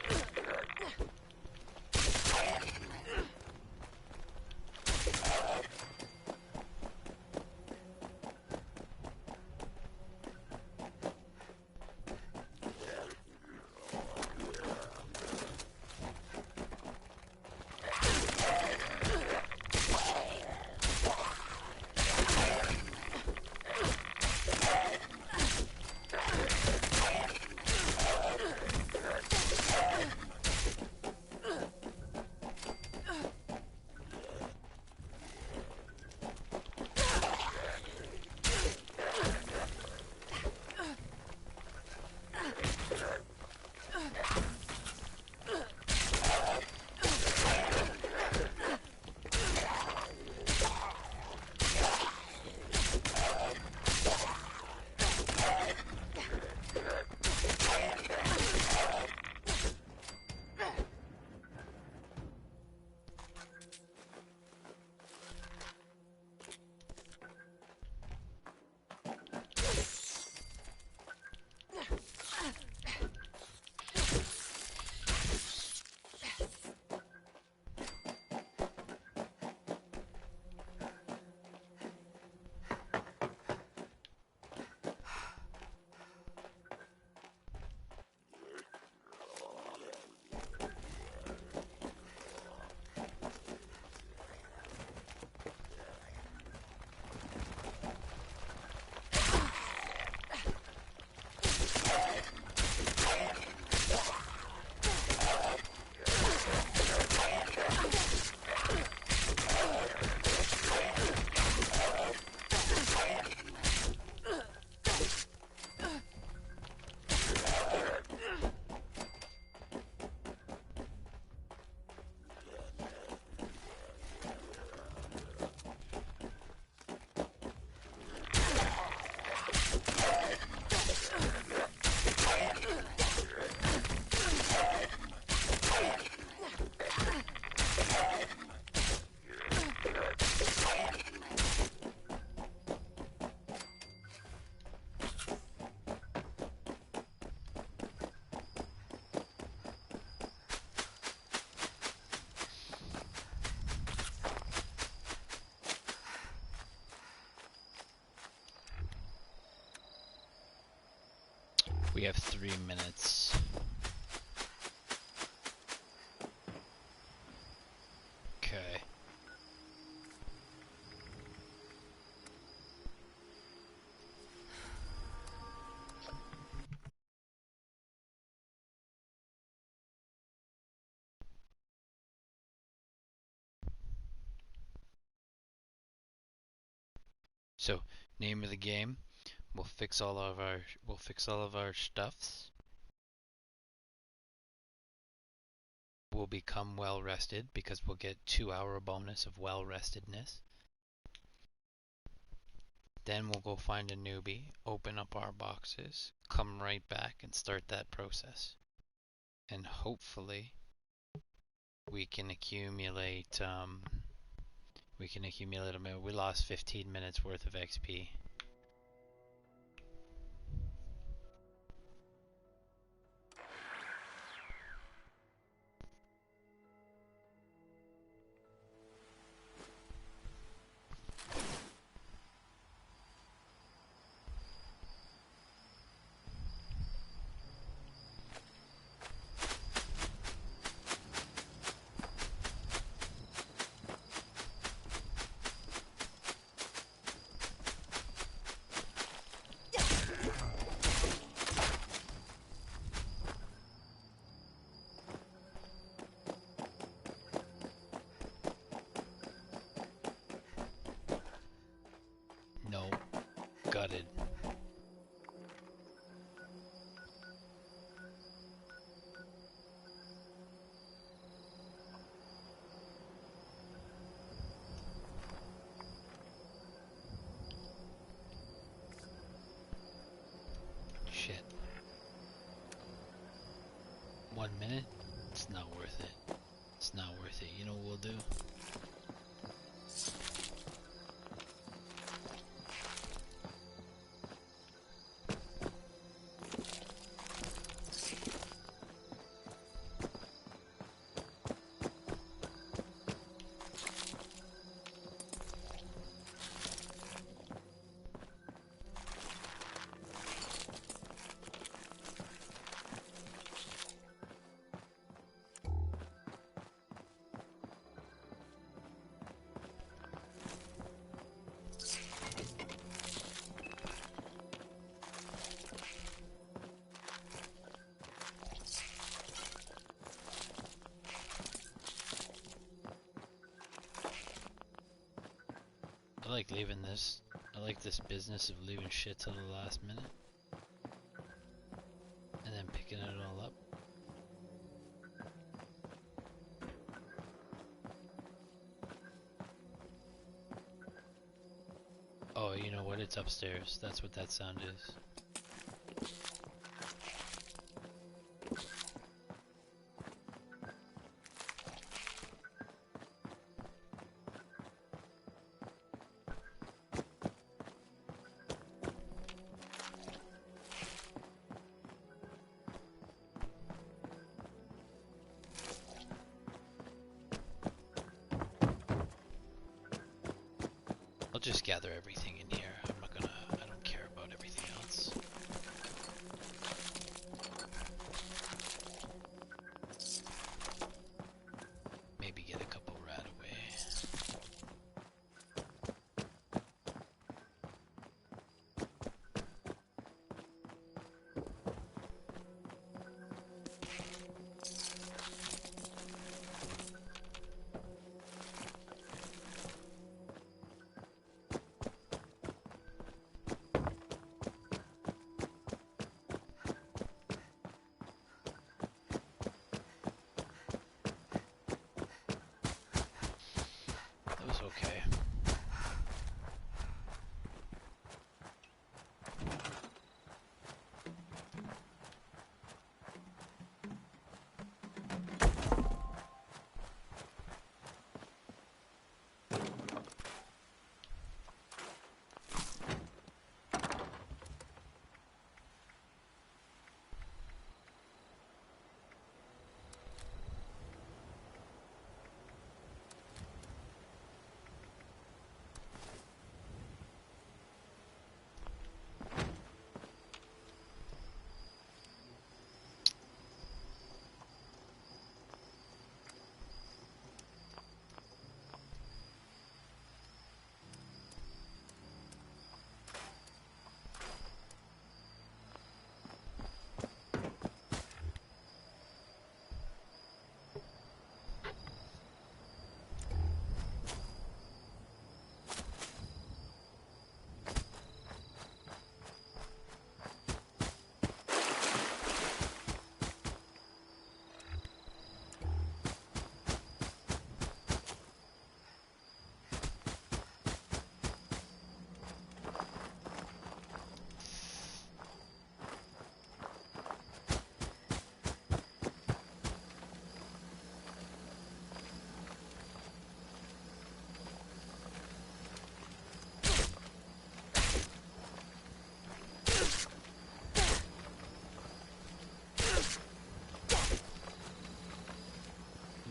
We have 3 minutes. Okay. So, name of the game. We'll fix all of our stuffs. We'll become well rested because we'll get 2-hour bonus of well restedness. Then we'll go find a newbie, open up our boxes, come right back and start that process. And hopefully we can accumulate a minute. We lost 15 minutes worth of XP. No. Gutted. 1 minute? It's not worth it. It's not worth it. You know what we'll do? I like leaving this. I like this business of leaving shit till the last minute. And then picking it all up. Oh, you know what? It's upstairs. That's what that sound is. I'll just gather everything in here. I don't care about everything else. Maybe get a couple right away. That was okay.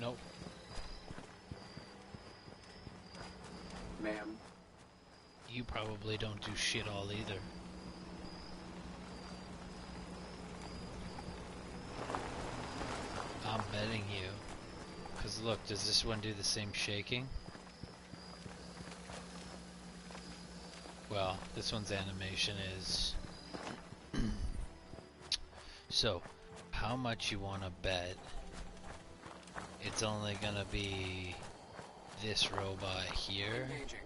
Nope. Ma'am. You probably don't do shit all either. I'm betting you. Cause look, does this one do the same shaking? Well, this one's animation is... So, how much you wanna bet it's only gonna be this robot here? Engaging.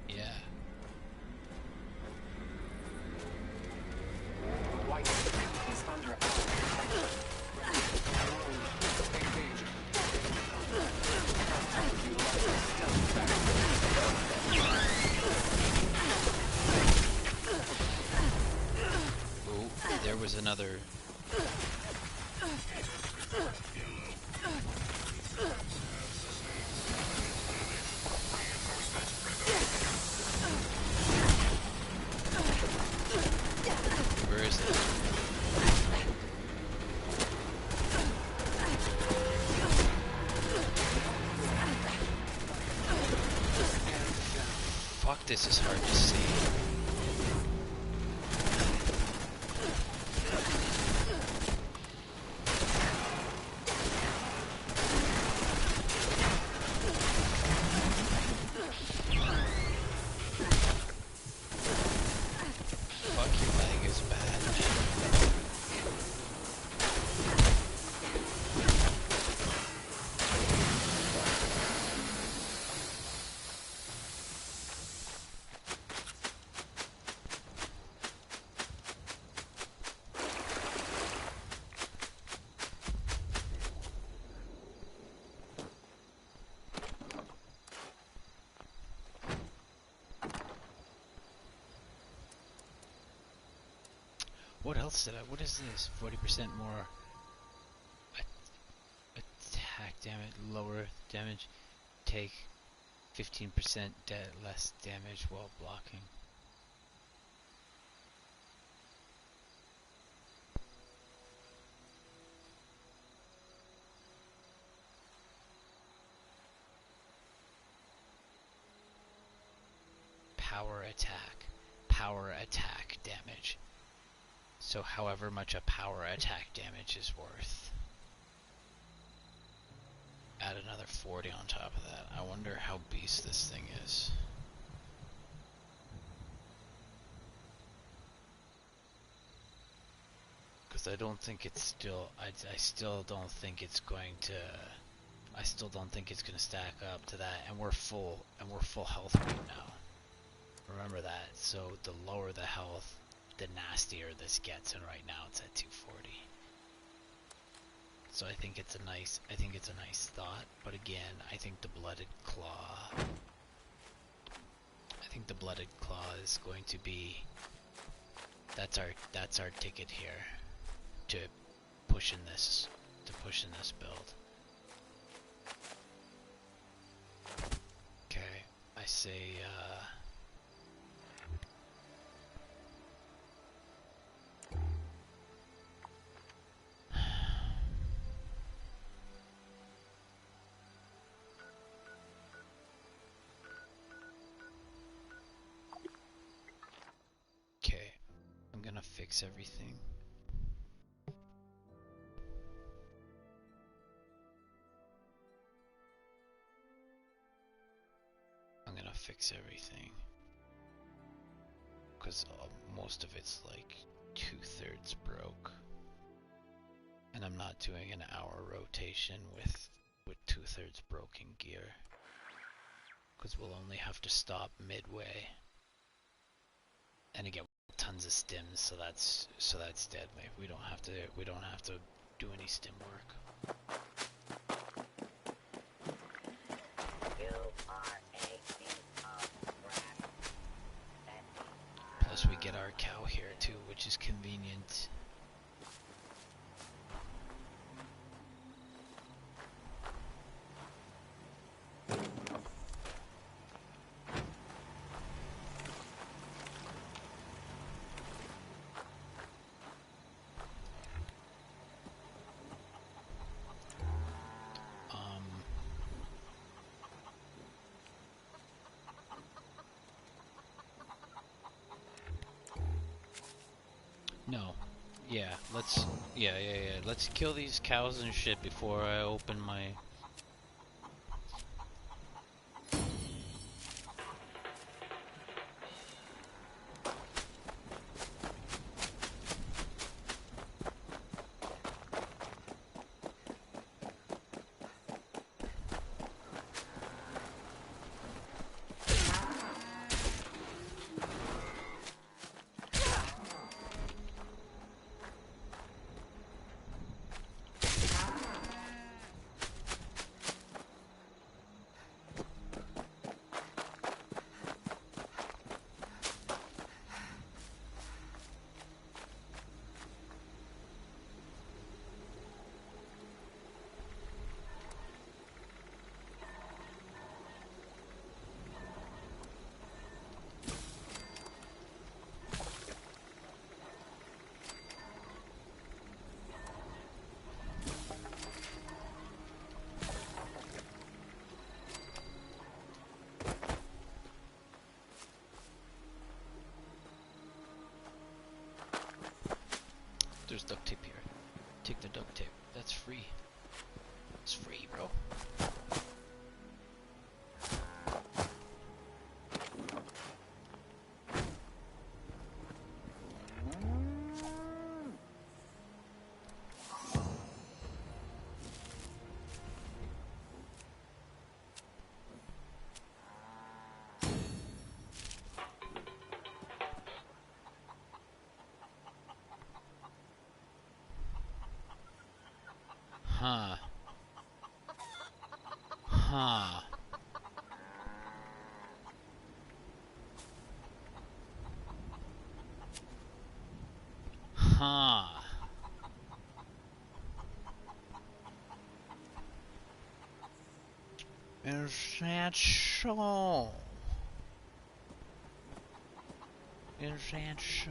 Yeah. White is under attack. Engaging. was another. Where is it? Fuck, this is hard to see. Fuck, your leg is bad, man. What else did I? What is this? 40% more attack damage, lower damage, take 15% less damage while blocking. Power attack damage. So however much a power attack damage is worth. Add another 40 on top of that. I wonder how beast this thing is. Because I don't think it's still, I still don't think it's going to, I still don't think it's going to stack up to that. And we're full health right now. Remember that. So the lower the health, the nastier this gets, and right now it's at 240. So I think it's a nice thought, but again, I think the blooded claw is going to be, that's our ticket here to push in this build. Okay, I say I'm gonna fix everything. Because most of it's like 2/3 broke. And I'm not doing an hour rotation with 2/3 broken gear. Because we'll only have to stop midway. And again, tons of stims, so that's deadly. We don't have to do any stim work. Plus we get our cow here too, which is convenient. No. Yeah, let's kill these cows and shit before I open my... There's duct tape here. Take the duct tape. That's free. It's free, bro. Huh. Huh. Huh. Is that so? Is that so?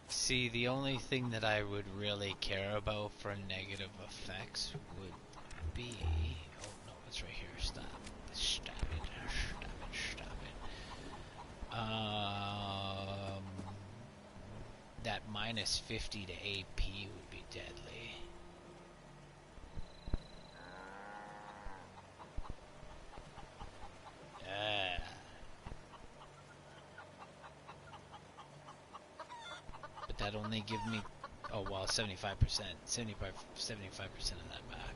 See, the only thing that I would really care about for negative effects would be... Oh, no, it's right here. Stop. Stop it. Stop it. Stop it. That minus 50 to AP would be deadly. Yeah. But that only give me, oh well, 75%, 75% of that back.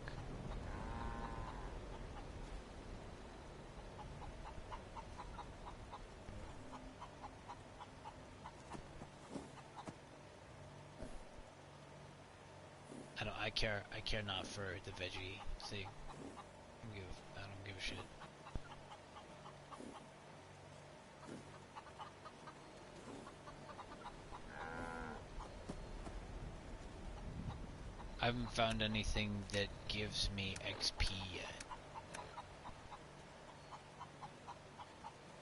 I care not for the veggie. See, I don't give a shit. I haven't found anything that gives me XP yet.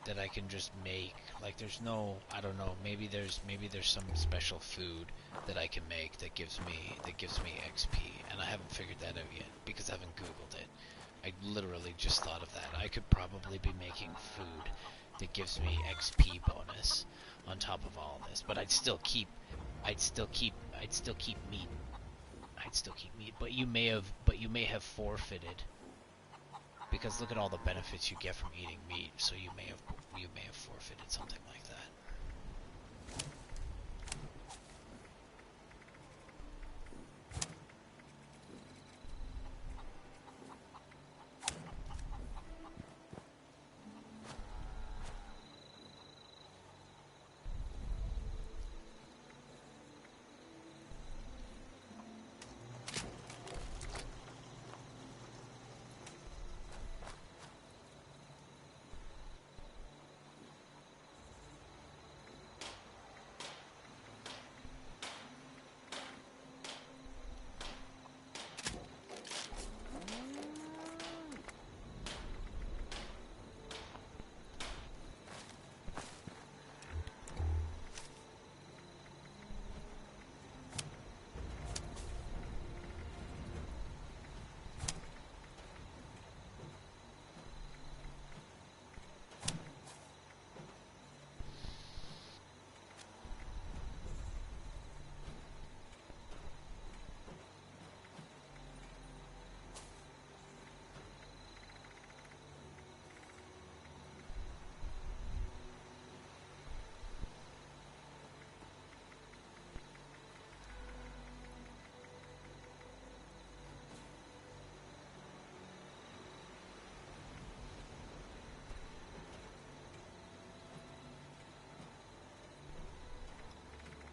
That I can just make. Like there's no, I don't know, maybe there's some special food that I can make that gives me XP, and I haven't figured that out yet because I haven't Googled it. I literally just thought of that. I could probably be making food that gives me XP bonus on top of all this, but I'd still keep meat. I'd still keep meat, but you may have forfeited, because look at all the benefits you get from eating meat. So you may have forfeited something like that.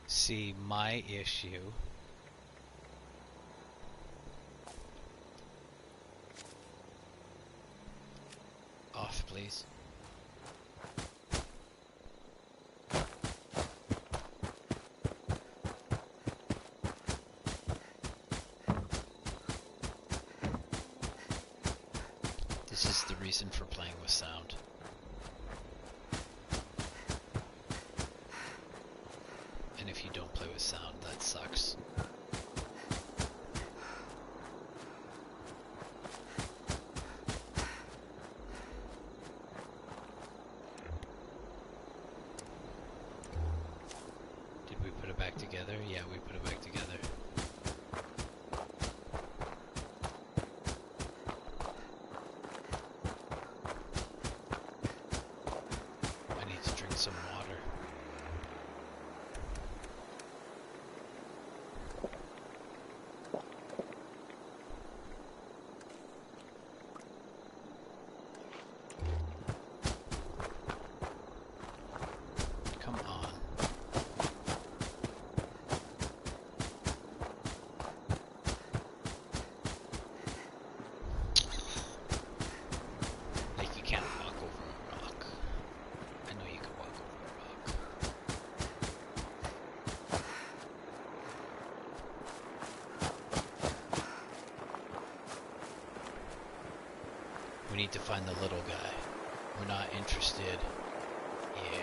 See, my issue off, please. This is the reason for playing with sound. And if you don't play with sound, that sucks. We need to find the little guy. We're not interested. Yeah.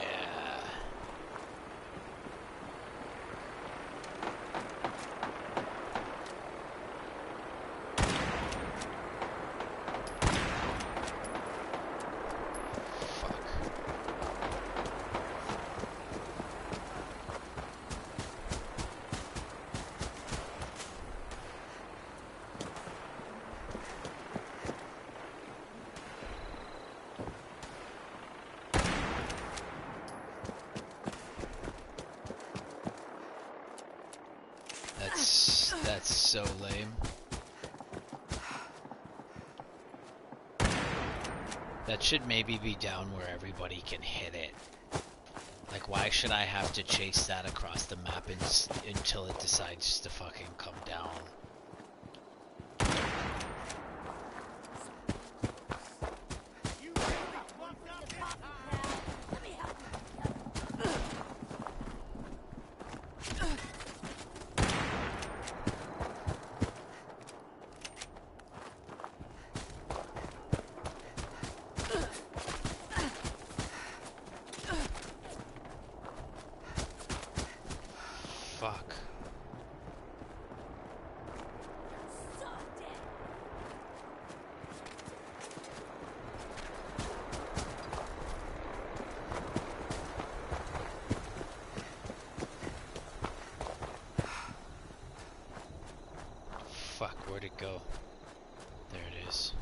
Fuck. That's so lame. That should maybe be down where everybody can hit it. Like, why should I have to chase that across the map until it decides to fucking come down? Fuck. Fuck, where'd it go? There it is.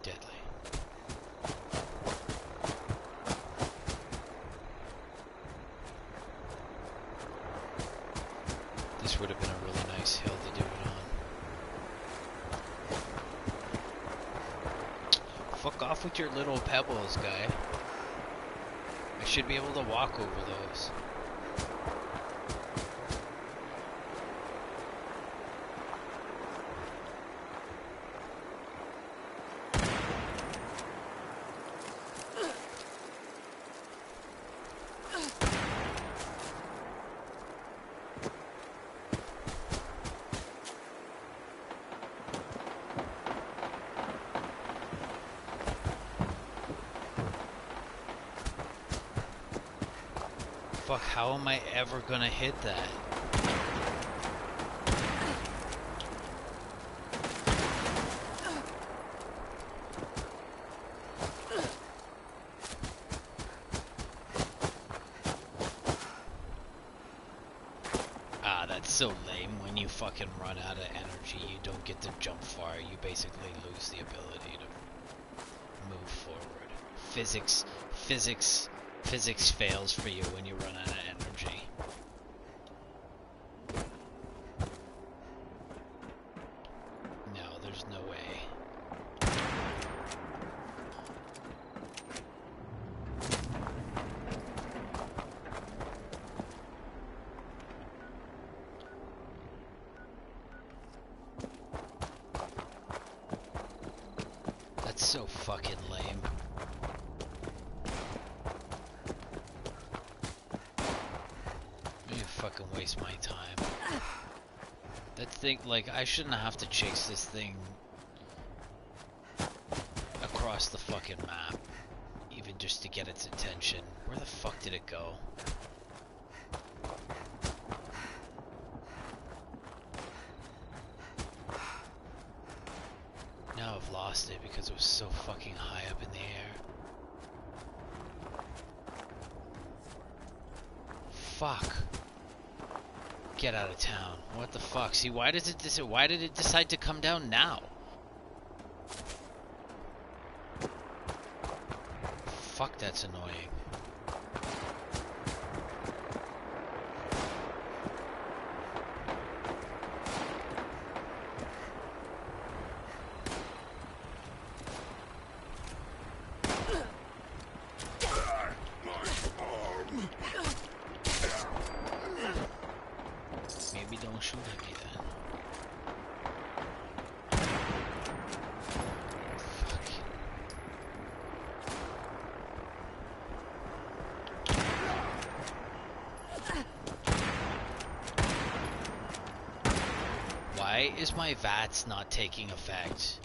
Deadly. This would have been a really nice hill to do it on. Fuck off with your little pebbles, guy. I should be able to walk over those. Fuck, how am I ever gonna hit that? Ah, that's so lame. When you fucking run out of energy, you don't get to jump far. You basically lose the ability to move forward. Physics fails for you when you run out of energy. No, there's no way. That's so fucking lame. Fucking waste my time. That thing, like, I shouldn't have to chase this thing across the fucking map, even just to get its attention. Where the fuck did it go? Now I've lost it because it was so fucking high up in the air. Fuck. Get out of town. What the fuck? See, why did it decide to come down now? Fuck, that's annoying. Maybe don't shoot at me then. Fuck. Why is my VATS not taking effect?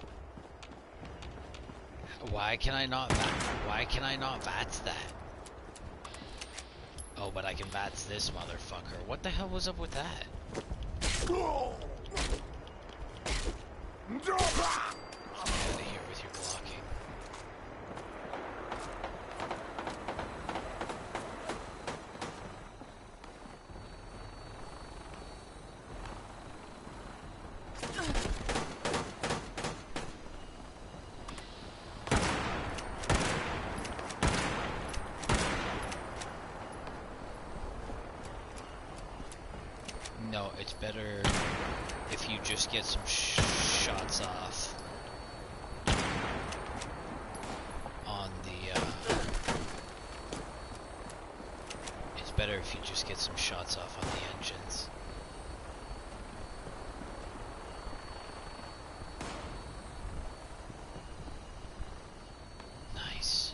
Why can I not VATS that? Oh, but I can VATS this motherfucker. What the hell was up with that? Get out of here with your blocking. No, it's better if you just get some shots off on the, it's better if you just get some shots off on the engines. Nice.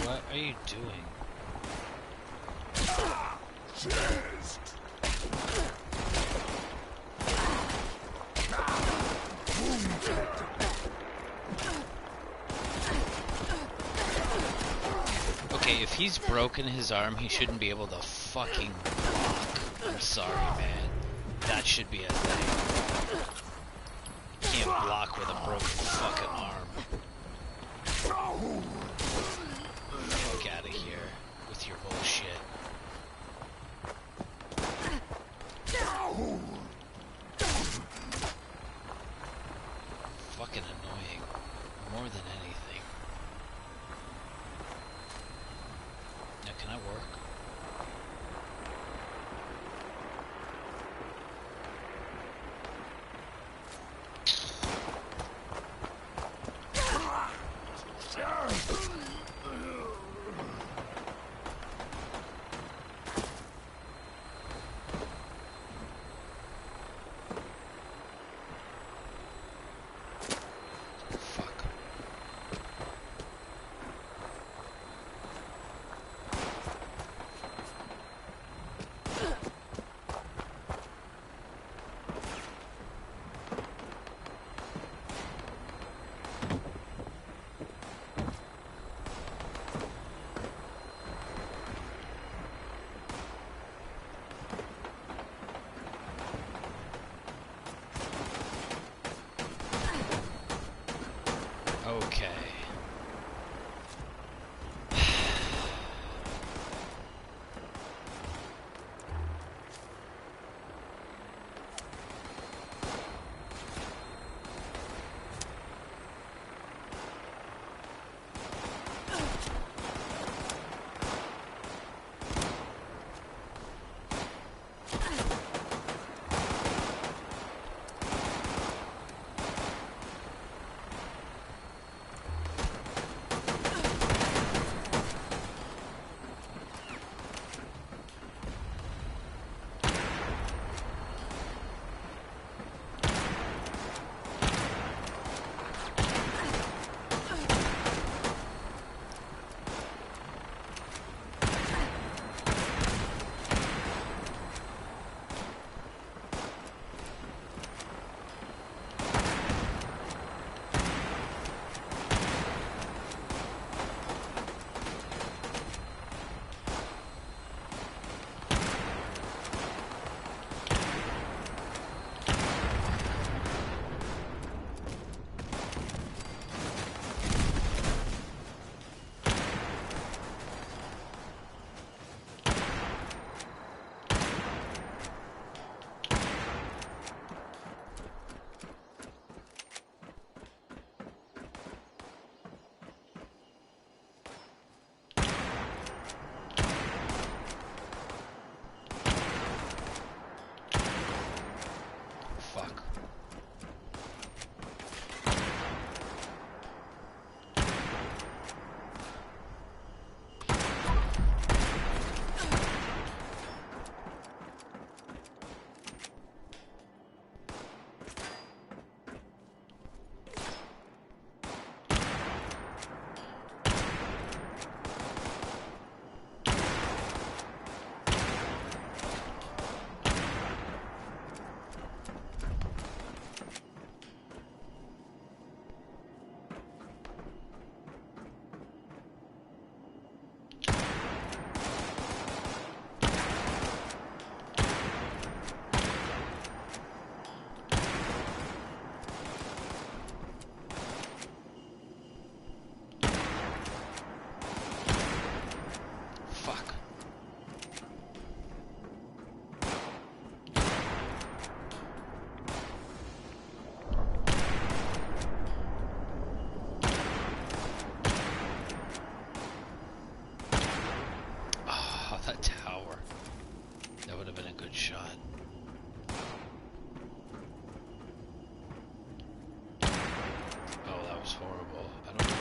What are you doing? Okay, if he's broken his arm, he shouldn't be able to fucking block. I'm sorry, man. That should be a thing. You can't block with a broken fucking arm. Fuck out of here with your bullshit. Fucking annoying. More than anything. Now, can I work? Okay.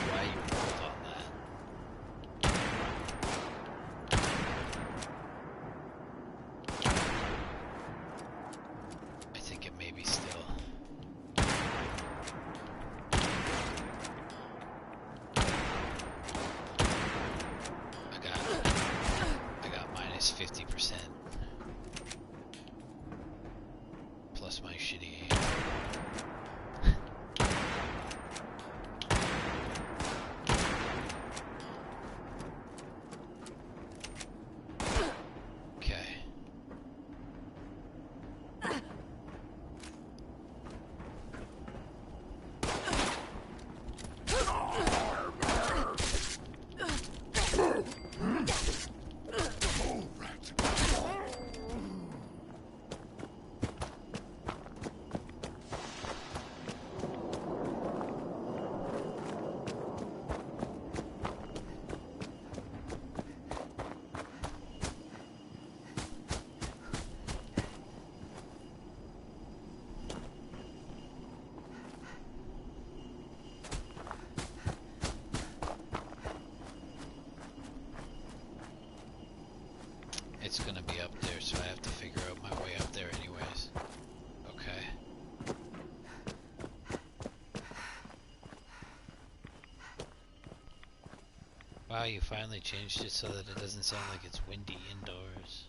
why you rolled on that. I think it may be still. I got minus 50%. Plus my shitty aim. It's gonna be up there, so I have to figure out my way up there anyways. Okay. Wow, you finally changed it so that it doesn't sound like it's windy indoors.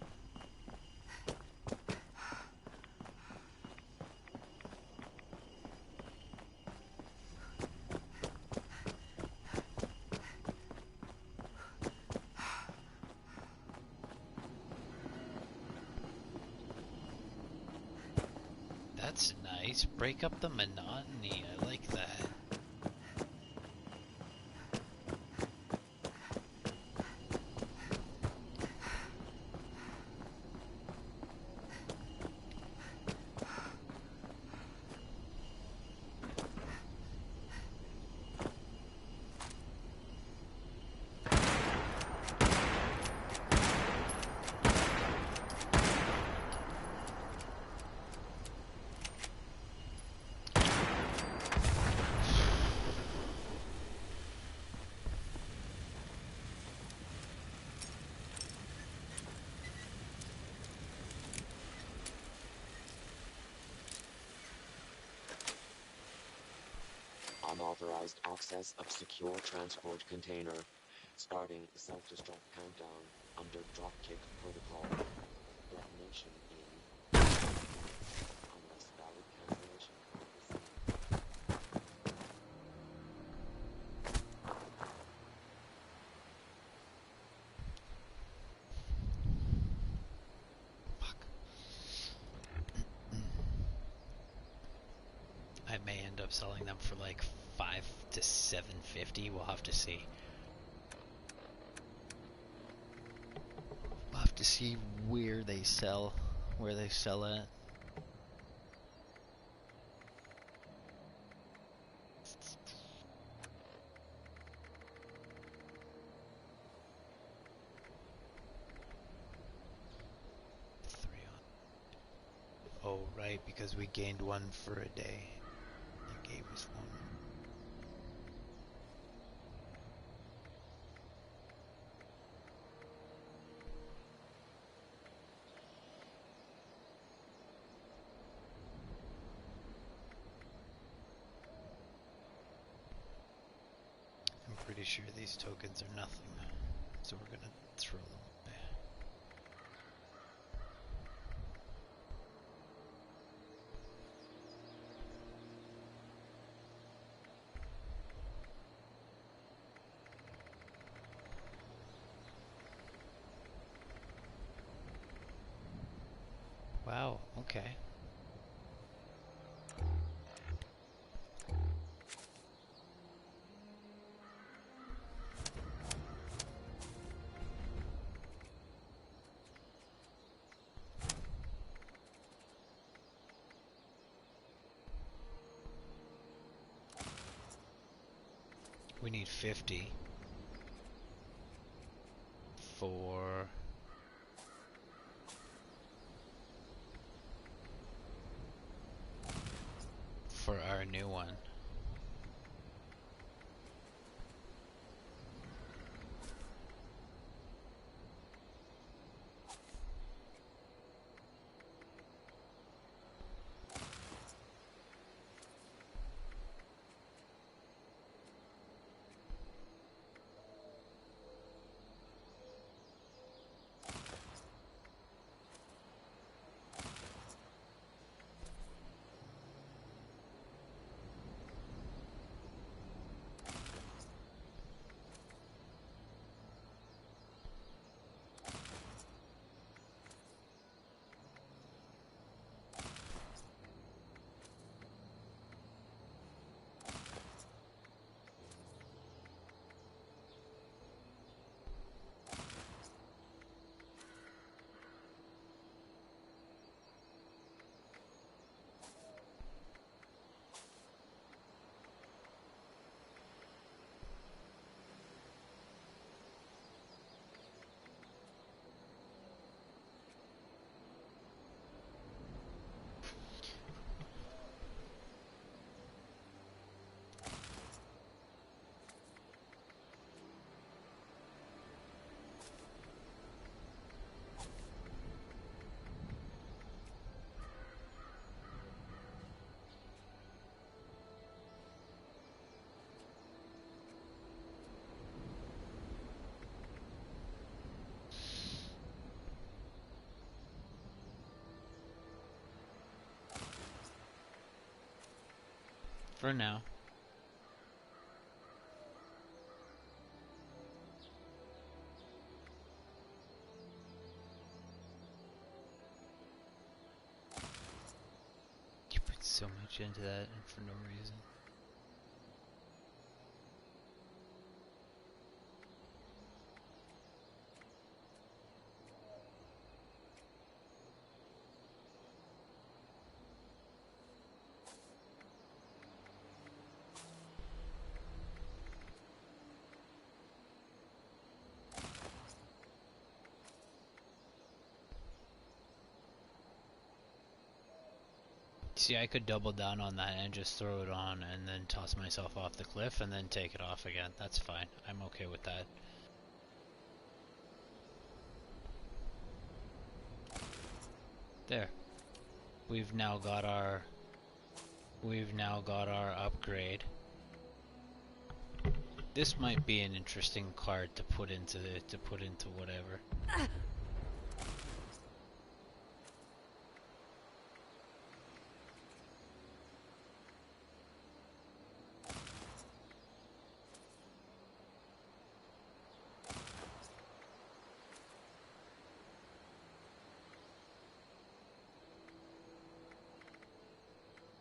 That's nice. Break up the monotony. I like that. Unauthorized access of secure transport container. Starting self-destruct countdown under dropkick protocol. Detonation in unless valid cancellation code received. I may end up selling them for like 5 to 750. We'll have to see. We'll have to see where they sell at. Oh, right, because we gained one for a day. It gave us one. I'm pretty sure these tokens are nothing, so we're gonna throw them away. Wow, okay. We need 50 for our new one. For now. You put so much into that and for no reason. See, I could double down on that and just throw it on and then toss myself off the cliff and then take it off again. That's fine. I'm okay with that. There. We've now got our upgrade. This might be an interesting card to put into whatever.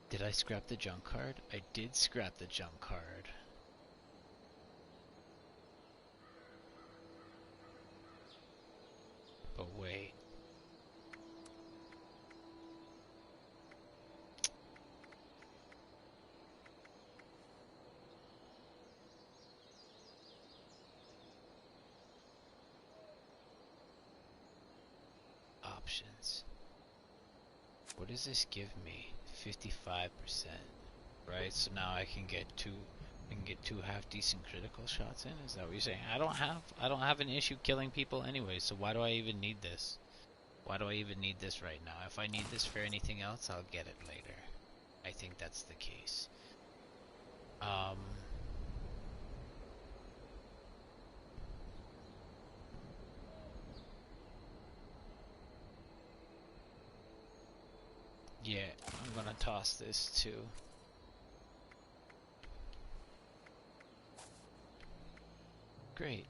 Did I scrap the junk card? I did scrap the junk card. But wait. Options. What does this give me? 55%. Right? So now I can get two half decent critical shots in? Is that what you're saying? I don't have an issue killing people anyway, so why do I even need this? Why do I even need this right now? If I need this for anything else, I'll get it later. I think that's the case. Yeah, I'm gonna toss this too. Great.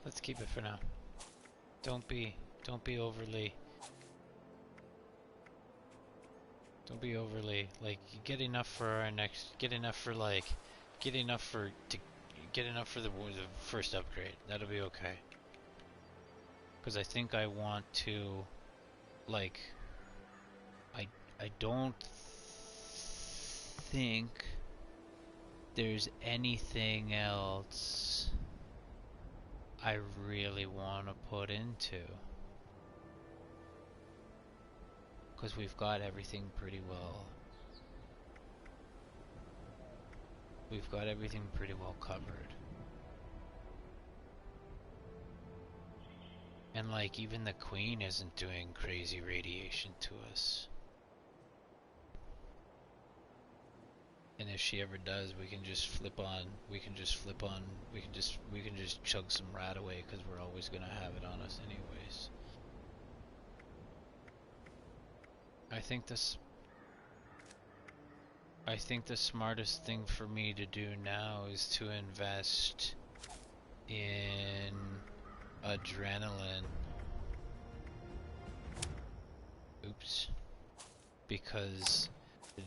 Let's keep it for now. Don't be overly like you get enough for our next, get enough for the first upgrade. That'll be okay. Because I think I want to, like, I don't think there's anything else I really want to put into. Because we've got everything pretty well. We've got everything pretty well covered. And like, even the queen isn't doing crazy radiation to us. And if she ever does, we can just flip on, we can just chug some rat away, because we're always gonna have it on us anyways. I think the smartest thing for me to do now is to invest in adrenaline. Oops. Because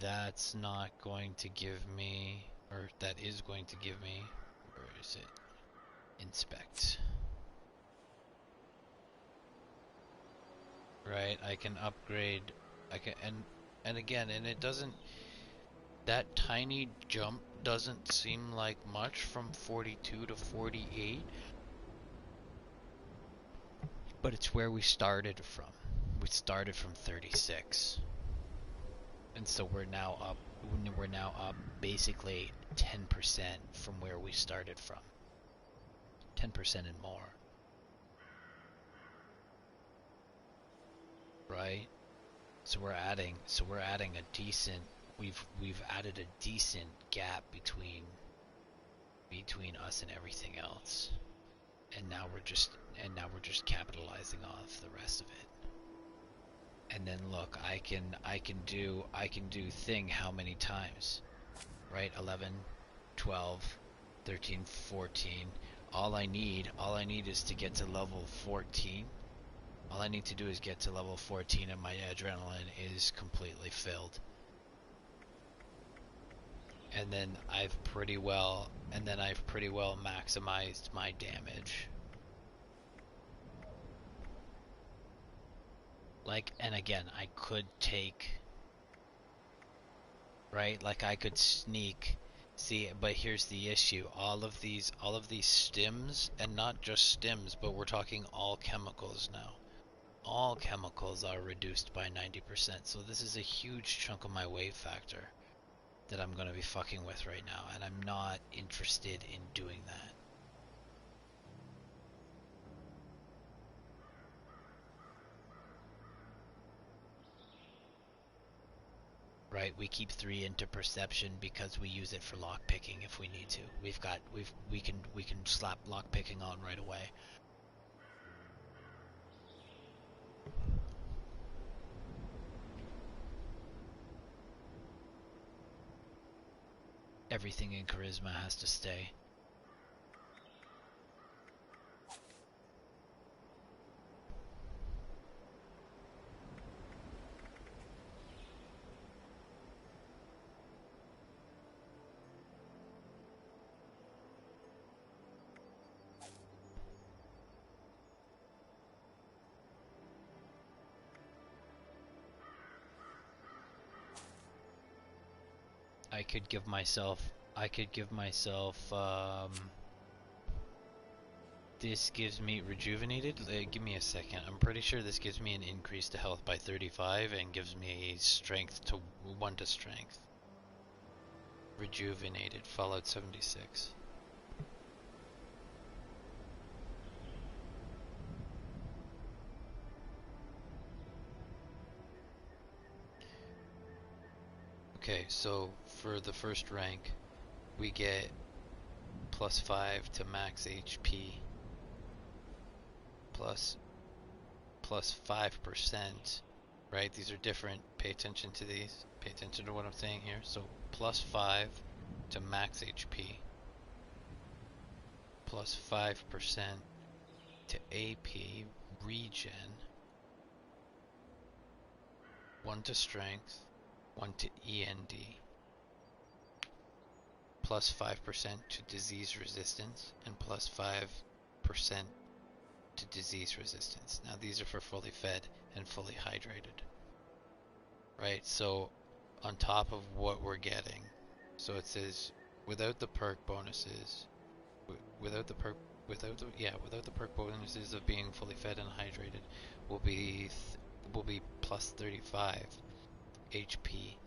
that's not going to give me, or that is going to give me, where is it? Inspect. Right, I can upgrade, I can, and again, and it doesn't, that tiny jump doesn't seem like much from 42 to 48. But it's where we started from. We started from 36. And so we're now up basically 10% from where we started from. 10% and more. Right? So we're adding a decent we've added a decent gap between us and everything else. And now we're just capitalizing off the rest of it. And then look, I can do thing how many times? Right? 11, 12, 13, 14. All I need is to get to level 14. All I need to do is get to level 14 and my adrenaline is completely filled. And then I've pretty well maximized my damage. Like, and again, I could take, right? Like I could sneak. See, but here's the issue. All of these stims, and not just stims, but we're talking all chemicals now. All chemicals are reduced by 90%. So this is a huge chunk of my wave factor that I'm going to be fucking with right now, and I'm not interested in doing that. Right, we keep 3 into perception because we use it for lock picking if we need to. We can slap lock picking on right away. Everything in charisma has to stay. I could give myself this gives me rejuvenated. Give me a second. I'm pretty sure this gives me an increase to health by 35 and gives me strength to 1 to strength. Rejuvenated, Fallout 76. Okay, so for the first rank, we get +5 to max HP, plus 5%, right? These are different. Pay attention to these. Pay attention to what I'm saying here. So +5 to max HP, plus 5% to AP regen, 1 to strength, 1 to END, plus 5% to disease resistance, and plus 5% to disease resistance. Now these are for fully fed and fully hydrated. Right, so on top of what we're getting, so it says without the perk bonuses, without the perk bonuses of being fully fed and hydrated, will be plus 35 HP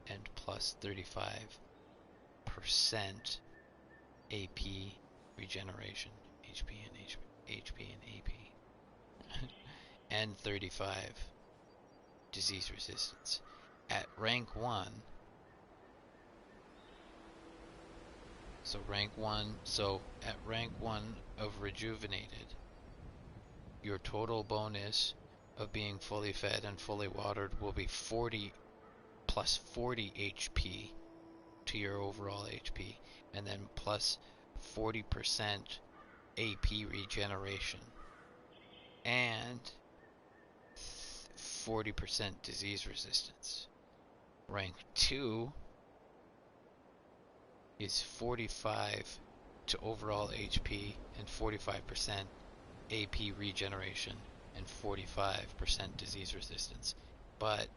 and plus 35% AP regeneration, HP and AP, and 35 disease resistance. At rank 1, so at rank 1 of rejuvenated, your total bonus of being fully fed and fully watered will be 40 plus 40 HP to your overall HP, and then plus 40% AP regeneration, and 40% disease resistance. Rank 2 is 45 to overall HP and 45% AP regeneration and 45% disease resistance. But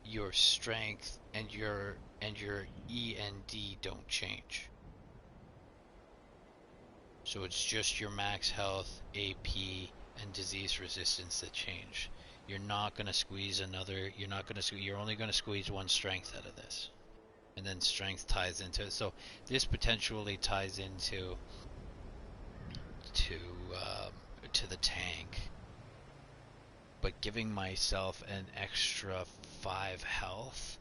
your strength and your END don't change. So it's just your max health, AP, and disease resistance that change. You're not gonna squeeze another. You're not gonna. You're only gonna squeeze one strength out of this, and then strength ties into it. So this potentially ties into to to the tank, but giving myself an extra 5 health,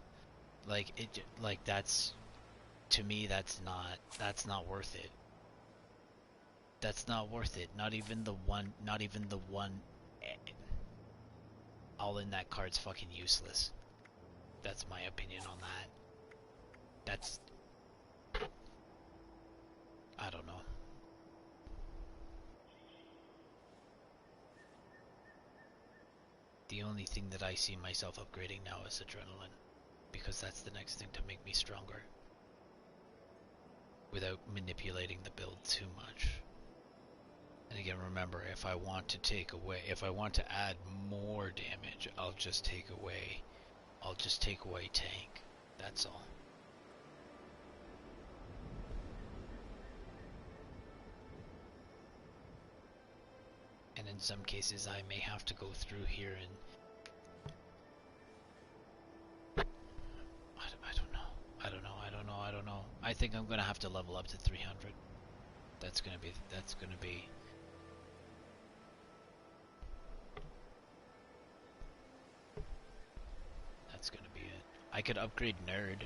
like it, like that's, to me, that's not worth it. That's not worth it. Not even the one. Not even the one. All in that card's fucking useless. That's my opinion on that. That's, I don't know. The only thing that I see myself upgrading now is adrenaline, because that's the next thing to make me stronger, without manipulating the build too much. And again, remember, if I want to add more damage, I'll just take away tank. That's all. And in some cases, I may have to go through here and I don't know. I think I'm gonna have to level up to 300. That's gonna be it. I could upgrade Nerd.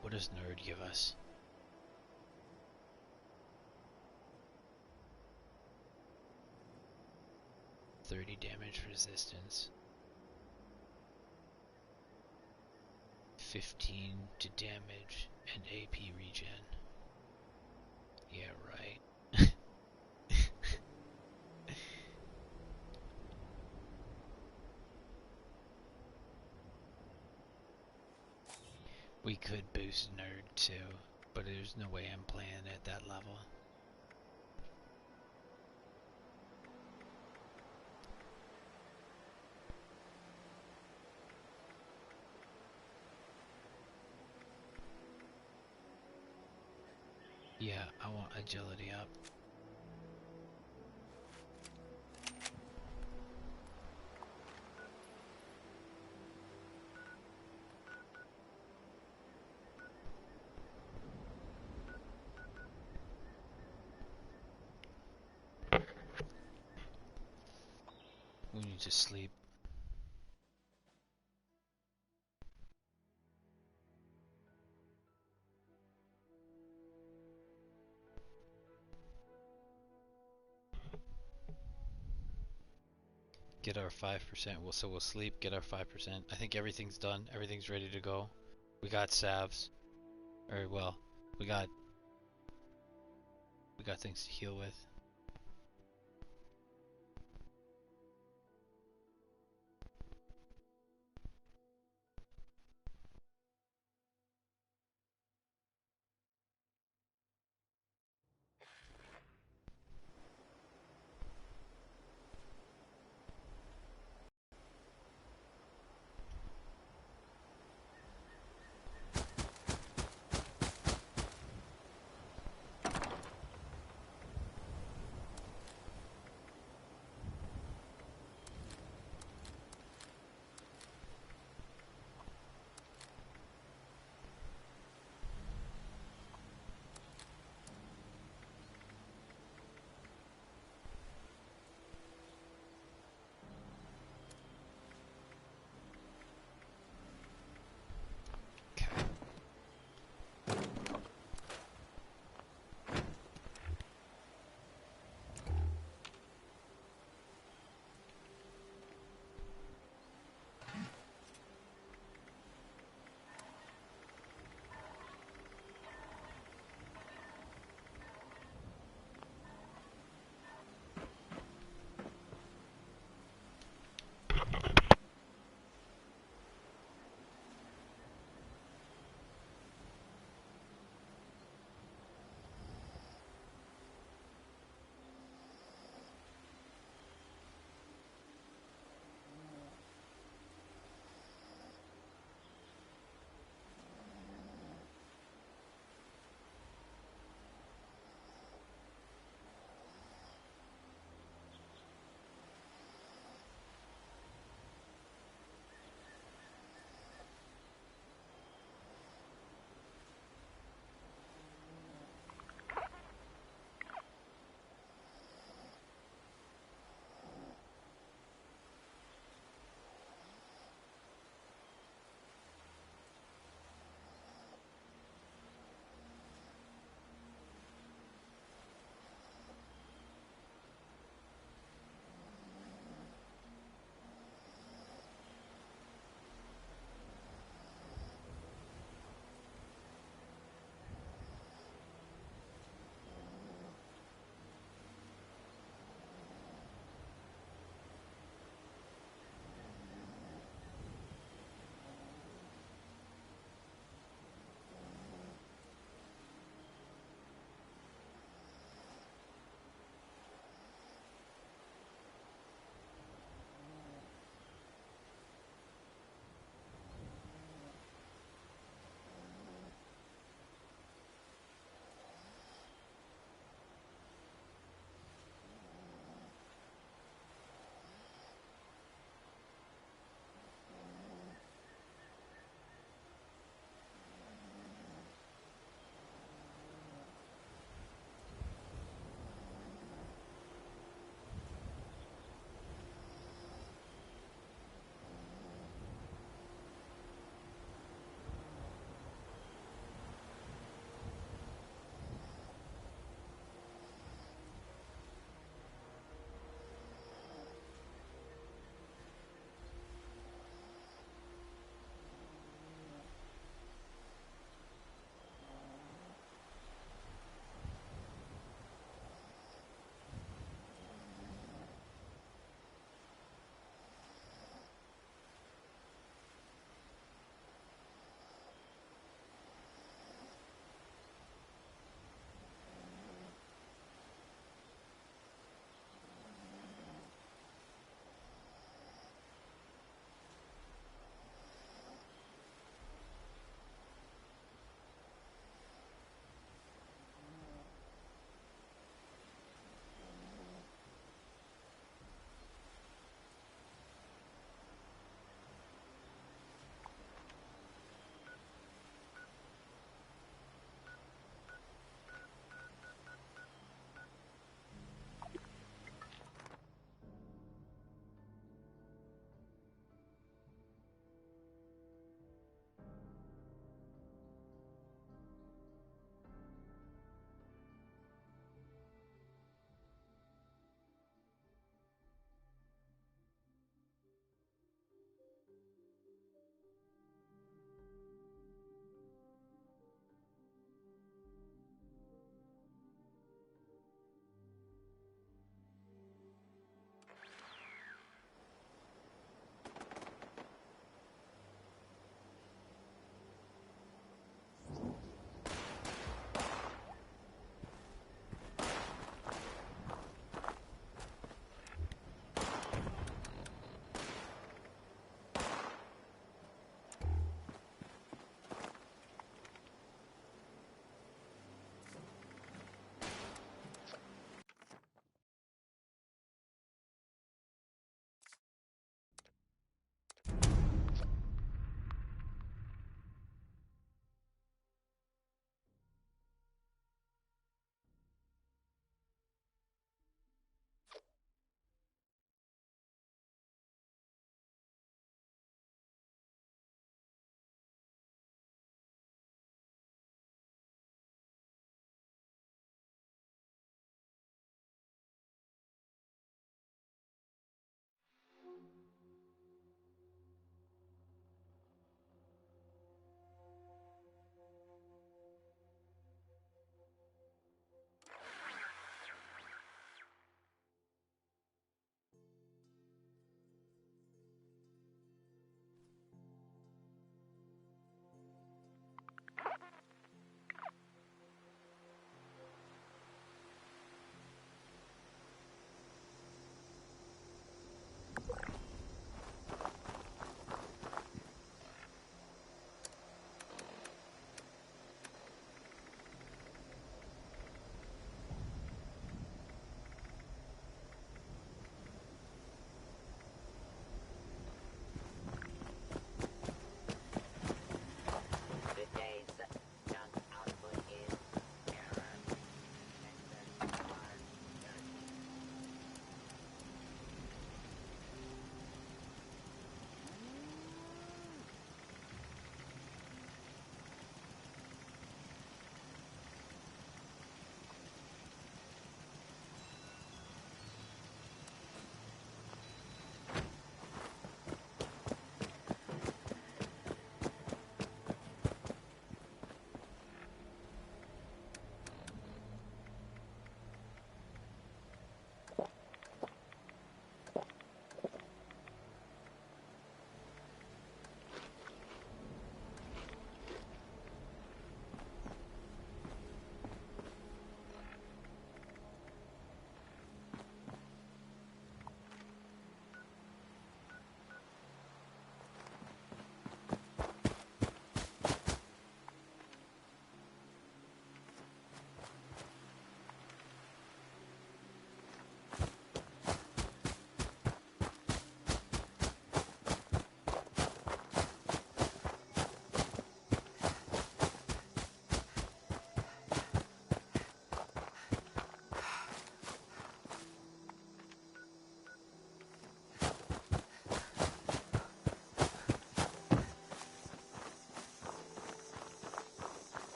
What does Nerd give us? .30 damage resistance. 15 to damage and AP regen. Yeah, right. We could boost Nerd too, but there's no way I'm playing at that level. Yeah, I want agility up. We need to sleep. Get our 5%. So we'll sleep, get our 5%. I think everything's done. Everything's ready to go. We got salves. Or, well, we got things to heal with.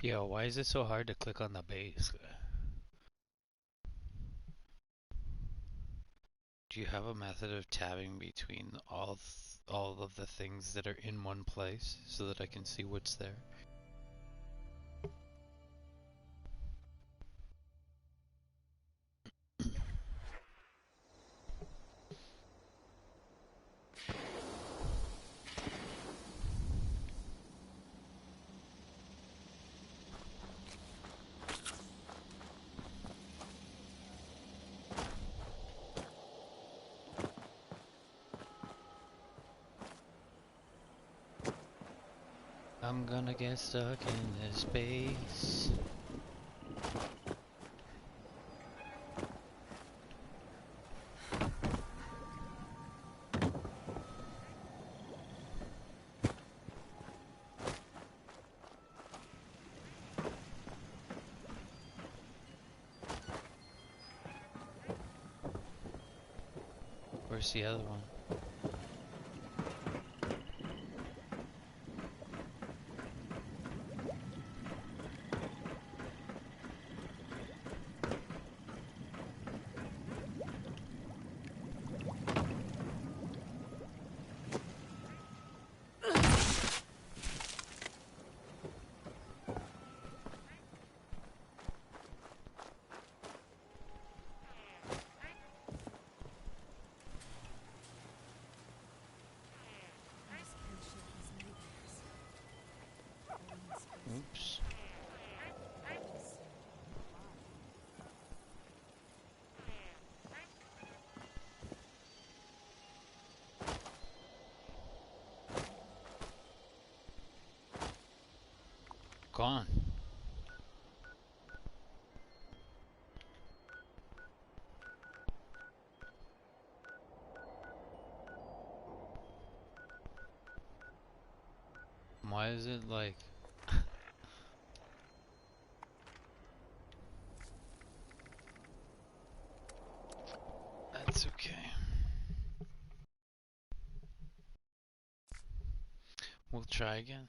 Yo, why is it so hard to click on the base? Do you have a method of tabbing between all of the things that are in one place so that I can see what's there? I'm gonna get stuck in this space. Where's the other one? Oops. Gone. Why is it like... That's okay. We'll try again.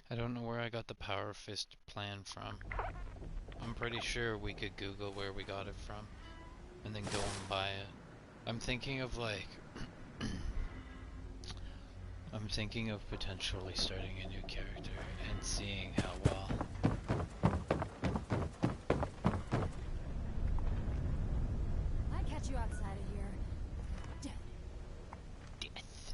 I don't know where I got the Power Fist plan from. I'm pretty sure we could Google where we got it from and then go and buy it. I'm thinking of like... I'm thinking of potentially starting a new character and seeing how well. I catch you outside of here. Dead. Death.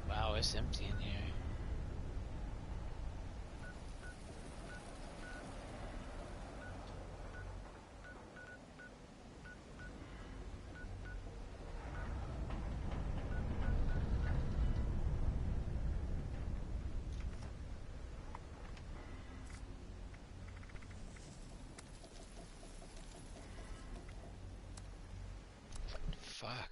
Wow, it's empty in here. Fuck.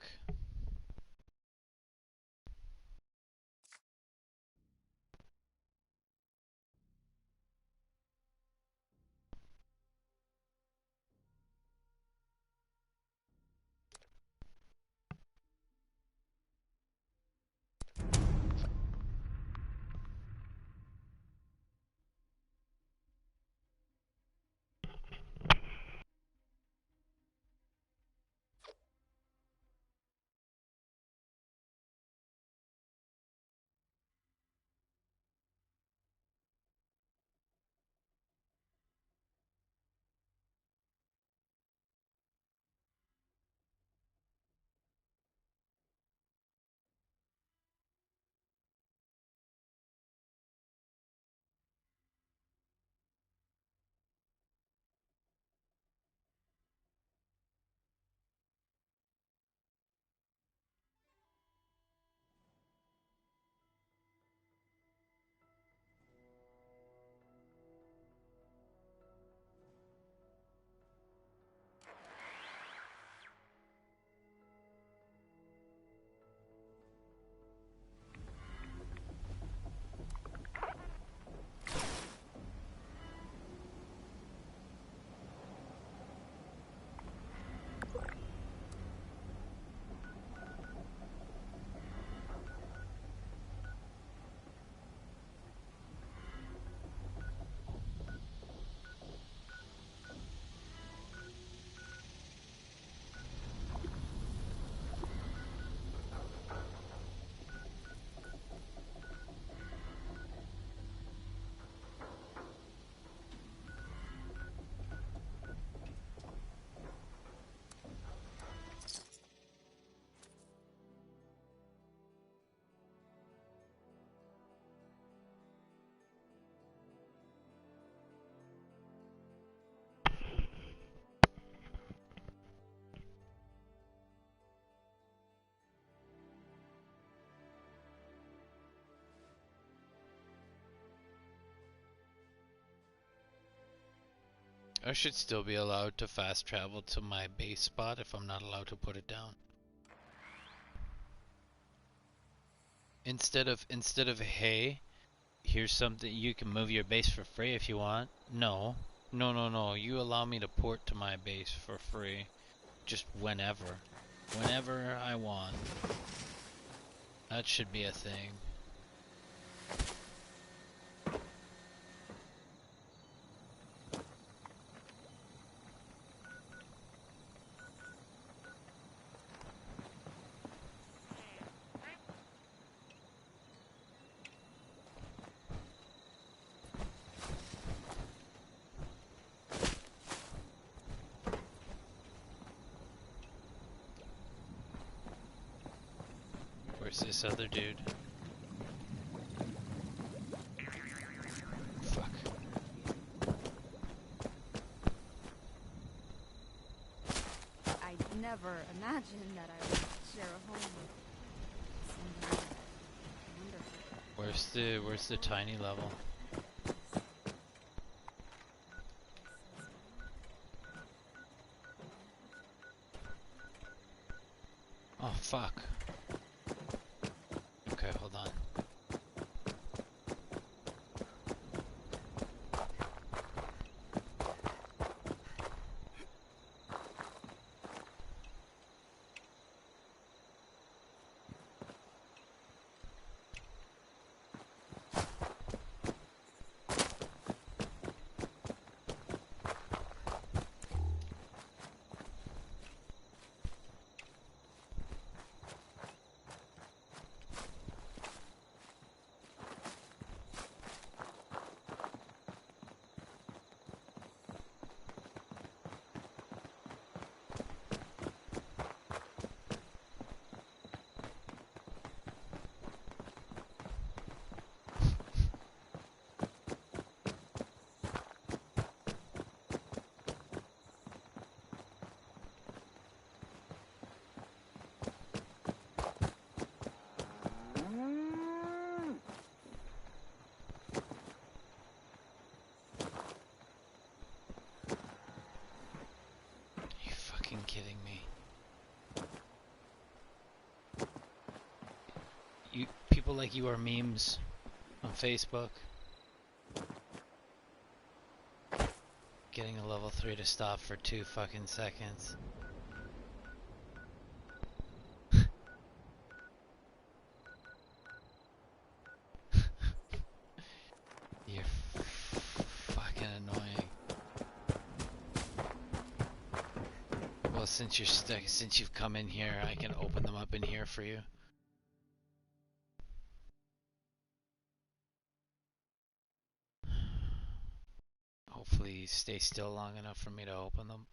I should still be allowed to fast travel to my base spot if I'm not allowed to put it down. Instead of hey, here's something you can move your base for free if you want. No. No. You allow me to port to my base for free just whenever. Whenever I want. That should be a thing. Where's this other dude? Fuck. I never imagined that I would share a home with somebody wonderful. Where's the tiny level? Oh fuck. Okay, hold on. Kidding me. You people like you are memes on Facebook. Getting a level 3 to stop for 2 fucking seconds. You're fucking annoying. Well, since you're stuck, since you've come in here, I can open them up in here for you. Hopefully you stay still long enough for me to open them.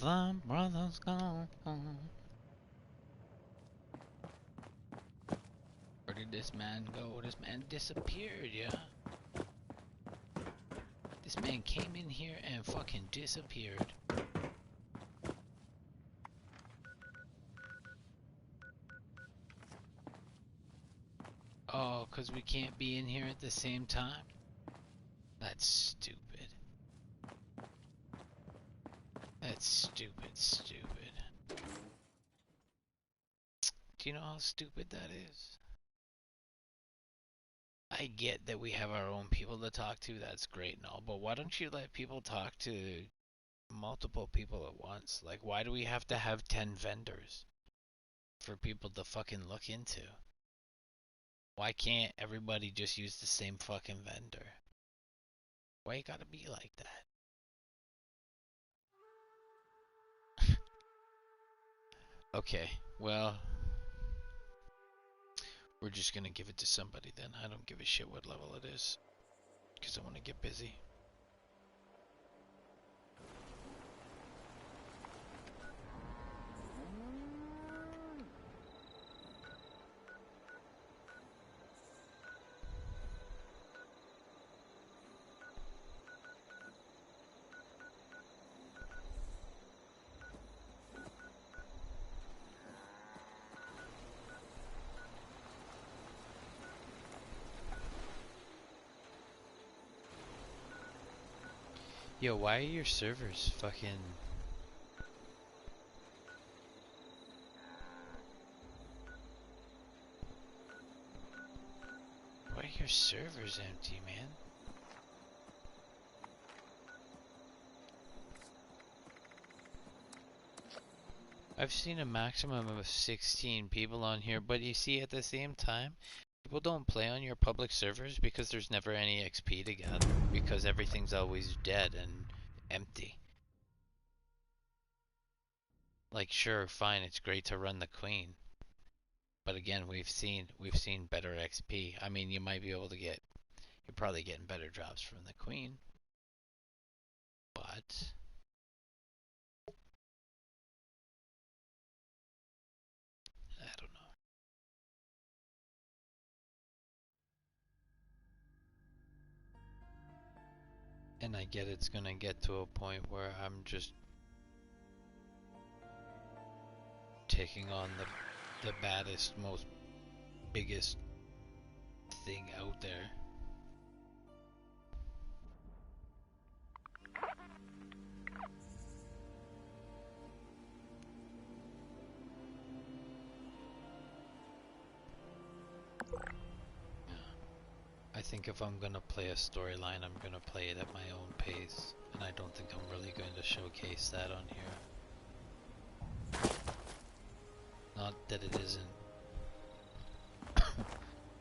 The brother's gone. Where did this man go? This man disappeared, yeah? This man came in here and fucking disappeared. Oh, 'cause we can't be in here at the same time? That's stupid. That's stupid. Do you know how stupid that is? I get that we have our own people to talk to, that's great and all, but why don't you let people talk to multiple people at once? Like, why do we have to have 10 vendors for people to fucking look into? Why can't everybody just use the same fucking vendor? Why you gotta be like that? Okay, well, we're just gonna give it to somebody then. I don't give a shit what level it is, because I want to get busy. Yo, why are your servers fucking... Why are your servers empty, man? I've seen a maximum of 16 people on here, but you see, at the same time, people don't play on your public servers because there's never any XP to gather, because everything's always dead and empty. Like, sure, fine, it's great to run the queen, but again, we've seen better XP. I mean, you might be able to get, you're probably getting better drops from the queen, but I don't know. And I get it's gonna get to a point where I'm just taking on the baddest, most biggest thing out there. I think if I'm gonna play a storyline, I'm gonna play it at my own pace, and I don't think I'm really going to showcase that on here. Not that it isn't.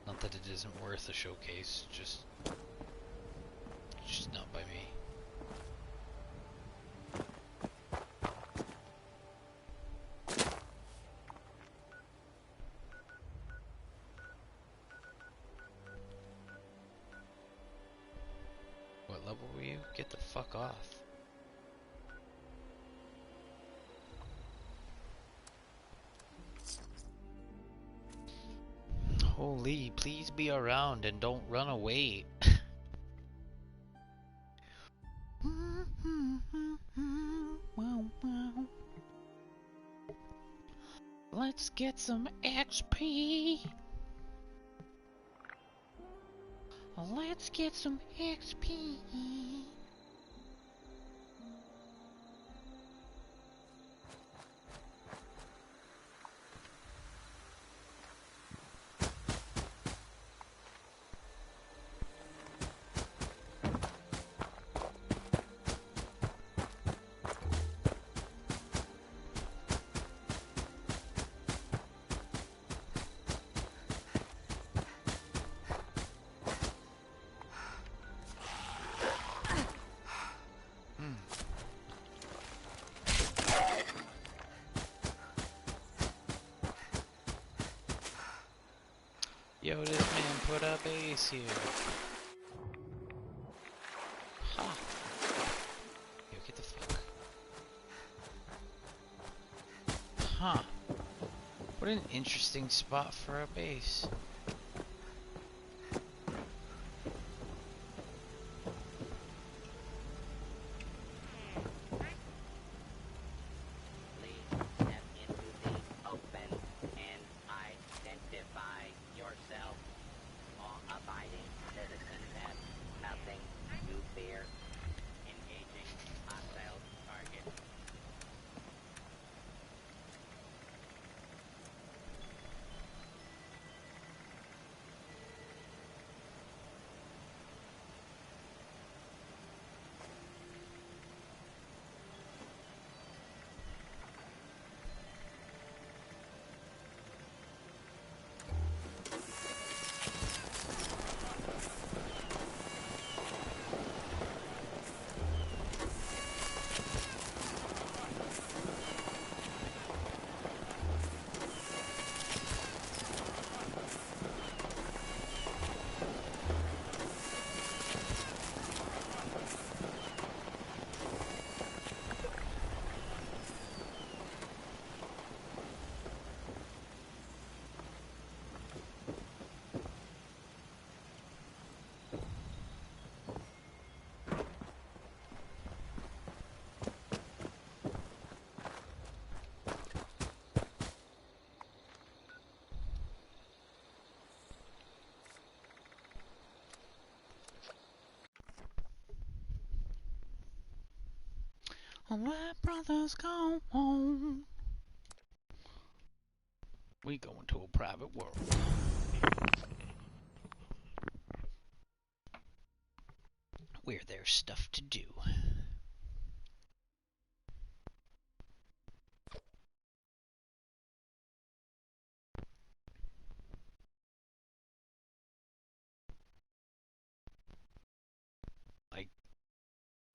Not that it isn't worth a showcase, just not by me. What level were you? Get the fuck off. Holy, please be around and don't run away. Let's get some XP. Let's get some XP. Yo, this man put up base here. Ha! Yo, get the fuck. Huh. What an interesting spot for a base. Let brothers go home. We go into a private world. Where there's stuff to do. Like,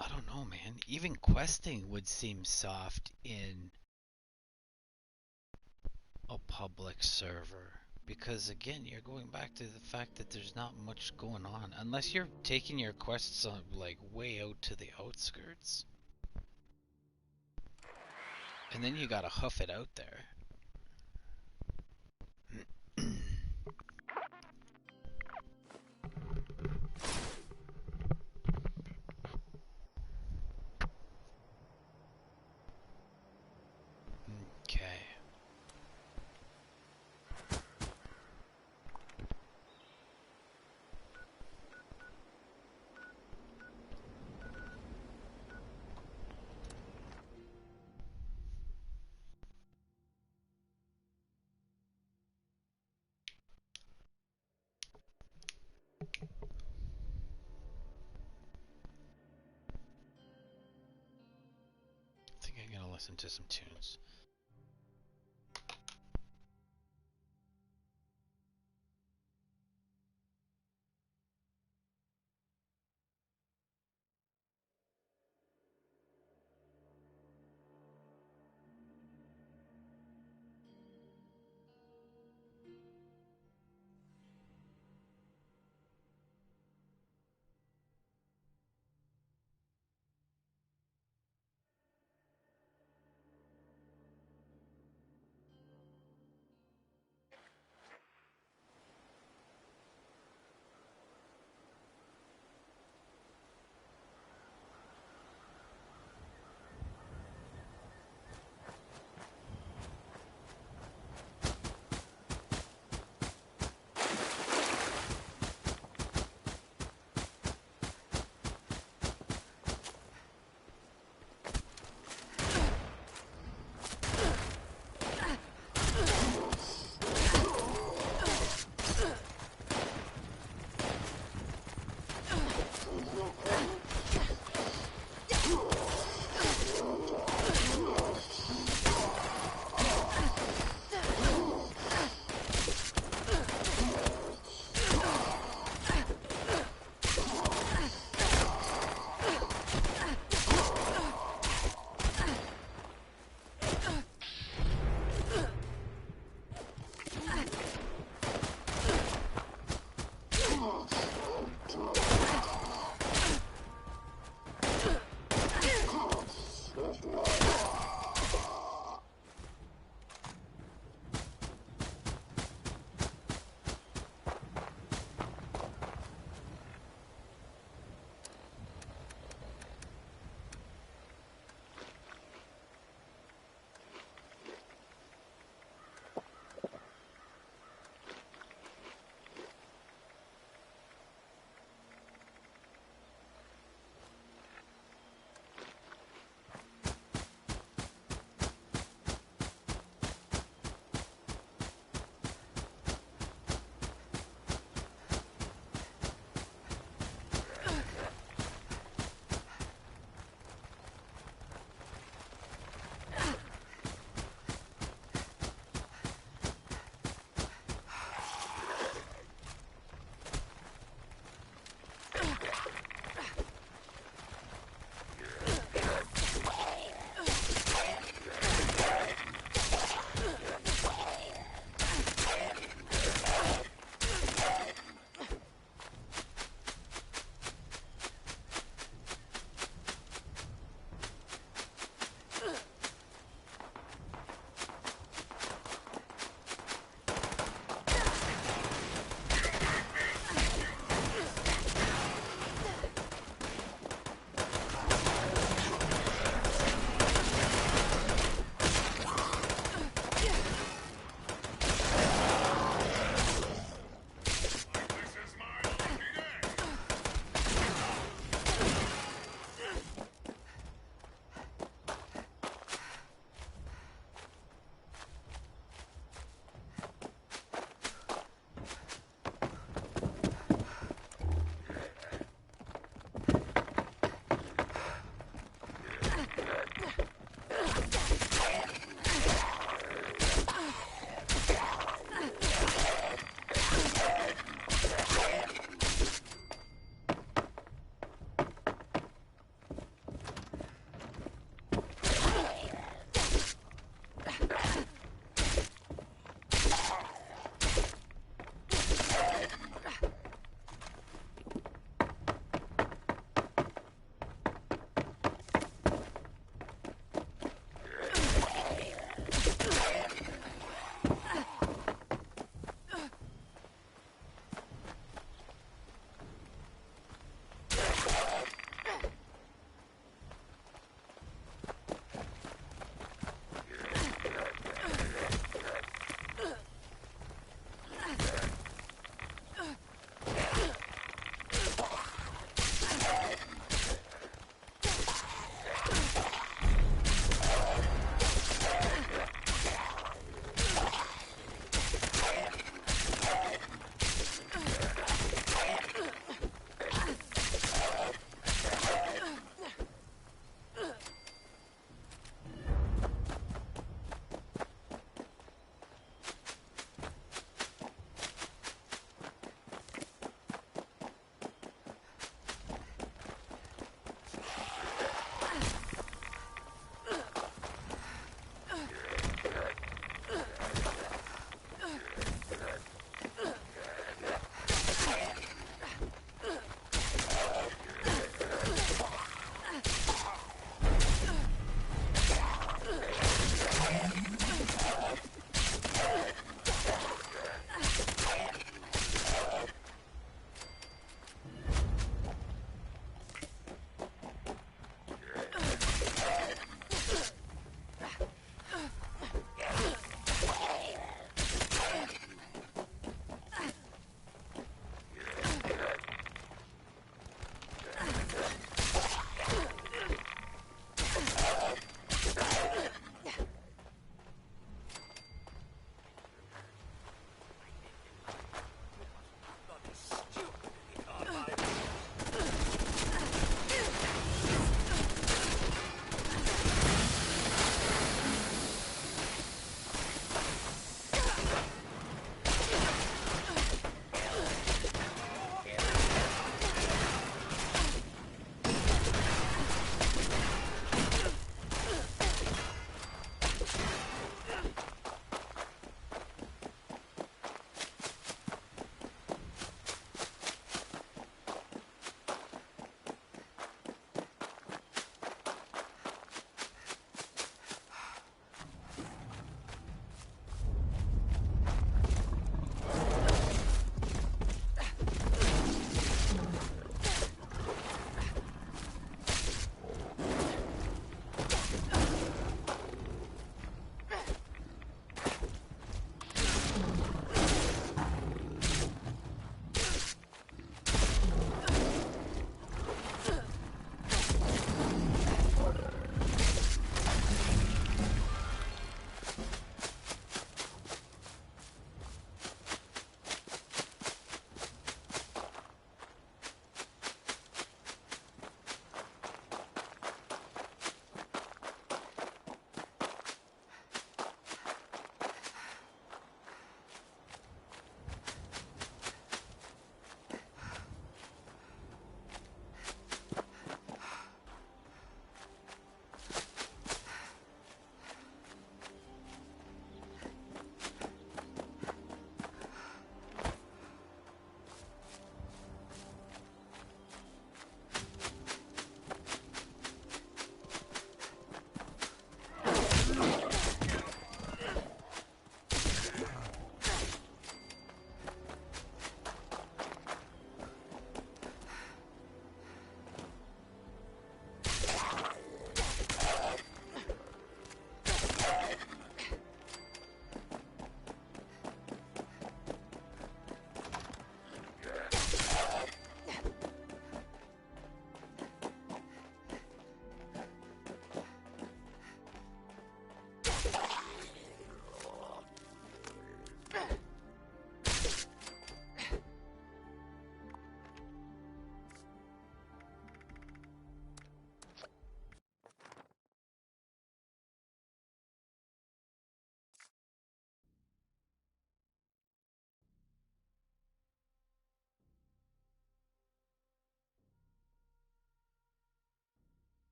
I don't know, man. Even questing would seem soft in a public server. Because again, you're going back to the fact that there's not much going on. Unless you're taking your quests on, like, way out to the outskirts. And then you gotta huff it out there. Okay. I think I'm gonna listen to some tunes.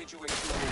situational